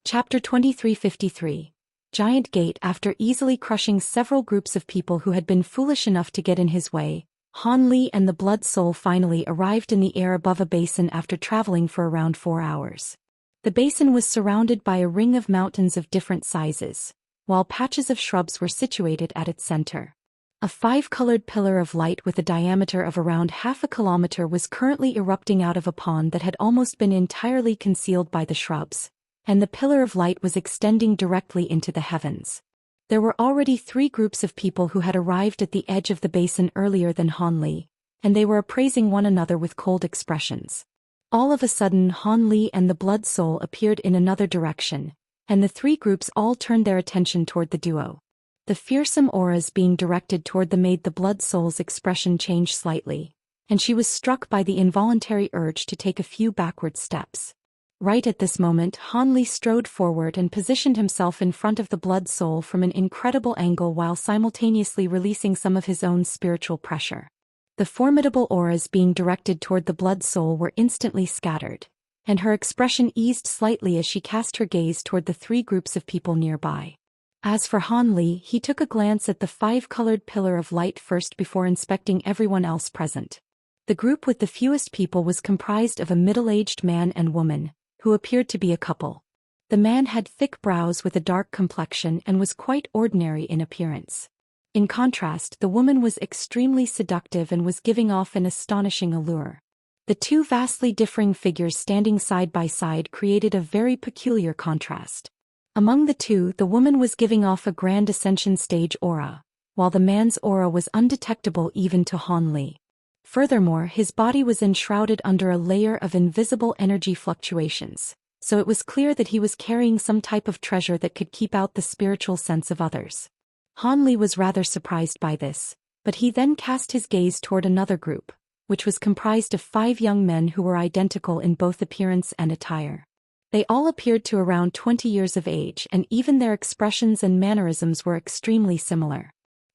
S1: Chapter 2353. Giant Gate. After easily crushing several groups of people who had been foolish enough to get in his way, Han Li and the Blood Soul finally arrived in the air above a basin after traveling for around 4 hours. The basin was surrounded by a ring of mountains of different sizes, while patches of shrubs were situated at its center. A 5-colored pillar of light with a diameter of around half a kilometer was currently erupting out of a pond that had almost been entirely concealed by the shrubs, and the pillar of light was extending directly into the heavens. There were already 3 groups of people who had arrived at the edge of the basin earlier than Han Li, and they were appraising one another with cold expressions. All of a sudden Han Li and the Blood Soul appeared in another direction, and the 3 groups all turned their attention toward the duo. The fearsome auras being directed toward them made the Blood Soul's expression change slightly, and she was struck by the involuntary urge to take a few backward steps. Right at this moment Han Li strode forward and positioned himself in front of the Blood Soul from an incredible angle while simultaneously releasing some of his own spiritual pressure. The formidable auras being directed toward the Blood Soul were instantly scattered, and her expression eased slightly as she cast her gaze toward the 3 groups of people nearby. As for Han Li, he took a glance at the 5-colored pillar of light first before inspecting everyone else present. The group with the fewest people was comprised of a middle-aged man and woman, who appeared to be a couple. The man had thick brows with a dark complexion and was quite ordinary in appearance. In contrast, the woman was extremely seductive and was giving off an astonishing allure. The 2 vastly differing figures standing side by side created a very peculiar contrast. Among the 2, the woman was giving off a grand ascension stage aura, while the man's aura was undetectable even to Han Li. Furthermore, his body was enshrouded under a layer of invisible energy fluctuations, so it was clear that he was carrying some type of treasure that could keep out the spiritual sense of others. Han Li was rather surprised by this, but he then cast his gaze toward another group, which was comprised of 5 young men who were identical in both appearance and attire. They all appeared to around 20 years of age, and even their expressions and mannerisms were extremely similar.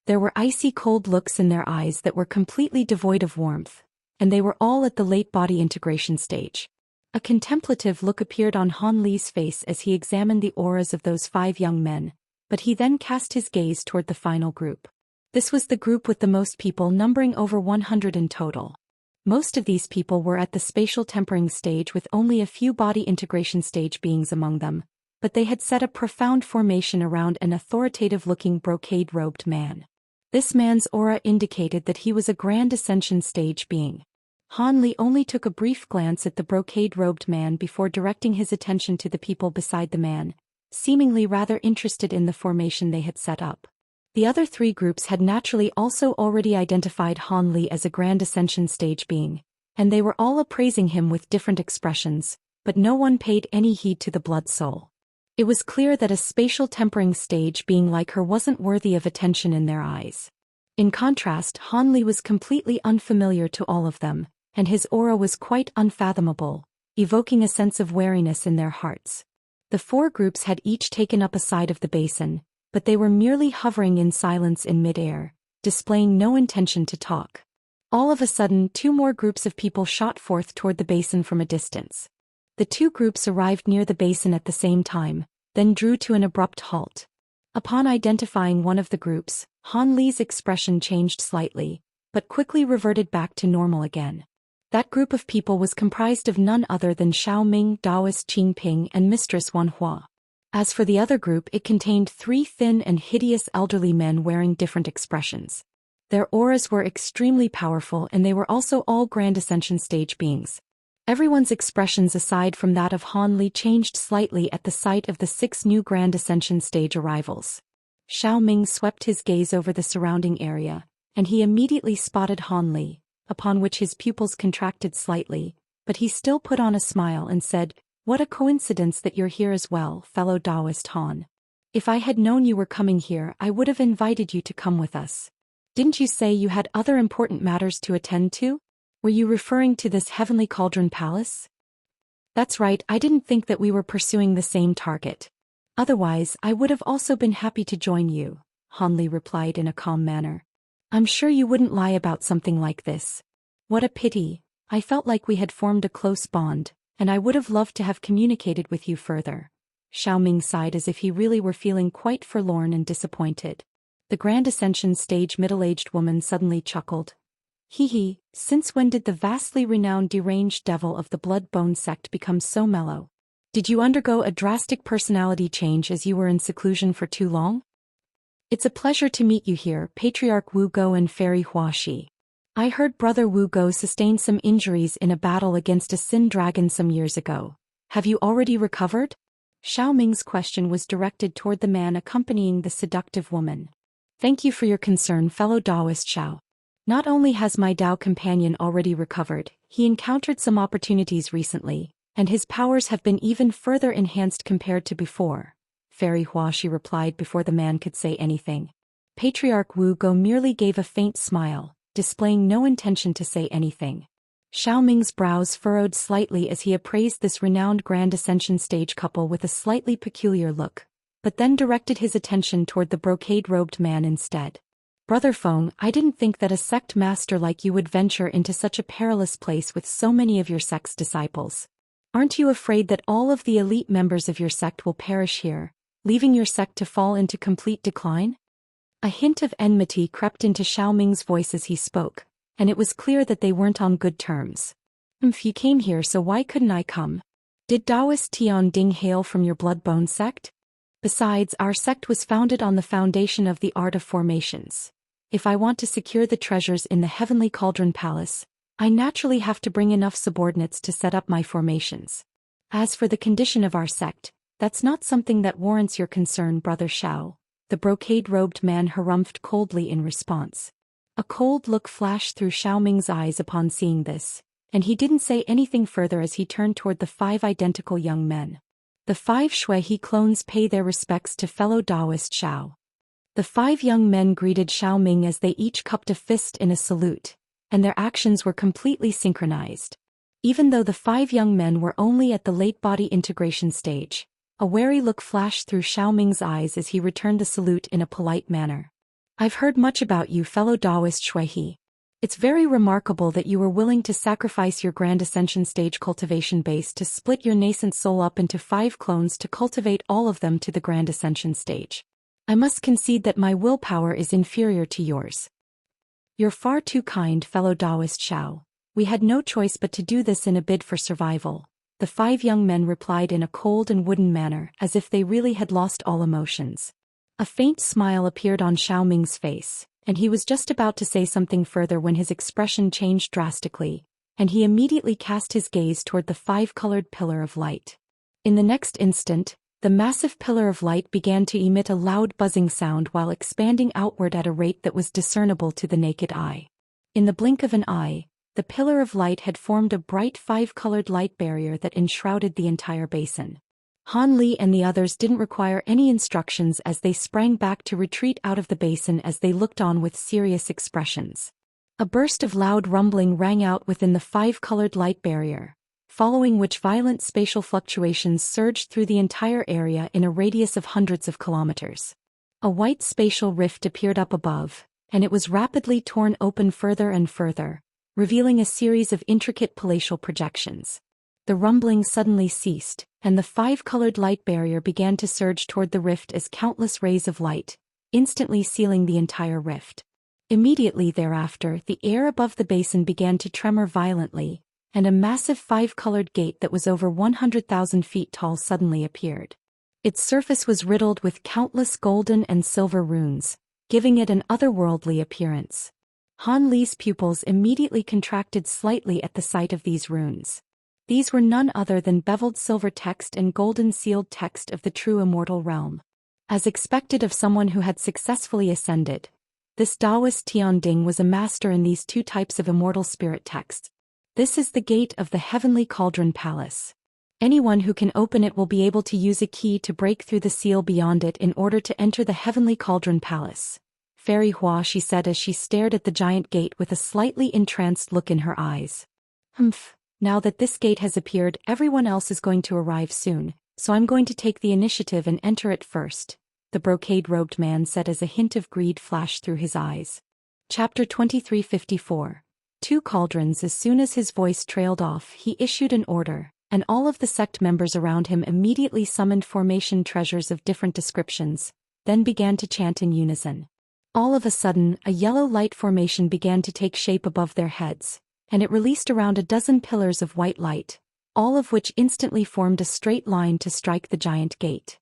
S1: There were icy cold looks in their eyes that were completely devoid of warmth, and they were all at the late body integration stage. A contemplative look appeared on Han Li's face as he examined the auras of those 5 young men, but he then cast his gaze toward the final group. This was the group with the most people, numbering over 100 in total. Most of these people were at the spatial tempering stage with only a few body integration stage beings among them, but they had set a profound formation around an authoritative-looking brocade-robed man. This man's aura indicated that he was a grand ascension stage being. Han Li only took a brief glance at the brocade-robed man before directing his attention to the people beside the man, seemingly rather interested in the formation they had set up. The other 3 groups had naturally also already identified Han Li as a grand ascension stage being, and they were all appraising him with different expressions, but no one paid any heed to the Blood Soul. It was clear that a spatial tempering stage being like her wasn't worthy of attention in their eyes. In contrast, Han Li was completely unfamiliar to all of them, and his aura was quite unfathomable, evoking a sense of wariness in their hearts. The 4 groups had each taken up a side of the basin, but they were merely hovering in silence in mid-air, displaying no intention to talk. All of a sudden 2 more groups of people shot forth toward the basin from a distance. The 2 groups arrived near the basin at the same time, then drew to an abrupt halt. Upon identifying one of the groups, Han Li's expression changed slightly, but quickly reverted back to normal again. That group of people was comprised of none other than Xiao Ming, Daoist Qing Ping, and Mistress Wan Hua. As for the other group, it contained 3 thin and hideous elderly men wearing different expressions. Their auras were extremely powerful, and they were also all Grand Ascension stage beings. Everyone's expressions aside from that of Han Li changed slightly at the sight of the 6 new Grand Ascension stage arrivals. Xiao Ming swept his gaze over the surrounding area, and he immediately spotted Han Li, upon which his pupils contracted slightly, but he still put on a smile and said, "What a coincidence that you're here as well, fellow Daoist Han. If I had known you were coming here, I would have invited you to come with us." Didn't you say you had other important matters to attend to? Were you referring to this heavenly cauldron palace? That's right, I didn't think that we were pursuing the same target. Otherwise, I would have also been happy to join you, Han Li replied in a calm manner. I'm sure you wouldn't lie about something like this. What a pity, I felt like we had formed a close bond, and I would have loved to have communicated with you further. Xiaoming sighed as if he really were feeling quite forlorn and disappointed. The Grand Ascension stage middle-aged woman suddenly chuckled. Hee, since when did the vastly renowned deranged devil of the Blood-Bone Sect become so mellow? Did you undergo a drastic personality change as you were in seclusion for too long? It's a pleasure to meet you here, Patriarch Wu Go and Fairy Huaxi. I heard Brother Wu Go sustained some injuries in a battle against a sin dragon some years ago. Have you already recovered? Xiaoming's question was directed toward the man accompanying the seductive woman. Thank you for your concern, fellow Daoist Xiao. Not only has my Dao companion already recovered, he encountered some opportunities recently, and his powers have been even further enhanced compared to before. Fairy Huaxi replied before the man could say anything. Patriarch Wu Go merely gave a faint smile, displaying no intention to say anything. Xiaoming's brows furrowed slightly as he appraised this renowned Grand Ascension stage couple with a slightly peculiar look, but then directed his attention toward the brocade-robed man instead. Brother Feng, I didn't think that a sect master like you would venture into such a perilous place with so many of your sect's disciples. Aren't you afraid that all of the elite members of your sect will perish here, leaving your sect to fall into complete decline? A hint of enmity crept into Xiaoming's voice as he spoke, and it was clear that they weren't on good terms. You came here, so why couldn't I come? Did Daoist Tian Ding hail from your Blood-Bone Sect? Besides, our sect was founded on the foundation of the art of formations. If I want to secure the treasures in the Heavenly Cauldron Palace, I naturally have to bring enough subordinates to set up my formations. As for the condition of our sect, that's not something that warrants your concern, Brother Xiao, the brocade-robed man harumphed coldly in response. A cold look flashed through Xiaoming's eyes upon seeing this, and he didn't say anything further as he turned toward the 5 identical young men. The 5 Shuehe clones pay their respects to fellow Daoist Xiao. The 5 young men greeted Xiaoming as they each cupped a fist in a salute, and their actions were completely synchronized. Even though the 5 young men were only at the late body integration stage, a wary look flashed through Xiaoming's eyes as he returned the salute in a polite manner. I've heard much about you, fellow Daoist Shuehe. It's very remarkable that you were willing to sacrifice your Grand Ascension stage cultivation base to split your nascent soul up into 5 clones to cultivate all of them to the Grand Ascension stage. I must concede that my willpower is inferior to yours. You're far too kind, fellow Daoist Xiao. We had no choice but to do this in a bid for survival. The 5 young men replied in a cold and wooden manner, as if they really had lost all emotions. A faint smile appeared on Xiaoming's face, and he was just about to say something further when his expression changed drastically, and he immediately cast his gaze toward the 5-colored pillar of light. In the next instant, the massive pillar of light began to emit a loud buzzing sound while expanding outward at a rate that was discernible to the naked eye. In the blink of an eye, the pillar of light had formed a bright 5-colored light barrier that enshrouded the entire basin. Han Li and the others didn't require any instructions as they sprang back to retreat out of the basin as they looked on with serious expressions. A burst of loud rumbling rang out within the 5-colored light barrier, following which violent spatial fluctuations surged through the entire area in a radius of hundreds of kilometers. A white spatial rift appeared up above, and it was rapidly torn open further and further, revealing a series of intricate palatial projections. The rumbling suddenly ceased, and the 5-colored light barrier began to surge toward the rift as countless rays of light, instantly sealing the entire rift. Immediately thereafter, the air above the basin began to tremor violently, and a massive 5-colored gate that was over 100,000 feet tall suddenly appeared. Its surface was riddled with countless golden and silver runes, giving it an otherworldly appearance. Han Li's pupils immediately contracted slightly at the sight of these runes. These were none other than beveled silver text and golden sealed text of the true immortal realm. As expected of someone who had successfully ascended, this Daoist Tian Ding was a master in these 2 types of immortal spirit texts. This is the gate of the Heavenly Cauldron Palace. Anyone who can open it will be able to use a key to break through the seal beyond it in order to enter the Heavenly Cauldron Palace. Fairy Hua, she said as she stared at the giant gate with a slightly entranced look in her eyes. Humph, now that this gate has appeared, everyone else is going to arrive soon, so I'm going to take the initiative and enter it first, the brocade-robed man said as a hint of greed flashed through his eyes. Chapter 2354. Two Cauldrons. As soon as his voice trailed off, he issued an order, and all of the sect members around him immediately summoned formation treasures of different descriptions, then began to chant in unison. All of a sudden, a yellow light formation began to take shape above their heads, and it released around a dozen pillars of white light, all of which instantly formed a straight line to strike the giant gate.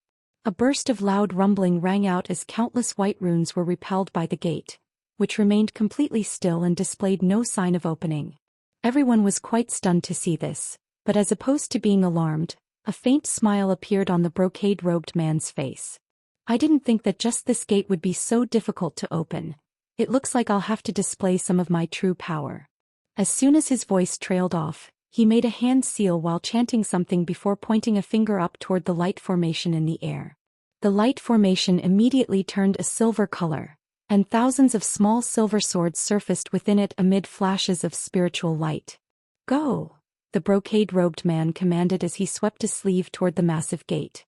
S1: A burst of loud rumbling rang out as countless white runes were repelled by the gate, which remained completely still and displayed no sign of opening. Everyone was quite stunned to see this, but as opposed to being alarmed, a faint smile appeared on the brocade-robed man's face. I didn't think that just this gate would be so difficult to open. It looks like I'll have to display some of my true power. As soon as his voice trailed off, he made a hand seal while chanting something before pointing a finger up toward the light formation in the air. The light formation immediately turned a silver color, and thousands of small silver swords surfaced within it amid flashes of spiritual light. Go! The brocade-robed man commanded as he swept a sleeve toward the massive gate.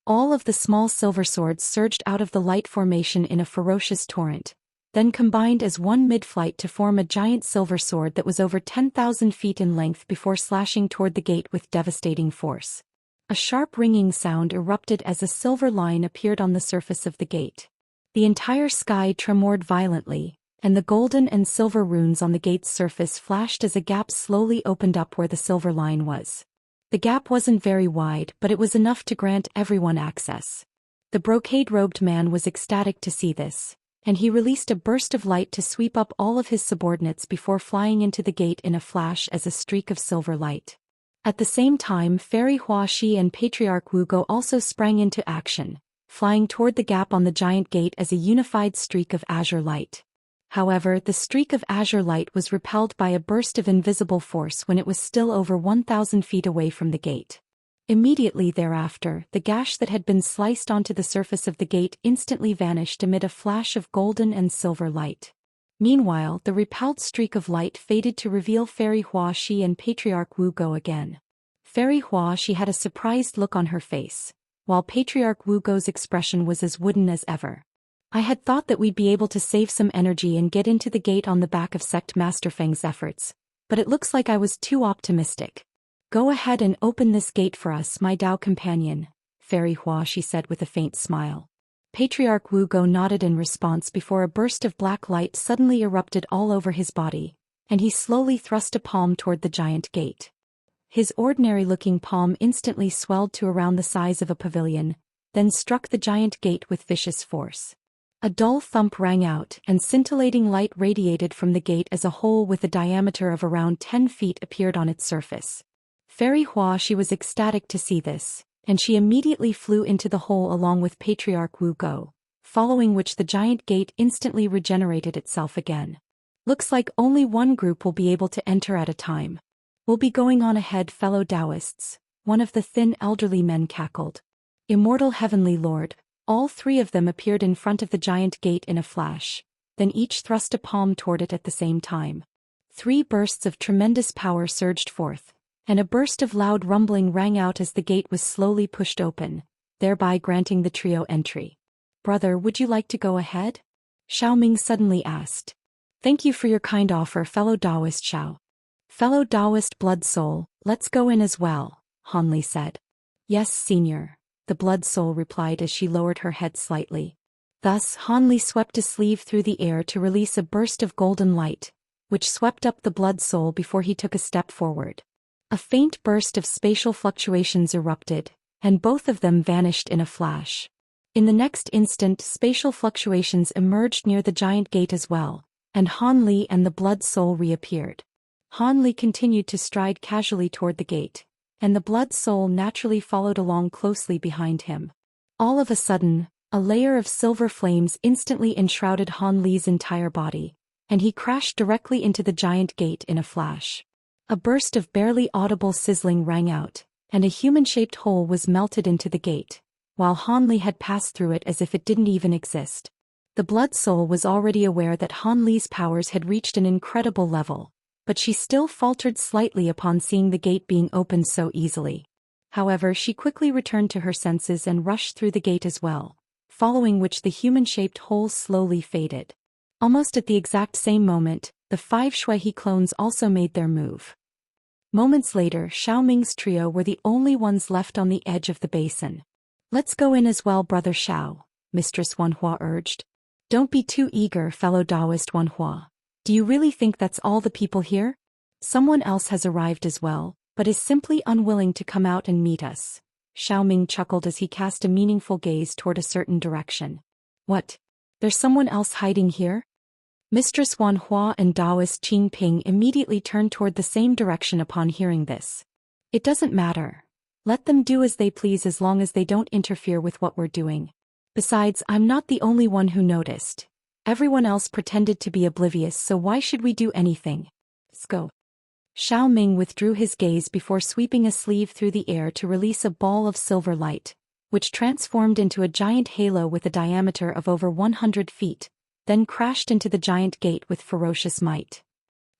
S1: All of the small silver swords surged out of the light formation in a ferocious torrent, then combined as one mid-flight to form a giant silver sword that was over 10,000 feet in length before slashing toward the gate with devastating force. A sharp ringing sound erupted as a silver line appeared on the surface of the gate. The entire sky tremored violently, and the golden and silver runes on the gate's surface flashed as a gap slowly opened up where the silver line was. The gap wasn't very wide, but it was enough to grant everyone access. The brocade-robed man was ecstatic to see this, and he released a burst of light to sweep up all of his subordinates before flying into the gate in a flash as a streak of silver light. At the same time, Fairy Hua Shi and Patriarch Wu Go also sprang into action, flying toward the gap on the giant gate as a unified streak of azure light. However, the streak of azure light was repelled by a burst of invisible force when it was still over 1,000 feet away from the gate. Immediately thereafter, the gash that had been sliced onto the surface of the gate instantly vanished amid a flash of golden and silver light. Meanwhile, the repelled streak of light faded to reveal Fairy Hua Shi and Patriarch Wu Go again. Fairy Hua Shi had a surprised look on her face, while Patriarch Wu Go's expression was as wooden as ever. I had thought that we'd be able to save some energy and get into the gate on the back of Sect Master Feng's efforts, but it looks like I was too optimistic. Go ahead and open this gate for us, my Dao companion, Fairy Hua Shi said with a faint smile. Patriarch Wu Go nodded in response before a burst of black light suddenly erupted all over his body, and he slowly thrust a palm toward the giant gate. His ordinary-looking palm instantly swelled to around the size of a pavilion, then struck the giant gate with vicious force. A dull thump rang out, and scintillating light radiated from the gate as a hole with a diameter of around 10 feet appeared on its surface. Fairy Hua Shi was ecstatic to see this, and she immediately flew into the hole along with Patriarch Wu Go, following which the giant gate instantly regenerated itself again. Looks like only one group will be able to enter at a time. We'll be going on ahead, fellow Daoists, one of the thin elderly men cackled. Immortal Heavenly Lord. All three of them appeared in front of the giant gate in a flash, then each thrust a palm toward it at the same time. 3 bursts of tremendous power surged forth, and a burst of loud rumbling rang out as the gate was slowly pushed open, thereby granting the trio entry. Brother, would you like to go ahead? Xiao Ming suddenly asked. Thank you for your kind offer, fellow Daoist Xiao. Fellow Daoist Blood Soul, let's go in as well, Han Li said. Yes, Senior. The Blood Soul replied as she lowered her head slightly. Thus, Han Li swept a sleeve through the air to release a burst of golden light, which swept up the Blood Soul before he took a step forward. A faint burst of spatial fluctuations erupted, and both of them vanished in a flash. In the next instant, spatial fluctuations emerged near the giant gate as well, and Han Li and the Blood Soul reappeared. Han Li continued to stride casually toward the gate, and the Blood Soul naturally followed along closely behind him. All of a sudden, a layer of silver flames instantly enshrouded Han Li's entire body, and he crashed directly into the giant gate in a flash. A burst of barely audible sizzling rang out, and a human-shaped hole was melted into the gate, while Han Li had passed through it as if it didn't even exist. The Blood Soul was already aware that Han Li's powers had reached an incredible level, but she still faltered slightly upon seeing the gate being opened so easily. However, she quickly returned to her senses and rushed through the gate as well, following which the human-shaped holes slowly faded. Almost at the exact same moment, the 5 Shuehe clones also made their move. Moments later, Xiao Ming's trio were the only ones left on the edge of the basin. "Let's go in as well, Brother Xiao," Mistress Wanhua urged. "Don't be too eager, fellow Daoist Wanhua. Do you really think that's all the people here? Someone else has arrived as well, but is simply unwilling to come out and meet us." Xiao Ming chuckled as he cast a meaningful gaze toward a certain direction. "What? There's someone else hiding here?" Mistress Wanhua and Daoist Qing Ping immediately turned toward the same direction upon hearing this. "It doesn't matter. Let them do as they please as long as they don't interfere with what we're doing. Besides, I'm not the only one who noticed. Everyone else pretended to be oblivious, so why should we do anything? Let's go." Xiao Ming withdrew his gaze before sweeping a sleeve through the air to release a ball of silver light, which transformed into a giant halo with a diameter of over 100 feet, then crashed into the giant gate with ferocious might.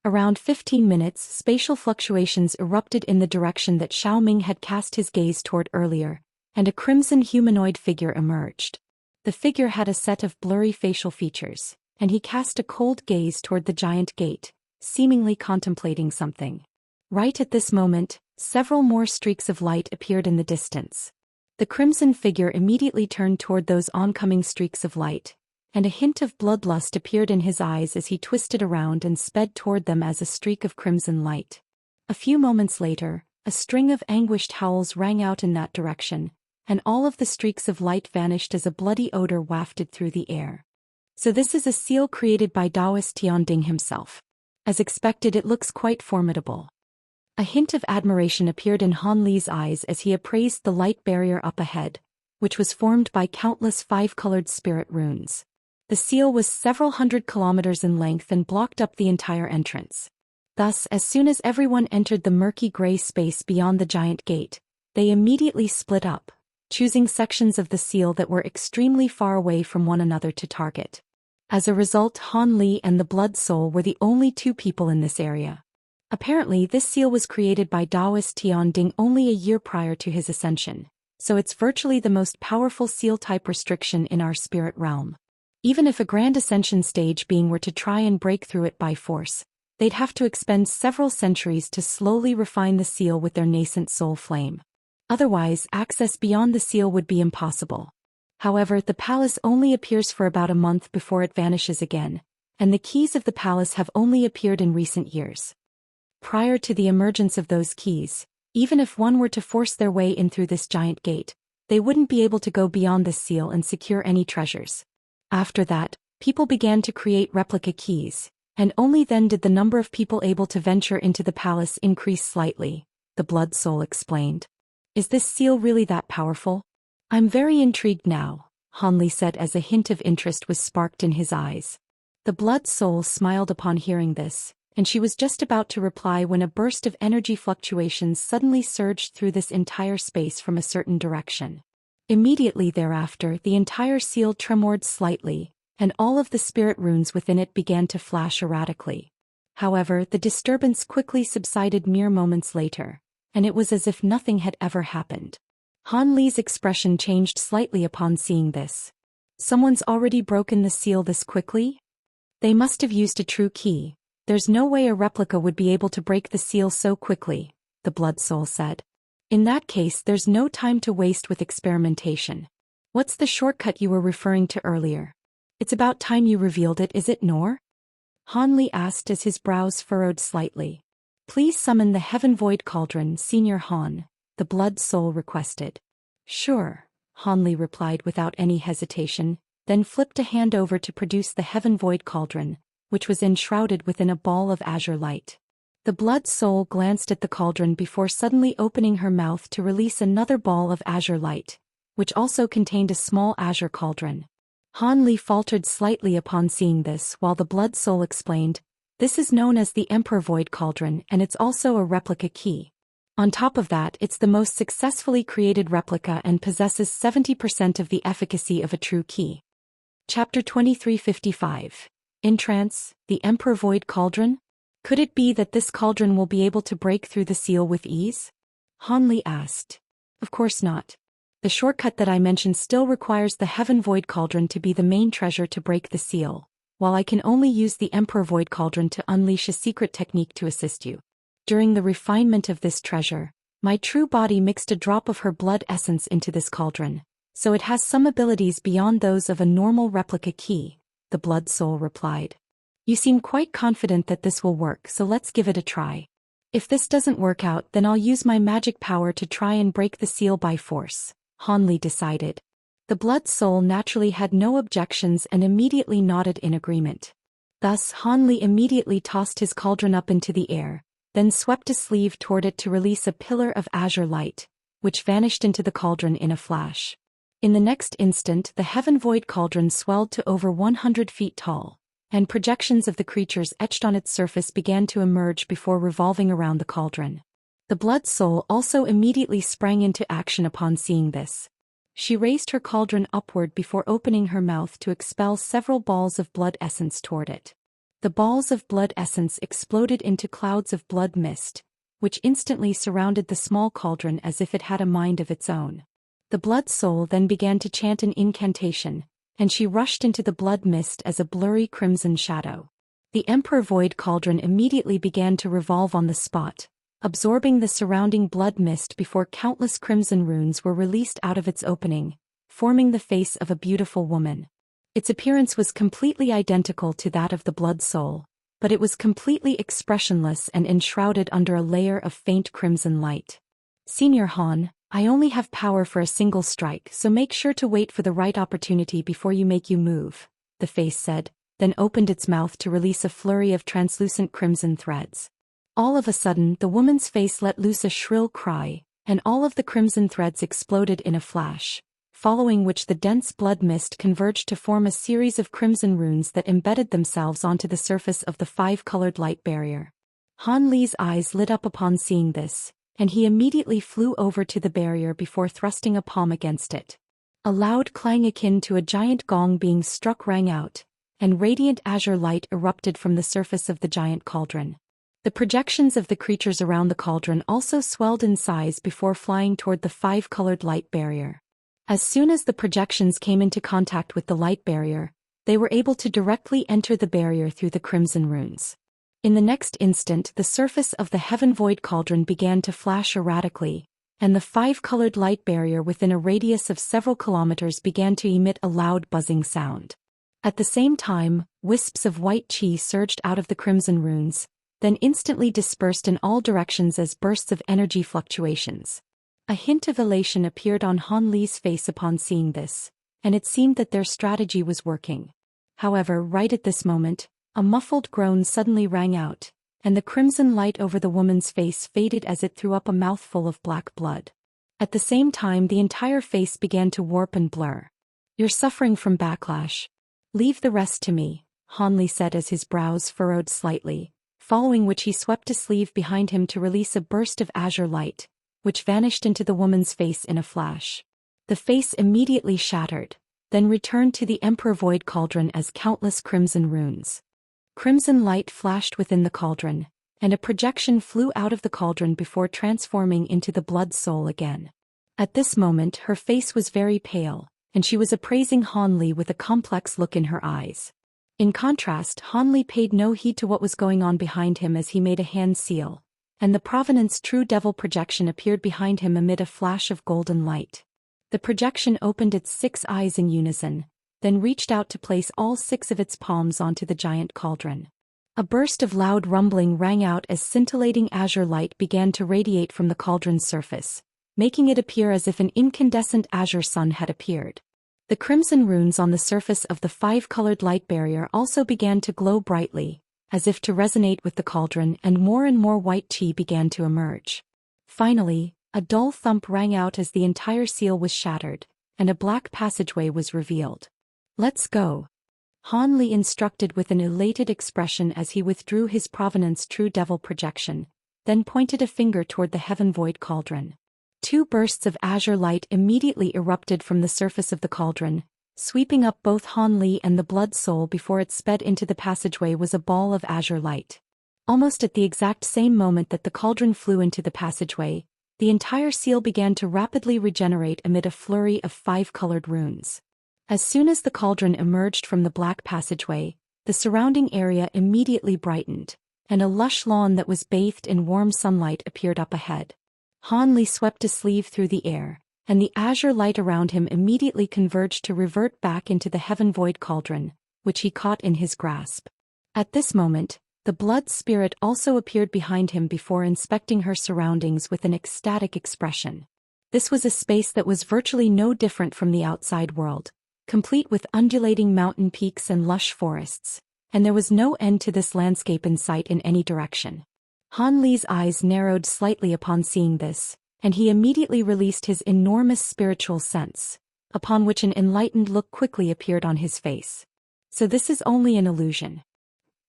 S1: Around 15 minutes, spatial fluctuations erupted in the direction that Xiao Ming had cast his gaze toward earlier, and a crimson humanoid figure emerged. The figure had a set of blurry facial features, and he cast a cold gaze toward the giant gate, seemingly contemplating something. Right at this moment, several more streaks of light appeared in the distance. The crimson figure immediately turned toward those oncoming streaks of light, and a hint of bloodlust appeared in his eyes as he twisted around and sped toward them as a streak of crimson light. A few moments later, a string of anguished howls rang out in that direction, and all of the streaks of light vanished as a bloody odor wafted through the air. "So this is a seal created by Daoist Tian Ding himself. As expected, it looks quite formidable." A hint of admiration appeared in Han Li's eyes as he appraised the light barrier up ahead, which was formed by countless 5-colored spirit runes. The seal was several hundred kilometers in length and blocked up the entire entrance. Thus, as soon as everyone entered the murky gray space beyond the giant gate, they immediately split up, choosing sections of the seal that were extremely far away from one another to target. As a result, Han Li and the Blood Soul were the only 2 people in this area. Apparently, this seal was created by Daoist Tian Ding only a year prior to his ascension, so it's virtually the most powerful seal-type restriction in our spirit realm. Even if a Grand Ascension stage being were to try and break through it by force, they'd have to expend several centuries to slowly refine the seal with their nascent soul flame. Otherwise, access beyond the seal would be impossible. However, the palace only appears for about a month before it vanishes again, and the keys of the palace have only appeared in recent years. Prior to the emergence of those keys, even if one were to force their way in through this giant gate, they wouldn't be able to go beyond this seal and secure any treasures. After that, people began to create replica keys, and only then did the number of people able to venture into the palace increase slightly, the Blood Soul explained. "Is this seal really that powerful? I'm very intrigued now," Han Li said as a hint of interest was sparked in his eyes. The Blood Soul smiled upon hearing this, and she was just about to reply when a burst of energy fluctuations suddenly surged through this entire space from a certain direction. Immediately thereafter, the entire seal tremored slightly, and all of the spirit runes within it began to flash erratically. However, the disturbance quickly subsided mere moments later, and it was as if nothing had ever happened. Han Li's expression changed slightly upon seeing this. "Someone's already broken the seal this quickly? They must have used a true key. There's no way a replica would be able to break the seal so quickly," the Blood Soul said. "In that case, there's no time to waste with experimentation. What's the shortcut you were referring to earlier? It's about time you revealed it, is it nor?" Han Li asked as his brows furrowed slightly. "Please summon the Heaven Void Cauldron, Senior Han," the Blood Soul requested. "Sure," Han Li replied without any hesitation, then flipped a hand over to produce the Heaven Void Cauldron, which was enshrouded within a ball of azure light. The Blood Soul glanced at the cauldron before suddenly opening her mouth to release another ball of azure light, which also contained a small azure cauldron. Han Li faltered slightly upon seeing this while the Blood Soul explained, "This is known as the Emperor Void Cauldron and it's also a replica key. On top of that, it's the most successfully created replica and possesses 70% of the efficacy of a true key." Chapter 2355. In Trance, the Emperor Void Cauldron? Could it be that this cauldron will be able to break through the seal with ease? Han Li asked. Of course not. The shortcut that I mentioned still requires the Heaven Void Cauldron to be the main treasure to break the seal, while I can only use the Emperor Void Cauldron to unleash a secret technique to assist you. During the refinement of this treasure, my true body mixed a drop of her blood essence into this cauldron, so it has some abilities beyond those of a normal replica key, the Blood Soul replied. You seem quite confident that this will work, so let's give it a try. If this doesn't work out, then I'll use my magic power to try and break the seal by force, Han Li decided. The Blood Soul naturally had no objections and immediately nodded in agreement. Thus Han Li immediately tossed his cauldron up into the air, then swept a sleeve toward it to release a pillar of azure light, which vanished into the cauldron in a flash. In the next instant, the Heaven Void Cauldron swelled to over 100 feet tall, and projections of the creatures etched on its surface began to emerge before revolving around the cauldron. The Blood Soul also immediately sprang into action upon seeing this. She raised her cauldron upward before opening her mouth to expel several balls of blood essence toward it. The balls of blood essence exploded into clouds of blood mist, which instantly surrounded the small cauldron as if it had a mind of its own. The Blood Soul then began to chant an incantation, and she rushed into the blood mist as a blurry crimson shadow. The Emperor Void Cauldron immediately began to revolve on the spot, absorbing the surrounding blood mist before countless crimson runes were released out of its opening, forming the face of a beautiful woman. Its appearance was completely identical to that of the Blood Soul, but it was completely expressionless and enshrouded under a layer of faint crimson light. Senior Han, I only have power for a single strike, so make sure to wait for the right opportunity before you make you move, the face said, then opened its mouth to release a flurry of translucent crimson threads. All of a sudden, the woman's face let loose a shrill cry, and all of the crimson threads exploded in a flash, following which the dense blood mist converged to form a series of crimson runes that embedded themselves onto the surface of the five-colored light barrier. Han Li's eyes lit up upon seeing this, and he immediately flew over to the barrier before thrusting a palm against it. A loud clang akin to a giant gong being struck rang out, and radiant azure light erupted from the surface of the giant cauldron. The projections of the creatures around the cauldron also swelled in size before flying toward the five-colored light barrier. As soon as the projections came into contact with the light barrier, they were able to directly enter the barrier through the crimson runes. In the next instant, the surface of the Heaven Void Cauldron began to flash erratically, and the five-colored light barrier within a radius of several kilometers began to emit a loud buzzing sound. At the same time, wisps of white qi surged out of the crimson runes, then instantly dispersed in all directions as bursts of energy fluctuations. A hint of elation appeared on Han Li's face upon seeing this, and it seemed that their strategy was working. However, right at this moment, a muffled groan suddenly rang out, and the crimson light over the woman's face faded as it threw up a mouthful of black blood. At the same time, the entire face began to warp and blur. You're suffering from backlash. Leave the rest to me, Han Li said as his brows furrowed slightly, following which he swept a sleeve behind him to release a burst of azure light, which vanished into the woman's face in a flash. The face immediately shattered, then returned to the Emperor Void Cauldron as countless crimson runes. Crimson light flashed within the cauldron, and a projection flew out of the cauldron before transforming into the Blood Soul again. At this moment, her face was very pale, and she was appraising Han Li with a complex look in her eyes. In contrast, Han Li paid no heed to what was going on behind him as he made a hand seal, and the Provenance True Devil projection appeared behind him amid a flash of golden light. The projection opened its 6 eyes in unison, then reached out to place all 6 of its palms onto the giant cauldron. A burst of loud rumbling rang out as scintillating azure light began to radiate from the cauldron's surface, making it appear as if an incandescent azure sun had appeared. The crimson runes on the surface of the five-colored light barrier also began to glow brightly, as if to resonate with the cauldron, and more white qi began to emerge. Finally, a dull thump rang out as the entire seal was shattered, and a black passageway was revealed. Let's go. Han Li instructed with an elated expression as he withdrew his Provenance True Devil projection, then pointed a finger toward the Heaven Void Cauldron. 2 bursts of azure light immediately erupted from the surface of the cauldron, Sweeping up both Han Li and the Blood Soul before it sped into the passageway was a ball of azure light. Almost at the exact same moment that the cauldron flew into the passageway, the entire seal began to rapidly regenerate amid a flurry of 5-colored runes. As soon as the cauldron emerged from the black passageway, the surrounding area immediately brightened, and a lush lawn that was bathed in warm sunlight appeared up ahead. Han Li swept a sleeve through the air, and the azure light around him immediately converged to revert back into the Heaven Void cauldron, which he caught in his grasp. At this moment, the blood spirit also appeared behind him before inspecting her surroundings with an ecstatic expression. This was a space that was virtually no different from the outside world, complete with undulating mountain peaks and lush forests, and there was no end to this landscape in sight in any direction. Han Li's eyes narrowed slightly upon seeing this, and he immediately released his enormous spiritual sense, upon which an enlightened look quickly appeared on his face. So this is only an illusion.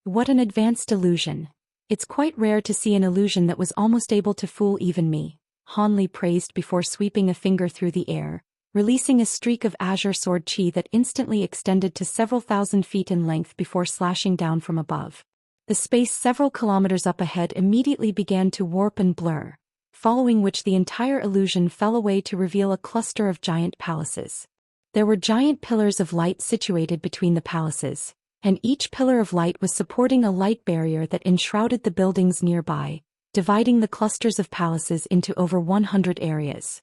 S1: What an advanced illusion. It's quite rare to see an illusion that was almost able to fool even me, Han Li praised before sweeping a finger through the air, releasing a streak of azure sword chi that instantly extended to several thousand feet in length before slashing down from above. The space several kilometers up ahead immediately began to warp and blur, following which the entire illusion fell away to reveal a cluster of giant palaces. There were giant pillars of light situated between the palaces, and each pillar of light was supporting a light barrier that enshrouded the buildings nearby, dividing the clusters of palaces into over 100 areas.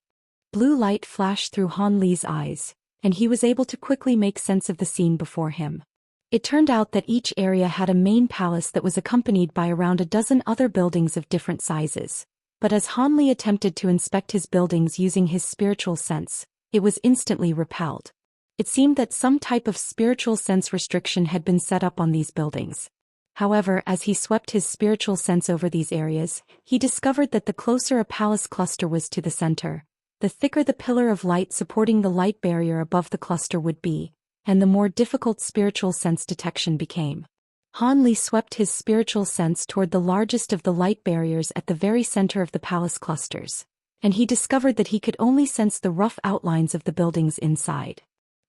S1: Blue light flashed through Han Li's eyes, and he was able to quickly make sense of the scene before him. It turned out that each area had a main palace that was accompanied by around a dozen other buildings of different sizes. But as Han Li attempted to inspect his buildings using his spiritual sense, it was instantly repelled. It seemed that some type of spiritual sense restriction had been set up on these buildings. However, as he swept his spiritual sense over these areas, he discovered that the closer a palace cluster was to the center, the thicker the pillar of light supporting the light barrier above the cluster would be, and the more difficult spiritual sense detection became. Han Li swept his spiritual sense toward the largest of the light barriers at the very center of the palace clusters, and he discovered that he could only sense the rough outlines of the buildings inside.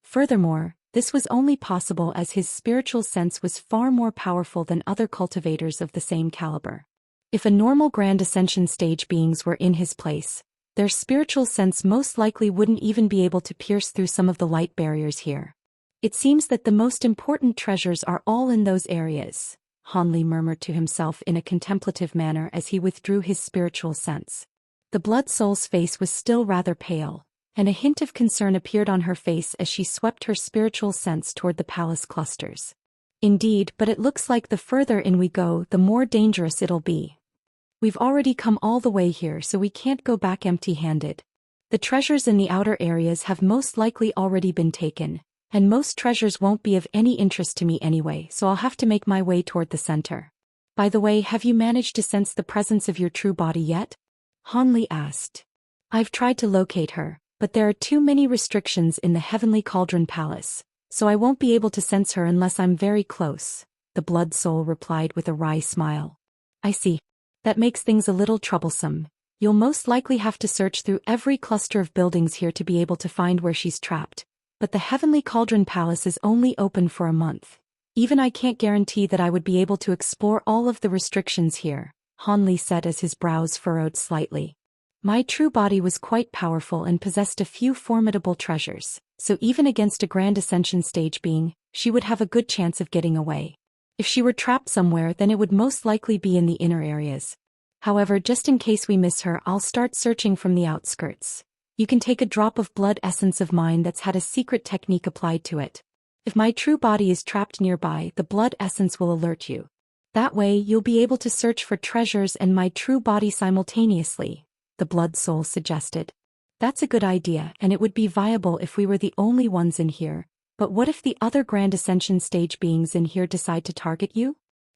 S1: Furthermore, this was only possible as his spiritual sense was far more powerful than other cultivators of the same caliber. If a normal Grand Ascension stage beings were in his place, their spiritual sense most likely wouldn't even be able to pierce through some of the light barriers here. It seems that the most important treasures are all in those areas, Han Li murmured to himself in a contemplative manner as he withdrew his spiritual sense. The Blood Soul's face was still rather pale, and a hint of concern appeared on her face as she swept her spiritual sense toward the palace clusters. Indeed, but it looks like the further in we go, the more dangerous it'll be. We've already come all the way here, so we can't go back empty-handed. The treasures in the outer areas have most likely already been taken, and most treasures won't be of any interest to me anyway, so I'll have to make my way toward the center. By the way, have you managed to sense the presence of your true body yet? Han Li asked. I've tried to locate her, but there are too many restrictions in the Heavenly Cauldron Palace, so I won't be able to sense her unless I'm very close, the Blood Soul replied with a wry smile. I see. That makes things a little troublesome. You'll most likely have to search through every cluster of buildings here to be able to find where she's trapped. But the Heavenly Cauldron Palace is only open for a month. Even I can't guarantee that I would be able to explore all of the restrictions here, Han Li said as his brows furrowed slightly. My true body was quite powerful and possessed a few formidable treasures, so even against a Grand Ascension stage being, she would have a good chance of getting away. If she were trapped somewhere, then it would most likely be in the inner areas. However, just in case we miss her, I'll start searching from the outskirts. You can take a drop of blood essence of mine that's had a secret technique applied to it. If my true body is trapped nearby, the blood essence will alert you. That way, you'll be able to search for treasures and my true body simultaneously, the Blood Soul suggested. That's a good idea, and it would be viable if we were the only ones in here, but what if the other Grand Ascension stage beings in here decide to target you?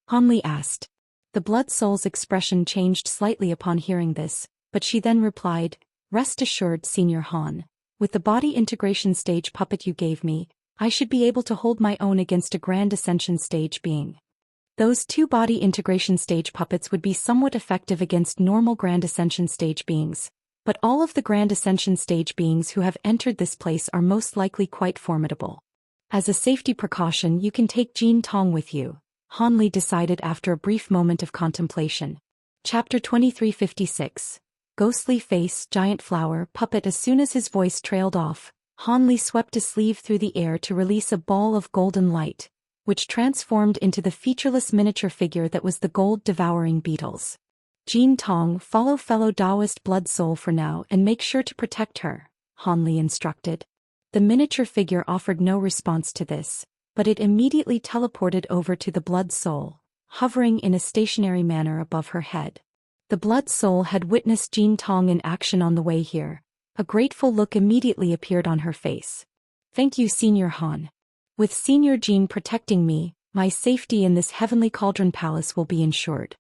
S1: Han Li asked. The Blood Soul's expression changed slightly upon hearing this, but she then replied, Rest assured, Senior Han, with the body integration stage puppet you gave me, I should be able to hold my own against a Grand Ascension stage being. Those two body integration stage puppets would be somewhat effective against normal Grand Ascension stage beings, but all of the Grand Ascension stage beings who have entered this place are most likely quite formidable. As a safety precaution, you can take Jin Tong with you, Han Li decided after a brief moment of contemplation. Chapter 2356. Ghostly Face, Giant Flower, Puppet. As soon as his voice trailed off, Han Li swept a sleeve through the air to release a ball of golden light, which transformed into the featureless miniature figure that was the gold devouring beetles. Jin Tong, follow fellow Daoist blood soul for now and make sure to protect her, Han Li instructed. The miniature figure offered no response to this, but it immediately teleported over to the blood soul, hovering in a stationary manner above her head. The blood soul had witnessed Jin Tong in action on the way here. A grateful look immediately appeared on her face. Thank you, Senior Han. With Senior Jin protecting me, my safety in this heavenly cauldron palace will be ensured.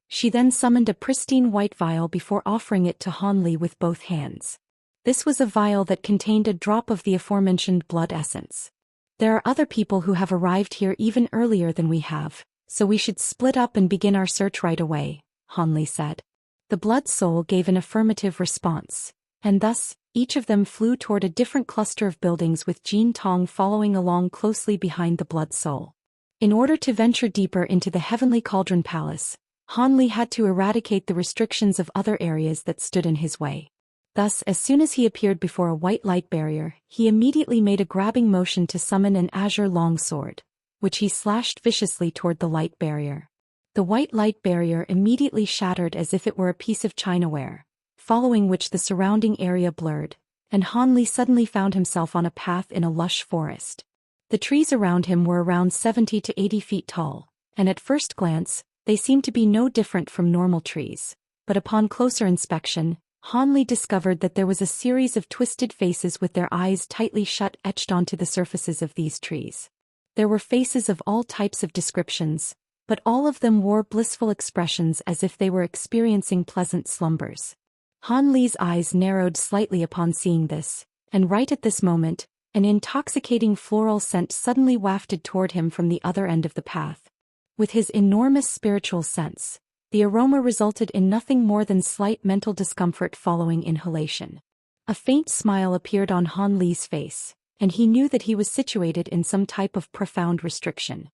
S1: She then summoned a pristine white vial before offering it to Han Li with both hands. This was a vial that contained a drop of the aforementioned blood essence. There are other people who have arrived here even earlier than we have, so we should split up and begin our search right away, Han Li said. The blood soul gave an affirmative response, and thus, each of them flew toward a different cluster of buildings with Jin Tong following along closely behind the blood soul. In order to venture deeper into the heavenly cauldron palace, Han Li had to eradicate the restrictions of other areas that stood in his way. Thus, as soon as he appeared before a white light barrier, he immediately made a grabbing motion to summon an azure longsword, which he slashed viciously toward the light barrier. The white light barrier immediately shattered as if it were a piece of chinaware, following which the surrounding area blurred, and Han Li suddenly found himself on a path in a lush forest. The trees around him were around 70 to 80 feet tall, and at first glance, they seemed to be no different from normal trees, but upon closer inspection, Han Li discovered that there was a series of twisted faces with their eyes tightly shut etched onto the surfaces of these trees. There were faces of all types of descriptions, but all of them wore blissful expressions as if they were experiencing pleasant slumbers. Han Li's eyes narrowed slightly upon seeing this, and right at this moment, an intoxicating floral scent suddenly wafted toward him from the other end of the path. With his enormous spiritual sense, the aroma resulted in nothing more than slight mental discomfort following inhalation. A faint smile appeared on Han Li's face, and he knew that he was situated in some type of profound restriction.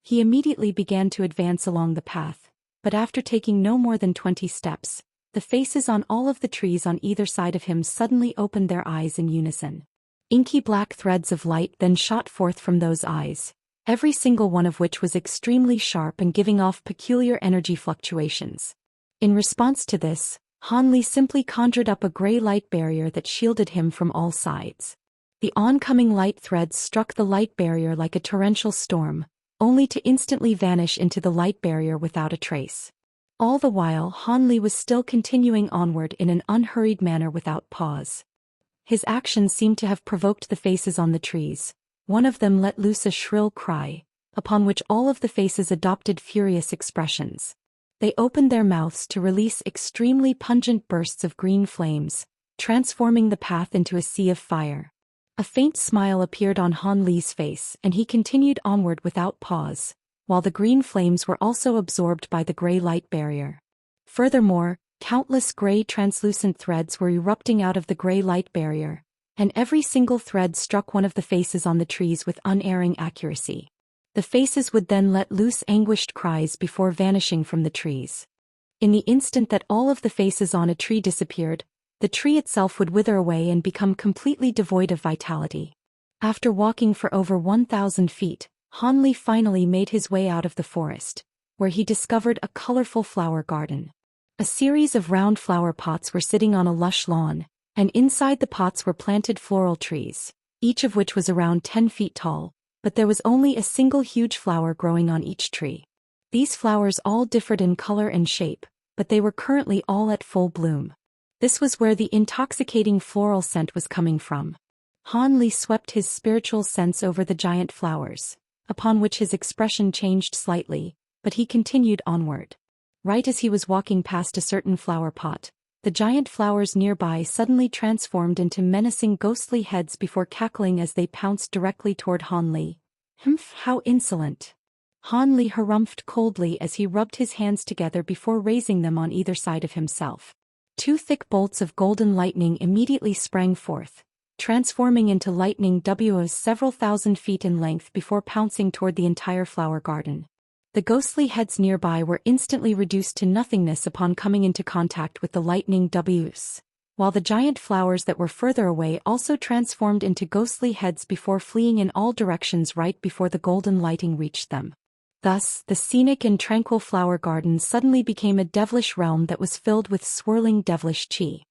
S1: He immediately began to advance along the path, but after taking no more than 20 steps, the faces on all of the trees on either side of him suddenly opened their eyes in unison. Inky black threads of light then shot forth from those eyes, every single one of which was extremely sharp and giving off peculiar energy fluctuations. In response to this, Han Li simply conjured up a gray light barrier that shielded him from all sides. The oncoming light threads struck the light barrier like a torrential storm, only to instantly vanish into the light barrier without a trace. All the while, Han Li was still continuing onward in an unhurried manner without pause. His actions seemed to have provoked the faces on the trees. One of them let loose a shrill cry, upon which all of the faces adopted furious expressions. They opened their mouths to release extremely pungent bursts of green flames, transforming the path into a sea of fire. A faint smile appeared on Han Li's face and he continued onward without pause, while the green flames were also absorbed by the gray light barrier. Furthermore, countless gray translucent threads were erupting out of the gray light barrier, and every single thread struck one of the faces on the trees with unerring accuracy. The faces would then let loose anguished cries before vanishing from the trees. In the instant that all of the faces on a tree disappeared, the tree itself would wither away and become completely devoid of vitality. After walking for over 1,000 feet, Han Li finally made his way out of the forest, where he discovered a colorful flower garden. A series of round flower pots were sitting on a lush lawn, and inside the pots were planted floral trees, each of which was around 10 feet tall, but there was only a single huge flower growing on each tree. These flowers all differed in color and shape, but they were currently all at full bloom. This was where the intoxicating floral scent was coming from. Han Li swept his spiritual sense over the giant flowers, upon which his expression changed slightly, but he continued onward. Right as he was walking past a certain flower pot, the giant flowers nearby suddenly transformed into menacing ghostly heads before cackling as they pounced directly toward Han Li. Humph, how insolent! Han Li harumphed coldly as he rubbed his hands together before raising them on either side of himself. Two thick bolts of golden lightning immediately sprang forth, transforming into lightning WOs several thousand feet in length before pouncing toward the entire flower garden. The ghostly heads nearby were instantly reduced to nothingness upon coming into contact with the lightning WOs, while the giant flowers that were further away also transformed into ghostly heads before fleeing in all directions right before the golden lighting reached them. Thus, the scenic and tranquil flower garden suddenly became a devilish realm that was filled with swirling devilish qi.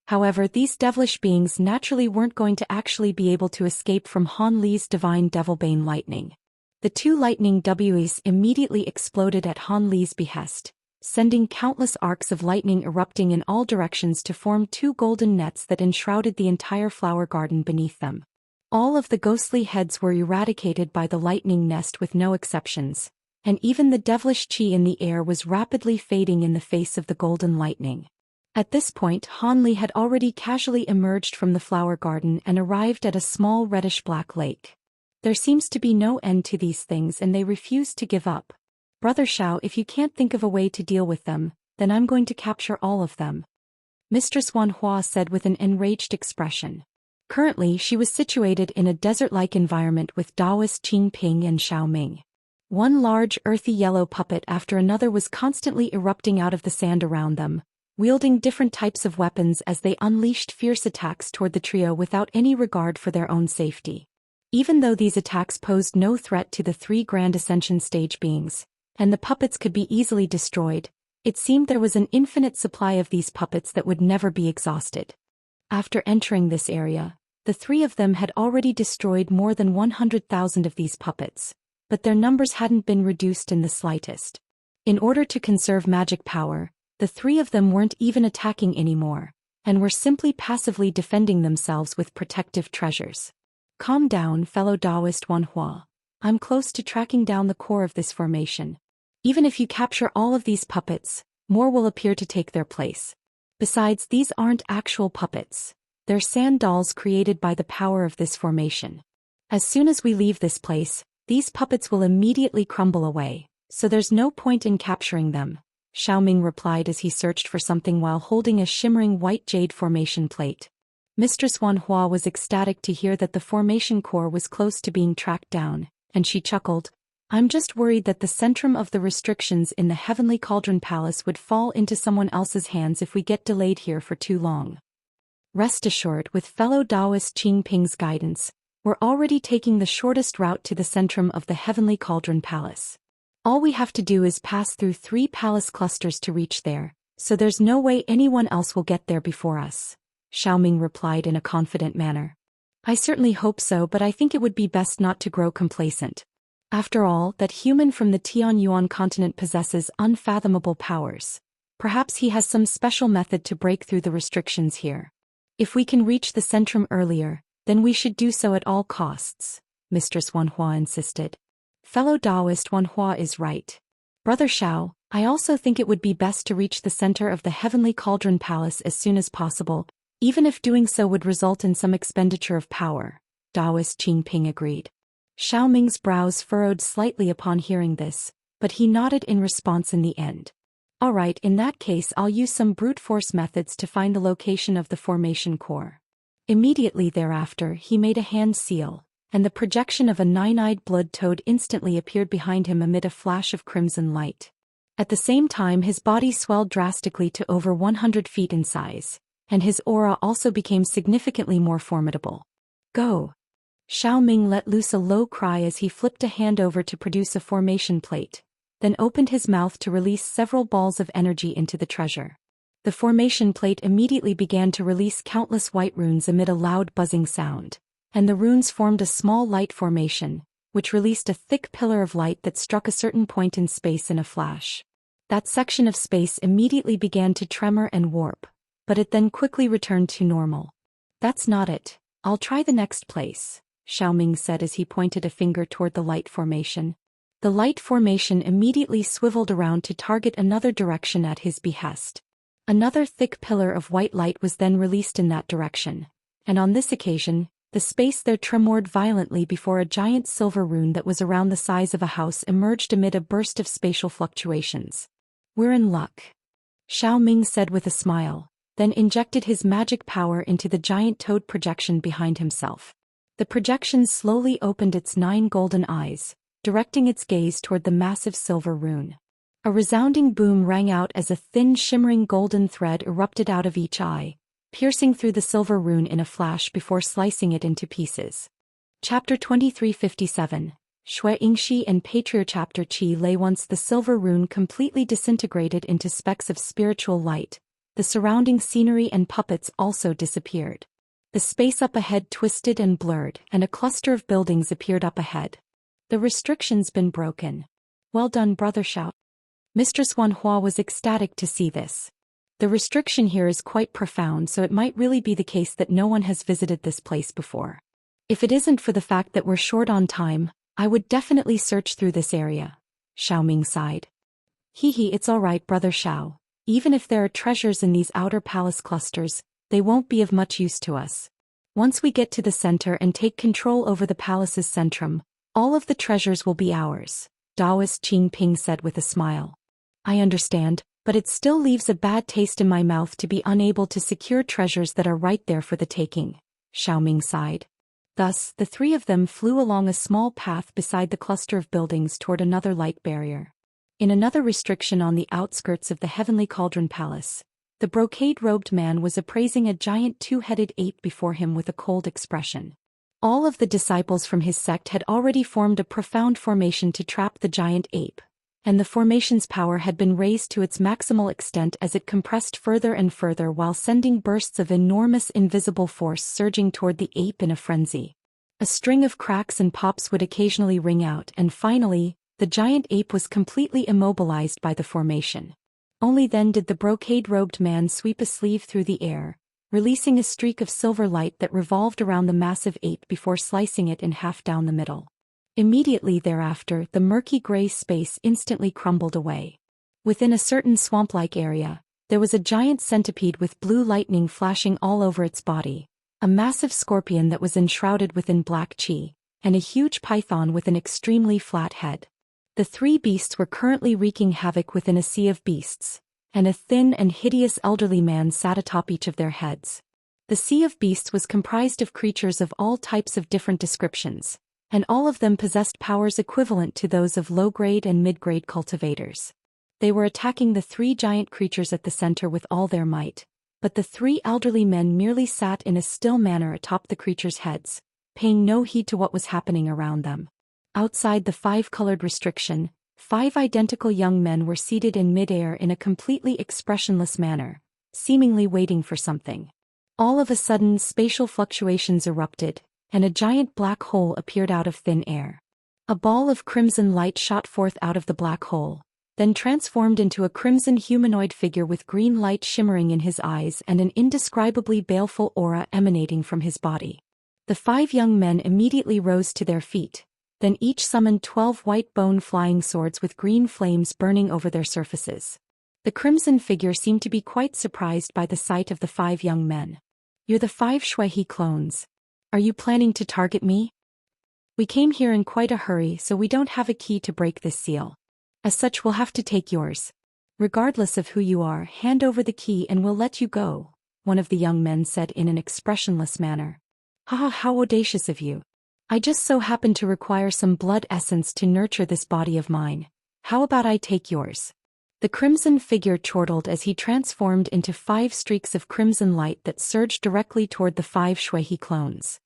S1: However, these devilish beings naturally weren't going to actually be able to escape from Han Li's divine devilbane lightning. The two lightning WEs immediately exploded at Han Li's behest, sending countless arcs of lightning erupting in all directions to form two golden nets that enshrouded the entire flower garden beneath them. All of the ghostly heads were eradicated by the lightning nest with no exceptions, and even the devilish qi in the air was rapidly fading in the face of the golden lightning. At this point, Han Li had already casually emerged from the flower garden and arrived at a small reddish-black lake. There seems to be no end to these things and they refuse to give up. Brother Xiao, if you can't think of a way to deal with them, then I'm going to capture all of them. Mistress Wan Hua said with an enraged expression. Currently, she was situated in a desert-like environment with Daoist Qing Ping and Xiao Ming. One large earthy yellow puppet after another was constantly erupting out of the sand around them, wielding different types of weapons as they unleashed fierce attacks toward the trio without any regard for their own safety. Even though these attacks posed no threat to the three Grand Ascension stage beings, and the puppets could be easily destroyed, it seemed there was an infinite supply of these puppets that would never be exhausted. After entering this area, the three of them had already destroyed more than 100,000 of these puppets, but their numbers hadn't been reduced in the slightest. In order to conserve magic power, the three of them weren't even attacking anymore, and were simply passively defending themselves with protective treasures. Calm down, fellow Daoist Wan Hua. I'm close to tracking down the core of this formation. Even if you capture all of these puppets, more will appear to take their place. Besides, these aren't actual puppets. They're sand dolls created by the power of this formation. As soon as we leave this place, these puppets will immediately crumble away, so there's no point in capturing them, Xiao Ming replied as he searched for something while holding a shimmering white jade formation plate. Mistress Wan Hua was ecstatic to hear that the formation core was close to being tracked down, and she chuckled, I'm just worried that the centrum of the restrictions in the Heavenly Cauldron Palace would fall into someone else's hands if we get delayed here for too long. Rest assured, with fellow Daoist Qing Ping's guidance, we're already taking the shortest route to the centrum of the Heavenly Cauldron Palace. All we have to do is pass through 3 palace clusters to reach there, so there's no way anyone else will get there before us, Xiao Ming replied in a confident manner. I certainly hope so, but I think it would be best not to grow complacent. After all, that human from the Tian Yuan continent possesses unfathomable powers. Perhaps he has some special method to break through the restrictions here. If we can reach the centrum earlier, then we should do so at all costs, Mistress Wan Hua insisted. Fellow Daoist Wan Hua is right. Brother Xiao, I also think it would be best to reach the center of the Heavenly Cauldron Palace as soon as possible, even if doing so would result in some expenditure of power, Daoist Qing Ping agreed. Xiao Ming's brows furrowed slightly upon hearing this, but he nodded in response in the end. All right, in that case I'll use some brute force methods to find the location of the formation core. Immediately thereafter he made a hand seal, and the projection of a nine-eyed blood toad instantly appeared behind him amid a flash of crimson light. At the same time his body swelled drastically to over 100 feet in size, and his aura also became significantly more formidable. Go! Xiao Ming let loose a low cry as he flipped a hand over to produce a formation plate, then opened his mouth to release several balls of energy into the treasure. The formation plate immediately began to release countless white runes amid a loud buzzing sound, and the runes formed a small light formation, which released a thick pillar of light that struck a certain point in space in a flash. That section of space immediately began to tremor and warp, but it then quickly returned to normal. That's not it. I'll try the next place, Xiao Ming said as he pointed a finger toward the light formation. The light formation immediately swiveled around to target another direction at his behest. Another thick pillar of white light was then released in that direction, and on this occasion, the space there tremored violently before a giant silver rune that was around the size of a house emerged amid a burst of spatial fluctuations. We're in luck, Xiao Ming said with a smile, then injected his magic power into the giant toad projection behind himself. The projection slowly opened its 9 golden eyes, directing its gaze toward the massive silver rune. A resounding boom rang out as a thin shimmering golden thread erupted out of each eye, piercing through the silver rune in a flash before slicing it into pieces. Chapter 2357, Shui Yingxi and PatriarChapter Qi lay. Once the silver rune completely disintegrated into specks of spiritual light, the surrounding scenery and puppets also disappeared. The space up ahead twisted and blurred, and a cluster of buildings appeared up ahead. The restriction's been broken. Well done, brother Xiao. Mistress Wanhua was ecstatic to see this. The restriction here is quite profound, so it might really be the case that no one has visited this place before. If it isn't for the fact that we're short on time, I would definitely search through this area. Xiao Ming sighed. It's alright, brother Xiao. Even if there are treasures in these outer palace clusters, they won't be of much use to us. Once we get to the center and take control over the palace's centrum, all of the treasures will be ours, Daoist Qing Ping said with a smile. I understand, but it still leaves a bad taste in my mouth to be unable to secure treasures that are right there for the taking, Xiao Ming sighed. Thus, the 3 of them flew along a small path beside the cluster of buildings toward another light barrier. In another restriction on the outskirts of the heavenly Cauldron Palace, the brocade-robed man was appraising a giant 2-headed ape before him with a cold expression. All of the disciples from his sect had already formed a profound formation to trap the giant ape, and the formation's power had been raised to its maximal extent as it compressed further and further while sending bursts of enormous invisible force surging toward the ape in a frenzy. A string of cracks and pops would occasionally ring out, and finally, the giant ape was completely immobilized by the formation. Only then did the brocade-robed man sweep a sleeve through the air, releasing a streak of silver light that revolved around the massive ape before slicing it in half down the middle. Immediately thereafter, the murky gray space instantly crumbled away. Within a certain swamp-like area, there was a giant centipede with blue lightning flashing all over its body, a massive scorpion that was enshrouded within black qi, and a huge python with an extremely flat head. The 3 beasts were currently wreaking havoc within a sea of beasts, and a thin and hideous elderly man sat atop each of their heads. The sea of beasts was comprised of creatures of all types of different descriptions, and all of them possessed powers equivalent to those of low-grade and mid-grade cultivators. They were attacking the 3 giant creatures at the center with all their might, but the 3 elderly men merely sat in a still manner atop the creatures' heads, paying no heed to what was happening around them. Outside the 5-colored restriction, 5 identical young men were seated in mid-air in a completely expressionless manner, seemingly waiting for something. All of a sudden, spatial fluctuations erupted, and a giant black hole appeared out of thin air. A ball of crimson light shot forth out of the black hole, then transformed into a crimson humanoid figure with green light shimmering in his eyes and an indescribably baleful aura emanating from his body. The 5 young men immediately rose to their feet, then each summoned 12 white bone flying swords with green flames burning over their surfaces. The crimson figure seemed to be quite surprised by the sight of the 5 young men. You're the 5 Shui clones. Are you planning to target me? We came here in quite a hurry, so we don't have a key to break this seal. As such, we'll have to take yours. Regardless of who you are, hand over the key and we'll let you go, one of the young men said in an expressionless manner. Haha, how audacious of you. I just so happen to require some blood essence to nurture this body of mine. How about I take yours? The crimson figure chortled as he transformed into 5 streaks of crimson light that surged directly toward the 5 Shui clones.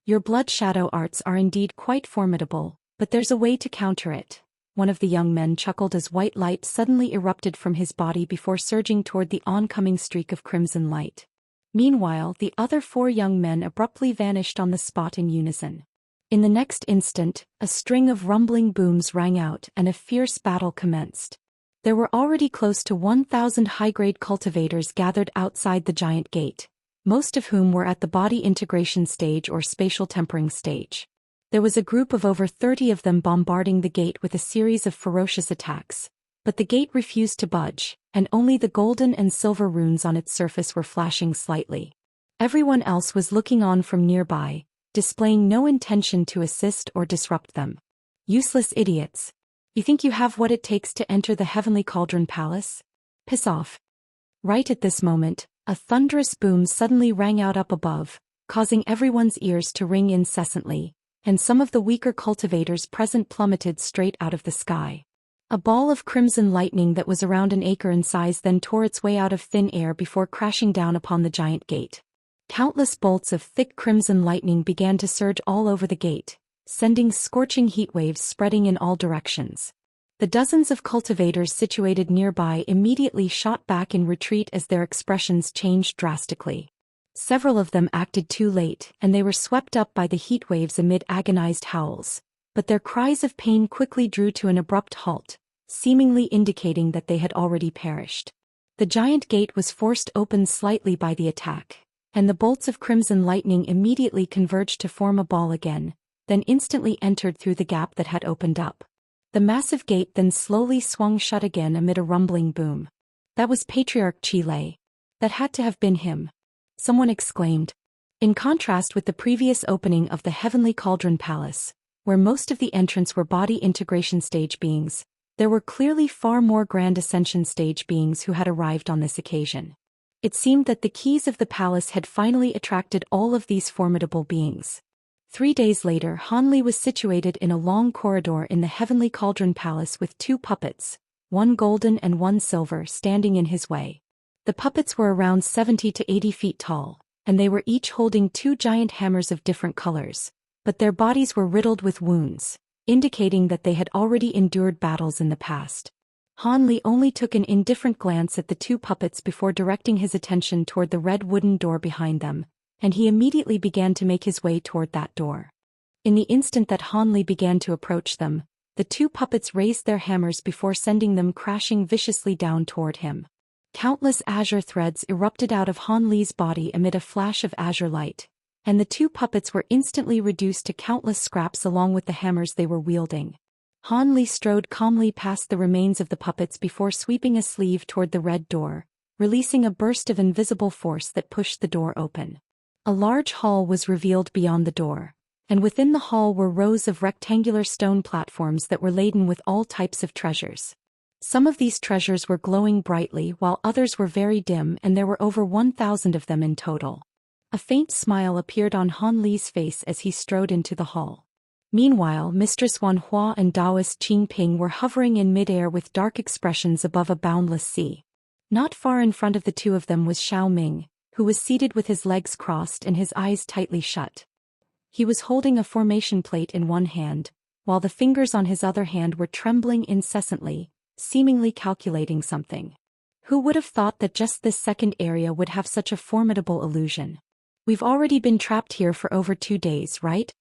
S1: Your blood shadow arts are indeed quite formidable, but there's a way to counter it. One of the young men chuckled as white light suddenly erupted from his body before surging toward the oncoming streak of crimson light. Meanwhile, the other 4 young men abruptly vanished on the spot in unison. In the next instant, a string of rumbling booms rang out and a fierce battle commenced. There were already close to 1,000 high-grade cultivators gathered outside the giant gate, most of whom were at the body integration stage or spatial tempering stage. There was a group of over 30 of them bombarding the gate with a series of ferocious attacks, but the gate refused to budge, and only the golden and silver runes on its surface were flashing slightly. Everyone else was looking on from nearby, displaying no intention to assist or disrupt them. Useless idiots. You think you have what it takes to enter the heavenly Cauldron Palace? Piss off. Right at this moment, A thunderous boom suddenly rang out up above, causing everyone's ears to ring incessantly, and some of the weaker cultivators present plummeted straight out of the sky. A ball of crimson lightning that was around an acre in size then tore its way out of thin air before crashing down upon the giant gate. Countless bolts of thick crimson lightning began to surge all over the gate, sending scorching heat waves spreading in all directions. The dozens of cultivators situated nearby immediately shot back in retreat as their expressions changed drastically. Several of them acted too late, and they were swept up by the heat waves amid agonized howls, but their cries of pain quickly drew to an abrupt halt, seemingly indicating that they had already perished. The giant gate was forced open slightly by the attack, and the bolts of crimson lightning immediately converged to form a ball again, then instantly entered through the gap that had opened up. The massive gate then slowly swung shut again amid a rumbling boom. That was PatriarChapter. That had to have been him. Someone exclaimed. In contrast with the previous opening of the Heavenly Cauldron Palace, where most of the entrants were body integration stage beings, there were clearly far more Grand Ascension stage beings who had arrived on this occasion. It seemed that the keys of the palace had finally attracted all of these formidable beings. 3 days later, Hanli was situated in a long corridor in the Heavenly Cauldron Palace with 2 puppets, one golden and one silver, standing in his way. The puppets were around 70 to 80 feet tall, and they were each holding 2 giant hammers of different colors, but their bodies were riddled with wounds, indicating that they had already endured battles in the past. Hanli only took an indifferent glance at the 2 puppets before directing his attention toward the red wooden door behind them, and he immediately began to make his way toward that door. In the instant that Hanli began to approach them, the 2 puppets raised their hammers before sending them crashing viciously down toward him. Countless azure threads erupted out of Hanli's body amid a flash of azure light, and the 2 puppets were instantly reduced to countless scraps along with the hammers they were wielding. Hanli strode calmly past the remains of the puppets before sweeping a sleeve toward the red door, releasing a burst of invisible force that pushed the door open. A large hall was revealed beyond the door, and within the hall were rows of rectangular stone platforms that were laden with all types of treasures. Some of these treasures were glowing brightly while others were very dim, and there were over 1,000 of them in total. A faint smile appeared on Hanli's face as he strode into the hall. Meanwhile, Mistress Wanhua and Daoist Qingping were hovering in midair with dark expressions above a boundless sea. Not far in front of the 2 of them was Xiao Ming, who was seated with his legs crossed and his eyes tightly shut. He was holding a formation plate in one hand, while the fingers on his other hand were trembling incessantly, seemingly calculating something. Who would have thought that just this second area would have such a formidable illusion? We've already been trapped here for over 2 days, right?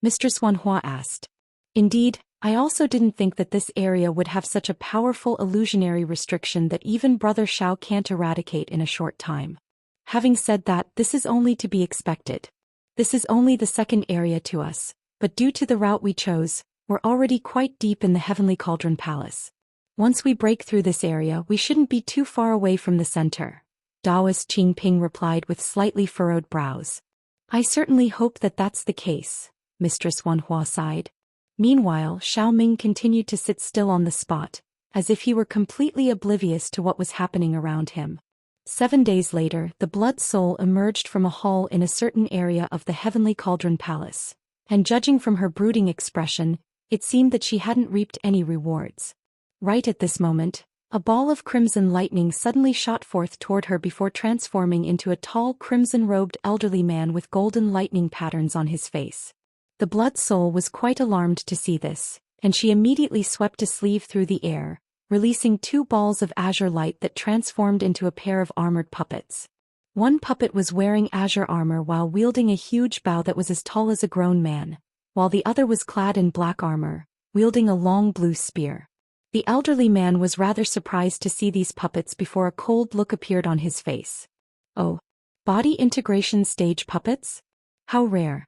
S1: Mistress Wanhua asked. Indeed, I also didn't think that this area would have such a powerful illusionary restriction that even Brother Xiao can't eradicate in a short time. Having said that, this is only to be expected. This is only the second area to us, but due to the route we chose, we're already quite deep in the Heavenly Cauldron Palace. Once we break through this area, we shouldn't be too far away from the center, Daoist Qingping replied with slightly furrowed brows. I certainly hope that that's the case, Mistress Wanhua sighed. Meanwhile, Xiao Ming continued to sit still on the spot, as if he were completely oblivious to what was happening around him. 7 days later, the Blood Soul emerged from a hall in a certain area of the Heavenly Cauldron Palace, and judging from her brooding expression, it seemed that she hadn't reaped any rewards. Right at this moment, a ball of crimson lightning suddenly shot forth toward her before transforming into a tall crimson-robed elderly man with golden lightning patterns on his face. The Blood Soul was quite alarmed to see this, and she immediately swept a sleeve through the air, releasing 2 balls of azure light that transformed into a pair of armored puppets. One puppet was wearing azure armor while wielding a huge bow that was as tall as a grown man, while the other was clad in black armor, wielding a long blue spear. The elderly man was rather surprised to see these puppets before a cold look appeared on his face. Oh, body integration stage puppets? How rare.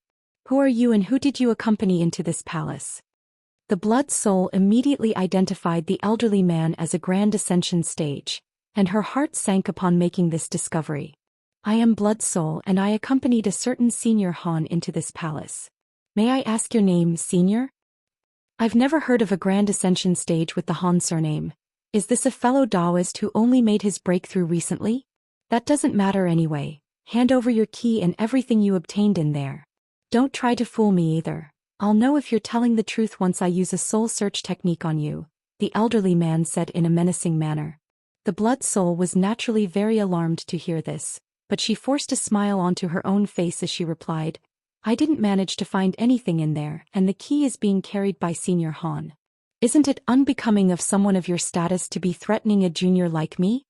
S1: Who are you and who did you accompany into this palace? The Blood Soul immediately identified the elderly man as a Grand Ascension stage, and her heart sank upon making this discovery. I am Blood Soul and I accompanied a certain Senior Han into this palace. May I ask your name, Senior? I've never heard of a Grand Ascension stage with the Han surname. Is this a fellow Daoist who only made his breakthrough recently? That doesn't matter anyway. Hand over your key and everything you obtained in there. Don't try to fool me either. I'll know if you're telling the truth once I use a soul search technique on you, the elderly man said in a menacing manner. The blood soul was naturally very alarmed to hear this, but she forced a smile onto her own face as she replied, I didn't manage to find anything in there, and the key is being carried by Senior Han. Isn't it unbecoming of someone of your status to be threatening a junior like me?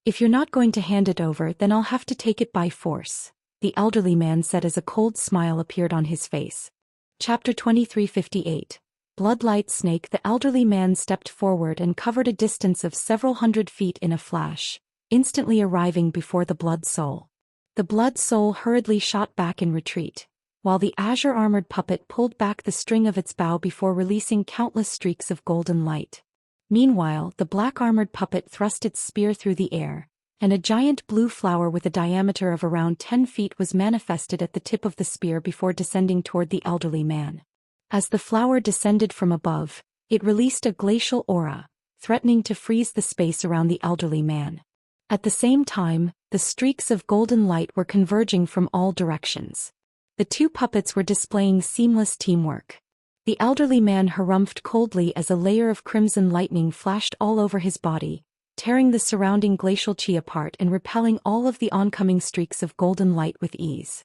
S1: If you're not going to hand it over, then I'll have to take it by force, the elderly man said as a cold smile appeared on his face. Chapter 2358. Bloodlight Snake. The elderly man stepped forward and covered a distance of several hundred feet in a flash, instantly arriving before the blood soul. The blood soul hurriedly shot back in retreat, while the azure-armored puppet pulled back the string of its bow before releasing countless streaks of golden light. Meanwhile, the black-armored puppet thrust its spear through the air, and a giant blue flower with a diameter of around 10 feet was manifested at the tip of the spear before descending toward the elderly man. As the flower descended from above, it released a glacial aura, threatening to freeze the space around the elderly man. At the same time, the streaks of golden light were converging from all directions. The two puppets were displaying seamless teamwork. The elderly man harumphed coldly as a layer of crimson lightning flashed all over his body, tearing the surrounding glacial chi apart and repelling all of the oncoming streaks of golden light with ease.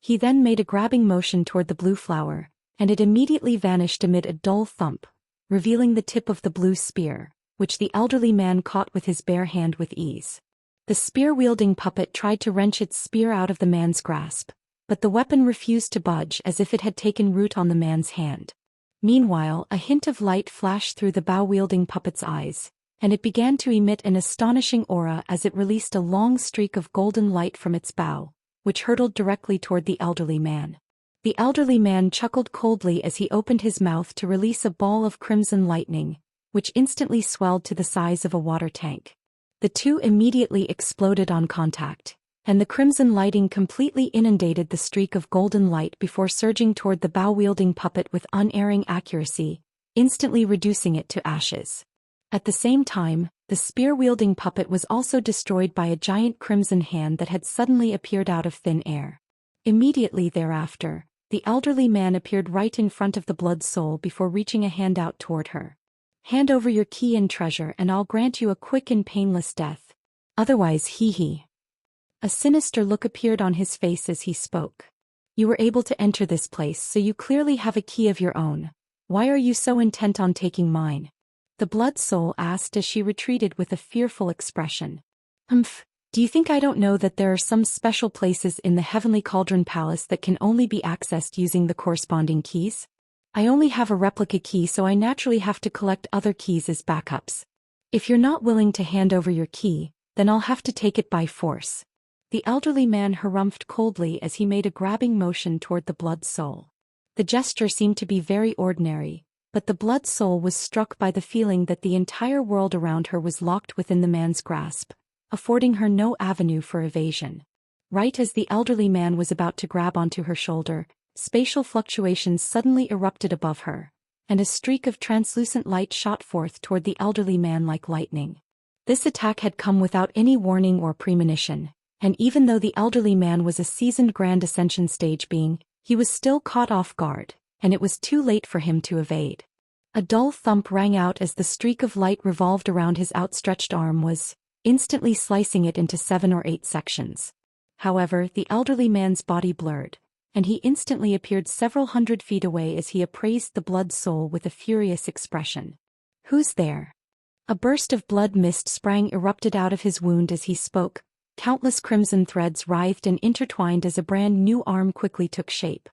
S1: He then made a grabbing motion toward the blue flower, and it immediately vanished amid a dull thump, revealing the tip of the blue spear, which the elderly man caught with his bare hand with ease. The spear-wielding puppet tried to wrench its spear out of the man's grasp, but the weapon refused to budge as if it had taken root on the man's hand. Meanwhile, a hint of light flashed through the bow-wielding puppet's eyes, and it began to emit an astonishing aura as it released a long streak of golden light from its bow, which hurtled directly toward the elderly man. The elderly man chuckled coldly as he opened his mouth to release a ball of crimson lightning, which instantly swelled to the size of a water tank. The two immediately exploded on contact, and the crimson lighting completely inundated the streak of golden light before surging toward the bow-wielding puppet with unerring accuracy, instantly reducing it to ashes. At the same time, the spear-wielding puppet was also destroyed by a giant crimson hand that had suddenly appeared out of thin air. Immediately thereafter, the elderly man appeared right in front of the blood soul before reaching a hand out toward her. Hand over your key and treasure and I'll grant you a quick and painless death. Otherwise, hee. A sinister look appeared on his face as he spoke. You were able to enter this place, so you clearly have a key of your own. Why are you so intent on taking mine? The blood soul asked as she retreated with a fearful expression. Do you think I don't know that there are some special places in the Heavenly Cauldron Palace that can only be accessed using the corresponding keys? I only have a replica key, so I naturally have to collect other keys as backups. If you're not willing to hand over your key, then I'll have to take it by force. The elderly man harumphed coldly as he made a grabbing motion toward the blood soul. The gesture seemed to be very ordinary, but the blood soul was struck by the feeling that the entire world around her was locked within the man's grasp, affording her no avenue for evasion. Right as the elderly man was about to grab onto her shoulder, spatial fluctuations suddenly erupted above her, and a streak of translucent light shot forth toward the elderly man like lightning. This attack had come without any warning or premonition, and even though the elderly man was a seasoned Grand Ascension stage being, he was still caught off guard, and it was too late for him to evade. A dull thump rang out as the streak of light revolved around his outstretched arm was, instantly slicing it into 7 or 8 sections. However, the elderly man's body blurred, and he instantly appeared several hundred feet away as he appraised the blood soul with a furious expression. Who's there? A burst of blood mist erupted out of his wound as he spoke. Countless crimson threads writhed and intertwined as a brand new arm quickly took shape.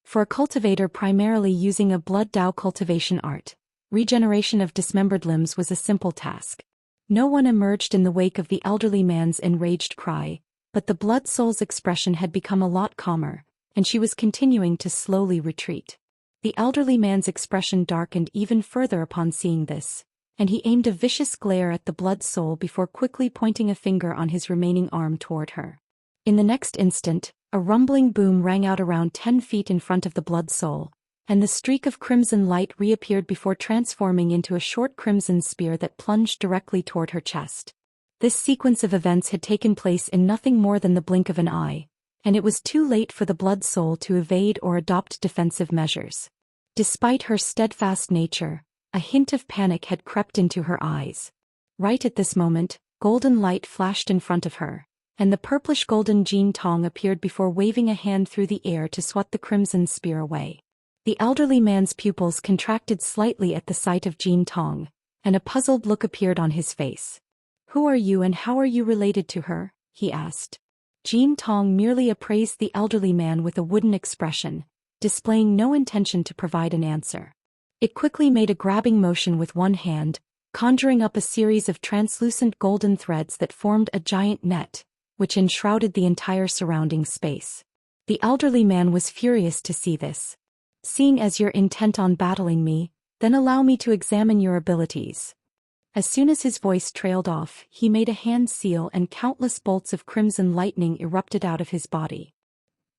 S1: For a cultivator primarily using a blood Dao cultivation art, regeneration of dismembered limbs was a simple task. No one emerged in the wake of the elderly man's enraged cry, but the blood soul's expression had become a lot calmer, and she was continuing to slowly retreat. The elderly man's expression darkened even further upon seeing this, and he aimed a vicious glare at the blood soul before quickly pointing a finger on his remaining arm toward her. In the next instant, a rumbling boom rang out around 10 feet in front of the blood soul, and the streak of crimson light reappeared before transforming into a short crimson spear that plunged directly toward her chest. This sequence of events had taken place in nothing more than the blink of an eye, and it was too late for the Blood Soul to evade or adopt defensive measures. Despite her steadfast nature, a hint of panic had crept into her eyes. Right at this moment, golden light flashed in front of her, and the purplish-golden Jin Tong appeared before waving a hand through the air to swat the crimson spear away. The elderly man's pupils contracted slightly at the sight of Jin Tong, and a puzzled look appeared on his face. "Who are you and how are you related to her?" he asked. Jin Tong merely appraised the elderly man with a wooden expression, displaying no intention to provide an answer. It quickly made a grabbing motion with one hand, conjuring up a series of translucent golden threads that formed a giant net, which enshrouded the entire surrounding space. The elderly man was furious to see this. "Seeing as you're intent on battling me, then allow me to examine your abilities." As soon as his voice trailed off, he made a hand seal and countless bolts of crimson lightning erupted out of his body.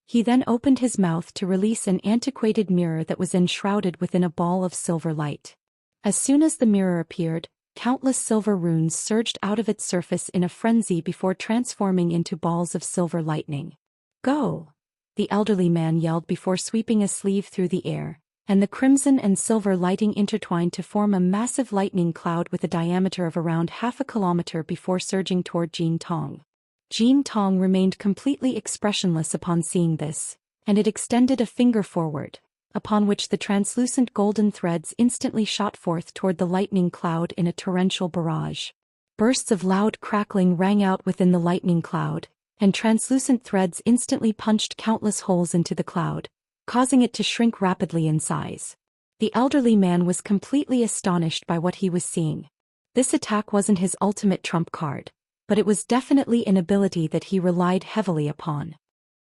S1: He then opened his mouth to release an antiquated mirror that was enshrouded within a ball of silver light. As soon as the mirror appeared, countless silver runes surged out of its surface in a frenzy before transforming into balls of silver lightning. "Go!" the elderly man yelled before sweeping a sleeve through the air, and the crimson and silver lighting intertwined to form a massive lightning cloud with a diameter of around half a kilometer before surging toward Jin Tong. Jin Tong remained completely expressionless upon seeing this, and it extended a finger forward, upon which the translucent golden threads instantly shot forth toward the lightning cloud in a torrential barrage. Bursts of loud crackling rang out within the lightning cloud, and translucent threads instantly punched countless holes into the cloud, causing it to shrink rapidly in size. The elderly man was completely astonished by what he was seeing. This attack wasn't his ultimate trump card, but it was definitely an ability that he relied heavily upon.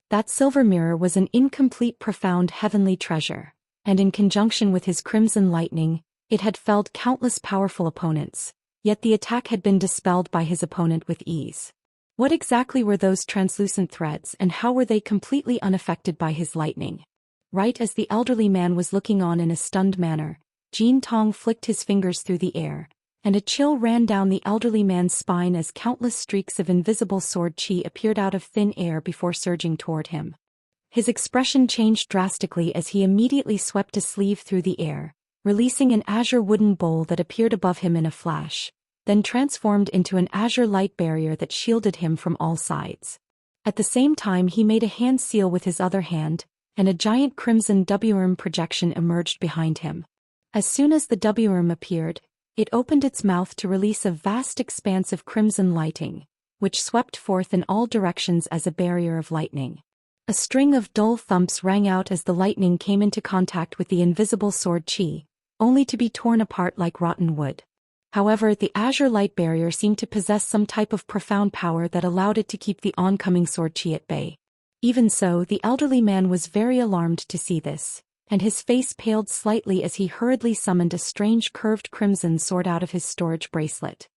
S1: That silver mirror was an incomplete profound heavenly treasure, and in conjunction with his crimson lightning, it had felled countless powerful opponents, yet the attack had been dispelled by his opponent with ease. What exactly were those translucent threads and how were they completely unaffected by his lightning? Right as the elderly man was looking on in a stunned manner, Jin Tong flicked his fingers through the air, and a chill ran down the elderly man's spine as countless streaks of invisible sword qi appeared out of thin air before surging toward him. His expression changed drastically as he immediately swept a sleeve through the air, releasing an azure wooden bowl that appeared above him in a flash, then transformed into an azure light barrier that shielded him from all sides. At the same time he made a hand seal with his other hand, and a giant crimson Devouring projection emerged behind him. As soon as the Devouring appeared, it opened its mouth to release a vast expanse of crimson lighting, which swept forth in all directions as a barrier of lightning. A string of dull thumps rang out as the lightning came into contact with the invisible sword qi, only to be torn apart like rotten wood. However, the azure light barrier seemed to possess some type of profound power that allowed it to keep the oncoming sword qi at bay. Even so, the elderly man was very alarmed to see this, and his face paled slightly as he hurriedly summoned a strange curved crimson sword out of his storage bracelet.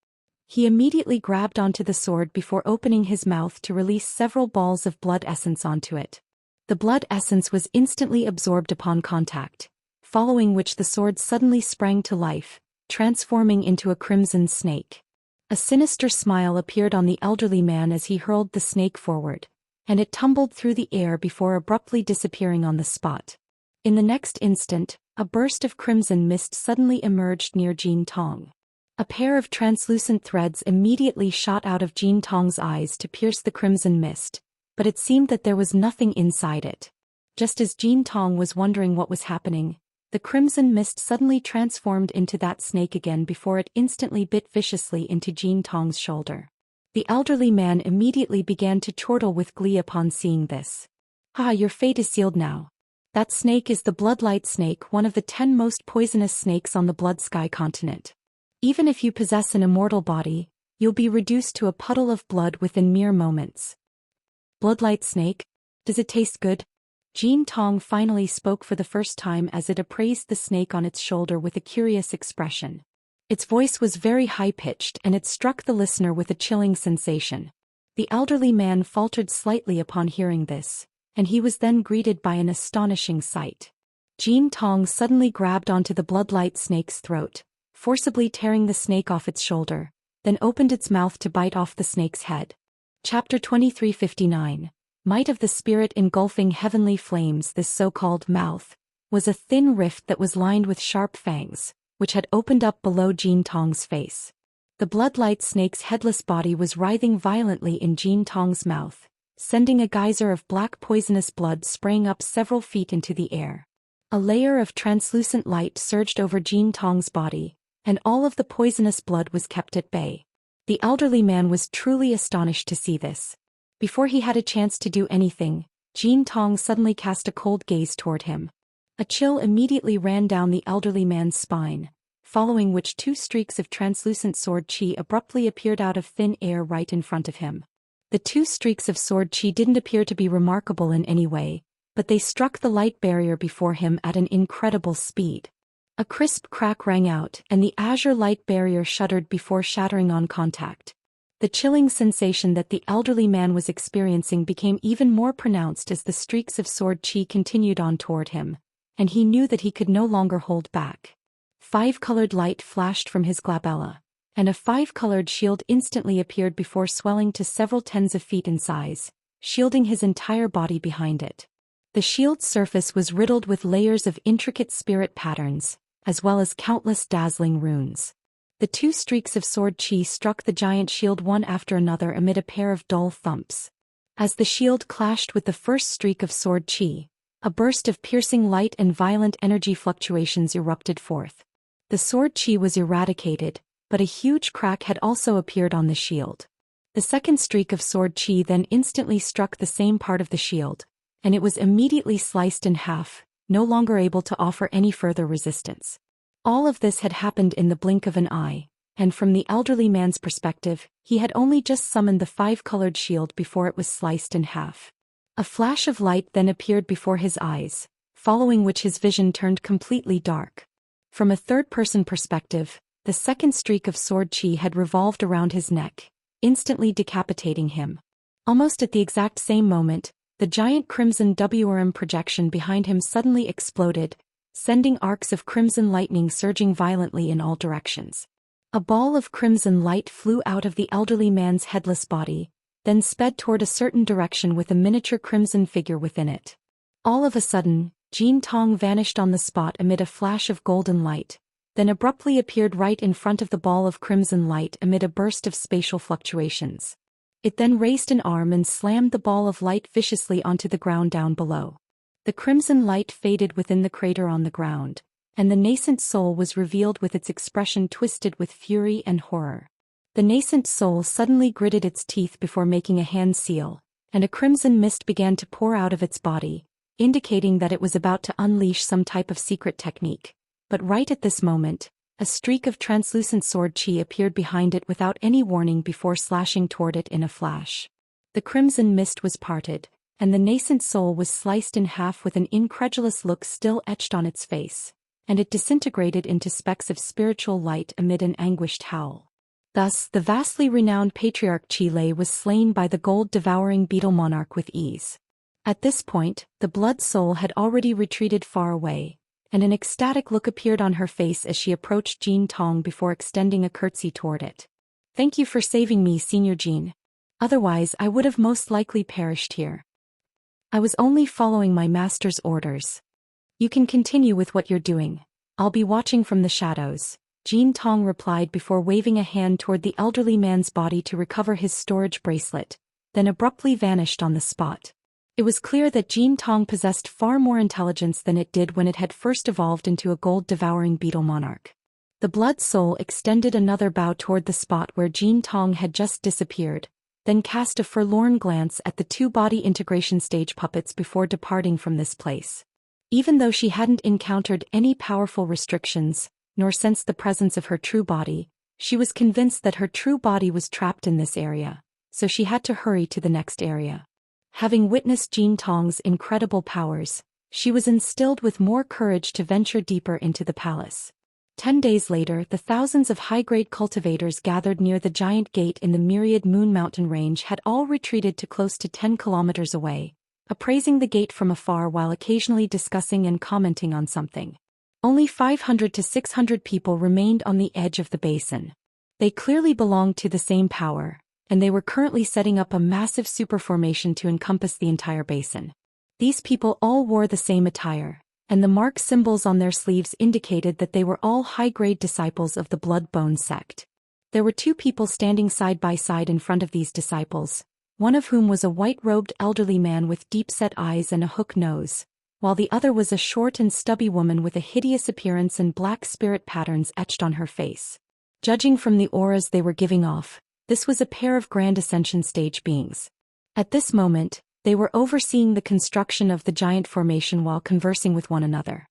S1: He immediately grabbed onto the sword before opening his mouth to release several balls of blood essence onto it. The blood essence was instantly absorbed upon contact, following which the sword suddenly sprang to life, transforming into a crimson snake. A sinister smile appeared on the elderly man as he hurled the snake forward, and it tumbled through the air before abruptly disappearing on the spot. In the next instant, a burst of crimson mist suddenly emerged near Jin Tong. A pair of translucent threads immediately shot out of Jin Tong's eyes to pierce the crimson mist, but it seemed that there was nothing inside it. Just as Jin Tong was wondering what was happening, the crimson mist suddenly transformed into that snake again before it instantly bit viciously into Jin Tong's shoulder. The elderly man immediately began to chortle with glee upon seeing this. "Ah, your fate is sealed now. That snake is the Bloodlight snake, one of the 10 most poisonous snakes on the Blood Sky continent. Even if you possess an immortal body, you'll be reduced to a puddle of blood within mere moments." "Bloodlight snake? Does it taste good?" Jin Tong finally spoke for the first time as it appraised the snake on its shoulder with a curious expression. Its voice was very high-pitched and it struck the listener with a chilling sensation. The elderly man faltered slightly upon hearing this, and he was then greeted by an astonishing sight. Jin Tong suddenly grabbed onto the Bloodlight snake's throat, forcibly tearing the snake off its shoulder, then opened its mouth to bite off the snake's head. Chapter 2359. Might of the Spirit engulfing heavenly flames. This so-called mouth was a thin rift that was lined with sharp fangs, which had opened up below Jin Tong's face. The Bloodlight snake's headless body was writhing violently in Jin Tong's mouth, sending a geyser of black poisonous blood spraying up several feet into the air. A layer of translucent light surged over Jin Tong's body, and all of the poisonous blood was kept at bay. The elderly man was truly astonished to see this. Before he had a chance to do anything, Jin Tong suddenly cast a cold gaze toward him. A chill immediately ran down the elderly man's spine, following which 2 streaks of translucent sword chi abruptly appeared out of thin air right in front of him. The 2 streaks of sword chi didn't appear to be remarkable in any way, but they struck the light barrier before him at an incredible speed. A crisp crack rang out, and the azure light barrier shuddered before shattering on contact. The chilling sensation that the elderly man was experiencing became even more pronounced as the streaks of sword chi continued on toward him, and he knew that he could no longer hold back. 5-colored light flashed from his glabella, and a 5-colored shield instantly appeared before swelling to several tens of feet in size, shielding his entire body behind it. The shield's surface was riddled with layers of intricate spirit patterns, as well as countless dazzling runes. The 2 streaks of sword chi struck the giant shield one after another amid a pair of dull thumps. As the shield clashed with the first streak of sword chi, a burst of piercing light and violent energy fluctuations erupted forth. The sword chi was eradicated, but a huge crack had also appeared on the shield. The second streak of sword chi then instantly struck the same part of the shield, and it was immediately sliced in half, no longer able to offer any further resistance. All of this had happened in the blink of an eye, and from the elderly man's perspective, he had only just summoned the 5-colored shield before it was sliced in half. A flash of light then appeared before his eyes, following which his vision turned completely dark. From a third-person perspective, the second streak of sword chi had revolved around his neck, instantly decapitating him. Almost at the exact same moment, the giant crimson Devouring projection behind him suddenly exploded, sending arcs of crimson lightning surging violently in all directions. A ball of crimson light flew out of the elderly man's headless body, then sped toward a certain direction with a miniature crimson figure within it. All of a sudden, Jin Tong vanished on the spot amid a flash of golden light, then abruptly appeared right in front of the ball of crimson light amid a burst of spatial fluctuations. It then raised an arm and slammed the ball of light viciously onto the ground down below. The crimson light faded within the crater on the ground, and the nascent soul was revealed with its expression twisted with fury and horror. The nascent soul suddenly gritted its teeth before making a hand seal, and a crimson mist began to pour out of its body, indicating that it was about to unleash some type of secret technique. But right at this moment, a streak of translucent sword chi appeared behind it without any warning before slashing toward it in a flash. The crimson mist was parted, and the nascent soul was sliced in half with an incredulous look still etched on its face, and it disintegrated into specks of spiritual light amid an anguished howl. Thus, the vastly renowned PatriarChapter was slain by the gold devouring beetle monarch with ease. At this point, the blood soul had already retreated far away, and an ecstatic look appeared on her face as she approached Jin Tong before extending a curtsy toward it. "Thank you for saving me, Senior Jin. Otherwise I would have most likely perished here. I was only following my master's orders. You can continue with what you're doing. I'll be watching from the shadows," Jin Tong replied before waving a hand toward the elderly man's body to recover his storage bracelet, then abruptly vanished on the spot. It was clear that Jin Tong possessed far more intelligence than it did when it had first evolved into a gold-devouring beetle monarch. The blood soul extended another bow toward the spot where Jin Tong had just disappeared, then cast a forlorn glance at the 2 body integration stage puppets before departing from this place. Even though she hadn't encountered any powerful restrictions, nor sensed the presence of her true body, she was convinced that her true body was trapped in this area, so she had to hurry to the next area. Having witnessed Jin Tong's incredible powers, she was instilled with more courage to venture deeper into the palace. 10 days later, the thousands of high-grade cultivators gathered near the giant gate in the myriad Moon Mountain range had all retreated to close to 10 kilometers away, appraising the gate from afar while occasionally discussing and commenting on something. Only 500 to 600 people remained on the edge of the basin. They clearly belonged to the same power, and they were currently setting up a massive superformation to encompass the entire basin. These people all wore the same attire, and the mark symbols on their sleeves indicated that they were all high-grade disciples of the Blood-Bone Sect. There were two people standing side by side in front of these disciples, one of whom was a white-robed elderly man with deep-set eyes and a hook nose, while the other was a short and stubby woman with a hideous appearance and black spirit patterns etched on her face. Judging from the auras they were giving off, this was a pair of Grand Ascension stage beings. At this moment, they were overseeing the construction of the giant formation while conversing with one another.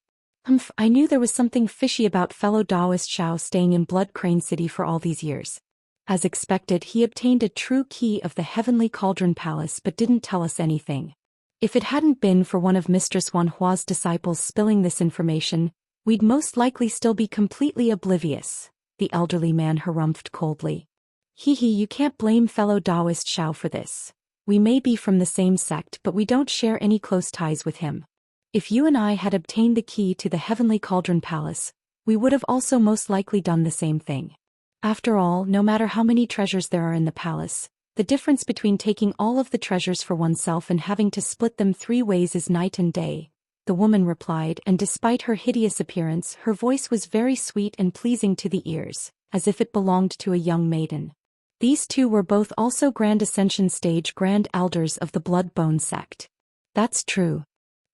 S1: I knew there was something fishy about fellow Daoist Zhou staying in Blood Crane City for all these years. As expected, he obtained a true key of the Heavenly Cauldron Palace but didn't tell us anything. If it hadn't been for one of Mistress Wanhua's disciples spilling this information, we'd most likely still be completely oblivious, the elderly man harumphed coldly. You can't blame fellow Daoist Zhou for this. We may be from the same sect but we don't share any close ties with him. If you and I had obtained the key to the Heavenly Cauldron Palace, we would have also most likely done the same thing. After all, no matter how many treasures there are in the palace, the difference between taking all of the treasures for oneself and having to split them 3 ways is night and day, the woman replied, and despite her hideous appearance, her voice was very sweet and pleasing to the ears, as if it belonged to a young maiden. These two were both also Grand Ascension Stage Grand Elders of the Blood-Bone Sect. That's true.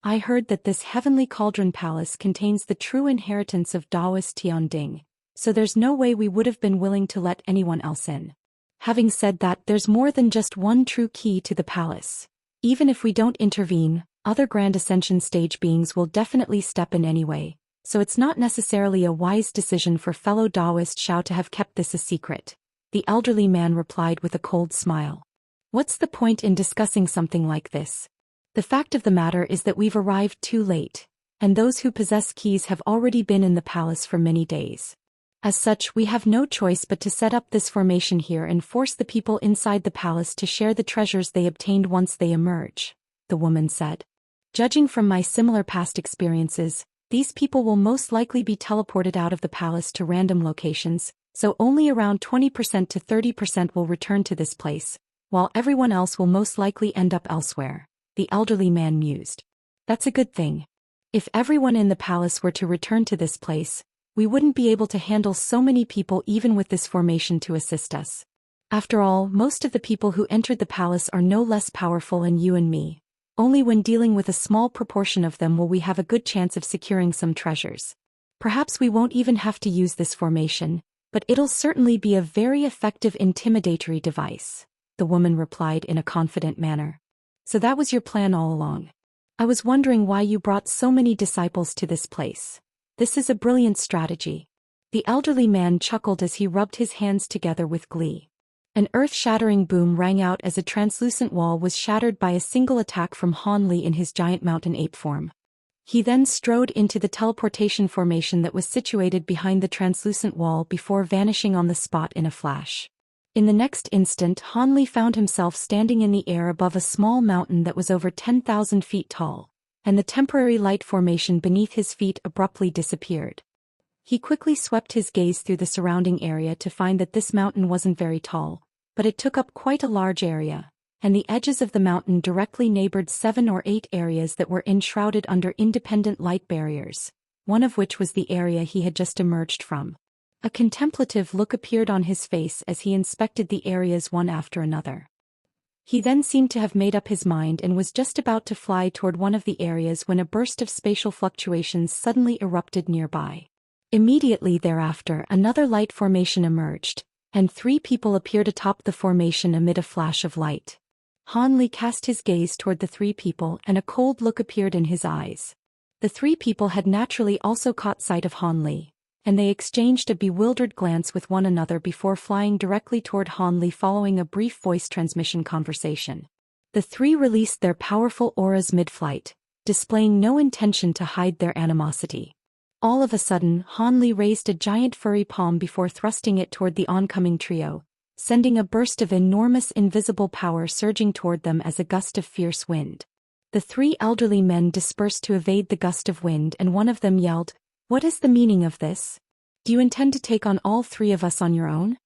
S1: I heard that this Heavenly Cauldron Palace contains the true inheritance of Daoist Tian, so there's no way we would have been willing to let anyone else in. Having said that, there's more than just one true key to the palace. Even if we don't intervene, other Grand Ascension Stage beings will definitely step in anyway, so it's not necessarily a wise decision for fellow Daoist Zhou to have kept this a secret. The elderly man replied with a cold smile. What's the point in discussing something like this? The fact of the matter is that we've arrived too late, and those who possess keys have already been in the palace for many days. As such, we have no choice but to set up this formation here and force the people inside the palace to share the treasures they obtained once they emerge, the woman said. Judging from my similar past experiences, these people will most likely be teleported out of the palace to random locations, so only around 20% to 30% will return to this place, while everyone else will most likely end up elsewhere, the elderly man mused. That's a good thing. If everyone in the palace were to return to this place, we wouldn't be able to handle so many people even with this formation to assist us. After all, most of the people who entered the palace are no less powerful than you and me. Only when dealing with a small proportion of them will we have a good chance of securing some treasures. Perhaps we won't even have to use this formation, but it'll certainly be a very effective intimidatory device, the woman replied in a confident manner. So that was your plan all along. I was wondering why you brought so many disciples to this place. This is a brilliant strategy. The elderly man chuckled as he rubbed his hands together with glee. An earth-shattering boom rang out as a translucent wall was shattered by a single attack from Han Li in his giant mountain ape form. He then strode into the teleportation formation that was situated behind the translucent wall before vanishing on the spot in a flash. In the next instant, Han Li found himself standing in the air above a small mountain that was over 10,000 feet tall, and the temporary light formation beneath his feet abruptly disappeared. He quickly swept his gaze through the surrounding area to find that this mountain wasn't very tall, but it took up quite a large area, and the edges of the mountain directly neighbored 7 or 8 areas that were enshrouded under independent light barriers, one of which was the area he had just emerged from. A contemplative look appeared on his face as he inspected the areas one after another. He then seemed to have made up his mind and was just about to fly toward one of the areas when a burst of spatial fluctuations suddenly erupted nearby. Immediately thereafter, another light formation emerged, and 3 people appeared atop the formation amid a flash of light. Han Li cast his gaze toward the 3 people and a cold look appeared in his eyes. The 3 people had naturally also caught sight of Han Li, and they exchanged a bewildered glance with one another before flying directly toward Han Li following a brief voice transmission conversation. The 3 released their powerful auras mid-flight, displaying no intention to hide their animosity. All of a sudden, Han Li raised a giant furry palm before thrusting it toward the oncoming trio, sending a burst of enormous invisible power surging toward them as a gust of fierce wind. The 3 elderly men dispersed to evade the gust of wind, and one of them yelled, "What is the meaning of this? Do you intend to take on all 3 of us on your own?"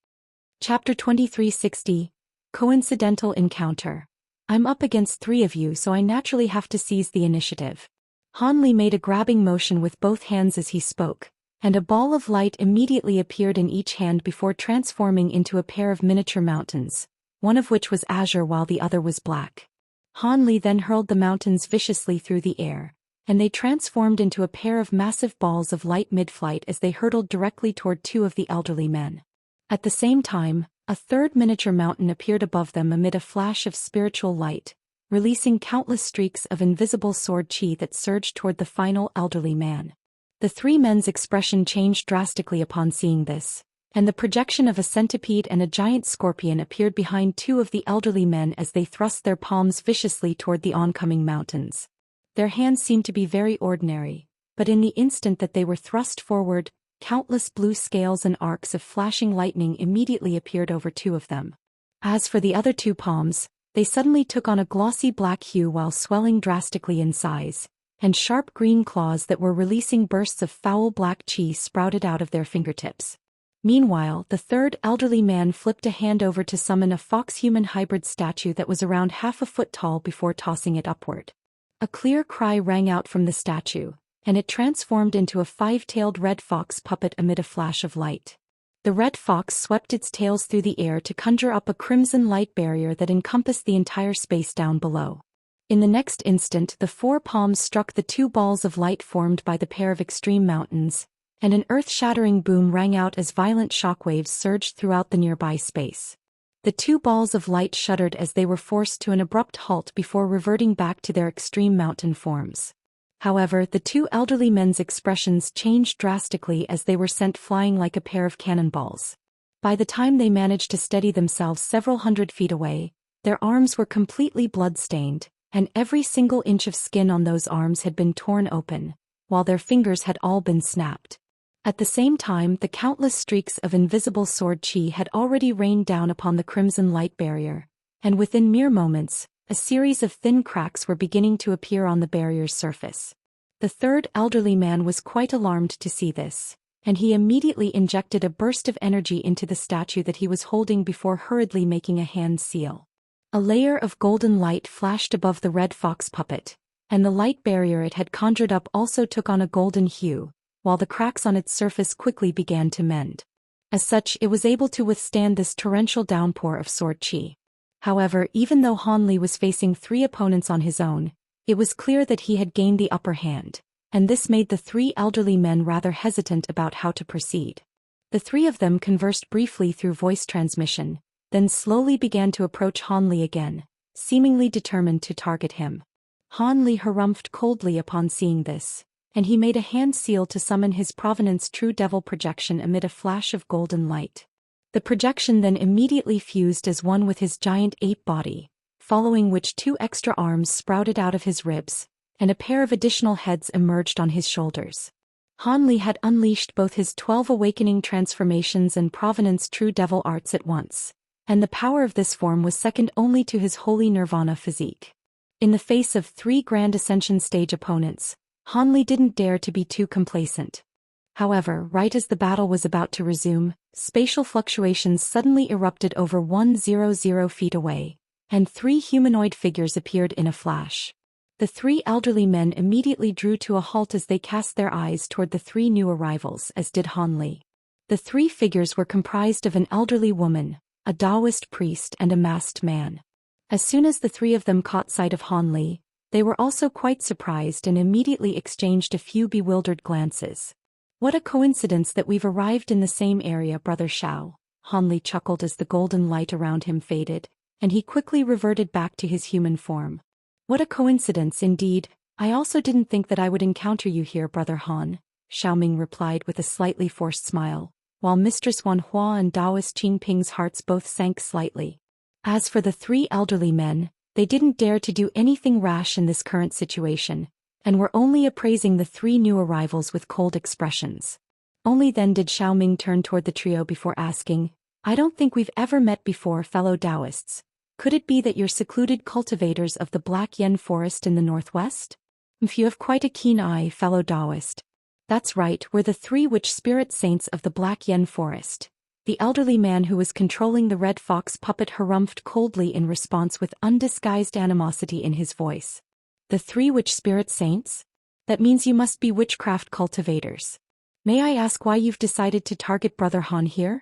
S1: Chapter 2360, Coincidental Encounter. I'm up against 3 of you, so I naturally have to seize the initiative. Han Li made a grabbing motion with both hands as he spoke, and a ball of light immediately appeared in each hand before transforming into a pair of miniature mountains, one of which was azure while the other was black. Han Li then hurled the mountains viciously through the air, and they transformed into a pair of massive balls of light mid-flight as they hurtled directly toward 2 of the elderly men. At the same time, a third miniature mountain appeared above them amid a flash of spiritual light, releasing countless streaks of invisible sword chi that surged toward the final elderly man. The 3 men's expression changed drastically upon seeing this, and the projection of a centipede and a giant scorpion appeared behind 2 of the elderly men as they thrust their palms viciously toward the oncoming mountains. Their hands seemed to be very ordinary, but in the instant that they were thrust forward, countless blue scales and arcs of flashing lightning immediately appeared over 2 of them. As for the other 2 palms, they suddenly took on a glossy black hue while swelling drastically in size, and sharp green claws that were releasing bursts of foul black chi sprouted out of their fingertips. Meanwhile, the third elderly man flipped a hand over to summon a fox-human hybrid statue that was around half a foot tall before tossing it upward. A clear cry rang out from the statue, and it transformed into a 5-tailed red fox puppet amid a flash of light. The red fox swept its tails through the air to conjure up a crimson light barrier that encompassed the entire space down below. In the next instant, the 4 palms struck the 2 balls of light formed by the pair of extreme mountains, and an earth-shattering boom rang out as violent shockwaves surged throughout the nearby space. The 2 balls of light shuddered as they were forced to an abrupt halt before reverting back to their extreme mountain forms. However, the 2 elderly men's expressions changed drastically as they were sent flying like a pair of cannonballs. By the time they managed to steady themselves several hundred feet away, their arms were completely blood-stained, and every single inch of skin on those arms had been torn open, while their fingers had all been snapped. At the same time, the countless streaks of invisible sword chi had already rained down upon the crimson light barrier, and within mere moments, a series of thin cracks were beginning to appear on the barrier's surface. The third elderly man was quite alarmed to see this, and he immediately injected a burst of energy into the statue that he was holding before hurriedly making a hand seal. A layer of golden light flashed above the red fox puppet, and the light barrier it had conjured up also took on a golden hue, while the cracks on its surface quickly began to mend. As such, it was able to withstand this torrential downpour of sword chi. However, even though Han Li was facing 3 opponents on his own, it was clear that he had gained the upper hand, and this made the 3 elderly men rather hesitant about how to proceed. The 3 of them conversed briefly through voice transmission, then slowly began to approach Han Li again, seemingly determined to target him. Han Li harumphed coldly upon seeing this, and he made a hand seal to summon his Provenance True Devil projection amid a flash of golden light. The projection then immediately fused as one with his giant ape body, following which 2 extra arms sprouted out of his ribs, and a pair of additional heads emerged on his shoulders. Han Li had unleashed both his 12 awakening transformations and Provenance True Devil arts at once, and the power of this form was second only to his holy nirvana physique. In the face of 3 Grand Ascension stage opponents, Han Li didn't dare to be too complacent. However, right as the battle was about to resume, spatial fluctuations suddenly erupted over 100 feet away, and 3 humanoid figures appeared in a flash. The 3 elderly men immediately drew to a halt as they cast their eyes toward the 3 new arrivals, as did Han Li. The 3 figures were comprised of an elderly woman, a Daoist priest and a masked man. As soon as the 3 of them caught sight of Han Li, they were also quite surprised and immediately exchanged a few bewildered glances. "What a coincidence that we've arrived in the same area, Brother Shao," Han Li chuckled as the golden light around him faded, and he quickly reverted back to his human form. "What a coincidence indeed. I also didn't think that I would encounter you here, Brother Han," Xiaoming replied with a slightly forced smile, while Mistress Wanhua and Daoist Qingping's hearts both sank slightly. As for the 3 elderly men, they didn't dare to do anything rash in this current situation, and were only appraising the 3 new arrivals with cold expressions. Only then did Xiaoming turn toward the trio before asking, "I don't think we've ever met before, fellow Daoists. Could it be that you're secluded cultivators of the Black Yen Forest in the northwest? If you have quite a keen eye, fellow Daoist." "That's right, we're the 3 witch spirit saints of the Black Yen Forest. The elderly man who was controlling the red fox puppet harumphed coldly in response with undisguised animosity in his voice. The 3 witch spirit saints? That means you must be witchcraft cultivators. May I ask why you've decided to target Brother Han here?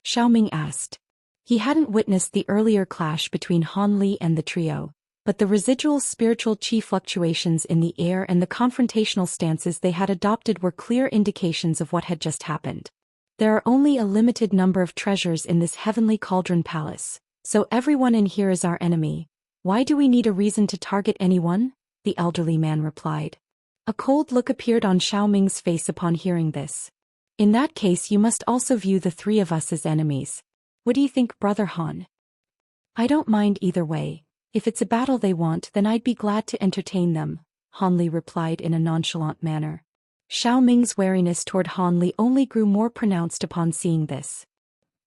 S1: Xiaoming asked. He hadn't witnessed the earlier clash between Han Li and the trio, but the residual spiritual chi fluctuations in the air and the confrontational stances they had adopted were clear indications of what had just happened. There are only a limited number of treasures in this heavenly cauldron palace, so everyone in here is our enemy. Why do we need a reason to target anyone? The elderly man replied. A cold look appeared on Xiaoming's face upon hearing this. In that case you must also view the 3 of us as enemies. What do you think, Brother Han? I don't mind either way. If it's a battle they want, then I'd be glad to entertain them, Han Li replied in a nonchalant manner. Xiaoming's wariness toward Han Li only grew more pronounced upon seeing this.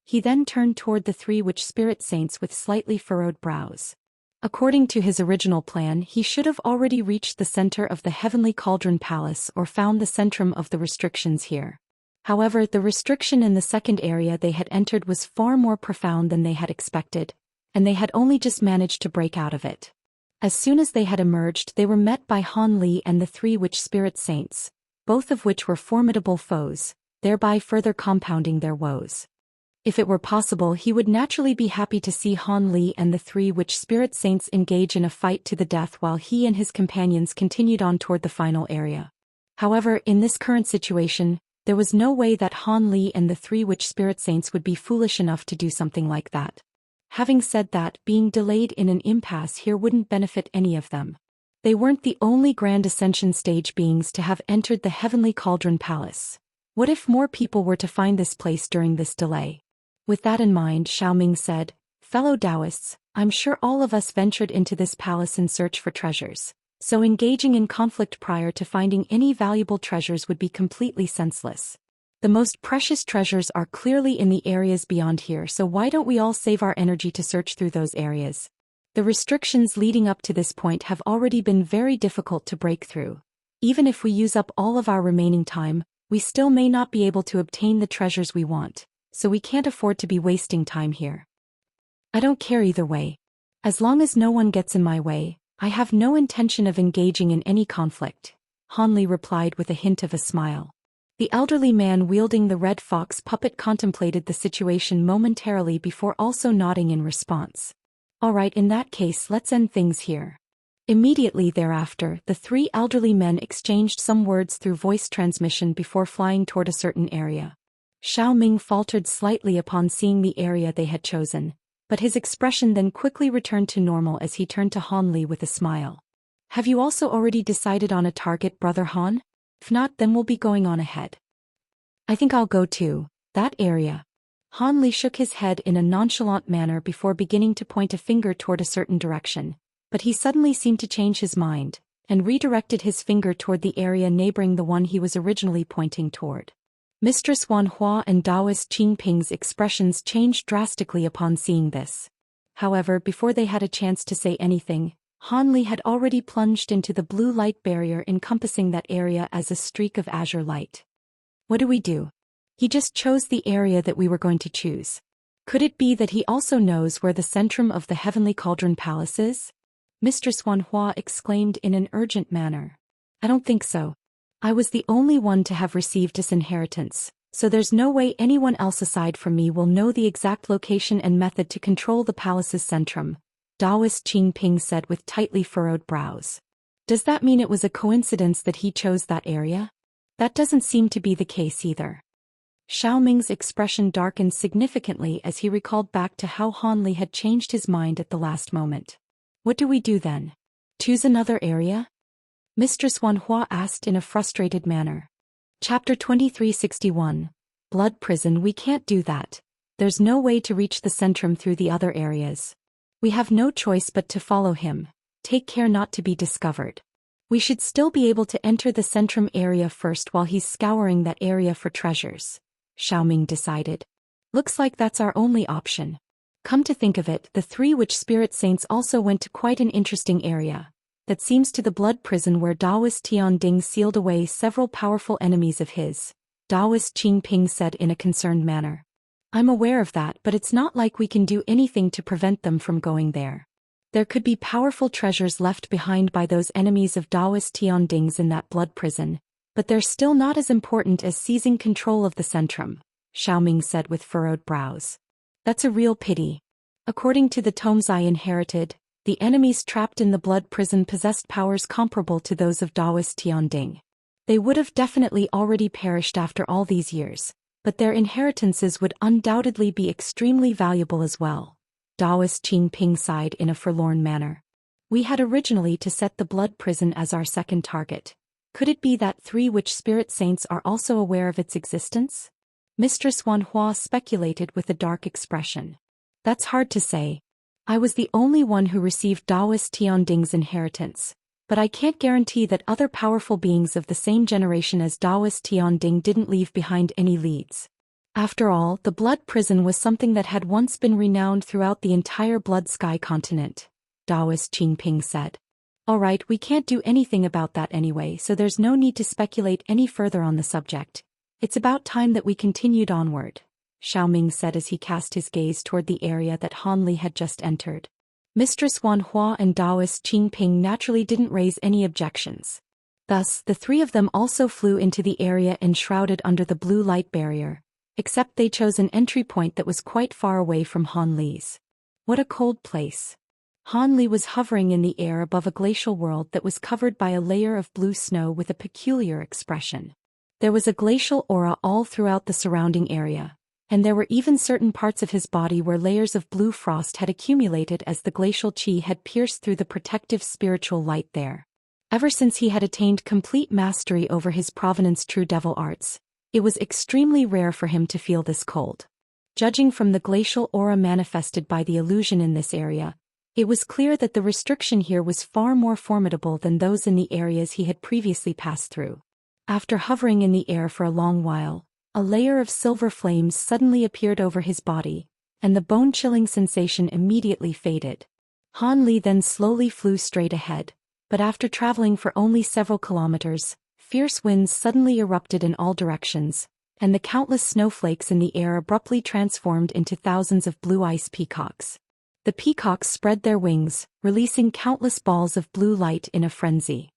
S1: He then turned toward the 3 witch spirit saints with slightly furrowed brows. According to his original plan, he should have already reached the center of the heavenly cauldron palace or found the centrum of the restrictions here. However, the restriction in the second area they had entered was far more profound than they had expected, and they had only just managed to break out of it. As soon as they had emerged, they were met by Han Li and the 3 witch spirit saints, both of which were formidable foes, thereby further compounding their woes. If it were possible, he would naturally be happy to see Han Li and the 3 witch spirit saints engage in a fight to the death while he and his companions continued on toward the final area. However, in this current situation, there was no way that Han Li and the 3 witch spirit saints would be foolish enough to do something like that. Having said that, being delayed in an impasse here wouldn't benefit any of them. They weren't the only Grand Ascension stage beings to have entered the Heavenly Cauldron Palace. What if more people were to find this place during this delay? With that in mind, Xiaoming said, "Fellow Daoists, I'm sure all of us ventured into this palace in search for treasures, so engaging in conflict prior to finding any valuable treasures would be completely senseless. The most precious treasures are clearly in the areas beyond here, so why don't we all save our energy to search through those areas? The restrictions leading up to this point have already been very difficult to break through. Even if we use up all of our remaining time, we still may not be able to obtain the treasures we want, so we can't afford to be wasting time here. I don't care either way. As long as no one gets in my way, I have no intention of engaging in any conflict," Han Li replied with a hint of a smile. The elderly man wielding the red fox puppet contemplated the situation momentarily before also nodding in response. "All right, in that case, let's end things here." Immediately thereafter, the 3 elderly men exchanged some words through voice transmission before flying toward a certain area. Xiaoming faltered slightly upon seeing the area they had chosen, but his expression then quickly returned to normal as he turned to Han Li with a smile. "Have you also already decided on a target, Brother Han? If not, then we'll be going on ahead." "I think I'll go too. That area." Han Li shook his head in a nonchalant manner before beginning to point a finger toward a certain direction, but he suddenly seemed to change his mind, and redirected his finger toward the area neighboring the one he was originally pointing toward. Mistress Wan Hua and Daoist Qing Ping's expressions changed drastically upon seeing this. However, before they had a chance to say anything, Han Li had already plunged into the blue light barrier encompassing that area as a streak of azure light. "What do we do? He just chose the area that we were going to choose. Could it be that he also knows where the centrum of the Heavenly Cauldron Palace is?" Mistress Wan Hua exclaimed in an urgent manner. "I don't think so. I was the only one to have received this inheritance, so there's no way anyone else aside from me will know the exact location and method to control the palace's centrum," Daoist Qing Ping said with tightly furrowed brows. "Does that mean it was a coincidence that he chose that area? That doesn't seem to be the case either." Xiaoming's expression darkened significantly as he recalled back to how Han Li had changed his mind at the last moment. "What do we do then? Choose another area?" Mistress Wan Hua asked in a frustrated manner. Chapter 2361. Blood Prison. "We can't do that. There's no way to reach the centrum through the other areas. We have no choice but to follow him. Take care not to be discovered. We should still be able to enter the centrum area first while he's scouring that area for treasures," Xiaoming decided. "Looks like that's our only option." Come to think of it, the 3 witch spirit saints also went to quite an interesting area. That seems to the blood prison where Daoist Tian Ding sealed away several powerful enemies of his, Daoist Qing Ping said in a concerned manner. I'm aware of that, but it's not like we can do anything to prevent them from going there. There could be powerful treasures left behind by those enemies of Daoist Tiandings in that blood prison, but they're still not as important as seizing control of the Centrum, Xiaoming said with furrowed brows. That's a real pity. According to the tomes I inherited, the enemies trapped in the blood prison possessed powers comparable to those of Daoist Tianding. They would have definitely already perished after all these years, but their inheritances would undoubtedly be extremely valuable as well. Daoist Qing sighed in a forlorn manner. We had originally to set the blood prison as our second target. Could it be that 3 witch spirit saints are also aware of its existence? Mistress Wanhua speculated with a dark expression. That's hard to say. I was the only one who received Daoist Tianding's inheritance, but I can't guarantee that other powerful beings of the same generation as Daoist Tianding didn't leave behind any leads. After all, the blood prison was something that had once been renowned throughout the entire Blood Sky continent, Daoist Qingping said. Alright, we can't do anything about that anyway, so there's no need to speculate any further on the subject. It's about time that we continued onward, Xiaoming said as he cast his gaze toward the area that Hanli had just entered. Mistress Wanhua and Daoist Qingping naturally didn't raise any objections. Thus, the 3 of them also flew into the area enshrouded under the blue light barrier, except they chose an entry point that was quite far away from Hanli's. What a cold place. Hanli was hovering in the air above a glacial world that was covered by a layer of blue snow with a peculiar expression. There was a glacial aura all throughout the surrounding area, and there were even certain parts of his body where layers of blue frost had accumulated as the glacial qi had pierced through the protective spiritual light there. Ever since he had attained complete mastery over his Provenance True Devil arts, it was extremely rare for him to feel this cold. Judging from the glacial aura manifested by the illusion in this area, it was clear that the restriction here was far more formidable than those in the areas he had previously passed through. After hovering in the air for a long while, a layer of silver flames suddenly appeared over his body, and the bone-chilling sensation immediately faded. Hanli then slowly flew straight ahead, but after traveling for only several kilometers, fierce winds suddenly erupted in all directions, and the countless snowflakes in the air abruptly transformed into thousands of blue ice peacocks. The peacocks spread their wings, releasing countless balls of blue light in a frenzy.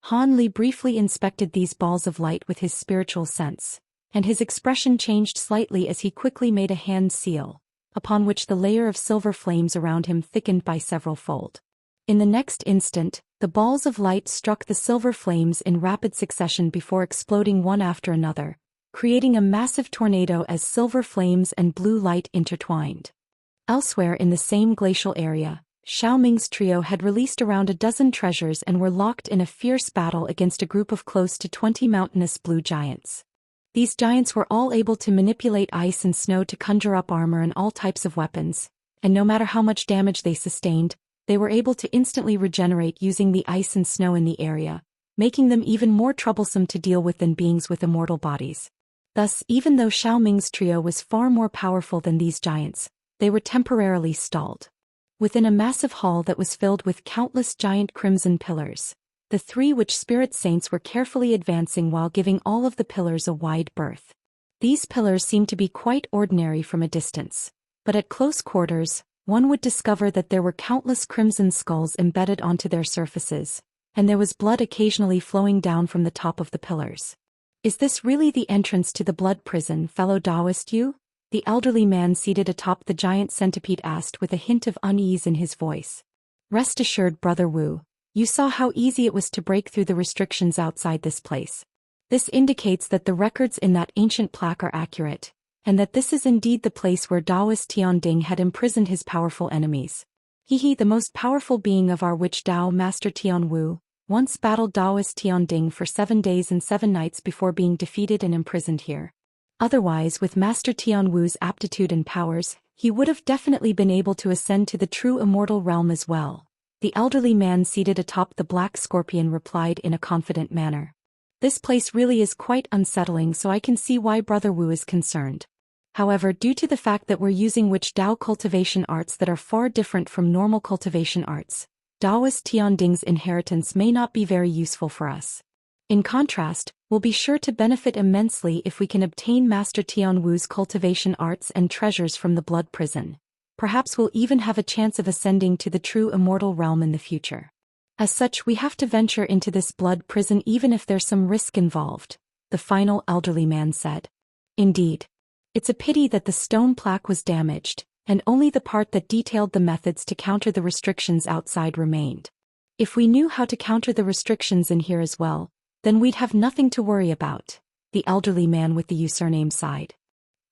S1: Hanli briefly inspected these balls of light with his spiritual sense, and his expression changed slightly as he quickly made a hand seal, upon which the layer of silver flames around him thickened by several fold. In the next instant, the balls of light struck the silver flames in rapid succession before exploding one after another, creating a massive tornado as silver flames and blue light intertwined. Elsewhere in the same glacial area, Xiaoming's trio had released around a dozen treasures and were locked in a fierce battle against a group of close to 20 mountainous blue giants. These giants were all able to manipulate ice and snow to conjure up armor and all types of weapons, and no matter how much damage they sustained, they were able to instantly regenerate using the ice and snow in the area, making them even more troublesome to deal with than beings with immortal bodies. Thus, even though Xiaoming's trio was far more powerful than these giants, they were temporarily stalled. Within a massive hall that was filled with countless giant crimson pillars, the 3 witch spirit saints were carefully advancing while giving all of the pillars a wide berth. These pillars seemed to be quite ordinary from a distance, but at close quarters, one would discover that there were countless crimson skulls embedded onto their surfaces, and there was blood occasionally flowing down from the top of the pillars. Is this really the entrance to the blood prison, fellow Daoist you? The elderly man seated atop the giant centipede asked with a hint of unease in his voice. Rest assured, Brother Wu, you saw how easy it was to break through the restrictions outside this place. This indicates that the records in that ancient plaque are accurate, and that this is indeed the place where Daoist Tianding had imprisoned his powerful enemies. The most powerful being of our witch Dao Master Tian Wu, once battled Daoist Tianding for 7 days and 7 nights before being defeated and imprisoned here. Otherwise, with Master Tian Wu's aptitude and powers, he would have definitely been able to ascend to the true immortal realm as well. The elderly man seated atop the black scorpion replied in a confident manner. This place really is quite unsettling, so I can see why Brother Wu is concerned. However, due to the fact that we're using witch Dao cultivation arts that are far different from normal cultivation arts, Daoist Tianding's inheritance may not be very useful for us. In contrast, We'll be sure to benefit immensely if we can obtain Master Tian Wu's cultivation arts and treasures from the Blood Prison. Perhaps we'll even have a chance of ascending to the true immortal realm in the future. As such, we have to venture into this Blood Prison even if there's some risk involved, the final elderly man said. Indeed. It's a pity that the stone plaque was damaged, and only the part that detailed the methods to counter the restrictions outside remained. If we knew how to counter the restrictions in here as well, then we'd have nothing to worry about, the elderly man with the username sighed.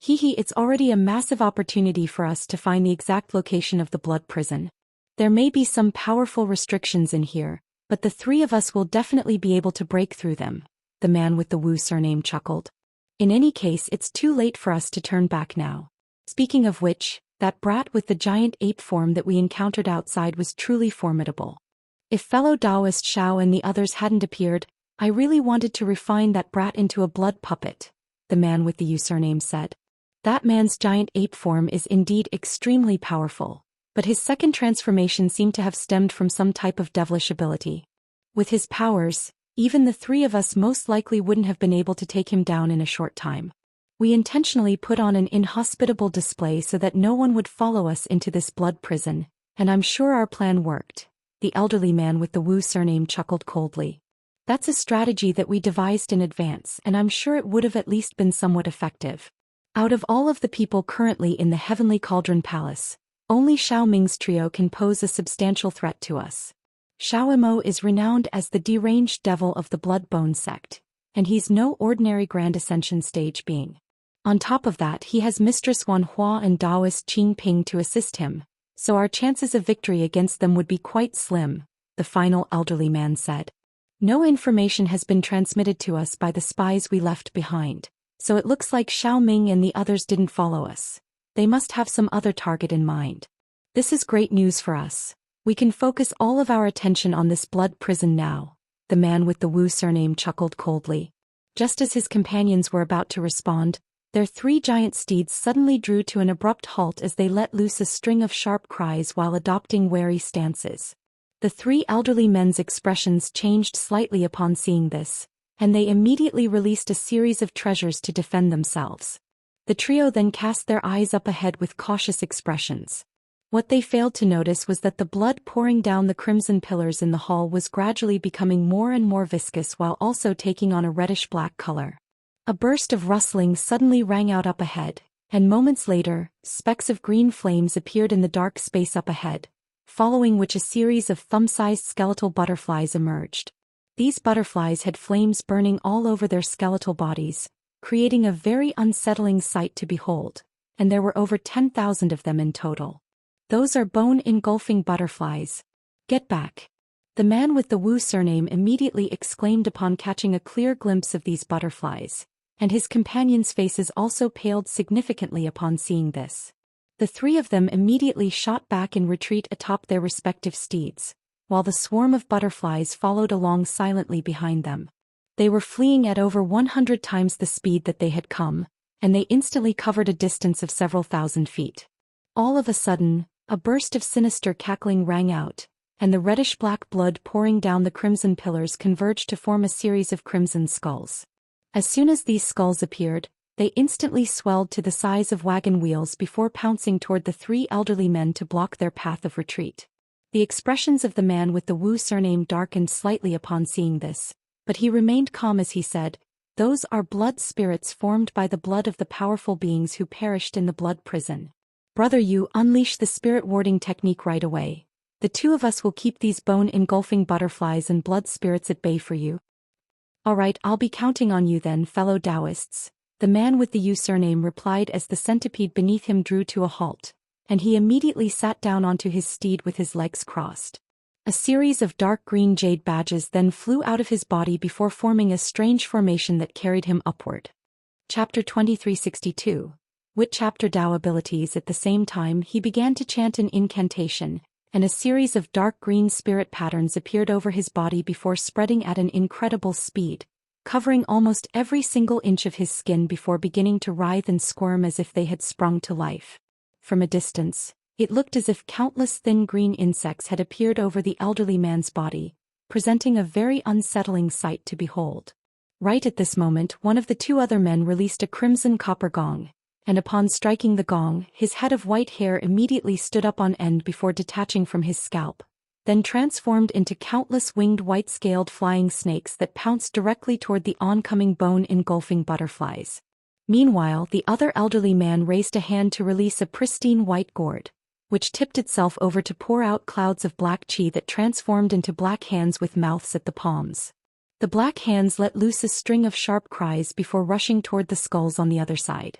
S1: It's already a massive opportunity for us to find the exact location of the Blood Prison. There may be some powerful restrictions in here, but the three of us will definitely be able to break through them, the man with the Wu surname chuckled. In any case, it's too late for us to turn back now. Speaking of which, that brat with the giant ape form that we encountered outside was truly formidable. If fellow Daoist Xiao and the others hadn't appeared, I really wanted to refine that brat into a blood puppet, the man with the username said. That man's giant ape form is indeed extremely powerful, but his second transformation seemed to have stemmed from some type of devilish ability. With his powers, even the three of us most likely wouldn't have been able to take him down in a short time. We intentionally put on an inhospitable display so that no one would follow us into this Blood Prison, and I'm sure our plan worked, the elderly man with the Wu surname chuckled coldly. That's a strategy that we devised in advance, and I'm sure it would have at least been somewhat effective. Out of all of the people currently in the Heavenly Cauldron Palace, only Xiao Ming's trio can pose a substantial threat to us. Xiao Imo is renowned as the deranged devil of the Bloodbone Sect, and he's no ordinary Grand Ascension stage being. On top of that, he has Mistress Wan Hua and Daoist Qing Ping to assist him, so our chances of victory against them would be quite slim, the final elderly man said. No information has been transmitted to us by the spies we left behind, so it looks like Xiao Ming and the others didn't follow us. They must have some other target in mind. This is great news for us. We can focus all of our attention on this Blood Prison now, the man with the Wu surname chuckled coldly. Just as his companions were about to respond, their three giant steeds suddenly drew to an abrupt halt as they let loose a string of sharp cries while adopting wary stances. The three elderly men's expressions changed slightly upon seeing this, and they immediately released a series of treasures to defend themselves. The trio then cast their eyes up ahead with cautious expressions. What they failed to notice was that the blood pouring down the crimson pillars in the hall was gradually becoming more and more viscous while also taking on a reddish-black color. A burst of rustling suddenly rang out up ahead, and moments later, specks of green flames appeared in the dark space up ahead, following which a series of thumb-sized skeletal butterflies emerged. These butterflies had flames burning all over their skeletal bodies, creating a very unsettling sight to behold, and there were over 10,000 of them in total. Those are bone-engulfing butterflies. Get back. The man with the Wu surname immediately exclaimed upon catching a clear glimpse of these butterflies, and his companions' faces also paled significantly upon seeing this. The three of them immediately shot back in retreat atop their respective steeds, while the swarm of butterflies followed along silently behind them. They were fleeing at over 100 times the speed that they had come, and they instantly covered a distance of several thousand feet. All of a sudden, a burst of sinister cackling rang out, and the reddish-black blood pouring down the crimson pillars converged to form a series of crimson skulls. As soon as these skulls appeared, they instantly swelled to the size of wagon wheels before pouncing toward the three elderly men to block their path of retreat. The expressions of the man with the Wu surname darkened slightly upon seeing this, but he remained calm as he said, "Those are blood spirits formed by the blood of the powerful beings who perished in the Blood Prison. Brother Yu, unleash the spirit warding technique right away. The two of us will keep these bone-engulfing butterflies and blood spirits at bay for you." "Alright, I'll be counting on you then, fellow Daoists," the man with the Yu surname replied as the centipede beneath him drew to a halt, and he immediately sat down onto his steed with his legs crossed. A series of dark green jade badges then flew out of his body before forming a strange formation that carried him upward. Chapter 2362. WitChapter Dao abilities. At the same time, he began to chant an incantation, and a series of dark green spirit patterns appeared over his body before spreading at an incredible speed, covering almost every single inch of his skin before beginning to writhe and squirm as if they had sprung to life. From a distance, it looked as if countless thin green insects had appeared over the elderly man's body, presenting a very unsettling sight to behold. Right at this moment, one of the two other men released a crimson copper gong, and upon striking the gong, his head of white hair immediately stood up on end before detaching from his scalp, then transformed into countless winged white-scaled flying snakes that pounced directly toward the oncoming bone-engulfing butterflies. Meanwhile, the other elderly man raised a hand to release a pristine white gourd, which tipped itself over to pour out clouds of black qi that transformed into black hands with mouths at the palms. The black hands let loose a string of sharp cries before rushing toward the skulls on the other side.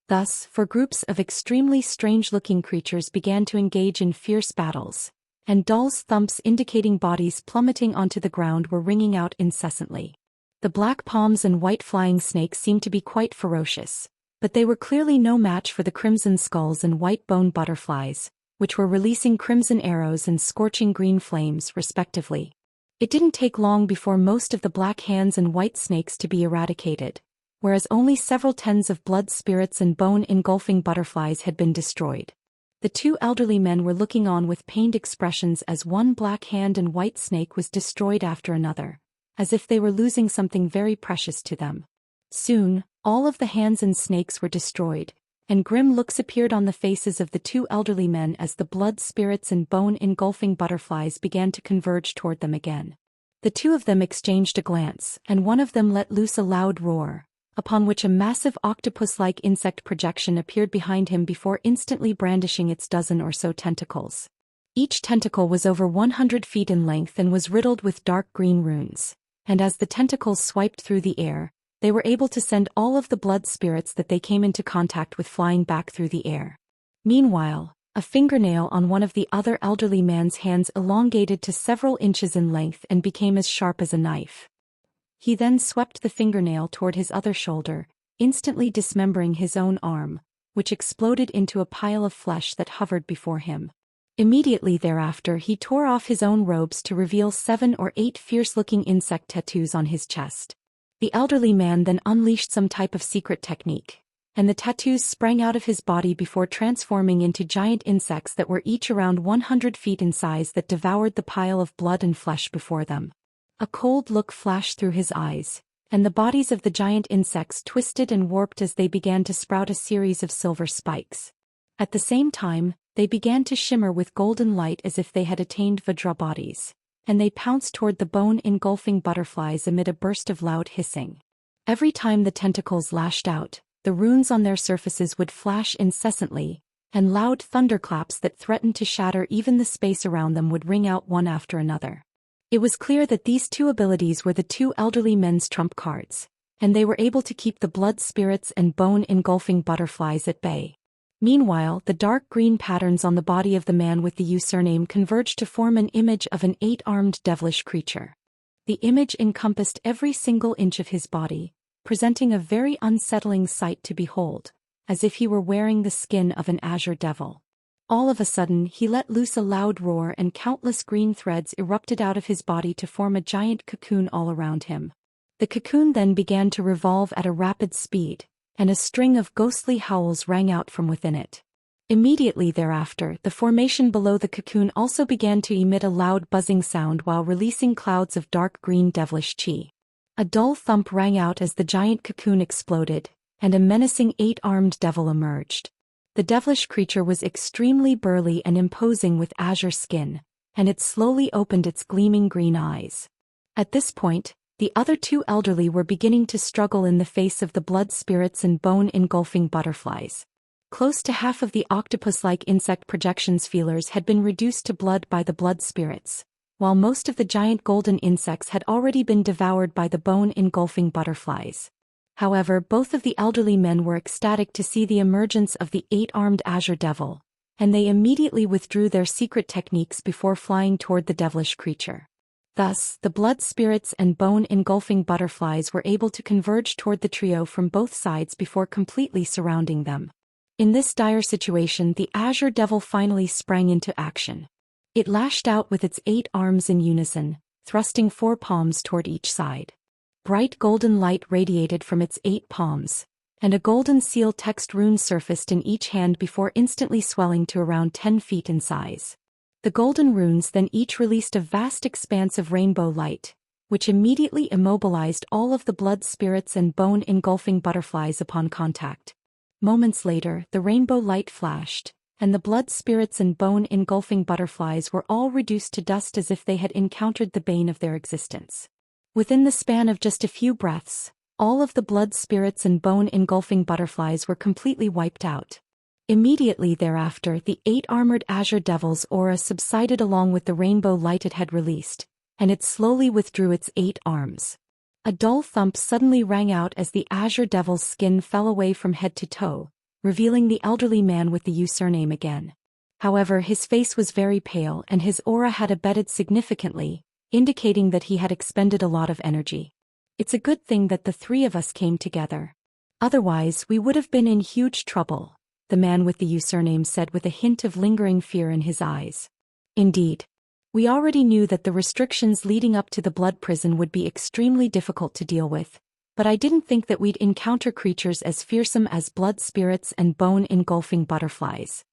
S1: Thus, four groups of extremely strange-looking creatures began to engage in fierce battles, and dull thumps indicating bodies plummeting onto the ground were ringing out incessantly. The black palms and white flying snakes seemed to be quite ferocious, but they were clearly no match for the crimson skulls and white bone butterflies, which were releasing crimson arrows and scorching green flames, respectively. It didn't take long before most of the black hands and white snakes to be eradicated, whereas only several tens of blood spirits and bone-engulfing butterflies had been destroyed. The two elderly men were looking on with pained expressions as one black hand and white snake was destroyed after another, as if they were losing something very precious to them. Soon, all of the hands and snakes were destroyed, and grim looks appeared on the faces of the two elderly men as the blood spirits and bone-engulfing butterflies began to converge toward them again. The two of them exchanged a glance, and one of them let loose a loud roar, upon which a massive octopus-like insect projection appeared behind him before instantly brandishing its dozen or so tentacles. Each tentacle was over 100 feet in length and was riddled with dark green runes, and as the tentacles swiped through the air, they were able to send all of the blood spirits that they came into contact with flying back through the air. Meanwhile, a fingernail on one of the other elderly man's hands elongated to several inches in length and became as sharp as a knife. He then swept the fingernail toward his other shoulder, instantly dismembering his own arm, which exploded into a pile of flesh that hovered before him. Immediately thereafter he tore off his own robes to reveal 7 or 8 fierce-looking insect tattoos on his chest. The elderly man then unleashed some type of secret technique, and the tattoos sprang out of his body before transforming into giant insects that were each around 100 feet in size that devoured the pile of blood and flesh before them. A cold look flashed through his eyes, and the bodies of the giant insects twisted and warped as they began to sprout a series of silver spikes. At the same time, they began to shimmer with golden light as if they had attained Vajra bodies, and they pounced toward the bone-engulfing butterflies amid a burst of loud hissing. Every time the tentacles lashed out, the runes on their surfaces would flash incessantly, and loud thunderclaps that threatened to shatter even the space around them would ring out one after another. It was clear that these two abilities were the two elderly men's trump cards, and they were able to keep the blood spirits and bone-engulfing butterflies at bay. Meanwhile, the dark green patterns on the body of the man with the Yu surname converged to form an image of an 8-armed devilish creature. The image encompassed every single inch of his body, presenting a very unsettling sight to behold, as if he were wearing the skin of an azure devil. All of a sudden he let loose a loud roar and countless green threads erupted out of his body to form a giant cocoon all around him. The cocoon then began to revolve at a rapid speed, and a string of ghostly howls rang out from within it. Immediately thereafter, the formation below the cocoon also began to emit a loud buzzing sound while releasing clouds of dark green devilish qi. A dull thump rang out as the giant cocoon exploded, and a menacing 8-armed devil emerged. The devilish creature was extremely burly and imposing with azure skin, and it slowly opened its gleaming green eyes. At this point, the other two elderly were beginning to struggle in the face of the blood spirits and bone-engulfing butterflies. Close to half of the octopus-like insect projections feelers had been reduced to blood by the blood spirits, while most of the giant golden insects had already been devoured by the bone-engulfing butterflies. However, both of the elderly men were ecstatic to see the emergence of the 8-armed azure devil, and they immediately withdrew their secret techniques before flying toward the devilish creature. Thus, the blood spirits and bone-engulfing butterflies were able to converge toward the trio from both sides before completely surrounding them. In this dire situation, the azure devil finally sprang into action. It lashed out with its 8 arms in unison, thrusting 4 palms toward each side. Bright golden light radiated from its 8 palms, and a golden seal text rune surfaced in each hand before instantly swelling to around 10 feet in size. The golden runes then each released a vast expanse of rainbow light, which immediately immobilized all of the blood spirits and bone engulfing butterflies upon contact. Moments later, the rainbow light flashed, and the blood spirits and bone engulfing butterflies were all reduced to dust as if they had encountered the bane of their existence. Within the span of just a few breaths, all of the blood spirits and bone engulfing butterflies were completely wiped out. Immediately thereafter, the 8 armored azure devils' aura subsided along with the rainbow light it had released, and it slowly withdrew its 8 arms. A dull thump suddenly rang out as the azure devil's skin fell away from head to toe, revealing the elderly man with the Yu surname again. However, his face was very pale and his aura had abated significantly, indicating that he had expended a lot of energy. It's a good thing that the 3 of us came together. Otherwise, we would have been in huge trouble, the man with the Yu surname said with a hint of lingering fear in his eyes. Indeed. We already knew that the restrictions leading up to the blood prison would be extremely difficult to deal with, but I didn't think that we'd encounter creatures as fearsome as blood spirits and bone-engulfing butterflies.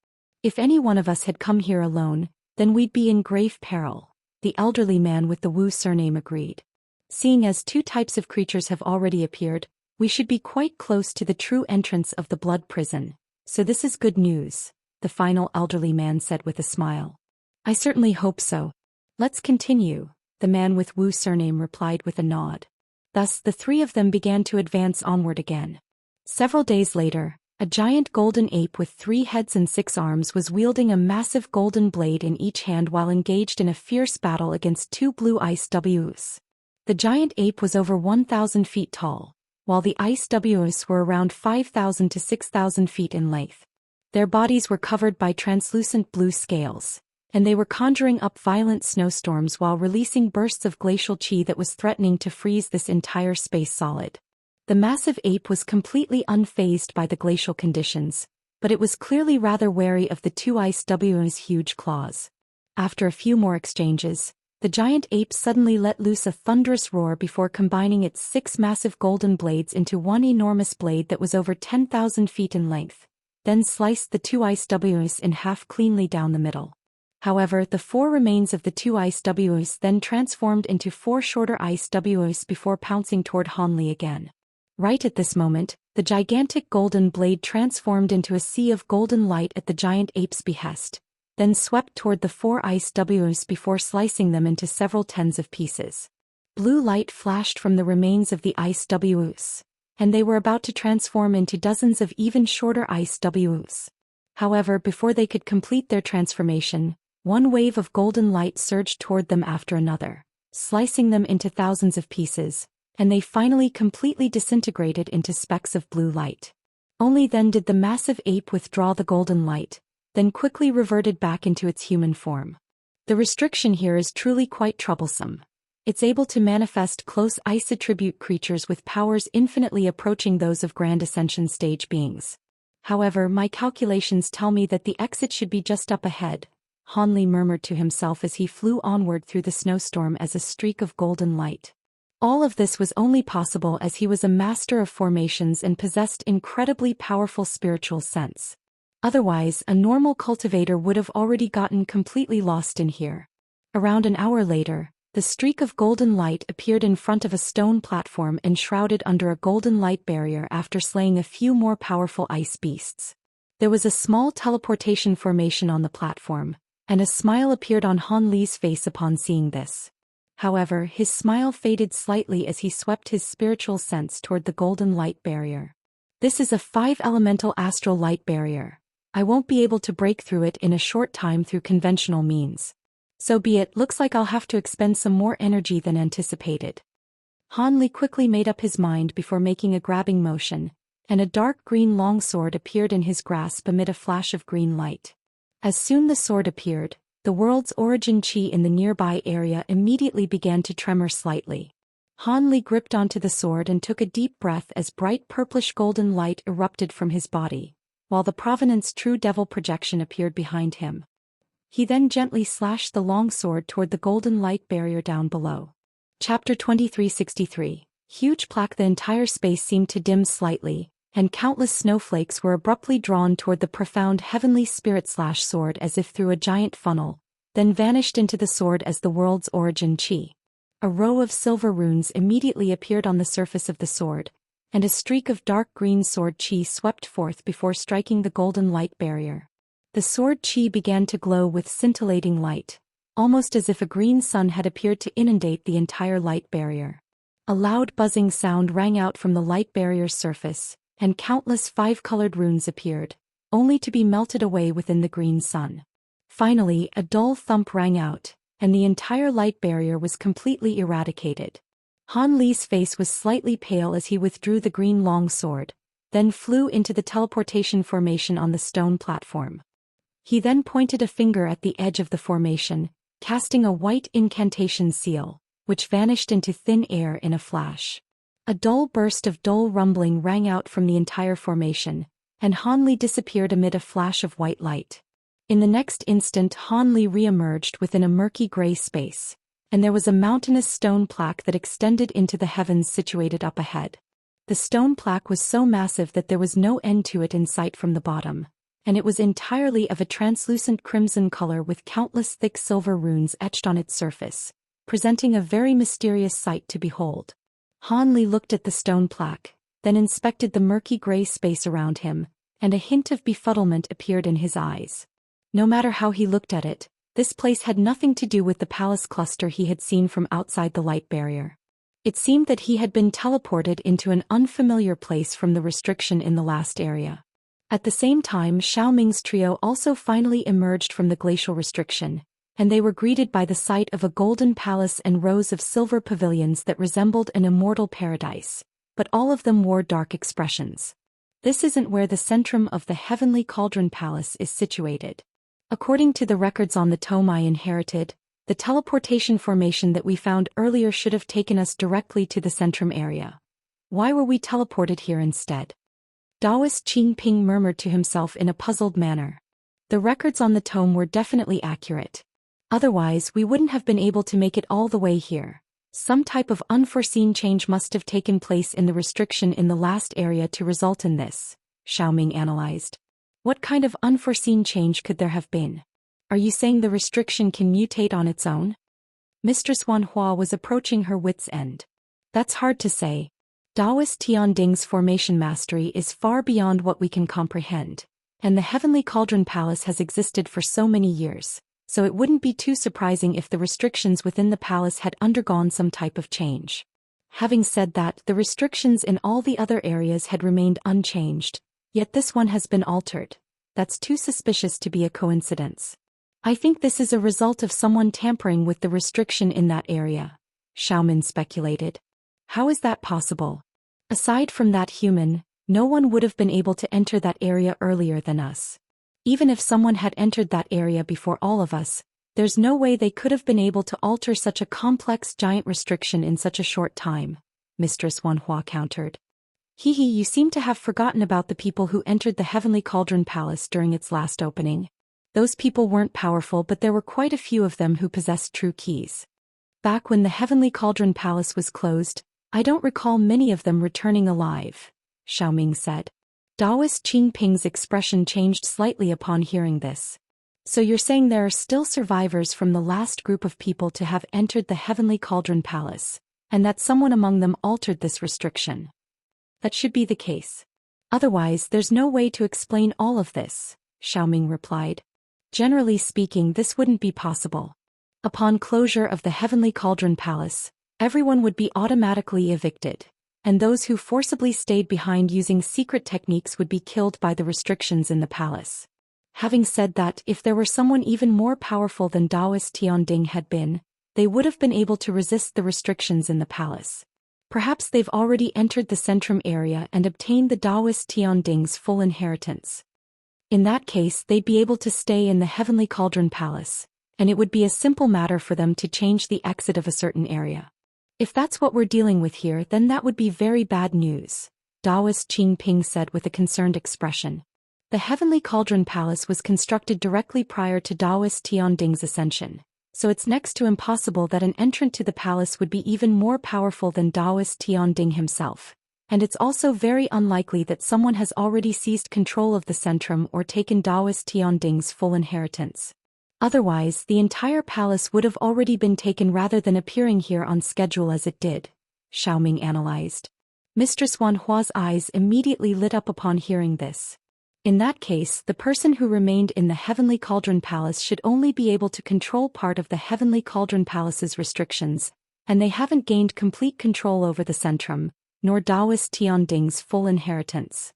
S1: If any one of us had come here alone, then we'd be in grave peril, the elderly man with the Wu surname agreed. Seeing as 2 types of creatures have already appeared, we should be quite close to the true entrance of the blood prison, so this is good news, the final elderly man said with a smile. I certainly hope so. Let's continue, the man with Wu surname replied with a nod. Thus the 3 of them began to advance onward again. Several days later, a giant golden ape with 3 heads and 6 arms was wielding a massive golden blade in each hand while engaged in a fierce battle against 2 blue ice Ws. The giant ape was over 1,000 feet tall, while the ice Ws were around 5,000 to 6,000 feet in length. Their bodies were covered by translucent blue scales, and they were conjuring up violent snowstorms while releasing bursts of glacial chi that was threatening to freeze this entire space solid. The massive ape was completely unfazed by the glacial conditions, but it was clearly rather wary of the 2 ice W's huge claws. After a few more exchanges, the giant ape suddenly let loose a thunderous roar before combining its 6 massive golden blades into one enormous blade that was over 10,000 feet in length, then sliced the 2 ice W's in half cleanly down the middle. However, the 4 remains of the 2 ice Ws then transformed into 4 shorter ice Ws before pouncing toward Hanli again. Right at this moment, the gigantic golden blade transformed into a sea of golden light at the giant ape's behest, then swept toward the 4 ice Ws before slicing them into several tens of pieces. Blue light flashed from the remains of the ice Ws, and they were about to transform into dozens of even shorter ice Ws. However, before they could complete their transformation, one wave of golden light surged toward them after another, slicing them into thousands of pieces, and they finally completely disintegrated into specks of blue light. Only then did the massive ape withdraw the golden light, then quickly reverted back into its human form. The restriction here is truly quite troublesome. It's able to manifest close ice attribute creatures with powers infinitely approaching those of Grand Ascension stage beings. However, my calculations tell me that the exit should be just up ahead, Hanli murmured to himself as he flew onward through the snowstorm as a streak of golden light. All of this was only possible as he was a master of formations and possessed incredibly powerful spiritual sense. Otherwise, a normal cultivator would have already gotten completely lost in here. Around an hour later, the streak of golden light appeared in front of a stone platform enshrouded under a golden light barrier after slaying a few more powerful ice beasts. There was a small teleportation formation on the platform, and a smile appeared on Hanli's face upon seeing this. However, his smile faded slightly as he swept his spiritual sense toward the golden light barrier. This is a 5-elemental astral light barrier. I won't be able to break through it in a short time through conventional means. So be it, looks like I'll have to expend some more energy than anticipated. Hanli quickly made up his mind before making a grabbing motion, and a dark green longsword appeared in his grasp amid a flash of green light. As soon the sword appeared, the world's origin chi in the nearby area immediately began to tremor slightly. Hanli gripped onto the sword and took a deep breath as bright purplish golden light erupted from his body, while the Provenance True Devil projection appeared behind him. He then gently slashed the long sword toward the golden light barrier down below. Chapter 2363. Huge Plaque. The entire space seemed to dim slightly, and countless snowflakes were abruptly drawn toward the profound heavenly spirit/sword as if through a giant funnel, then vanished into the sword as the world's origin chi. A row of silver runes immediately appeared on the surface of the sword, and a streak of dark green sword chi swept forth before striking the golden light barrier. The sword chi began to glow with scintillating light, almost as if a green sun had appeared to inundate the entire light barrier. A loud buzzing sound rang out from the light barrier's surface, and countless five-colored runes appeared, only to be melted away within the green sun. Finally, a dull thump rang out, and the entire light barrier was completely eradicated. Han Li's face was slightly pale as he withdrew the green long sword, then flew into the teleportation formation on the stone platform. He then pointed a finger at the edge of the formation, casting a white incantation seal, which vanished into thin air in a flash. A dull burst of dull rumbling rang out from the entire formation, and Han Li disappeared amid a flash of white light. In the next instant, Han Li re-emerged within a murky gray space, and there was a mountainous stone plaque that extended into the heavens situated up ahead. The stone plaque was so massive that there was no end to it in sight from the bottom, and it was entirely of a translucent crimson color with countless thick silver runes etched on its surface, presenting a very mysterious sight to behold. Han Li looked at the stone plaque, then inspected the murky gray space around him, and a hint of befuddlement appeared in his eyes. No matter how he looked at it, this place had nothing to do with the palace cluster he had seen from outside the light barrier. It seemed that he had been teleported into an unfamiliar place from the restriction in the last area. At the same time, Xiao Ming's trio also finally emerged from the glacial restriction, and they were greeted by the sight of a golden palace and rows of silver pavilions that resembled an immortal paradise, but all of them wore dark expressions. This isn't where the centrum of the heavenly Cauldron Palace is situated. According to the records on the Tome I inherited, the teleportation formation that we found earlier should have taken us directly to the centrum area. Why were we teleported here instead? Daoist Qing Ping murmured to himself in a puzzled manner. The records on the tome were definitely accurate. Otherwise, we wouldn't have been able to make it all the way here. Some type of unforeseen change must have taken place in the restriction in the last area to result in this, Xiao Ming analyzed. What kind of unforeseen change could there have been? Are you saying the restriction can mutate on its own? Mistress Wan Hua was approaching her wit's end. That's hard to say. Daoist Tian Ding's formation mastery is far beyond what we can comprehend, and the Heavenly Cauldron Palace has existed for so many years, so it wouldn't be too surprising if the restrictions within the palace had undergone some type of change. Having said that, the restrictions in all the other areas had remained unchanged, yet this one has been altered. That's too suspicious to be a coincidence. I think this is a result of someone tampering with the restriction in that area, Xiao Min speculated. How is that possible? Aside from that human, no one would have been able to enter that area earlier than us. Even if someone had entered that area before all of us, there's no way they could have been able to alter such a complex giant restriction in such a short time, Mistress Wan Hua countered. You seem to have forgotten about the people who entered the Heavenly Cauldron Palace during its last opening. Those people weren't powerful, but there were quite a few of them who possessed true keys. Back when the Heavenly Cauldron Palace was closed, I don't recall many of them returning alive, Xiao Ming said. Daoist Qing Ping's expression changed slightly upon hearing this. So you're saying there are still survivors from the last group of people to have entered the Heavenly Cauldron Palace, and that someone among them altered this restriction. That should be the case. Otherwise, there's no way to explain all of this, Xiao Ming replied. Generally speaking, this wouldn't be possible. Upon closure of the Heavenly Cauldron Palace, everyone would be automatically evicted, and those who forcibly stayed behind using secret techniques would be killed by the restrictions in the palace. Having said that, if there were someone even more powerful than Daoist Tian Ding had been, they would have been able to resist the restrictions in the palace. Perhaps they've already entered the centrum area and obtained the Daoist Tian Ding's full inheritance. In that case, they'd be able to stay in the Heavenly Cauldron Palace, and it would be a simple matter for them to change the exit of a certain area. If that's what we're dealing with here, then that would be very bad news, Daoist Qing Ping said with a concerned expression. The Heavenly Cauldron Palace was constructed directly prior to Daoist Tian Ding's ascension, so it's next to impossible that an entrant to the palace would be even more powerful than Daoist Tian Ding himself, and it's also very unlikely that someone has already seized control of the centrum or taken Daoist Tian Ding's full inheritance. Otherwise, the entire palace would have already been taken rather than appearing here on schedule as it did, Xiaoming analyzed. Mistress Wanhua's eyes immediately lit up upon hearing this. In that case, the person who remained in the Heavenly Cauldron Palace should only be able to control part of the Heavenly Cauldron Palace's restrictions, and they haven't gained complete control over the Centrum, nor Daoist Tianding's full inheritance.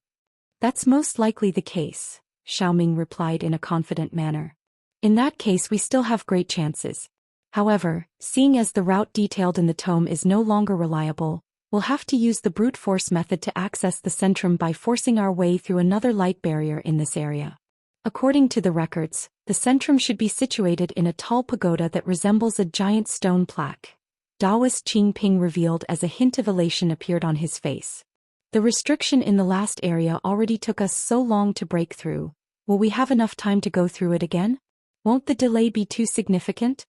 S1: That's most likely the case, Xiaoming replied in a confident manner. In that case we still have great chances. However, seeing as the route detailed in the tome is no longer reliable, we'll have to use the brute force method to access the Centrum by forcing our way through another light barrier in this area. According to the records, the Centrum should be situated in a tall pagoda that resembles a giant stone plaque. Daoist Qing Ping revealed as a hint of elation appeared on his face. The restriction in the last area already took us so long to break through. Will we have enough time to go through it again? Won't the delay be too significant?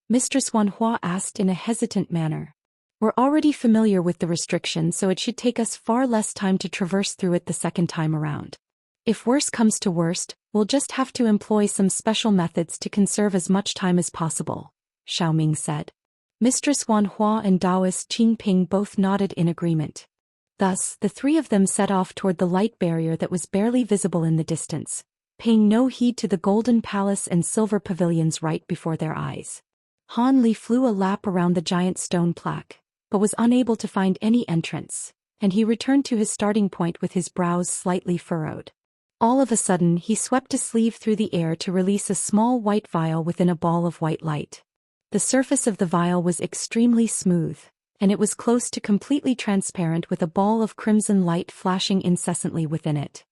S1: Mistress Wanhua asked in a hesitant manner. We're already familiar with the restriction, so it should take us far less time to traverse through it the second time around. If worse comes to worst, we'll just have to employ some special methods to conserve as much time as possible, Xiaoming said. Mistress Wanhua and Daoist Qing Ping both nodded in agreement. Thus, the three of them set off toward the light barrier that was barely visible in the distance, paying no heed to the golden palace and silver pavilions right before their eyes. Han Li flew a lap around the giant stone plaque, but was unable to find any entrance, and he returned to his starting point with his brows slightly furrowed. All of a sudden he swept a sleeve through the air to release a small white vial within a ball of white light. The surface of the vial was extremely smooth, and it was close to completely transparent with a ball of crimson light flashing incessantly within it.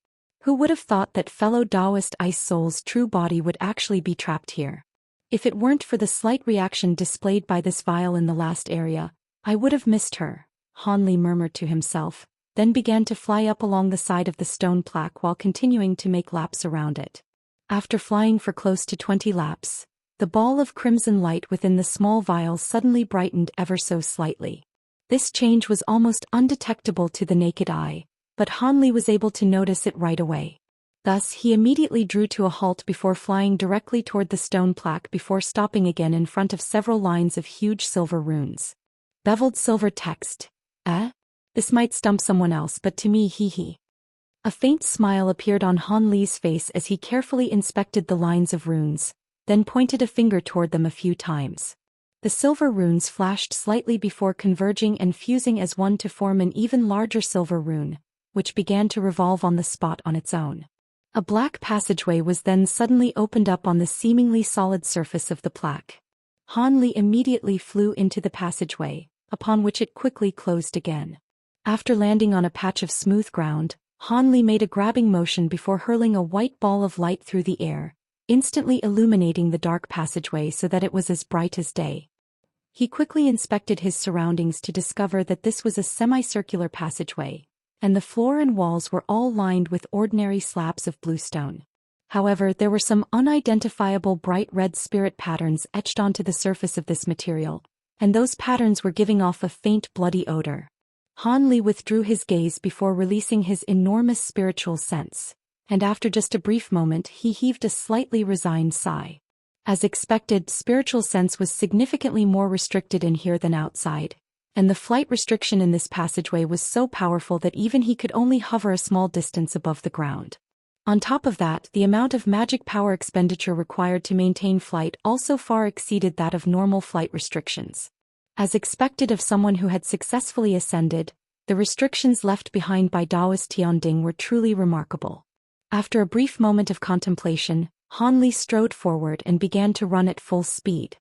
S1: Who would have thought that fellow Daoist Ice Soul's true body would actually be trapped here? If it weren't for the slight reaction displayed by this vial in the last area, I would have missed her, Han Li murmured to himself, then began to fly up along the side of the stone plaque while continuing to make laps around it. After flying for close to 20 laps, the ball of crimson light within the small vial suddenly brightened ever so slightly. This change was almost undetectable to the naked eye, but Han Li was able to notice it right away. Thus he immediately drew to a halt before flying directly toward the stone plaque before stopping again in front of several lines of huge silver runes. Beveled silver text. This might stump someone else, but to me, hee. A faint smile appeared on Han Li's face as he carefully inspected the lines of runes, then pointed a finger toward them a few times. The silver runes flashed slightly before converging and fusing as one to form an even larger silver rune, which began to revolve on the spot on its own. A black passageway was then suddenly opened up on the seemingly solid surface of the plaque. Han Li immediately flew into the passageway, upon which it quickly closed again. After landing on a patch of smooth ground, Han Li made a grabbing motion before hurling a white ball of light through the air, instantly illuminating the dark passageway so that it was as bright as day. He quickly inspected his surroundings to discover that this was a semicircular passageway, and the floor and walls were all lined with ordinary slabs of blue stone. However, there were some unidentifiable bright red spirit patterns etched onto the surface of this material, and those patterns were giving off a faint bloody odor. Han Li withdrew his gaze before releasing his enormous spiritual sense, and after just a brief moment he heaved a slightly resigned sigh. As expected, spiritual sense was significantly more restricted in here than outside, and the flight restriction in this passageway was so powerful that even he could only hover a small distance above the ground. On top of that, the amount of magic power expenditure required to maintain flight also far exceeded that of normal flight restrictions. As expected of someone who had successfully ascended, the restrictions left behind by Daoist Tianding were truly remarkable. After a brief moment of contemplation, Han Li strode forward and began to run at full speed.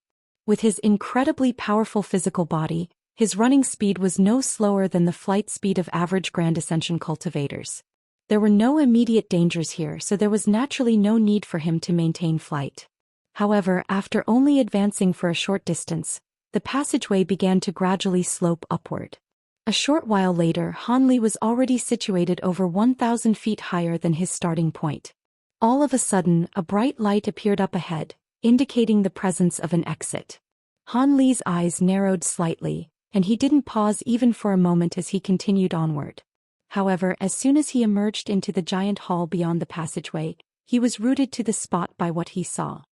S1: With his incredibly powerful physical body, his running speed was no slower than the flight speed of average Grand Ascension cultivators. There were no immediate dangers here, so there was naturally no need for him to maintain flight. However, after only advancing for a short distance, the passageway began to gradually slope upward. A short while later, Han Li was already situated over 1,000 feet higher than his starting point. All of a sudden, a bright light appeared up ahead, indicating the presence of an exit. Han Li's eyes narrowed slightly, and he didn't pause even for a moment as he continued onward. However, as soon as he emerged into the giant hall beyond the passageway, he was rooted to the spot by what he saw.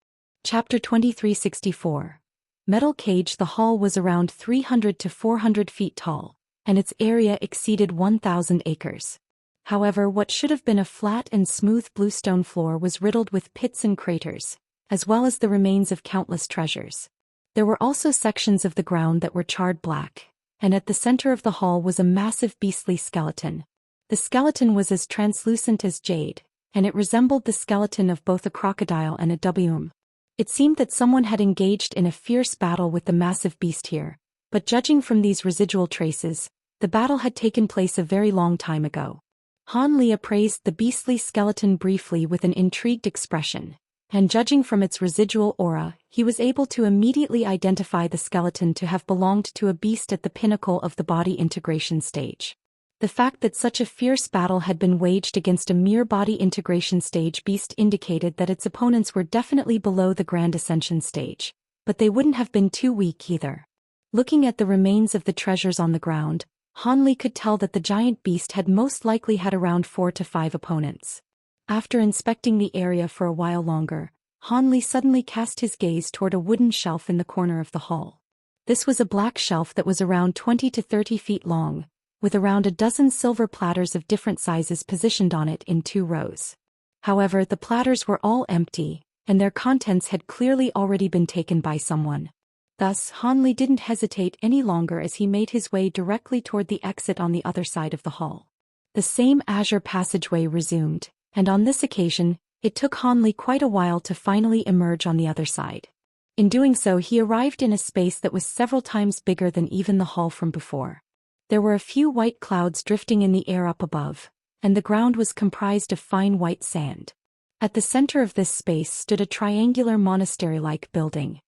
S1: Chapter 2364. Metal cage. The hall was around 300 to 400 feet tall, and its area exceeded 1,000 acres. However, what should have been a flat and smooth bluestone floor was riddled with pits and craters, as well as the remains of countless treasures. There were also sections of the ground that were charred black, and at the center of the hall was a massive beastly skeleton. The skeleton was as translucent as jade, and it resembled the skeleton of both a crocodile and a Devouring. It seemed that someone had engaged in a fierce battle with the massive beast here, but judging from these residual traces, the battle had taken place a very long time ago. Han Li appraised the beastly skeleton briefly with an intrigued expression, and judging from its residual aura, he was able to immediately identify the skeleton to have belonged to a beast at the pinnacle of the body integration stage. The fact that such a fierce battle had been waged against a mere body integration stage beast indicated that its opponents were definitely below the Grand Ascension stage, but they wouldn't have been too weak either. Looking at the remains of the treasures on the ground, Han Li could tell that the giant beast had most likely had around 4 to 5 opponents. After inspecting the area for a while longer, Han Li suddenly cast his gaze toward a wooden shelf in the corner of the hall. This was a black shelf that was around 20 to 30 feet long, with around a dozen silver platters of different sizes positioned on it in 2 rows. However, the platters were all empty, and their contents had clearly already been taken by someone. Thus, Han Li didn't hesitate any longer as he made his way directly toward the exit on the other side of the hall. The same azure passageway resumed, and on this occasion, it took Han Li quite a while to finally emerge on the other side. In doing so, he arrived in a space that was several times bigger than even the hall from before. There were a few white clouds drifting in the air up above, and the ground was comprised of fine white sand. At the center of this space stood a triangular monastery-like building.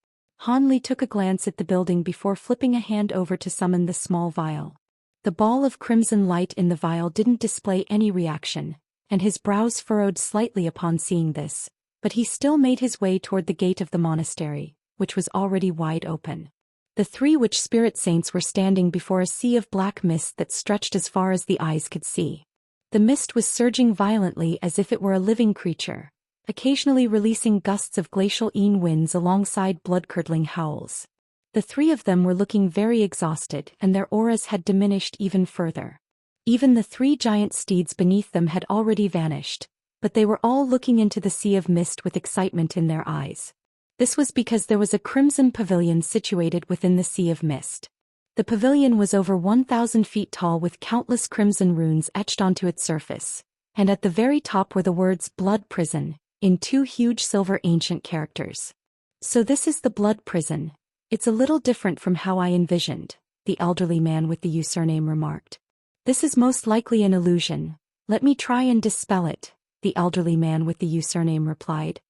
S1: Han Li took a glance at the building before flipping a hand over to summon the small vial. The ball of crimson light in the vial didn't display any reaction, and his brows furrowed slightly upon seeing this, but he still made his way toward the gate of the monastery, which was already wide open. The 3 witch spirit saints were standing before a sea of black mist that stretched as far as the eyes could see. The mist was surging violently as if it were a living creature, occasionally releasing gusts of glacial winds alongside blood-curdling howls. The 3 of them were looking very exhausted, and their auras had diminished even further. Even the 3 giant steeds beneath them had already vanished, but they were all looking into the sea of mist with excitement in their eyes. This was because there was a crimson pavilion situated within the sea of mist. The pavilion was over 1,000 feet tall with countless crimson runes etched onto its surface, and at the very top were the words Blood Prison, in 2 huge silver ancient characters. So this is the Blood Prison. It's a little different from how I envisioned, the elderly man with the username remarked. This is most likely an illusion. Let me try and dispel it, the elderly man with the username replied.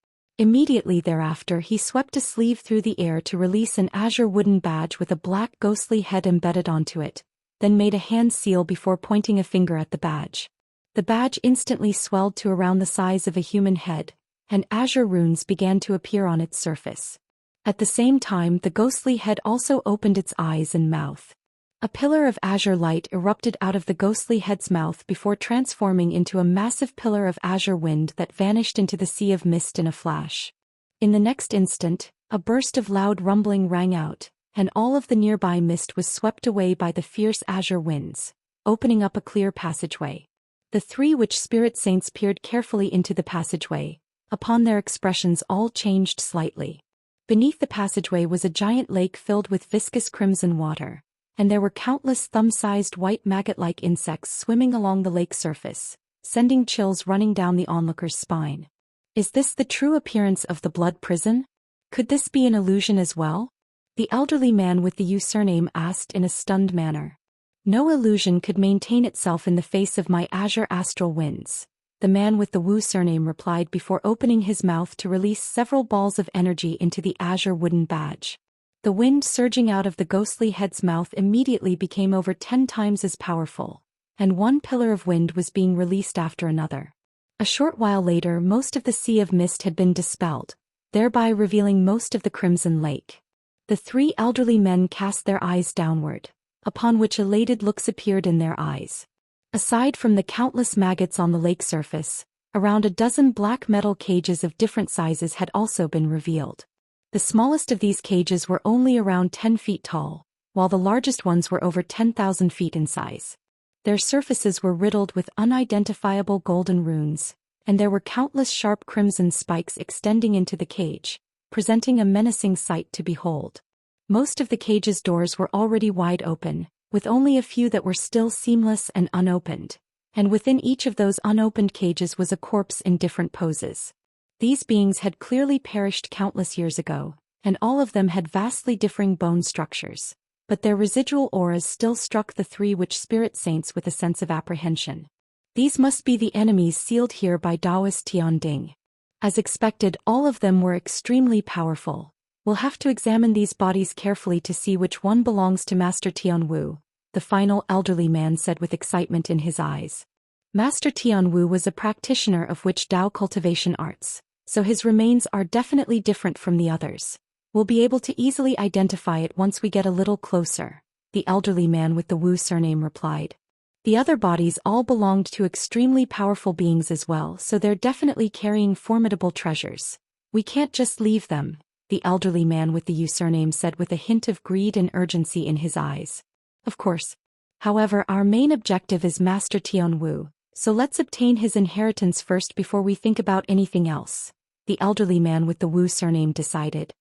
S1: Immediately thereafter he swept a sleeve through the air to release an azure wooden badge with a black ghostly head embedded onto it, then made a hand seal before pointing a finger at the badge. The badge instantly swelled to around the size of a human head, and azure runes began to appear on its surface. At the same time, the ghostly head also opened its eyes and mouth. A pillar of azure light erupted out of the ghostly head's mouth before transforming into a massive pillar of azure wind that vanished into the sea of mist in a flash. In the next instant, a burst of loud rumbling rang out, and all of the nearby mist was swept away by the fierce azure winds, opening up a clear passageway. The 3 witch spirit saints peered carefully into the passageway. Upon their expressions all changed slightly. Beneath the passageway was a giant lake filled with viscous crimson water, and there were countless thumb-sized white maggot-like insects swimming along the lake surface, sending chills running down the onlooker's spine. Is this the true appearance of the Blood Prison? Could this be an illusion as well? The elderly man with the username asked in a stunned manner. No illusion could maintain itself in the face of my azure astral winds, the man with the Wu surname replied before opening his mouth to release several balls of energy into the azure wooden badge. The wind surging out of the ghostly head's mouth immediately became over 10 times as powerful, and one pillar of wind was being released after another. A short while later, most of the sea of mist had been dispelled, thereby revealing most of the crimson lake. The 3 elderly men cast their eyes downward, upon which elated looks appeared in their eyes. Aside from the countless maggots on the lake surface, around a dozen black metal cages of different sizes had also been revealed. The smallest of these cages were only around 10 feet tall, while the largest ones were over 10,000 feet in size. Their surfaces were riddled with unidentifiable golden runes, and there were countless sharp crimson spikes extending into the cage, presenting a menacing sight to behold. Most of the cage's doors were already wide open, with only a few that were still seamless and unopened, and within each of those unopened cages was a corpse in different poses. These beings had clearly perished countless years ago, and all of them had vastly differing bone structures, but their residual auras still struck the three witch spirit saints with a sense of apprehension. These must be the enemies sealed here by Daoist Tian. As expected, all of them were extremely powerful. We'll have to examine these bodies carefully to see which one belongs to Master Tian Wu, the final elderly man said with excitement in his eyes. Master Tian Wu was a practitioner of witch Dao cultivation arts, so his remains are definitely different from the others. We'll be able to easily identify it once we get a little closer, the elderly man with the Wu surname replied. The other bodies all belonged to extremely powerful beings as well, so they're definitely carrying formidable treasures. We can't just leave them, the elderly man with the Yu surname said with a hint of greed and urgency in his eyes. Of course. However, our main objective is Master Tian Wu, so let's obtain his inheritance first before we think about anything else, the elderly man with the Wu surname decided.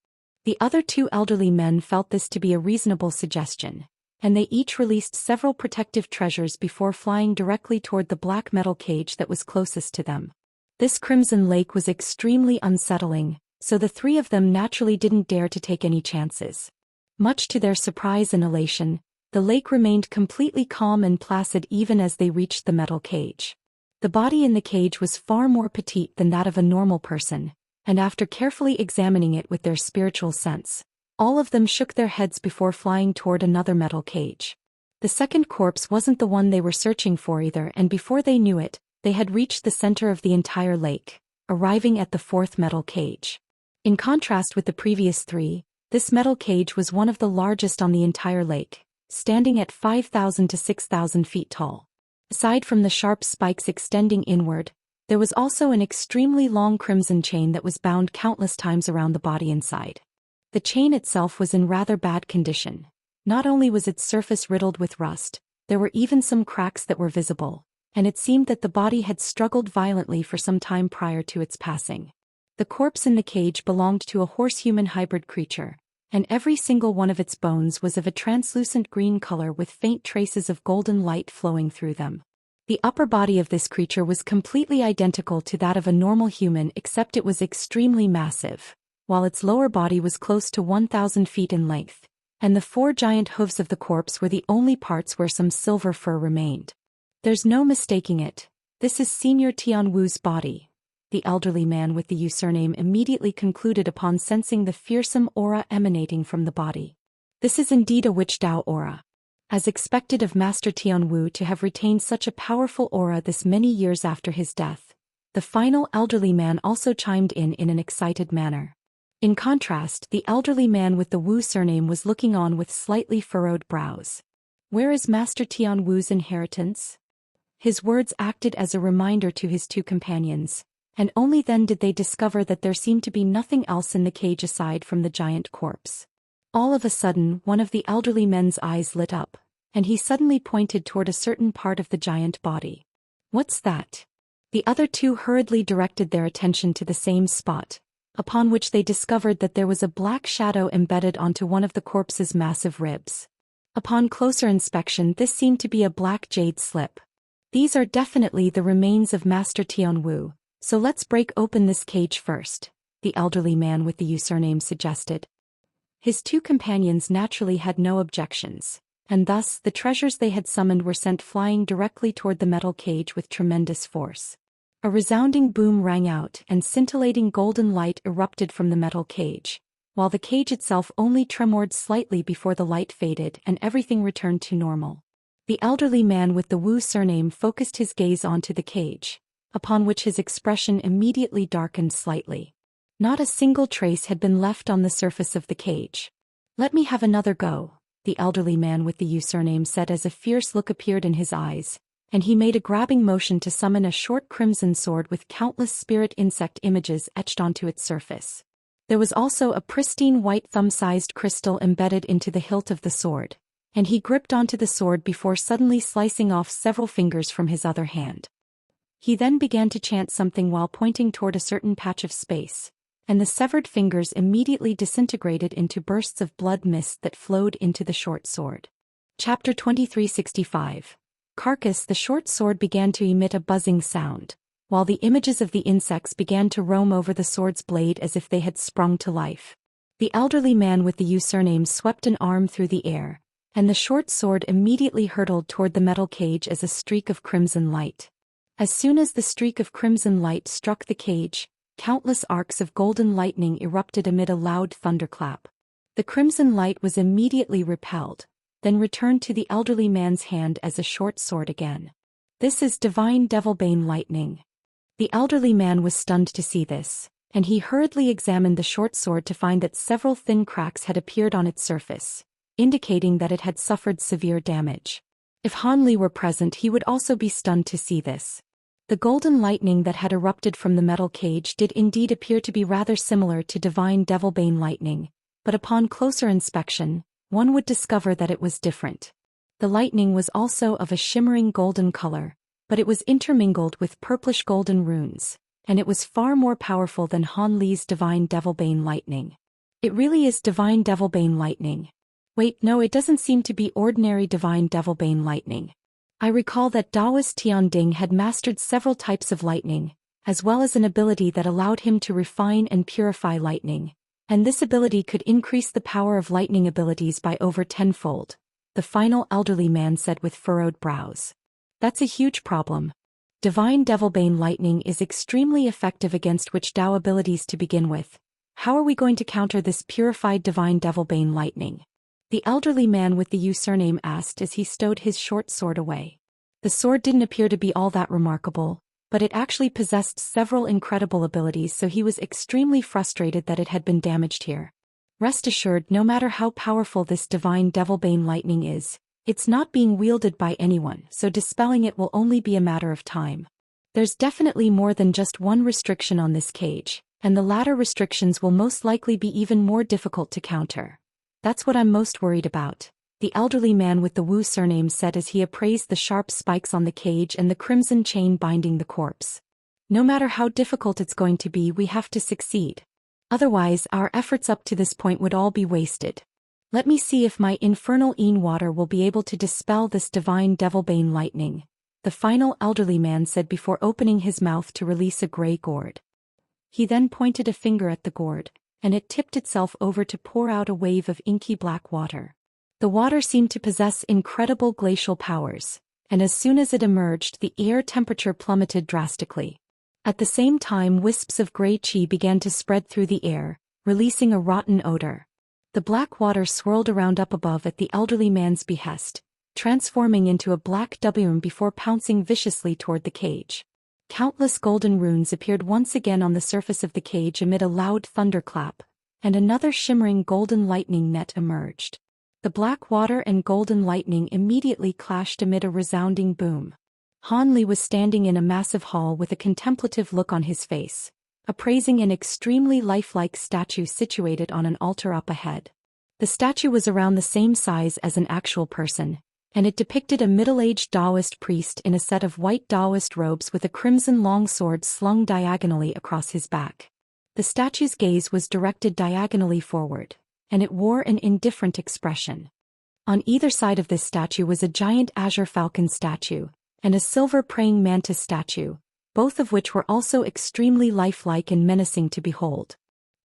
S1: The other two elderly men felt this to be a reasonable suggestion, and they each released several protective treasures before flying directly toward the black metal cage that was closest to them. This crimson lake was extremely unsettling, so the three of them naturally didn't dare to take any chances. Much to their surprise and elation, the lake remained completely calm and placid even as they reached the metal cage. The body in the cage was far more petite than that of a normal person, and after carefully examining it with their spiritual sense, all of them shook their heads before flying toward another metal cage. The second corpse wasn't the one they were searching for either, and before they knew it, they had reached the center of the entire lake, arriving at the fourth metal cage. In contrast with the previous three, this metal cage was one of the largest on the entire lake, standing at 5,000 to 6,000 feet tall. Aside from the sharp spikes extending inward, there was also an extremely long crimson chain that was bound countless times around the body inside. The chain itself was in rather bad condition. Not only was its surface riddled with rust, there were even some cracks that were visible, and it seemed that the body had struggled violently for some time prior to its passing. The corpse in the cage belonged to a horse-human hybrid creature, and every single one of its bones was of a translucent green color with faint traces of golden light flowing through them. The upper body of this creature was completely identical to that of a normal human except it was extremely massive, while its lower body was close to 1,000 feet in length, and the four giant hooves of the corpse were the only parts where some silver fur remained. There's no mistaking it. This is Senior Tian Wu's body, the elderly man with the Yu surname immediately concluded upon sensing the fearsome aura emanating from the body. This is indeed a witch Dao aura. As expected of Master Tian Wu to have retained such a powerful aura this many years after his death, the final elderly man also chimed in an excited manner. In contrast, the elderly man with the Wu surname was looking on with slightly furrowed brows. Where is Master Tian Wu's inheritance? His words acted as a reminder to his two companions, and only then did they discover that there seemed to be nothing else in the cage aside from the giant corpse. All of a sudden, one of the elderly men's eyes lit up, and he suddenly pointed toward a certain part of the giant body. What's that? The other two hurriedly directed their attention to the same spot, upon which they discovered that there was a black shadow embedded onto one of the corpse's massive ribs. Upon closer inspection, this seemed to be a black jade slip. These are definitely the remains of Master Tian Wu, so let's break open this cage first, the elderly man with the Yu surname suggested. His two companions naturally had no objections, and thus the treasures they had summoned were sent flying directly toward the metal cage with tremendous force. A resounding boom rang out and scintillating golden light erupted from the metal cage, while the cage itself only tremored slightly before the light faded and everything returned to normal. The elderly man with the Wu surname focused his gaze onto the cage, upon which his expression immediately darkened slightly. Not a single trace had been left on the surface of the cage. Let me have another go, the elderly man with the Yu surname said as a fierce look appeared in his eyes, and he made a grabbing motion to summon a short crimson sword with countless spirit insect images etched onto its surface. There was also a pristine white thumb-sized crystal embedded into the hilt of the sword, and he gripped onto the sword before suddenly slicing off several fingers from his other hand. He then began to chant something while pointing toward a certain patch of space, and the severed fingers immediately disintegrated into bursts of blood mist that flowed into the short sword. Chapter 2365. Carcass. The short sword began to emit a buzzing sound, while the images of the insects began to roam over the sword's blade as if they had sprung to life. The elderly man with the Yu surname swept an arm through the air, and the short sword immediately hurtled toward the metal cage as a streak of crimson light. As soon as the streak of crimson light struck the cage, countless arcs of golden lightning erupted amid a loud thunderclap. The crimson light was immediately repelled, then returned to the elderly man's hand as a short sword again. This is divine Devilbane lightning. The elderly man was stunned to see this, and he hurriedly examined the short sword to find that several thin cracks had appeared on its surface, indicating that it had suffered severe damage. If Han Li were present, he would also be stunned to see this. The golden lightning that had erupted from the metal cage did indeed appear to be rather similar to divine Devilbane lightning, but upon closer inspection, one would discover that it was different. The lightning was also of a shimmering golden color, but it was intermingled with purplish golden runes, and it was far more powerful than Han Li's divine Devilbane lightning. It really is divine Devilbane lightning. Wait, no, it doesn't seem to be ordinary divine Devilbane lightning. I recall that Daoist Tian Ding had mastered several types of lightning, as well as an ability that allowed him to refine and purify lightning, and this ability could increase the power of lightning abilities by over tenfold, the final elderly man said with furrowed brows. That's a huge problem. Divine Devilbane lightning is extremely effective against witch Dao abilities to begin with. How are we going to counter this purified divine Devilbane lightning? The elderly man with the Yu surname asked as he stowed his short sword away. The sword didn't appear to be all that remarkable, but it actually possessed several incredible abilities, so he was extremely frustrated that it had been damaged here. Rest assured, no matter how powerful this divine Devilbane lightning is, it's not being wielded by anyone, so dispelling it will only be a matter of time. There's definitely more than just one restriction on this cage, and the latter restrictions will most likely be even more difficult to counter. That's what I'm most worried about, the elderly man with the Wu surname said as he appraised the sharp spikes on the cage and the crimson chain binding the corpse. No matter how difficult it's going to be, we have to succeed. Otherwise, our efforts up to this point would all be wasted. Let me see if my infernal Een water will be able to dispel this divine Devilbane lightning, the final elderly man said before opening his mouth to release a grey gourd. He then pointed a finger at the gourd, and it tipped itself over to pour out a wave of inky black water. The water seemed to possess incredible glacial powers, and as soon as it emerged, the air temperature plummeted drastically. At the same time, wisps of grey qi began to spread through the air, releasing a rotten odor. The black water swirled around up above at the elderly man's behest, transforming into a black W before pouncing viciously toward the cage. Countless golden runes appeared once again on the surface of the cage amid a loud thunderclap, and another shimmering golden lightning net emerged. The black water and golden lightning immediately clashed amid a resounding boom. Han Li was standing in a massive hall with a contemplative look on his face, appraising an extremely lifelike statue situated on an altar up ahead. The statue was around the same size as an actual person, and it depicted a middle-aged Daoist priest in a set of white Daoist robes with a crimson longsword slung diagonally across his back. The statue's gaze was directed diagonally forward, and it wore an indifferent expression. On either side of this statue was a giant azure falcon statue, and a silver praying mantis statue, both of which were also extremely lifelike and menacing to behold.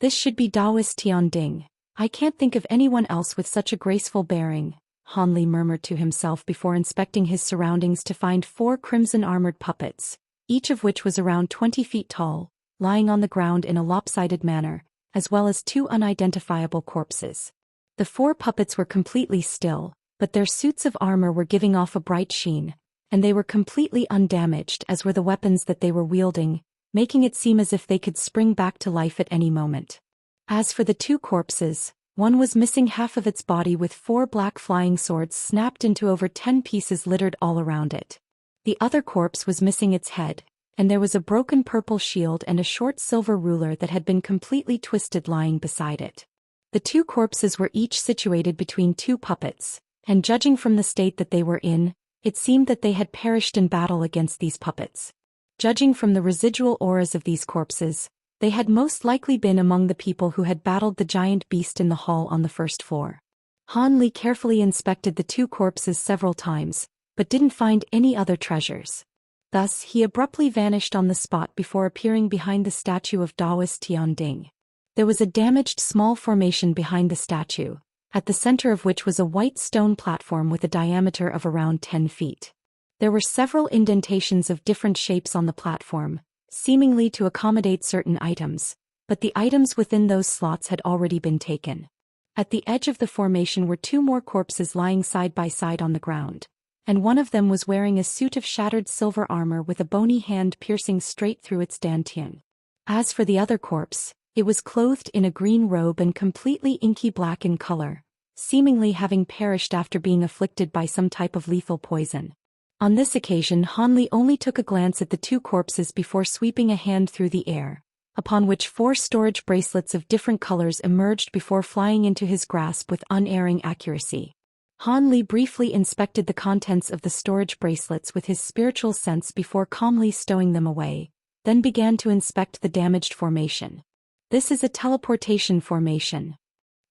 S1: This should be Daoist Tian Ding. I can't think of anyone else with such a graceful bearing, Han Li murmured to himself before inspecting his surroundings to find 4 crimson-armored puppets, each of which was around 20 feet tall, lying on the ground in a lopsided manner, as well as 2 unidentifiable corpses. The 4 puppets were completely still, but their suits of armor were giving off a bright sheen, and they were completely undamaged as were the weapons that they were wielding, making it seem as if they could spring back to life at any moment. As for the 2 corpses, one was missing half of its body with 4 black flying swords snapped into over 10 pieces littered all around it. The other corpse was missing its head, and there was a broken purple shield and a short silver ruler that had been completely twisted lying beside it. The two corpses were each situated between two puppets, and judging from the state that they were in, it seemed that they had perished in battle against these puppets. Judging from the residual auras of these corpses, they had most likely been among the people who had battled the giant beast in the hall on the first floor. Han Li carefully inspected the two corpses several times, but didn't find any other treasures. Thus, he abruptly vanished on the spot before appearing behind the statue of Daoist Tian Ding. There was a damaged small formation behind the statue, at the center of which was a white stone platform with a diameter of around 10 feet. There were several indentations of different shapes on the platform, seemingly to accommodate certain items, but the items within those slots had already been taken. At the edge of the formation were two more corpses lying side by side on the ground, and one of them was wearing a suit of shattered silver armor with a bony hand piercing straight through its dantian. As for the other corpse, it was clothed in a green robe and completely inky black in color, seemingly having perished after being afflicted by some type of lethal poison. On this occasion, Han Li only took a glance at the two corpses before sweeping a hand through the air, upon which 4 storage bracelets of different colors emerged before flying into his grasp with unerring accuracy. Han Li briefly inspected the contents of the storage bracelets with his spiritual sense before calmly stowing them away, then began to inspect the damaged formation. This is a teleportation formation.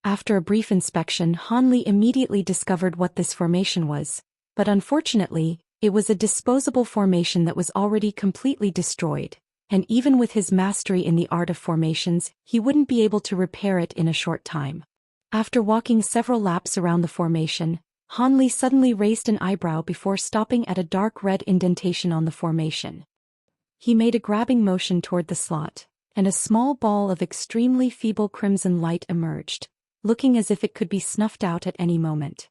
S1: After a brief inspection, Han Li immediately discovered what this formation was, but unfortunately, it was a disposable formation that was already completely destroyed, and even with his mastery in the art of formations, he wouldn't be able to repair it in a short time. After walking several laps around the formation, Han Li suddenly raised an eyebrow before stopping at a dark red indentation on the formation. He made a grabbing motion toward the slot, and a small ball of extremely feeble crimson light emerged, looking as if it could be snuffed out at any moment.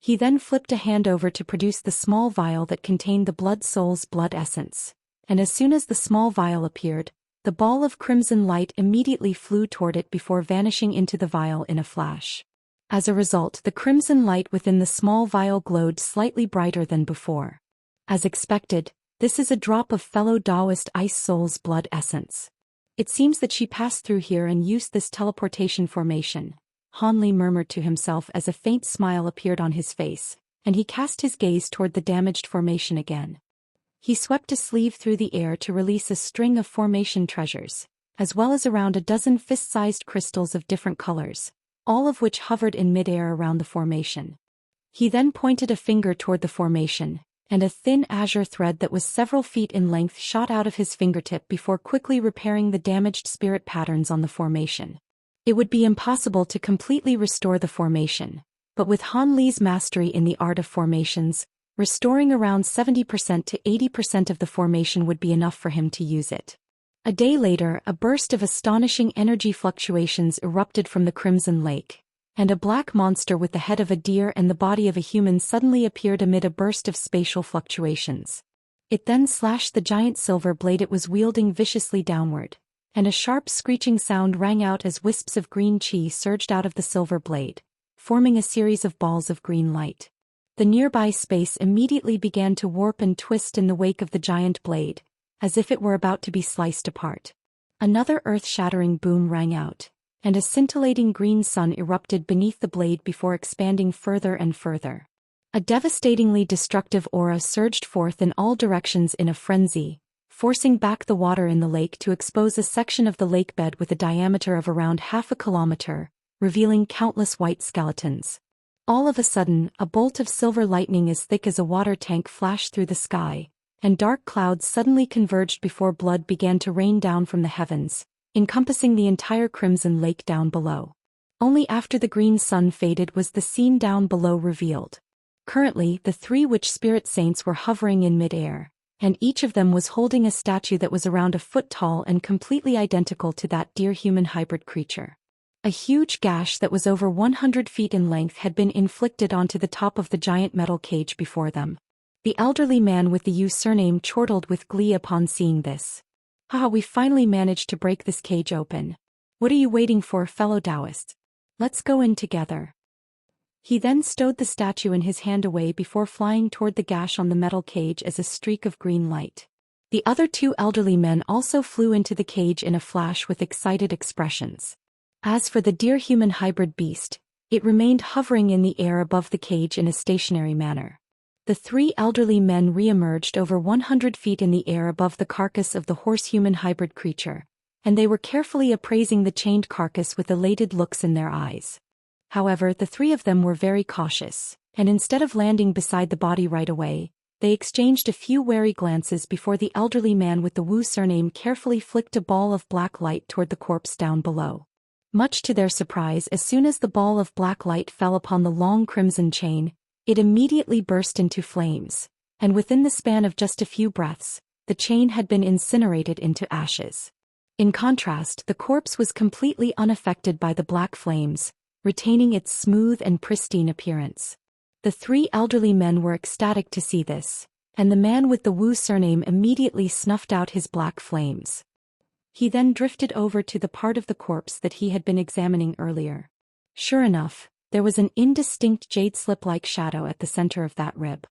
S1: He then flipped a hand over to produce the small vial that contained the blood soul's blood essence, and as soon as the small vial appeared, the ball of crimson light immediately flew toward it before vanishing into the vial in a flash. As a result, the crimson light within the small vial glowed slightly brighter than before. As expected, this is a drop of fellow Daoist Ice Soul's blood essence. It seems that she passed through here and used this teleportation formation, Han Li murmured to himself as a faint smile appeared on his face, and he cast his gaze toward the damaged formation again. He swept a sleeve through the air to release a string of formation treasures, as well as around a dozen fist-sized crystals of different colors, all of which hovered in midair around the formation. He then pointed a finger toward the formation, and a thin azure thread that was several feet in length shot out of his fingertip before quickly repairing the damaged spirit patterns on the formation. It would be impossible to completely restore the formation, but with Han Li's mastery in the art of formations, restoring around 70% to 80% of the formation would be enough for him to use it. A day later, a burst of astonishing energy fluctuations erupted from the Crimson Lake, and a black monster with the head of a deer and the body of a human suddenly appeared amid a burst of spatial fluctuations. It then slashed the giant silver blade it was wielding viciously downward, and a sharp screeching sound rang out as wisps of green chi surged out of the silver blade, forming a series of balls of green light. The nearby space immediately began to warp and twist in the wake of the giant blade, as if it were about to be sliced apart. Another earth-shattering boom rang out, and a scintillating green sun erupted beneath the blade before expanding further and further. A devastatingly destructive aura surged forth in all directions in a frenzy, forcing back the water in the lake to expose a section of the lake bed with a diameter of around half a kilometer, revealing countless white skeletons. All of a sudden, a bolt of silver lightning as thick as a water tank flashed through the sky, and dark clouds suddenly converged before blood began to rain down from the heavens, encompassing the entire Crimson Lake down below. Only after the green sun faded was the scene down below revealed. Currently, the 3 witch spirit saints were hovering in mid-air, and each of them was holding a statue that was around a foot tall and completely identical to that deer-human hybrid creature. A huge gash that was over 100 feet in length had been inflicted onto the top of the giant metal cage before them. The elderly man with the Yu surname chortled with glee upon seeing this. "Haha, we finally managed to break this cage open. What are you waiting for, fellow Daoists? Let's go in together." He then stowed the statue in his hand away before flying toward the gash on the metal cage as a streak of green light. The other two elderly men also flew into the cage in a flash with excited expressions. As for the deer-human hybrid beast, it remained hovering in the air above the cage in a stationary manner. The three elderly men re-emerged over 100 feet in the air above the carcass of the horse-human hybrid creature, and they were carefully appraising the chained carcass with elated looks in their eyes. However, the three of them were very cautious, and instead of landing beside the body right away, they exchanged a few wary glances before the elderly man with the Wu surname carefully flicked a ball of black light toward the corpse down below. Much to their surprise, as soon as the ball of black light fell upon the long crimson chain, it immediately burst into flames, and within the span of just a few breaths, the chain had been incinerated into ashes. In contrast, the corpse was completely unaffected by the black flames, retaining its smooth and pristine appearance. The three elderly men were ecstatic to see this, and the man with the Wu surname immediately snuffed out his black flames. He then drifted over to the part of the corpse that he had been examining earlier. Sure enough, there was an indistinct jade slip-like shadow at the center of that rib.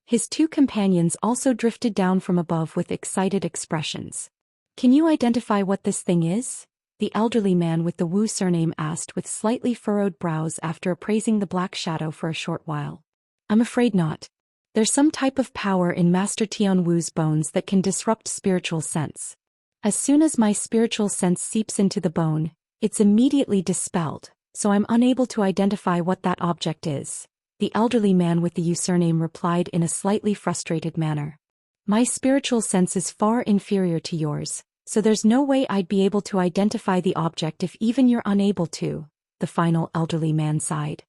S1: His two companions also drifted down from above with excited expressions. "Can you identify what this thing is?" the elderly man with the Wu surname asked with slightly furrowed brows after appraising the black shadow for a short while. "I'm afraid not. There's some type of power in Master Tian Wu's bones that can disrupt spiritual sense. As soon as my spiritual sense seeps into the bone, it's immediately dispelled, so I'm unable to identify what that object is," the elderly man with the Wu surname replied in a slightly frustrated manner. "My spiritual sense is far inferior to yours, so there's no way I'd be able to identify the object if even you're unable to," the final elderly man sighed.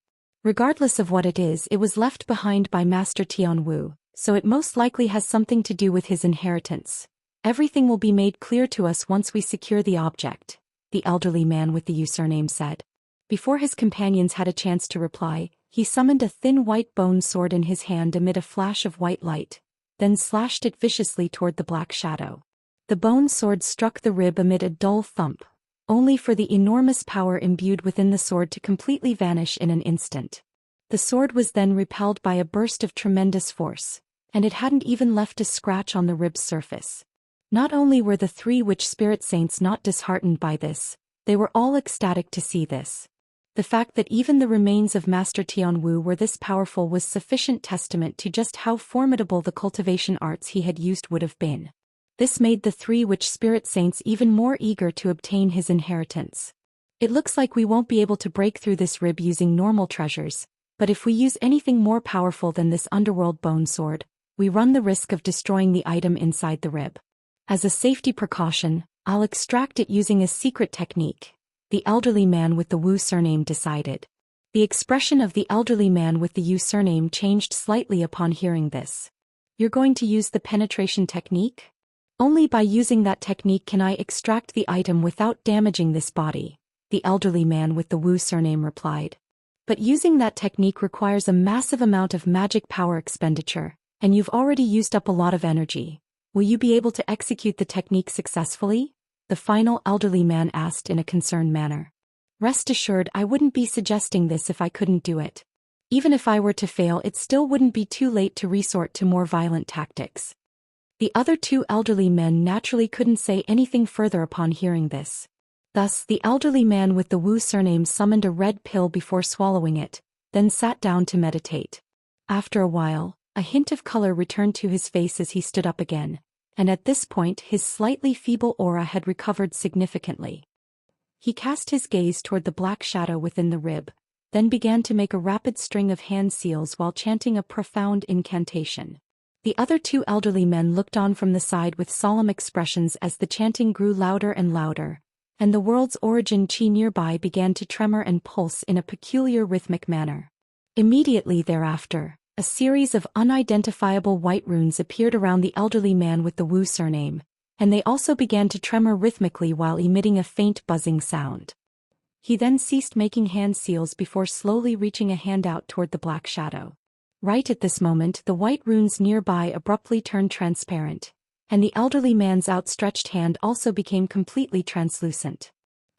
S1: "Regardless of what it is, it was left behind by Master Tian Wu, so it most likely has something to do with his inheritance. Everything will be made clear to us once we secure the object," the elderly man with the Wu surname said. Before his companions had a chance to reply, he summoned a thin white bone sword in his hand amid a flash of white light, then slashed it viciously toward the black shadow. The bone sword struck the rib amid a dull thump, only for the enormous power imbued within the sword to completely vanish in an instant. The sword was then repelled by a burst of tremendous force, and it hadn't even left a scratch on the rib's surface. Not only were the three witch spirit saints not disheartened by this, they were all ecstatic to see this. The fact that even the remains of Master Tian Wu were this powerful was sufficient testament to just how formidable the cultivation arts he had used would have been. This made the three witch spirit saints even more eager to obtain his inheritance. "It looks like we won't be able to break through this rib using normal treasures, but if we use anything more powerful than this underworld bone sword, we run the risk of destroying the item inside the rib. As a safety precaution, I'll extract it using a secret technique," the elderly man with the Wu surname decided. The expression of the elderly man with the Wu surname changed slightly upon hearing this. "You're going to use the penetration technique? Only by using that technique can I extract the item without damaging this body," the elderly man with the Wu surname replied. "But using that technique requires a massive amount of magic power expenditure, and you've already used up a lot of energy. Will you be able to execute the technique successfully?" the final elderly man asked in a concerned manner. "Rest assured, I wouldn't be suggesting this if I couldn't do it. Even if I were to fail, it still wouldn't be too late to resort to more violent tactics." The other two elderly men naturally couldn't say anything further upon hearing this. Thus, the elderly man with the Wu surname summoned a red pill before swallowing it, then sat down to meditate. After a while, a hint of color returned to his face as he stood up again, and at this point his slightly feeble aura had recovered significantly. He cast his gaze toward the black shadow within the rib, then began to make a rapid string of hand seals while chanting a profound incantation. The other two elderly men looked on from the side with solemn expressions as the chanting grew louder and louder, and the world's origin Qi nearby began to tremor and pulse in a peculiar rhythmic manner. Immediately thereafter, a series of unidentifiable white runes appeared around the elderly man with the Wu surname, and they also began to tremor rhythmically while emitting a faint buzzing sound. He then ceased making hand seals before slowly reaching a hand out toward the black shadow. Right at this moment, the white runes nearby abruptly turned transparent, and the elderly man's outstretched hand also became completely translucent.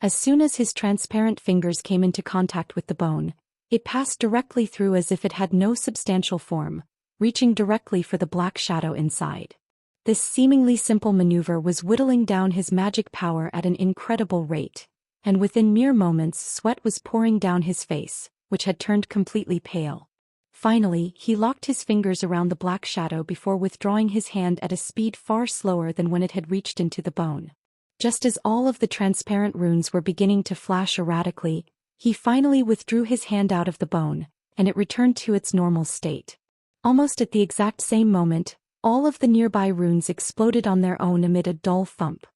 S1: As soon as his transparent fingers came into contact with the bone, it passed directly through as if it had no substantial form, reaching directly for the black shadow inside. This seemingly simple maneuver was whittling down his magic power at an incredible rate, and within mere moments sweat was pouring down his face, which had turned completely pale. Finally, he locked his fingers around the black shadow before withdrawing his hand at a speed far slower than when it had reached into the bone. Just as all of the transparent runes were beginning to flash erratically, he finally withdrew his hand out of the bone, and it returned to its normal state. Almost at the exact same moment, all of the nearby runes exploded on their own amid a dull thump.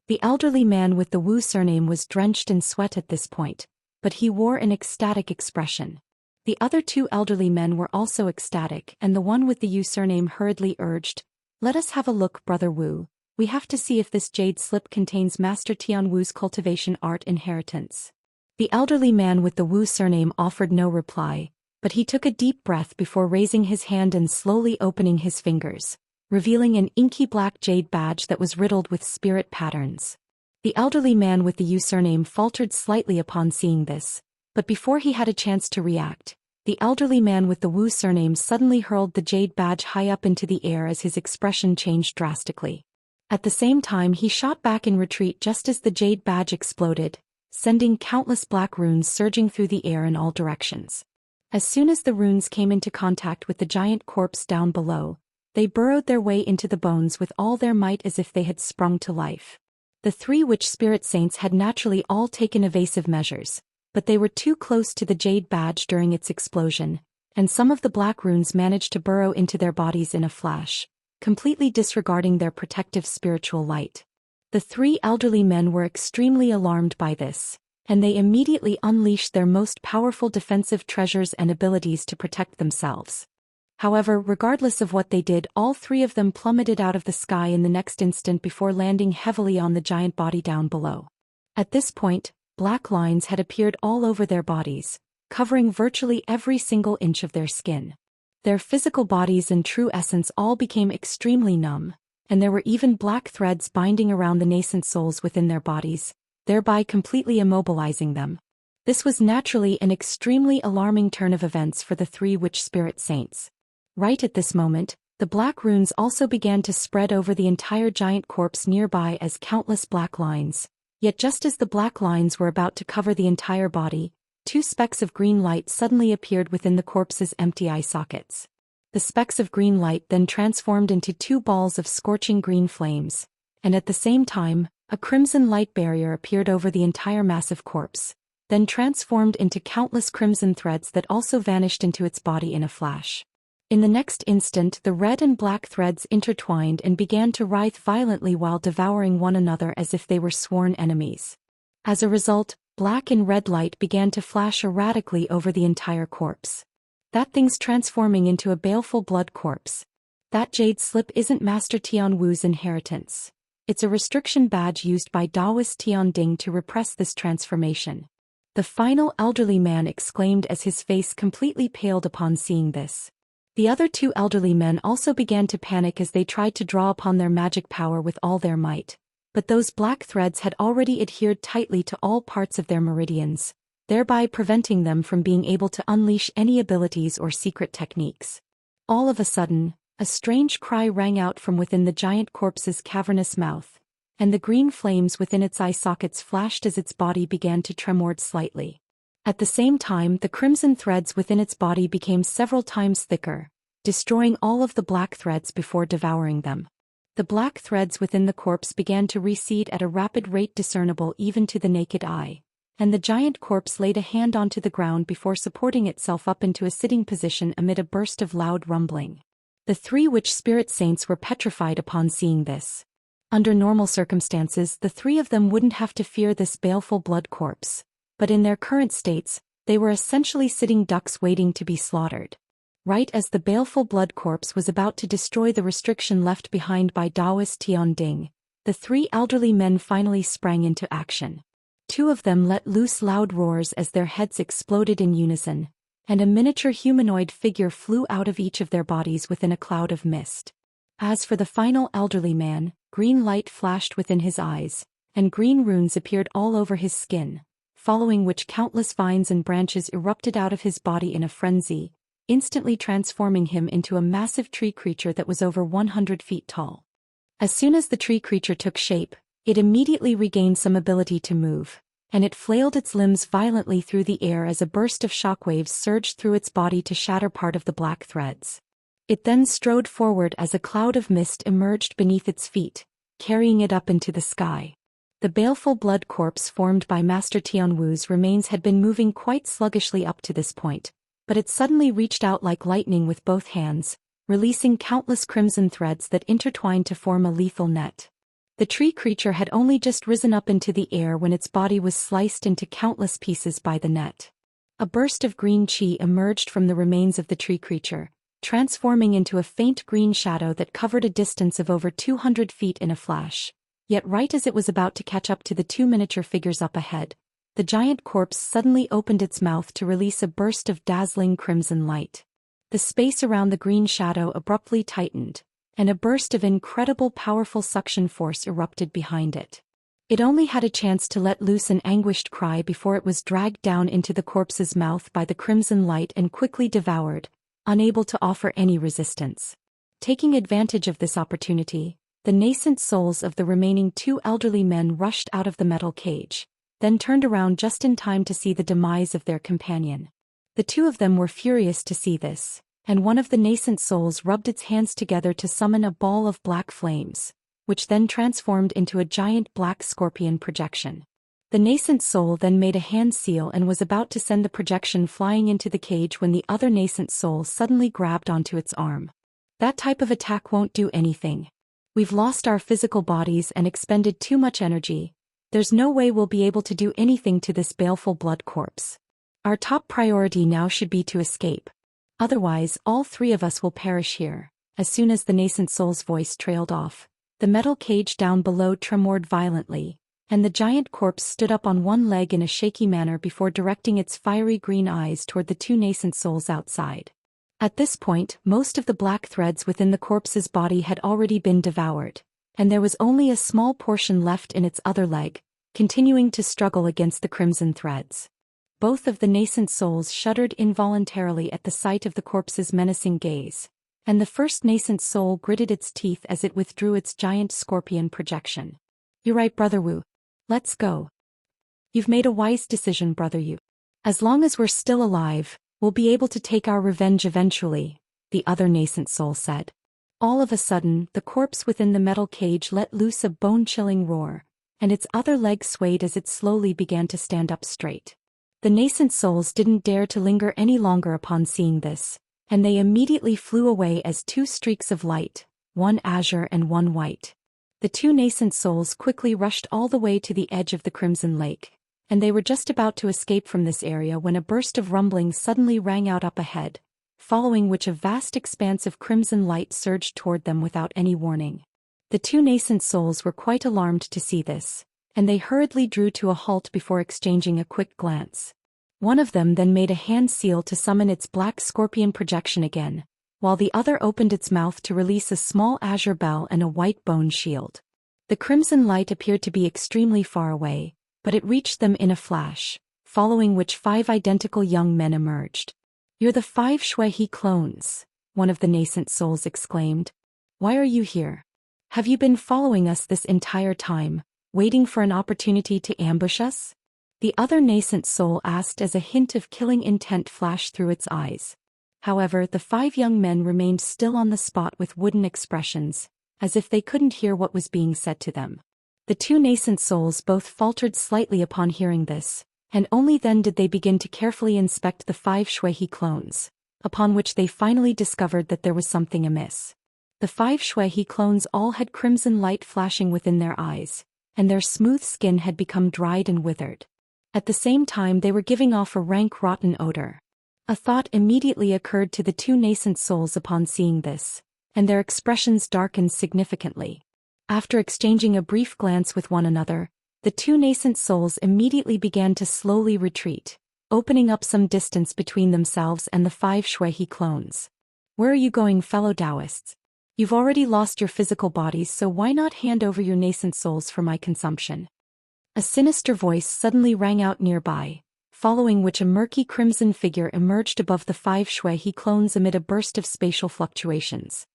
S1: The elderly man with the Wu surname was drenched in sweat at this point, but he wore an ecstatic expression. The other two elderly men were also ecstatic, and the one with the Yu surname hurriedly urged, "Let us have a look, Brother Wu. We have to see if this jade slip contains Master Tian Wu's cultivation art inheritance." The elderly man with the Wu surname offered no reply, but he took a deep breath before raising his hand and slowly opening his fingers, revealing an inky black jade badge that was riddled with spirit patterns. The elderly man with the Yu surname faltered slightly upon seeing this, but before he had a chance to react, the elderly man with the Wu surname suddenly hurled the jade badge high up into the air as his expression changed drastically. At the same time, he shot back in retreat just as the jade badge exploded, sending countless black runes surging through the air in all directions. As soon as the runes came into contact with the giant corpse down below, they burrowed their way into the bones with all their might as if they had sprung to life. The three witch spirit saints had naturally all taken evasive measures, but they were too close to the jade badge during its explosion, and some of the black runes managed to burrow into their bodies in a flash, completely disregarding their protective spiritual light. The three elderly men were extremely alarmed by this, and they immediately unleashed their most powerful defensive treasures and abilities to protect themselves. However, regardless of what they did, all three of them plummeted out of the sky in the next instant before landing heavily on the giant body down below. At this point, black lines had appeared all over their bodies, covering virtually every single inch of their skin. Their physical bodies and true essence all became extremely numb, and there were even black threads binding around the nascent souls within their bodies, thereby completely immobilizing them. This was naturally an extremely alarming turn of events for the three witch spirit saints. Right at this moment, the black runes also began to spread over the entire giant corpse nearby as countless black lines. Yet just as the black lines were about to cover the entire body, two specks of green light suddenly appeared within the corpse's empty eye sockets. The specks of green light then transformed into two balls of scorching green flames, and at the same time, a crimson light barrier appeared over the entire massive corpse, then transformed into countless crimson threads that also vanished into its body in a flash. In the next instant, the red and black threads intertwined and began to writhe violently while devouring one another as if they were sworn enemies. As a result, black and red light began to flash erratically over the entire corpse. That thing's transforming into a baleful blood corpse. That jade slip isn't Master Tian Wu's inheritance. It's a restriction badge used by Daoist Tian Ding to repress this transformation. The final elderly man exclaimed as his face completely paled upon seeing this. The other two elderly men also began to panic as they tried to draw upon their magic power with all their might, but those black threads had already adhered tightly to all parts of their meridians, thereby preventing them from being able to unleash any abilities or secret techniques. All of a sudden, a strange cry rang out from within the giant corpse's cavernous mouth, and the green flames within its eye sockets flashed as its body began to tremor slightly. At the same time, the crimson threads within its body became several times thicker, destroying all of the black threads before devouring them. The black threads within the corpse began to recede at a rapid rate discernible even to the naked eye, and the giant corpse laid a hand onto the ground before supporting itself up into a sitting position amid a burst of loud rumbling. The three witch spirit saints were petrified upon seeing this. Under normal circumstances, the three of them wouldn't have to fear this baleful blood corpse, but in their current states, they were essentially sitting ducks waiting to be slaughtered. Right as the baleful blood corpse was about to destroy the restriction left behind by Daoist Tian Ding, the three elderly men finally sprang into action. Two of them let loose loud roars as their heads exploded in unison, and a miniature humanoid figure flew out of each of their bodies within a cloud of mist. As for the final elderly man, green light flashed within his eyes, and green runes appeared all over his skin, following which countless vines and branches erupted out of his body in a frenzy, instantly transforming him into a massive tree creature that was over 100 feet tall. As soon as the tree creature took shape, it immediately regained some ability to move, and it flailed its limbs violently through the air as a burst of shockwaves surged through its body to shatter part of the black threads. It then strode forward as a cloud of mist emerged beneath its feet, carrying it up into the sky. The baleful blood corpse formed by Master Tian Wu's remains had been moving quite sluggishly up to this point, but it suddenly reached out like lightning with both hands, releasing countless crimson threads that intertwined to form a lethal net. The tree creature had only just risen up into the air when its body was sliced into countless pieces by the net. A burst of green chi emerged from the remains of the tree creature, transforming into a faint green shadow that covered a distance of over 200 feet in a flash. Yet right as it was about to catch up to the two miniature figures up ahead, the giant corpse suddenly opened its mouth to release a burst of dazzling crimson light. The space around the green shadow abruptly tightened, and a burst of incredible powerful suction force erupted behind it. It only had a chance to let loose an anguished cry before it was dragged down into the corpse's mouth by the crimson light and quickly devoured, unable to offer any resistance. Taking advantage of this opportunity, the nascent souls of the remaining two elderly men rushed out of the metal cage, then turned around just in time to see the demise of their companion. The two of them were furious to see this, and one of the nascent souls rubbed its hands together to summon a ball of black flames, which then transformed into a giant black scorpion projection. The nascent soul then made a hand seal and was about to send the projection flying into the cage when the other nascent soul suddenly grabbed onto its arm. That type of attack won't do anything. We've lost our physical bodies and expended too much energy. There's no way we'll be able to do anything to this baleful blood corpse. Our top priority now should be to escape. Otherwise, all three of us will perish here. As soon as the nascent soul's voice trailed off, the metal cage down below tremored violently, and the giant corpse stood up on one leg in a shaky manner before directing its fiery green eyes toward the two nascent souls outside. At this point, most of the black threads within the corpse's body had already been devoured, and there was only a small portion left in its other leg, continuing to struggle against the crimson threads. Both of the nascent souls shuddered involuntarily at the sight of the corpse's menacing gaze, and the first nascent soul gritted its teeth as it withdrew its giant scorpion projection. "You're right, Brother Wu. Let's go. You've made a wise decision, Brother Yu. As long as we're still alive, we'll be able to take our revenge eventually," the other nascent soul said. All of a sudden, the corpse within the metal cage let loose a bone-chilling roar, and its other leg swayed as it slowly began to stand up straight. The nascent souls didn't dare to linger any longer upon seeing this, and they immediately flew away as two streaks of light, one azure and one white. The two nascent souls quickly rushed all the way to the edge of the Crimson Lake, and they were just about to escape from this area when a burst of rumbling suddenly rang out up ahead, following which a vast expanse of crimson light surged toward them without any warning. The two nascent souls were quite alarmed to see this, and they hurriedly drew to a halt before exchanging a quick glance. One of them then made a hand seal to summon its black scorpion projection again, while the other opened its mouth to release a small azure bell and a white bone shield. The crimson light appeared to be extremely far away, but it reached them in a flash, following which 5 identical young men emerged. "You're the 5 Shuehe clones," one of the nascent souls exclaimed. "Why are you here? Have you been following us this entire time, waiting for an opportunity to ambush us?" The other nascent soul asked as a hint of killing intent flashed through its eyes. However, the 5 young men remained still on the spot with wooden expressions, as if they couldn't hear what was being said to them. The 2 nascent souls both faltered slightly upon hearing this, and only then did they begin to carefully inspect the 5 Shuehe clones, upon which they finally discovered that there was something amiss. The 5 Shuehe clones all had crimson light flashing within their eyes, and their smooth skin had become dried and withered. At the same time they were giving off a rank rotten odor. A thought immediately occurred to the 2 nascent souls upon seeing this, and their expressions darkened significantly. After exchanging a brief glance with one another, the 2 nascent souls immediately began to slowly retreat, opening up some distance between themselves and the 5 Shuehe clones. "Where are you going, fellow Daoists? You've already lost your physical bodies, so why not hand over your nascent souls for my consumption?" A sinister voice suddenly rang out nearby, following which a murky crimson figure emerged above the 5 Shuehe clones amid a burst of spatial fluctuations.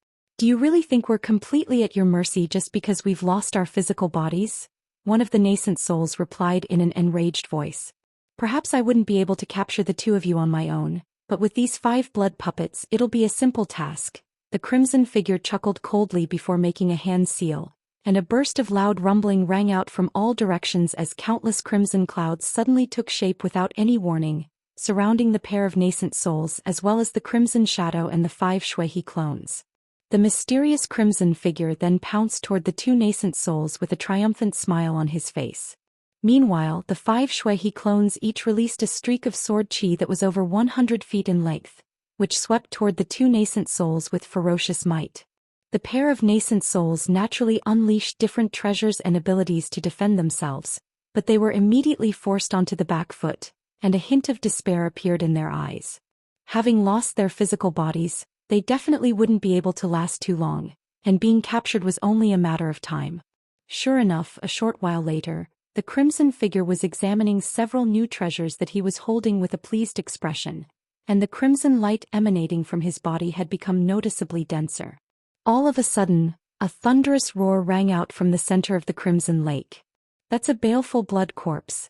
S1: Do you really think we're completely at your mercy just because we've lost our physical bodies? One of the nascent souls replied in an enraged voice. Perhaps I wouldn't be able to capture the two of you on my own, but with these 5 blood puppets it'll be a simple task. The crimson figure chuckled coldly before making a hand seal, and a burst of loud rumbling rang out from all directions as countless crimson clouds suddenly took shape without any warning, surrounding the pair of nascent souls as well as the Crimson Shadow and the 5 Shuehe clones. The mysterious crimson figure then pounced toward the 2 nascent souls with a triumphant smile on his face. Meanwhile, the 5 Shuehe clones each released a streak of sword chi that was over 100 feet in length, which swept toward the 2 nascent souls with ferocious might. The pair of nascent souls naturally unleashed different treasures and abilities to defend themselves, but they were immediately forced onto the back foot, and a hint of despair appeared in their eyes. Having lost their physical bodies, they definitely wouldn't be able to last too long, and being captured was only a matter of time. Sure enough, a short while later, the crimson figure was examining several new treasures that he was holding with a pleased expression, and the crimson light emanating from his body had become noticeably denser. All of a sudden, a thunderous roar rang out from the center of the crimson lake. That's a baleful blood corpse.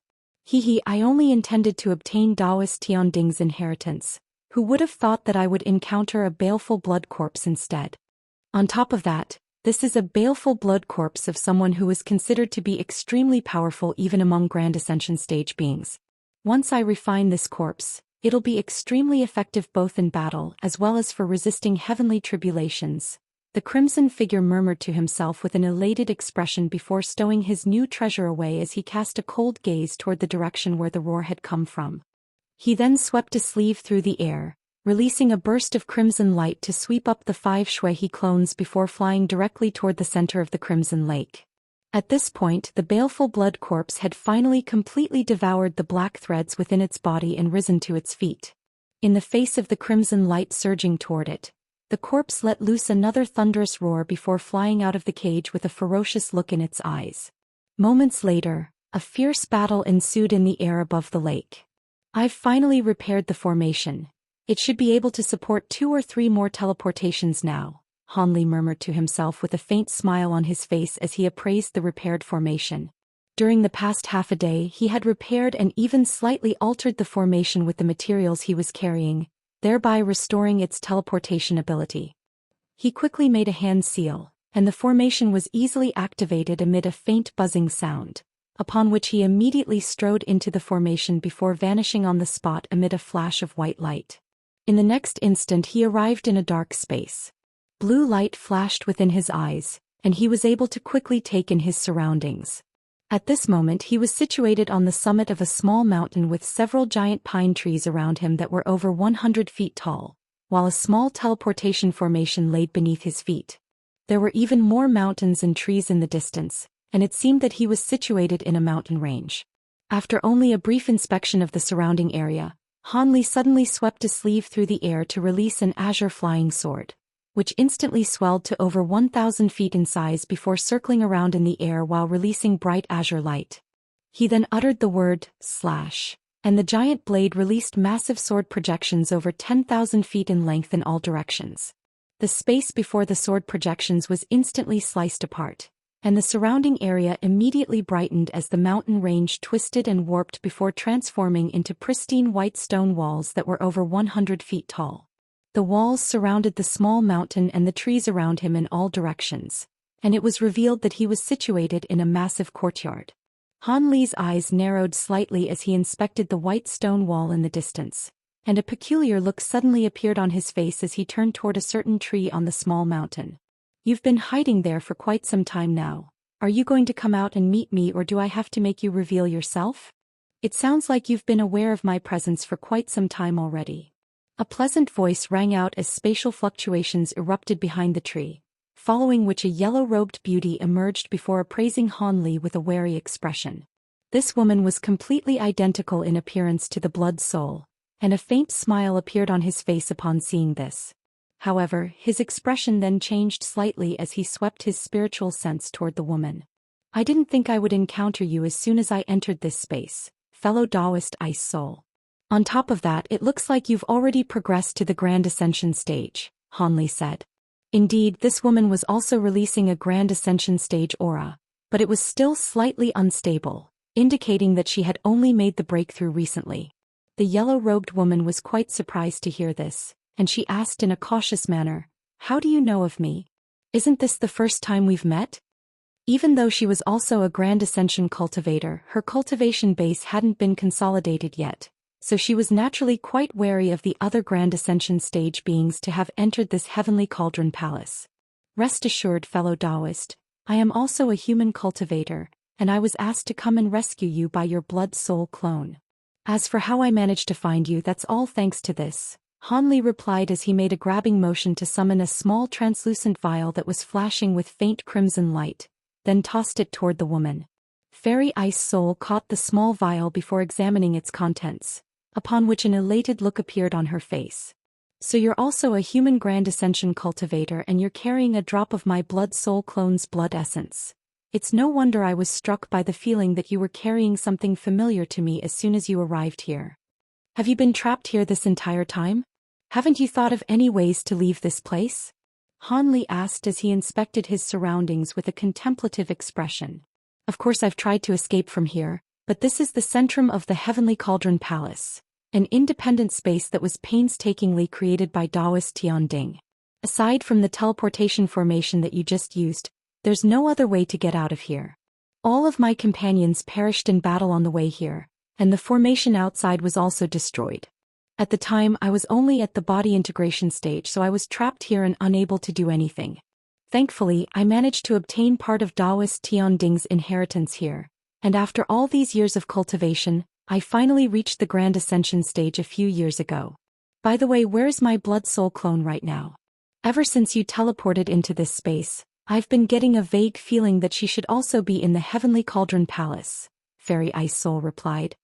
S1: I only intended to obtain Daoist Tian Ding's inheritance. Who would have thought that I would encounter a baleful blood corpse instead? On top of that, this is a baleful blood corpse of someone who is considered to be extremely powerful even among Grand Ascension stage beings. Once I refine this corpse, it'll be extremely effective both in battle as well as for resisting heavenly tribulations. The crimson figure murmured to himself with an elated expression before stowing his new treasure away as he cast a cold gaze toward the direction where the roar had come from. He then swept a sleeve through the air, releasing a burst of crimson light to sweep up the 5 Shuehe clones before flying directly toward the center of the crimson lake. At this point, the baleful blood corpse had finally completely devoured the black threads within its body and risen to its feet. In the face of the crimson light surging toward it, the corpse let loose another thunderous roar before flying out of the cage with a ferocious look in its eyes. Moments later, a fierce battle ensued in the air above the lake. I've finally repaired the formation. It should be able to support 2 or 3 more teleportations now, Hanli murmured to himself with a faint smile on his face as he appraised the repaired formation. During the past half a day he had repaired and even slightly altered the formation with the materials he was carrying, thereby restoring its teleportation ability. He quickly made a hand seal, and the formation was easily activated amid a faint buzzing sound, upon which he immediately strode into the formation before vanishing on the spot amid a flash of white light. In the next instant he arrived in a dark space. Blue light flashed within his eyes, and he was able to quickly take in his surroundings. At this moment he was situated on the summit of a small mountain with several giant pine trees around him that were over 100 feet tall, while a small teleportation formation laid beneath his feet. There were even more mountains and trees in the distance, and it seemed that he was situated in a mountain range. After only a brief inspection of the surrounding area, Hanli suddenly swept a sleeve through the air to release an azure flying sword, which instantly swelled to over 1,000 feet in size before circling around in the air while releasing bright azure light. He then uttered the word, slash, and the giant blade released massive sword projections over 10,000 feet in length in all directions. The space before the sword projections was instantly sliced apart, and the surrounding area immediately brightened as the mountain range twisted and warped before transforming into pristine white stone walls that were over 100 feet tall. The walls surrounded the small mountain and the trees around him in all directions, and it was revealed that he was situated in a massive courtyard. Hanli's eyes narrowed slightly as he inspected the white stone wall in the distance, and a peculiar look suddenly appeared on his face as he turned toward a certain tree on the small mountain. You've been hiding there for quite some time now. Are you going to come out and meet me, or do I have to make you reveal yourself? It sounds like you've been aware of my presence for quite some time already. A pleasant voice rang out as spatial fluctuations erupted behind the tree, following which a yellow-robed beauty emerged before appraising Hanli with a wary expression. This woman was completely identical in appearance to the Blood Soul, and a faint smile appeared on his face upon seeing this. However, his expression then changed slightly as he swept his spiritual sense toward the woman. I didn't think I would encounter you as soon as I entered this space, fellow Daoist Ice Soul. On top of that, it looks like you've already progressed to the Grand Ascension stage, Hanli said. Indeed, this woman was also releasing a Grand Ascension stage aura, but it was still slightly unstable, indicating that she had only made the breakthrough recently. The yellow-robed woman was quite surprised to hear this, and she asked in a cautious manner, "How do you know of me? Isn't this the first time we've met?" Even though she was also a Grand Ascension cultivator, her cultivation base hadn't been consolidated yet, so she was naturally quite wary of the other Grand Ascension stage beings to have entered this heavenly cauldron palace. "Rest assured, fellow Daoist, I am also a human cultivator, and I was asked to come and rescue you by your blood soul clone. As for how I managed to find you, that's all thanks to this," Hanli replied as he made a grabbing motion to summon a small translucent vial that was flashing with faint crimson light, then tossed it toward the woman. Fairy Ice Soul caught the small vial before examining its contents, upon which an elated look appeared on her face. "So you're also a human Grand Ascension cultivator and you're carrying a drop of my blood soul clone's blood essence. It's no wonder I was struck by the feeling that you were carrying something familiar to me as soon as you arrived here. Have you been trapped here this entire time? Haven't you thought of any ways to leave this place?" Hanli asked as he inspected his surroundings with a contemplative expression. "Of course I've tried to escape from here, but this is the centrum of the Heavenly Cauldron Palace, an independent space that was painstakingly created by Daoist Tian Ding. Aside from the teleportation formation that you just used, there's no other way to get out of here. All of my companions perished in battle on the way here, and the formation outside was also destroyed. At the time I was only at the body integration stage, so I was trapped here and unable to do anything. Thankfully, I managed to obtain part of Daoist Tian Ding's inheritance here, and after all these years of cultivation, I finally reached the Grand Ascension stage a few years ago. By the way, where's my blood soul clone right now? Ever since you teleported into this space, I've been getting a vague feeling that she should also be in the Heavenly Cauldron Palace," Fairy Ice Soul replied.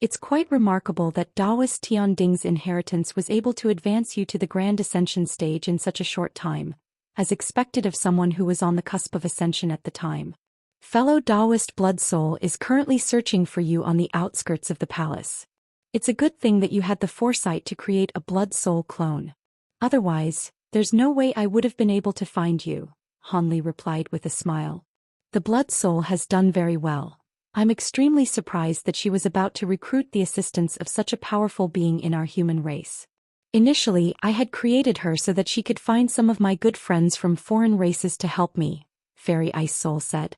S1: "It's quite remarkable that Daoist Tian Ding's inheritance was able to advance you to the Grand Ascension stage in such a short time, as expected of someone who was on the cusp of ascension at the time. Fellow Daoist Blood Soul is currently searching for you on the outskirts of the palace. It's a good thing that you had the foresight to create a Blood Soul clone. Otherwise, there's no way I would have been able to find you," Hanli replied with a smile. "The Blood Soul has done very well. I'm extremely surprised that she was about to recruit the assistance of such a powerful being in our human race. Initially, I had created her so that she could find some of my good friends from foreign races to help me," Fairy Ice Soul said.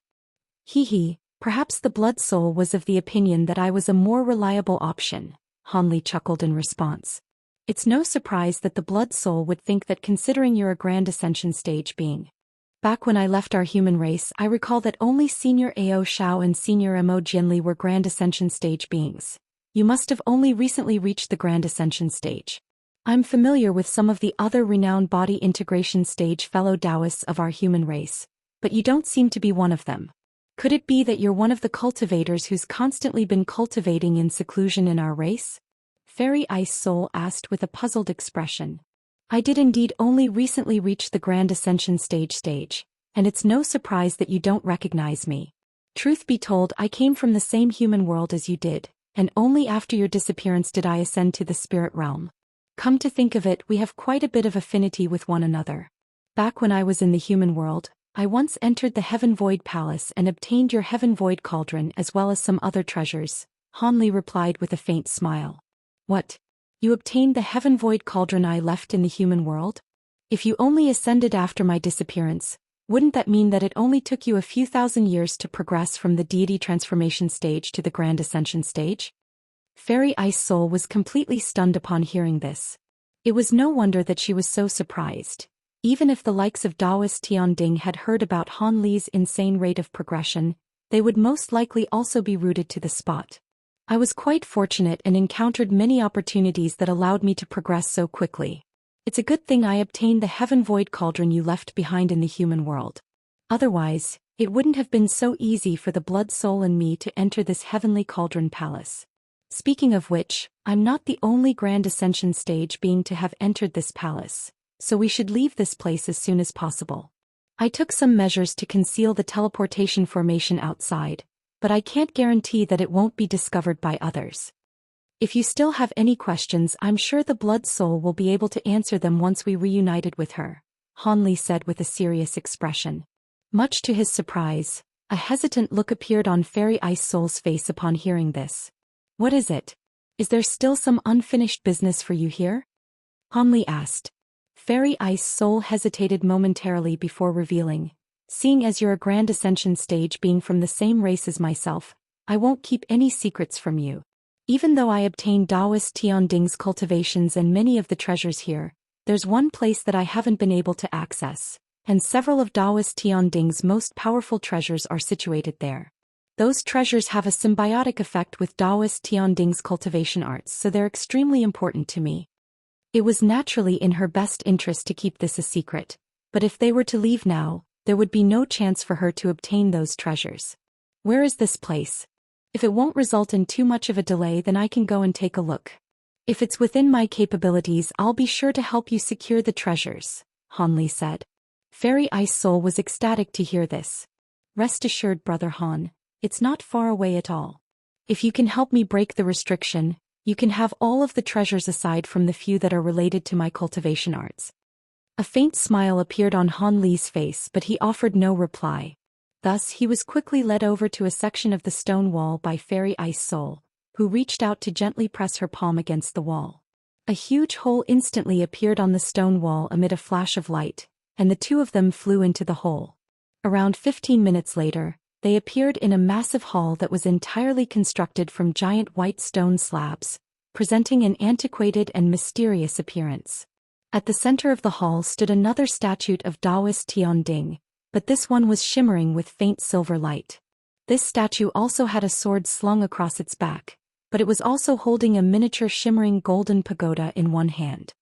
S1: "Hee, perhaps the Blood Soul was of the opinion that I was a more reliable option," Hanli chuckled in response. "It's no surprise that the Blood Soul would think that, considering you're a Grand Ascension stage being. Back when I left our human race, I recall that only Senior Ao Shao and Senior Mo Jinli were Grand Ascension stage beings. You must have only recently reached the Grand Ascension stage. I'm familiar with some of the other renowned body integration stage fellow Daoists of our human race, but you don't seem to be one of them. Could it be that you're one of the cultivators who's constantly been cultivating in seclusion in our race?" Fairy Ice Soul asked with a puzzled expression. "I did indeed only recently reach the Grand Ascension stage, and it's no surprise that you don't recognize me. Truth be told, I came from the same human world as you did, and only after your disappearance did I ascend to the spirit realm. Come to think of it, we have quite a bit of affinity with one another. Back when I was in the human world, I once entered the Heaven Void Palace and obtained your Heaven Void Cauldron as well as some other treasures," Hanli replied with a faint smile. "What? You obtained the Heaven Void Cauldron I left in the human world? If you only ascended after my disappearance, wouldn't that mean that it only took you a few thousand years to progress from the deity transformation stage to the Grand Ascension stage?" Fairy Ice Soul was completely stunned upon hearing this. It was no wonder that she was so surprised. Even if the likes of Daoist Tian Ding had heard about Han Li's insane rate of progression, they would most likely also be rooted to the spot. "I was quite fortunate and encountered many opportunities that allowed me to progress so quickly. It's a good thing I obtained the Heaven Void Cauldron you left behind in the human world. Otherwise, it wouldn't have been so easy for the Blood Soul and me to enter this Heavenly Cauldron Palace. Speaking of which, I'm not the only Grand Ascension stage being to have entered this palace, so we should leave this place as soon as possible. I took some measures to conceal the teleportation formation outside, but I can't guarantee that it won't be discovered by others. If you still have any questions, I'm sure the Blood Soul will be able to answer them once we reunited with her," Han Li said with a serious expression. Much to his surprise, a hesitant look appeared on Fairy Ice Soul's face upon hearing this. What is it? Is there still some unfinished business for you here? Han Li asked. Fairy Ice Soul hesitated momentarily before revealing. Seeing as you're a Grand Ascension stage being from the same race as myself, I won't keep any secrets from you. Even though I obtained Daoist Tian Ding's cultivations and many of the treasures here, there's one place that I haven't been able to access, and several of Daoist Tian Ding's most powerful treasures are situated there. Those treasures have a symbiotic effect with Daoist Tian Ding's cultivation arts, so they're extremely important to me. It was naturally in her best interest to keep this a secret, but if they were to leave now, there would be no chance for her to obtain those treasures. Where is this place? If it won't result in too much of a delay, then I can go and take a look. If it's within my capabilities, I'll be sure to help you secure the treasures, Han Li said. Fairy Ice Soul was ecstatic to hear this. Rest assured, Brother Han, it's not far away at all. If you can help me break the restriction, you can have all of the treasures aside from the few that are related to my cultivation arts. A faint smile appeared on Han Li's face, but he offered no reply. Thus he was quickly led over to a section of the stone wall by Fairy Ice Soul, who reached out to gently press her palm against the wall. A huge hole instantly appeared on the stone wall amid a flash of light, and the two of them flew into the hole. Around 15 minutes later, they appeared in a massive hall that was entirely constructed from giant white stone slabs, presenting an antiquated and mysterious appearance. At the center of the hall stood another statue of Daoist Tian Ding, but this one was shimmering with faint silver light. This statue also had a sword slung across its back, but it was also holding a miniature shimmering golden pagoda in one hand.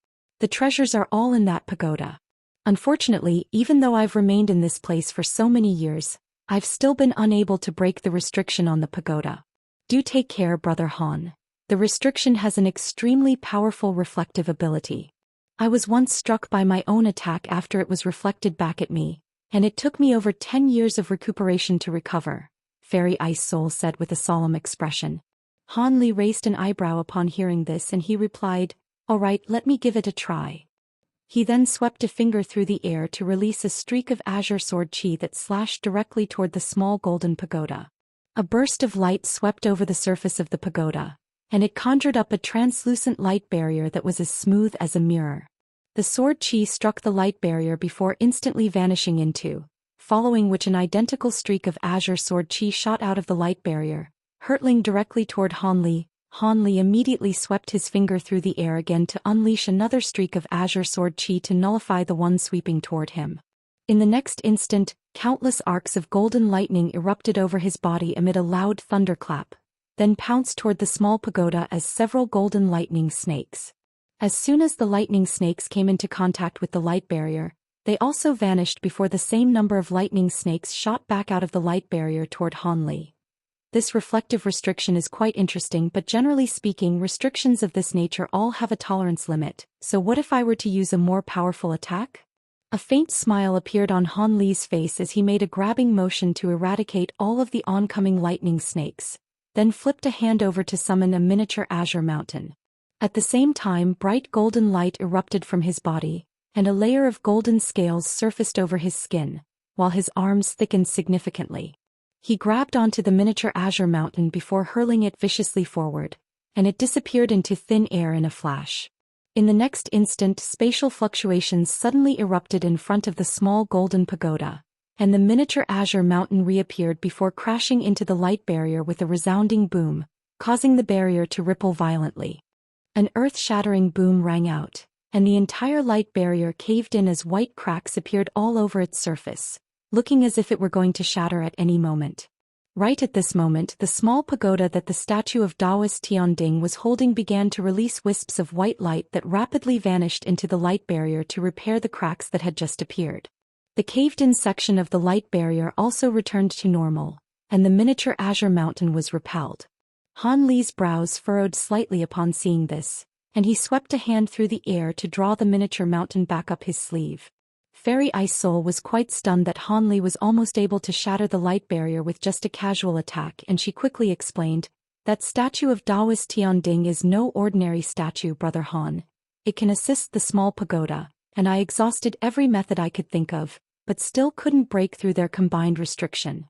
S1: The treasures are all in that pagoda. Unfortunately, even though I've remained in this place for so many years, I've still been unable to break the restriction on the pagoda. Do take care, Brother Han. The restriction has an extremely powerful reflective ability. I was once struck by my own attack after it was reflected back at me, and it took me over 10 years of recuperation to recover, Fairy Ice Soul said with a solemn expression. Han Li raised an eyebrow upon hearing this, and he replied, "All right, let me give it a try." He then swept a finger through the air to release a streak of azure sword chi that slashed directly toward the small golden pagoda. A burst of light swept over the surface of the pagoda, and it conjured up a translucent light barrier that was as smooth as a mirror. The sword chi struck the light barrier before instantly vanishing into, following which an identical streak of azure sword chi shot out of the light barrier, hurtling directly toward Han Li. Han Li immediately swept his finger through the air again to unleash another streak of azure sword chi to nullify the one sweeping toward him. In the next instant, countless arcs of golden lightning erupted over his body amid a loud thunderclap, then pounced toward the small pagoda as several golden lightning snakes. As soon as the lightning snakes came into contact with the light barrier, they also vanished before the same number of lightning snakes shot back out of the light barrier toward Han Li. This reflective restriction is quite interesting, but generally speaking, restrictions of this nature all have a tolerance limit, so what if I were to use a more powerful attack? A faint smile appeared on Han Li's face as he made a grabbing motion to eradicate all of the oncoming lightning snakes, then flipped a hand over to summon a miniature azure mountain. At the same time, bright golden light erupted from his body, and a layer of golden scales surfaced over his skin, while his arms thickened significantly. He grabbed onto the miniature azure mountain before hurling it viciously forward, and it disappeared into thin air in a flash. In the next instant, spatial fluctuations suddenly erupted in front of the small golden pagoda, and the miniature azure mountain reappeared before crashing into the light barrier with a resounding boom, causing the barrier to ripple violently. An earth-shattering boom rang out, and the entire light barrier caved in as white cracks appeared all over its surface, looking as if it were going to shatter at any moment. Right at this moment, the small pagoda that the statue of Daoist Tian Ding was holding began to release wisps of white light that rapidly vanished into the light barrier to repair the cracks that had just appeared. The caved-in section of the light barrier also returned to normal, and the miniature azure mountain was repelled. Han Li's brows furrowed slightly upon seeing this, and he swept a hand through the air to draw the miniature mountain back up his sleeve. Fairy Ice Soul was quite stunned that Han Li was almost able to shatter the light barrier with just a casual attack, and she quickly explained, "That statue of Daoist Tian Ding is no ordinary statue, Brother Han. It can assist the small pagoda, and I exhausted every method I could think of, but still couldn't break through their combined restriction.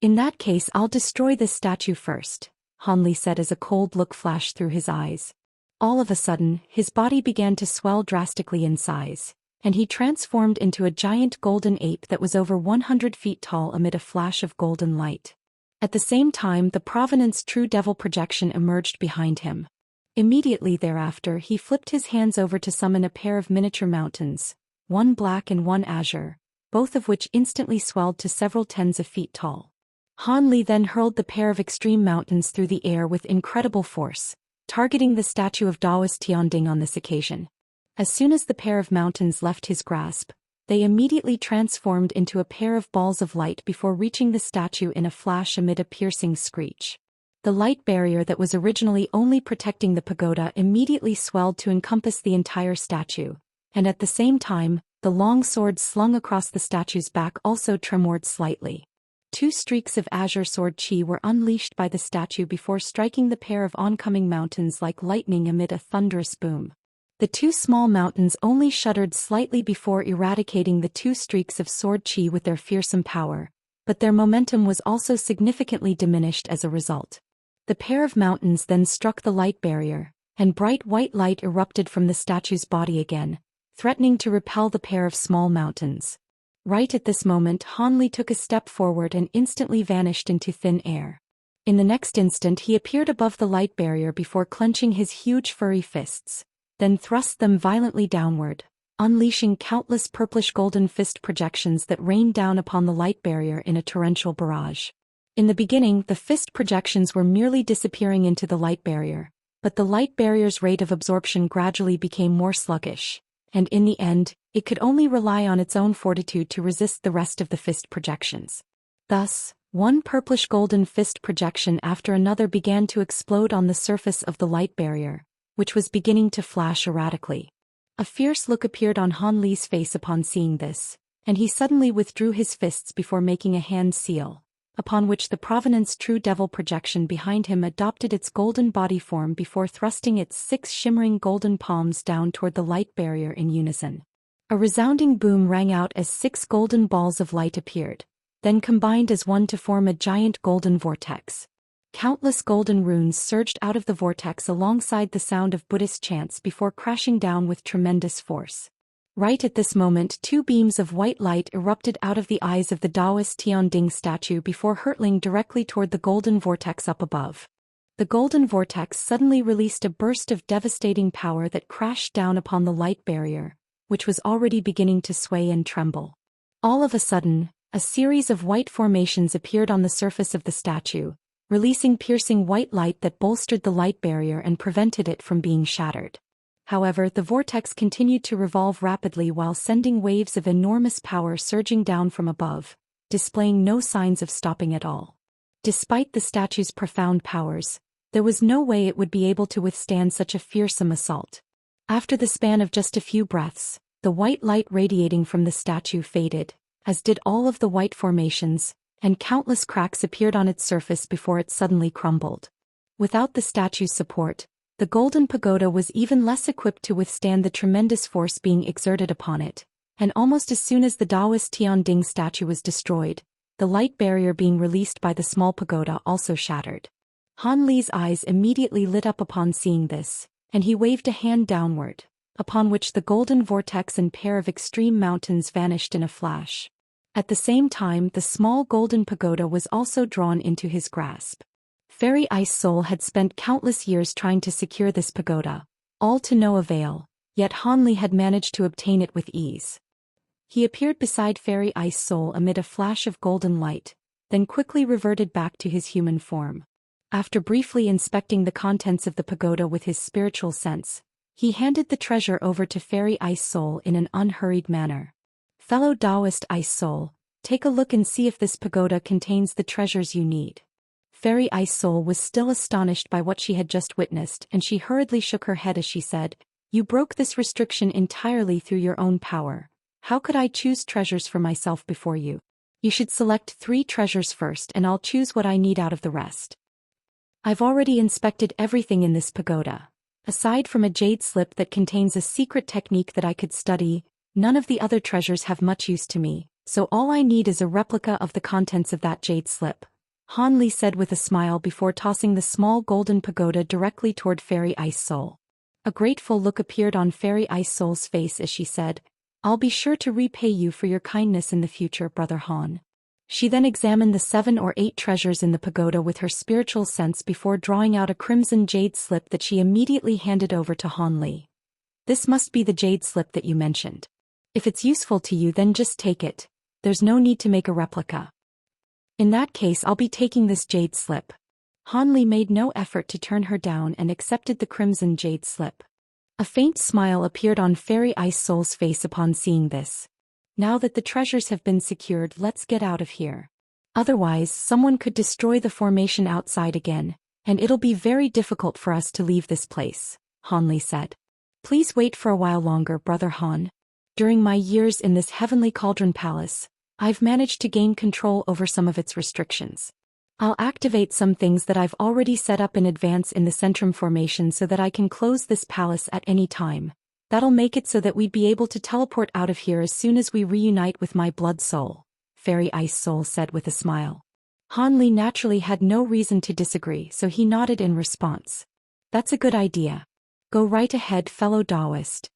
S1: In that case, I'll destroy this statue first, Han Li said as a cold look flashed through his eyes. All of a sudden, his body began to swell drastically in size, and he transformed into a giant golden ape that was over 100 feet tall amid a flash of golden light. At the same time, the Provenance True Devil projection emerged behind him. Immediately thereafter, he flipped his hands over to summon a pair of miniature mountains, one black and one azure, both of which instantly swelled to several tens of feet tall. Han Li then hurled the pair of extreme mountains through the air with incredible force, targeting the statue of Daoist Tian on this occasion. As soon as the pair of mountains left his grasp, they immediately transformed into a pair of balls of light before reaching the statue in a flash amid a piercing screech. The light barrier that was originally only protecting the pagoda immediately swelled to encompass the entire statue, and at the same time, the long sword slung across the statue's back also tremored slightly. 2 streaks of azure sword chi were unleashed by the statue before striking the pair of oncoming mountains like lightning amid a thunderous boom. The 2 small mountains only shuddered slightly before eradicating the 2 streaks of sword chi with their fearsome power, but their momentum was also significantly diminished as a result. The pair of mountains then struck the light barrier, and bright white light erupted from the statue's body again, threatening to repel the pair of small mountains. Right at this moment, Han Li took a step forward and instantly vanished into thin air. In the next instant, he appeared above the light barrier before clenching his huge furry fists, then thrust them violently downward, unleashing countless purplish golden fist projections that rained down upon the light barrier in a torrential barrage. In the beginning, the fist projections were merely disappearing into the light barrier, but the light barrier's rate of absorption gradually became more sluggish, and in the end, it could only rely on its own fortitude to resist the rest of the fist projections. Thus, one purplish golden fist projection after another began to explode on the surface of the light barrier, which was beginning to flash erratically. A fierce look appeared on Han Li's face upon seeing this, and he suddenly withdrew his fists before making a hand seal, upon which the Provenance True Devil projection behind him adopted its golden body form before thrusting its 6 shimmering golden palms down toward the light barrier in unison. A resounding boom rang out as 6 golden balls of light appeared, then combined as one to form a giant golden vortex. Countless golden runes surged out of the vortex alongside the sound of Buddhist chants before crashing down with tremendous force. Right at this moment, 2 beams of white light erupted out of the eyes of the Daoist Tian statue before hurtling directly toward the golden vortex up above. The golden vortex suddenly released a burst of devastating power that crashed down upon the light barrier, which was already beginning to sway and tremble. All of a sudden, a series of white formations appeared on the surface of the statue, releasing piercing white light that bolstered the light barrier and prevented it from being shattered. However, the vortex continued to revolve rapidly while sending waves of enormous power surging down from above, displaying no signs of stopping at all. Despite the statue's profound powers, there was no way it would be able to withstand such a fearsome assault. After the span of just a few breaths, the white light radiating from the statue faded, as did all of the white formations, and countless cracks appeared on its surface before it suddenly crumbled. Without the statue's support, the golden pagoda was even less equipped to withstand the tremendous force being exerted upon it, and almost as soon as the Daoist Tian statue was destroyed, the light barrier being released by the small pagoda also shattered. Han Li's eyes immediately lit up upon seeing this, and he waved a hand downward, upon which the golden vortex and pair of extreme mountains vanished in a flash. At the same time, the small golden pagoda was also drawn into his grasp. Fairy Ice Soul had spent countless years trying to secure this pagoda, all to no avail, yet Han Li had managed to obtain it with ease. He appeared beside Fairy Ice Soul amid a flash of golden light, then quickly reverted back to his human form. After briefly inspecting the contents of the pagoda with his spiritual sense, he handed the treasure over to Fairy Ice Soul in an unhurried manner. Fellow Daoist Ice Soul, take a look and see if this pagoda contains the treasures you need. Fairy Ice Soul was still astonished by what she had just witnessed, and she hurriedly shook her head as she said, "You broke this restriction entirely through your own power. How could I choose treasures for myself before you? You should select 3 treasures first and I'll choose what I need out of the rest." I've already inspected everything in this pagoda. Aside from a jade slip that contains a secret technique that I could study, None of the other treasures have much use to me, so all I need is a replica of the contents of that jade slip, Han Li said with a smile before tossing the small golden pagoda directly toward Fairy Ice Soul. A grateful look appeared on Fairy Ice Soul's face as she said, "I'll be sure to repay you for your kindness in the future, Brother Han." She then examined the 7 or 8 treasures in the pagoda with her spiritual sense before drawing out a crimson jade slip that she immediately handed over to Han Li. "This must be the jade slip that you mentioned. If it's useful to you then just take it. There's no need to make a replica." "In that case I'll be taking this jade slip." Han Li made no effort to turn her down and accepted the crimson jade slip. A faint smile appeared on Fairy Ice Soul's face upon seeing this. "Now that the treasures have been secured, let's get out of here. Otherwise, someone could destroy the formation outside again, and it'll be very difficult for us to leave this place," Han Li said. "Please wait for a while longer, Brother Han. During my years in this heavenly Cauldron Palace, I've managed to gain control over some of its restrictions. I'll activate some things that I've already set up in advance in the Centrum formation so that I can close this palace at any time. That'll make it so that we'd be able to teleport out of here as soon as we reunite with my blood soul," Fairy Ice Soul said with a smile. Han Li naturally had no reason to disagree, so he nodded in response. "That's a good idea. Go right ahead, fellow Daoist."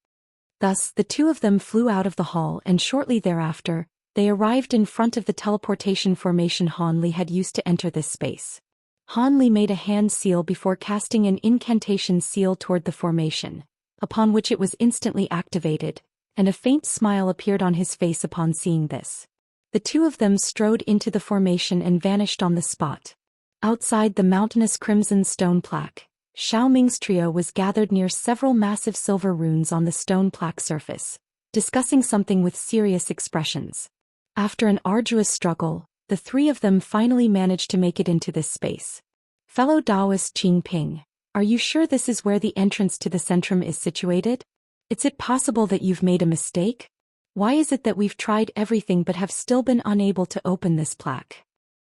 S1: Thus, the two of them flew out of the hall and shortly thereafter, they arrived in front of the teleportation formation Han Li had used to enter this space. Han Li made a hand seal before casting an incantation seal toward the formation, upon which it was instantly activated, and a faint smile appeared on his face upon seeing this. The two of them strode into the formation and vanished on the spot. Outside the mountainous crimson stone plaque, Xiaoming's trio was gathered near several massive silver runes on the stone plaque surface, discussing something with serious expressions. After an arduous struggle, the three of them finally managed to make it into this space. "Fellow Daoist Qing, are you sure this is where the entrance to the Centrum is situated? Is it possible that you've made a mistake? Why is it that we've tried everything but have still been unable to open this plaque?"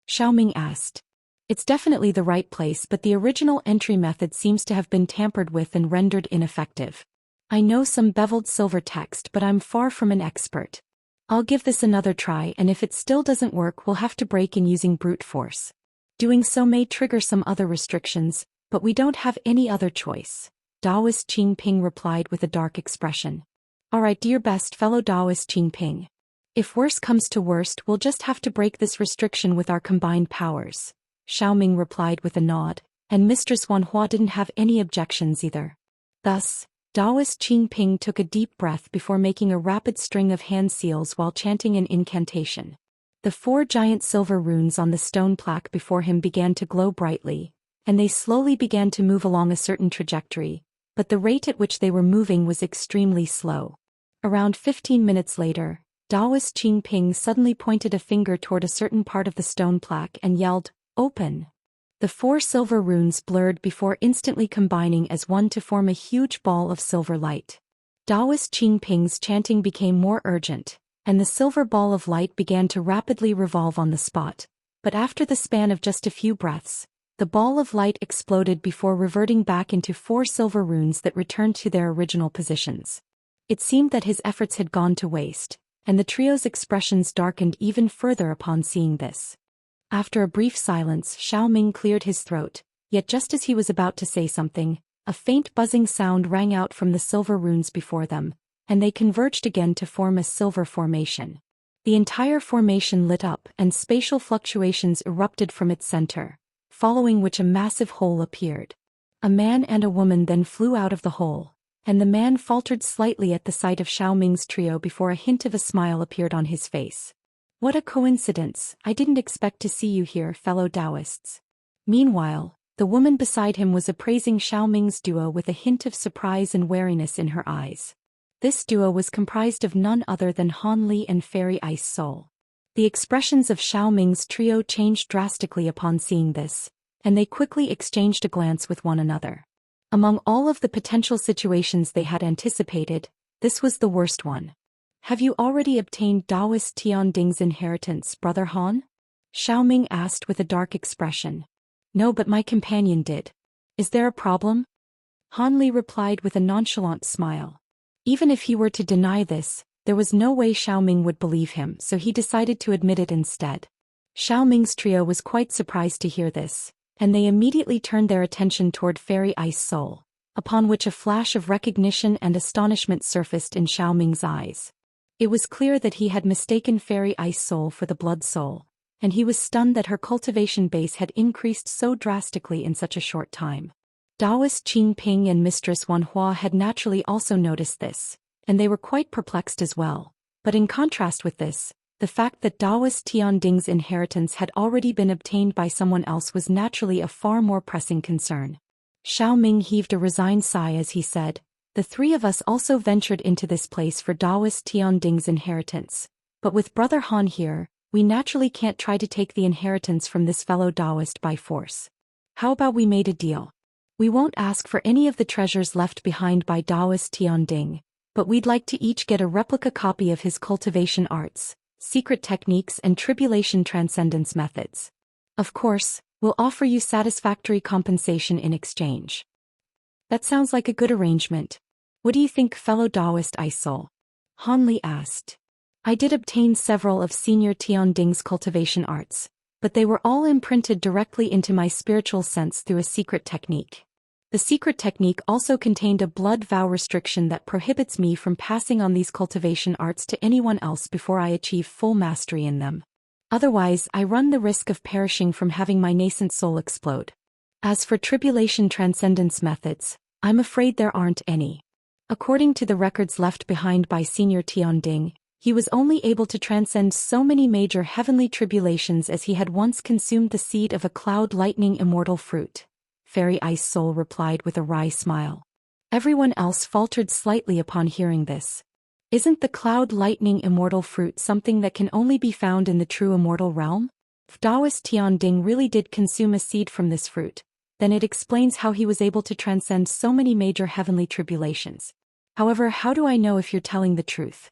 S1: Xiaoming asked. "It's definitely the right place, but the original entry method seems to have been tampered with and rendered ineffective. I know some beveled silver text, but I'm far from an expert. I'll give this another try, and if it still doesn't work we'll have to break in using brute force. Doing so may trigger some other restrictions, but we don't have any other choice," Daoist Qing replied with a dark expression. "Alright, do your best, fellow Daoist Qing. If worse comes to worst we'll just have to break this restriction with our combined powers," Xiaoming replied with a nod, and Mistress Wanhua didn't have any objections either. Thus, Daoist Qing took a deep breath before making a rapid string of hand seals while chanting an incantation. The 4 giant silver runes on the stone plaque before him began to glow brightly, and they slowly began to move along a certain trajectory, but the rate at which they were moving was extremely slow. Around 15 minutes later, Daoist Qing suddenly pointed a finger toward a certain part of the stone plaque and yelled, "Open!" The 4 silver runes blurred before instantly combining as one to form a huge ball of silver light. Daoist Qing's chanting became more urgent, and the silver ball of light began to rapidly revolve on the spot, but after the span of just a few breaths, the ball of light exploded before reverting back into 4 silver runes that returned to their original positions. It seemed that his efforts had gone to waste, and the trio's expressions darkened even further upon seeing this. After a brief silence, Xiaoming cleared his throat, yet just as he was about to say something, a faint buzzing sound rang out from the silver runes before them, and they converged again to form a silver formation. The entire formation lit up and spatial fluctuations erupted from its center, following which a massive hole appeared. A man and a woman then flew out of the hole, and the man faltered slightly at the sight of Xiaoming's trio before a hint of a smile appeared on his face. "What a coincidence, I didn't expect to see you here, fellow Daoists." Meanwhile, the woman beside him was appraising Xiaoming's duo with a hint of surprise and wariness in her eyes. This duo was comprised of none other than Han Li and Fairy Ice Soul. The expressions of Xiaoming's trio changed drastically upon seeing this, and they quickly exchanged a glance with one another. Among all of the potential situations they had anticipated, this was the worst one. "Have you already obtained Daoist Tian Ding's inheritance, Brother Han?" Xiaoming asked with a dark expression. "No, but my companion did. Is there a problem?" Han Li replied with a nonchalant smile. Even if he were to deny this, There was no way Xiaoming would believe him, so he decided to admit it instead. Xiaoming's trio was quite surprised to hear this, and they immediately turned their attention toward Fairy Ice Soul, upon which a flash of recognition and astonishment surfaced in Xiaoming's eyes. It was clear that he had mistaken Fairy Ice Soul for the Blood Soul, and he was stunned that her cultivation base had increased so drastically in such a short time. Daoist Qing Ping and Mistress Wanhua had naturally also noticed this, and they were quite perplexed as well. But in contrast with this, the fact that Daoist Tian Ding's inheritance had already been obtained by someone else was naturally a far more pressing concern. Xiaoming heaved a resigned sigh as he said, "The three of us also ventured into this place for Daoist Tian Ding's inheritance. But with Brother Han here, we naturally can't try to take the inheritance from this fellow Daoist by force. How about we made a deal? We won't ask for any of the treasures left behind by Daoist Tian Ding, but we'd like to each get a replica copy of his cultivation arts, secret techniques and tribulation transcendence methods. Of course, we'll offer you satisfactory compensation in exchange." "That sounds like a good arrangement. What do you think, fellow Daoist Ice Soul?" Han Li asked. "I did obtain several of Senior Tian Ding's cultivation arts, but they were all imprinted directly into my spiritual sense through a secret technique. The secret technique also contained a blood vow restriction that prohibits me from passing on these cultivation arts to anyone else before I achieve full mastery in them. Otherwise, I run the risk of perishing from having my nascent soul explode. As for tribulation transcendence methods, I'm afraid there aren't any. According to the records left behind by Senior Tian Ding, he was only able to transcend so many major heavenly tribulations as he had once consumed the seed of a cloud lightning immortal fruit." Fairy Ice Soul replied with a wry smile. Everyone else faltered slightly upon hearing this. Isn't the cloud lightning immortal fruit something that can only be found in the true immortal realm? If Daoist Tian Ding really did consume a seed from this fruit, then it explains how he was able to transcend so many major heavenly tribulations. However, how do I know if you're telling the truth?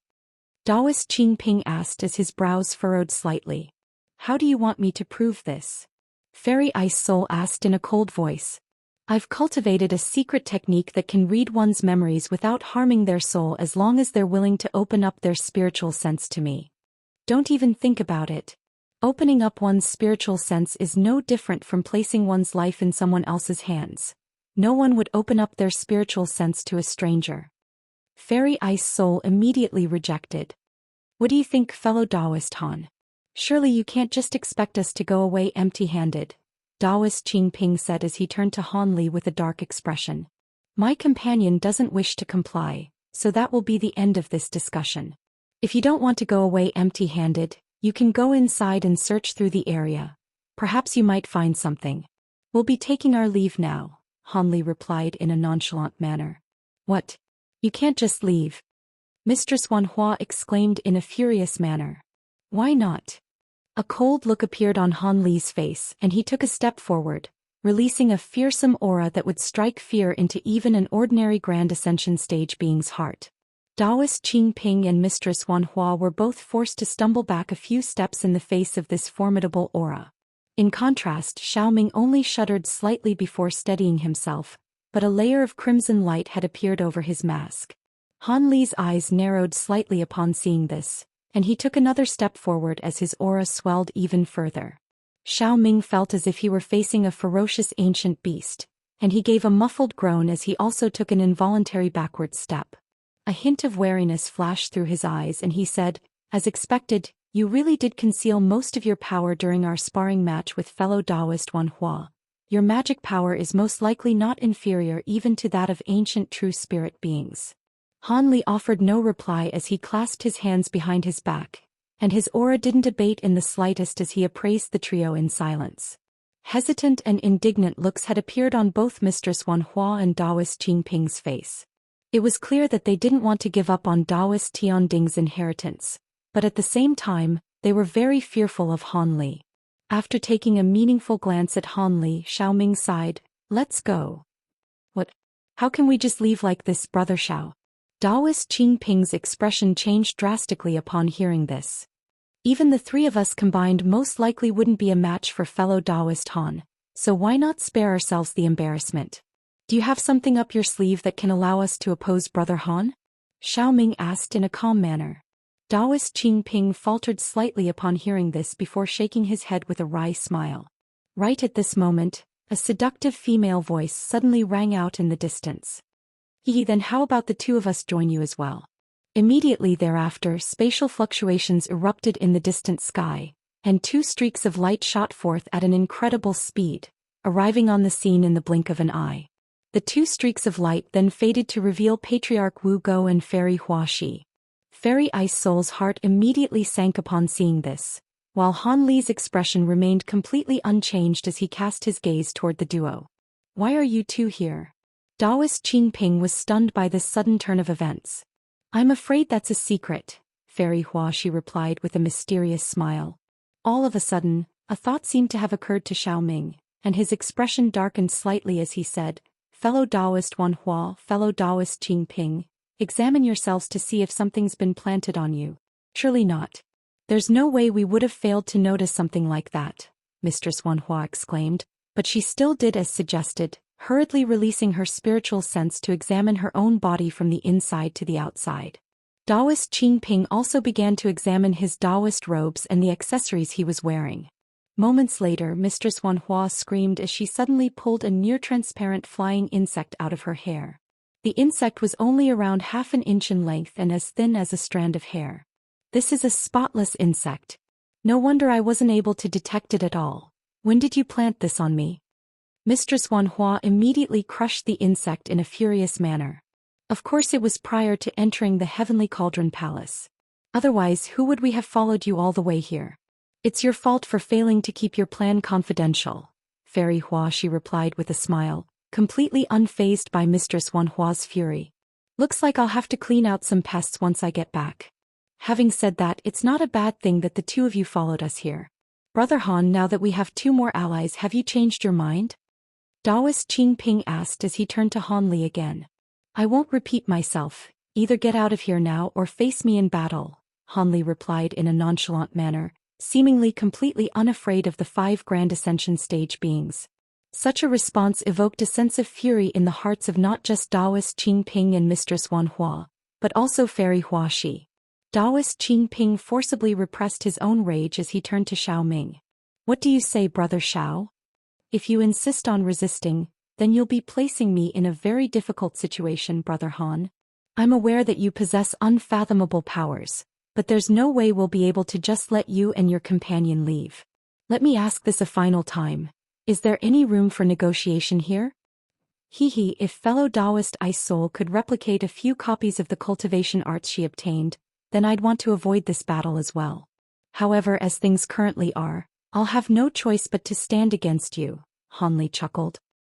S1: Daoist Qing Ping asked as his brows furrowed slightly. "How do you want me to prove this?" Fairy Ice Soul asked in a cold voice. "I've cultivated a secret technique that can read one's memories without harming their soul as long as they're willing to open up their spiritual sense to me. Don't even think about it. Opening up one's spiritual sense is no different from placing one's life in someone else's hands. No one would open up their spiritual sense to a stranger." Fairy Ice Soul immediately rejected. "What do you think, fellow Daoist Han? Surely you can't just expect us to go away empty-handed," Daoist Qing Ping said as he turned to Han Li with a dark expression. "My companion doesn't wish to comply, so that will be the end of this discussion. If you don't want to go away empty-handed, you can go inside and search through the area. Perhaps you might find something. We'll be taking our leave now," Han Li replied in a nonchalant manner. "What? You can't just leave?" Mistress Wanhua exclaimed in a furious manner. "Why not?" A cold look appeared on Han Li's face and he took a step forward, releasing a fearsome aura that would strike fear into even an ordinary Grand Ascension stage being's heart. Daoist Qing Ping and Mistress Wanhua were both forced to stumble back a few steps in the face of this formidable aura. In contrast, Xiaoming only shuddered slightly before steadying himself, but a layer of crimson light had appeared over his mask. Han Li's eyes narrowed slightly upon seeing this, and he took another step forward as his aura swelled even further. Xiaoming felt as if he were facing a ferocious ancient beast, and he gave a muffled groan as he also took an involuntary backward step. A hint of wariness flashed through his eyes and he said, "As expected, you really did conceal most of your power during our sparring match with fellow Daoist Wanhua. Your magic power is most likely not inferior even to that of ancient true spirit beings." Han Li offered no reply as he clasped his hands behind his back, and his aura didn't abate in the slightest as he appraised the trio in silence. Hesitant and indignant looks had appeared on both Mistress Wanhua and Daoist Qing Ping's face. It was clear that they didn't want to give up on Daoist Tian Ding's inheritance, but at the same time, they were very fearful of Han Li. After taking a meaningful glance at Han Li, Xiaoming sighed, "Let's go." "What? How can we just leave like this, Brother Xiao?" Daoist Qing Ping's expression changed drastically upon hearing this. "Even the three of us combined most likely wouldn't be a match for fellow Daoist Han, so why not spare ourselves the embarrassment? Do you have something up your sleeve that can allow us to oppose Brother Han?" Xiaoming asked in a calm manner. Daoist Qing faltered slightly upon hearing this before shaking his head with a wry smile. Right at this moment, a seductive female voice suddenly rang out in the distance. Then how about the two of us join you as well? Immediately thereafter, spatial fluctuations erupted in the distant sky, and two streaks of light shot forth at an incredible speed, arriving on the scene in the blink of an eye. The two streaks of light then faded to reveal Patriarch Wu Go and Fairy Hua Shi. Fairy Ice Soul's heart immediately sank upon seeing this, while Han Li's expression remained completely unchanged as he cast his gaze toward the duo. Why are you two here? Daoist Qing was stunned by this sudden turn of events. I'm afraid that's a secret, Fairy Hua Shi replied with a mysterious smile. All of a sudden, a thought seemed to have occurred to Xiaoming, and his expression darkened slightly as he said, Fellow Daoist Wanhua, fellow Daoist Qing, examine yourselves to see if something's been planted on you. Surely not. There's no way we would have failed to notice something like that, Mistress Wanhua exclaimed, but she still did as suggested, hurriedly releasing her spiritual sense to examine her own body from the inside to the outside. Daoist Qing also began to examine his Daoist robes and the accessories he was wearing. Moments later, Mistress Wanhua screamed as she suddenly pulled a near-transparent flying insect out of her hair. The insect was only around half an inch in length and as thin as a strand of hair. This is a spotless insect. No wonder I wasn't able to detect it at all. When did you plant this on me? Mistress Wanhua immediately crushed the insect in a furious manner. Of course it was prior to entering the Heavenly Cauldron Palace. Otherwise, who would we have followed you all the way here? It's your fault for failing to keep your plan confidential, Fairy Hua Shi replied with a smile, completely unfazed by Mistress Wanhua's fury. Looks like I'll have to clean out some pests once I get back. Having said that, it's not a bad thing that the two of you followed us here. Brother Han, now that we have two more allies, have you changed your mind? Daoist Qing asked as he turned to Han Li again. I won't repeat myself, either get out of here now or face me in battle, Han Li replied in a nonchalant manner, seemingly completely unafraid of the 5 Grand Ascension stage beings. Such a response evoked a sense of fury in the hearts of not just Daoist Qing and Mistress Wanhua, but also Fairy Hua Shi. Daoist Qing forcibly repressed his own rage as he turned to Xiaoming. What do you say, Brother Xiao? If you insist on resisting, then you'll be placing me in a very difficult situation, Brother Han. I'm aware that you possess unfathomable powers, but there's no way we'll be able to just let you and your companion leave. Let me ask this a final time. Is there any room for negotiation here? If fellow Daoist Ice Soul could replicate a few copies of the cultivation arts she obtained, then I'd want to avoid this battle as well. However, as things currently are, I'll have no choice but to stand against you, Han Li chuckled.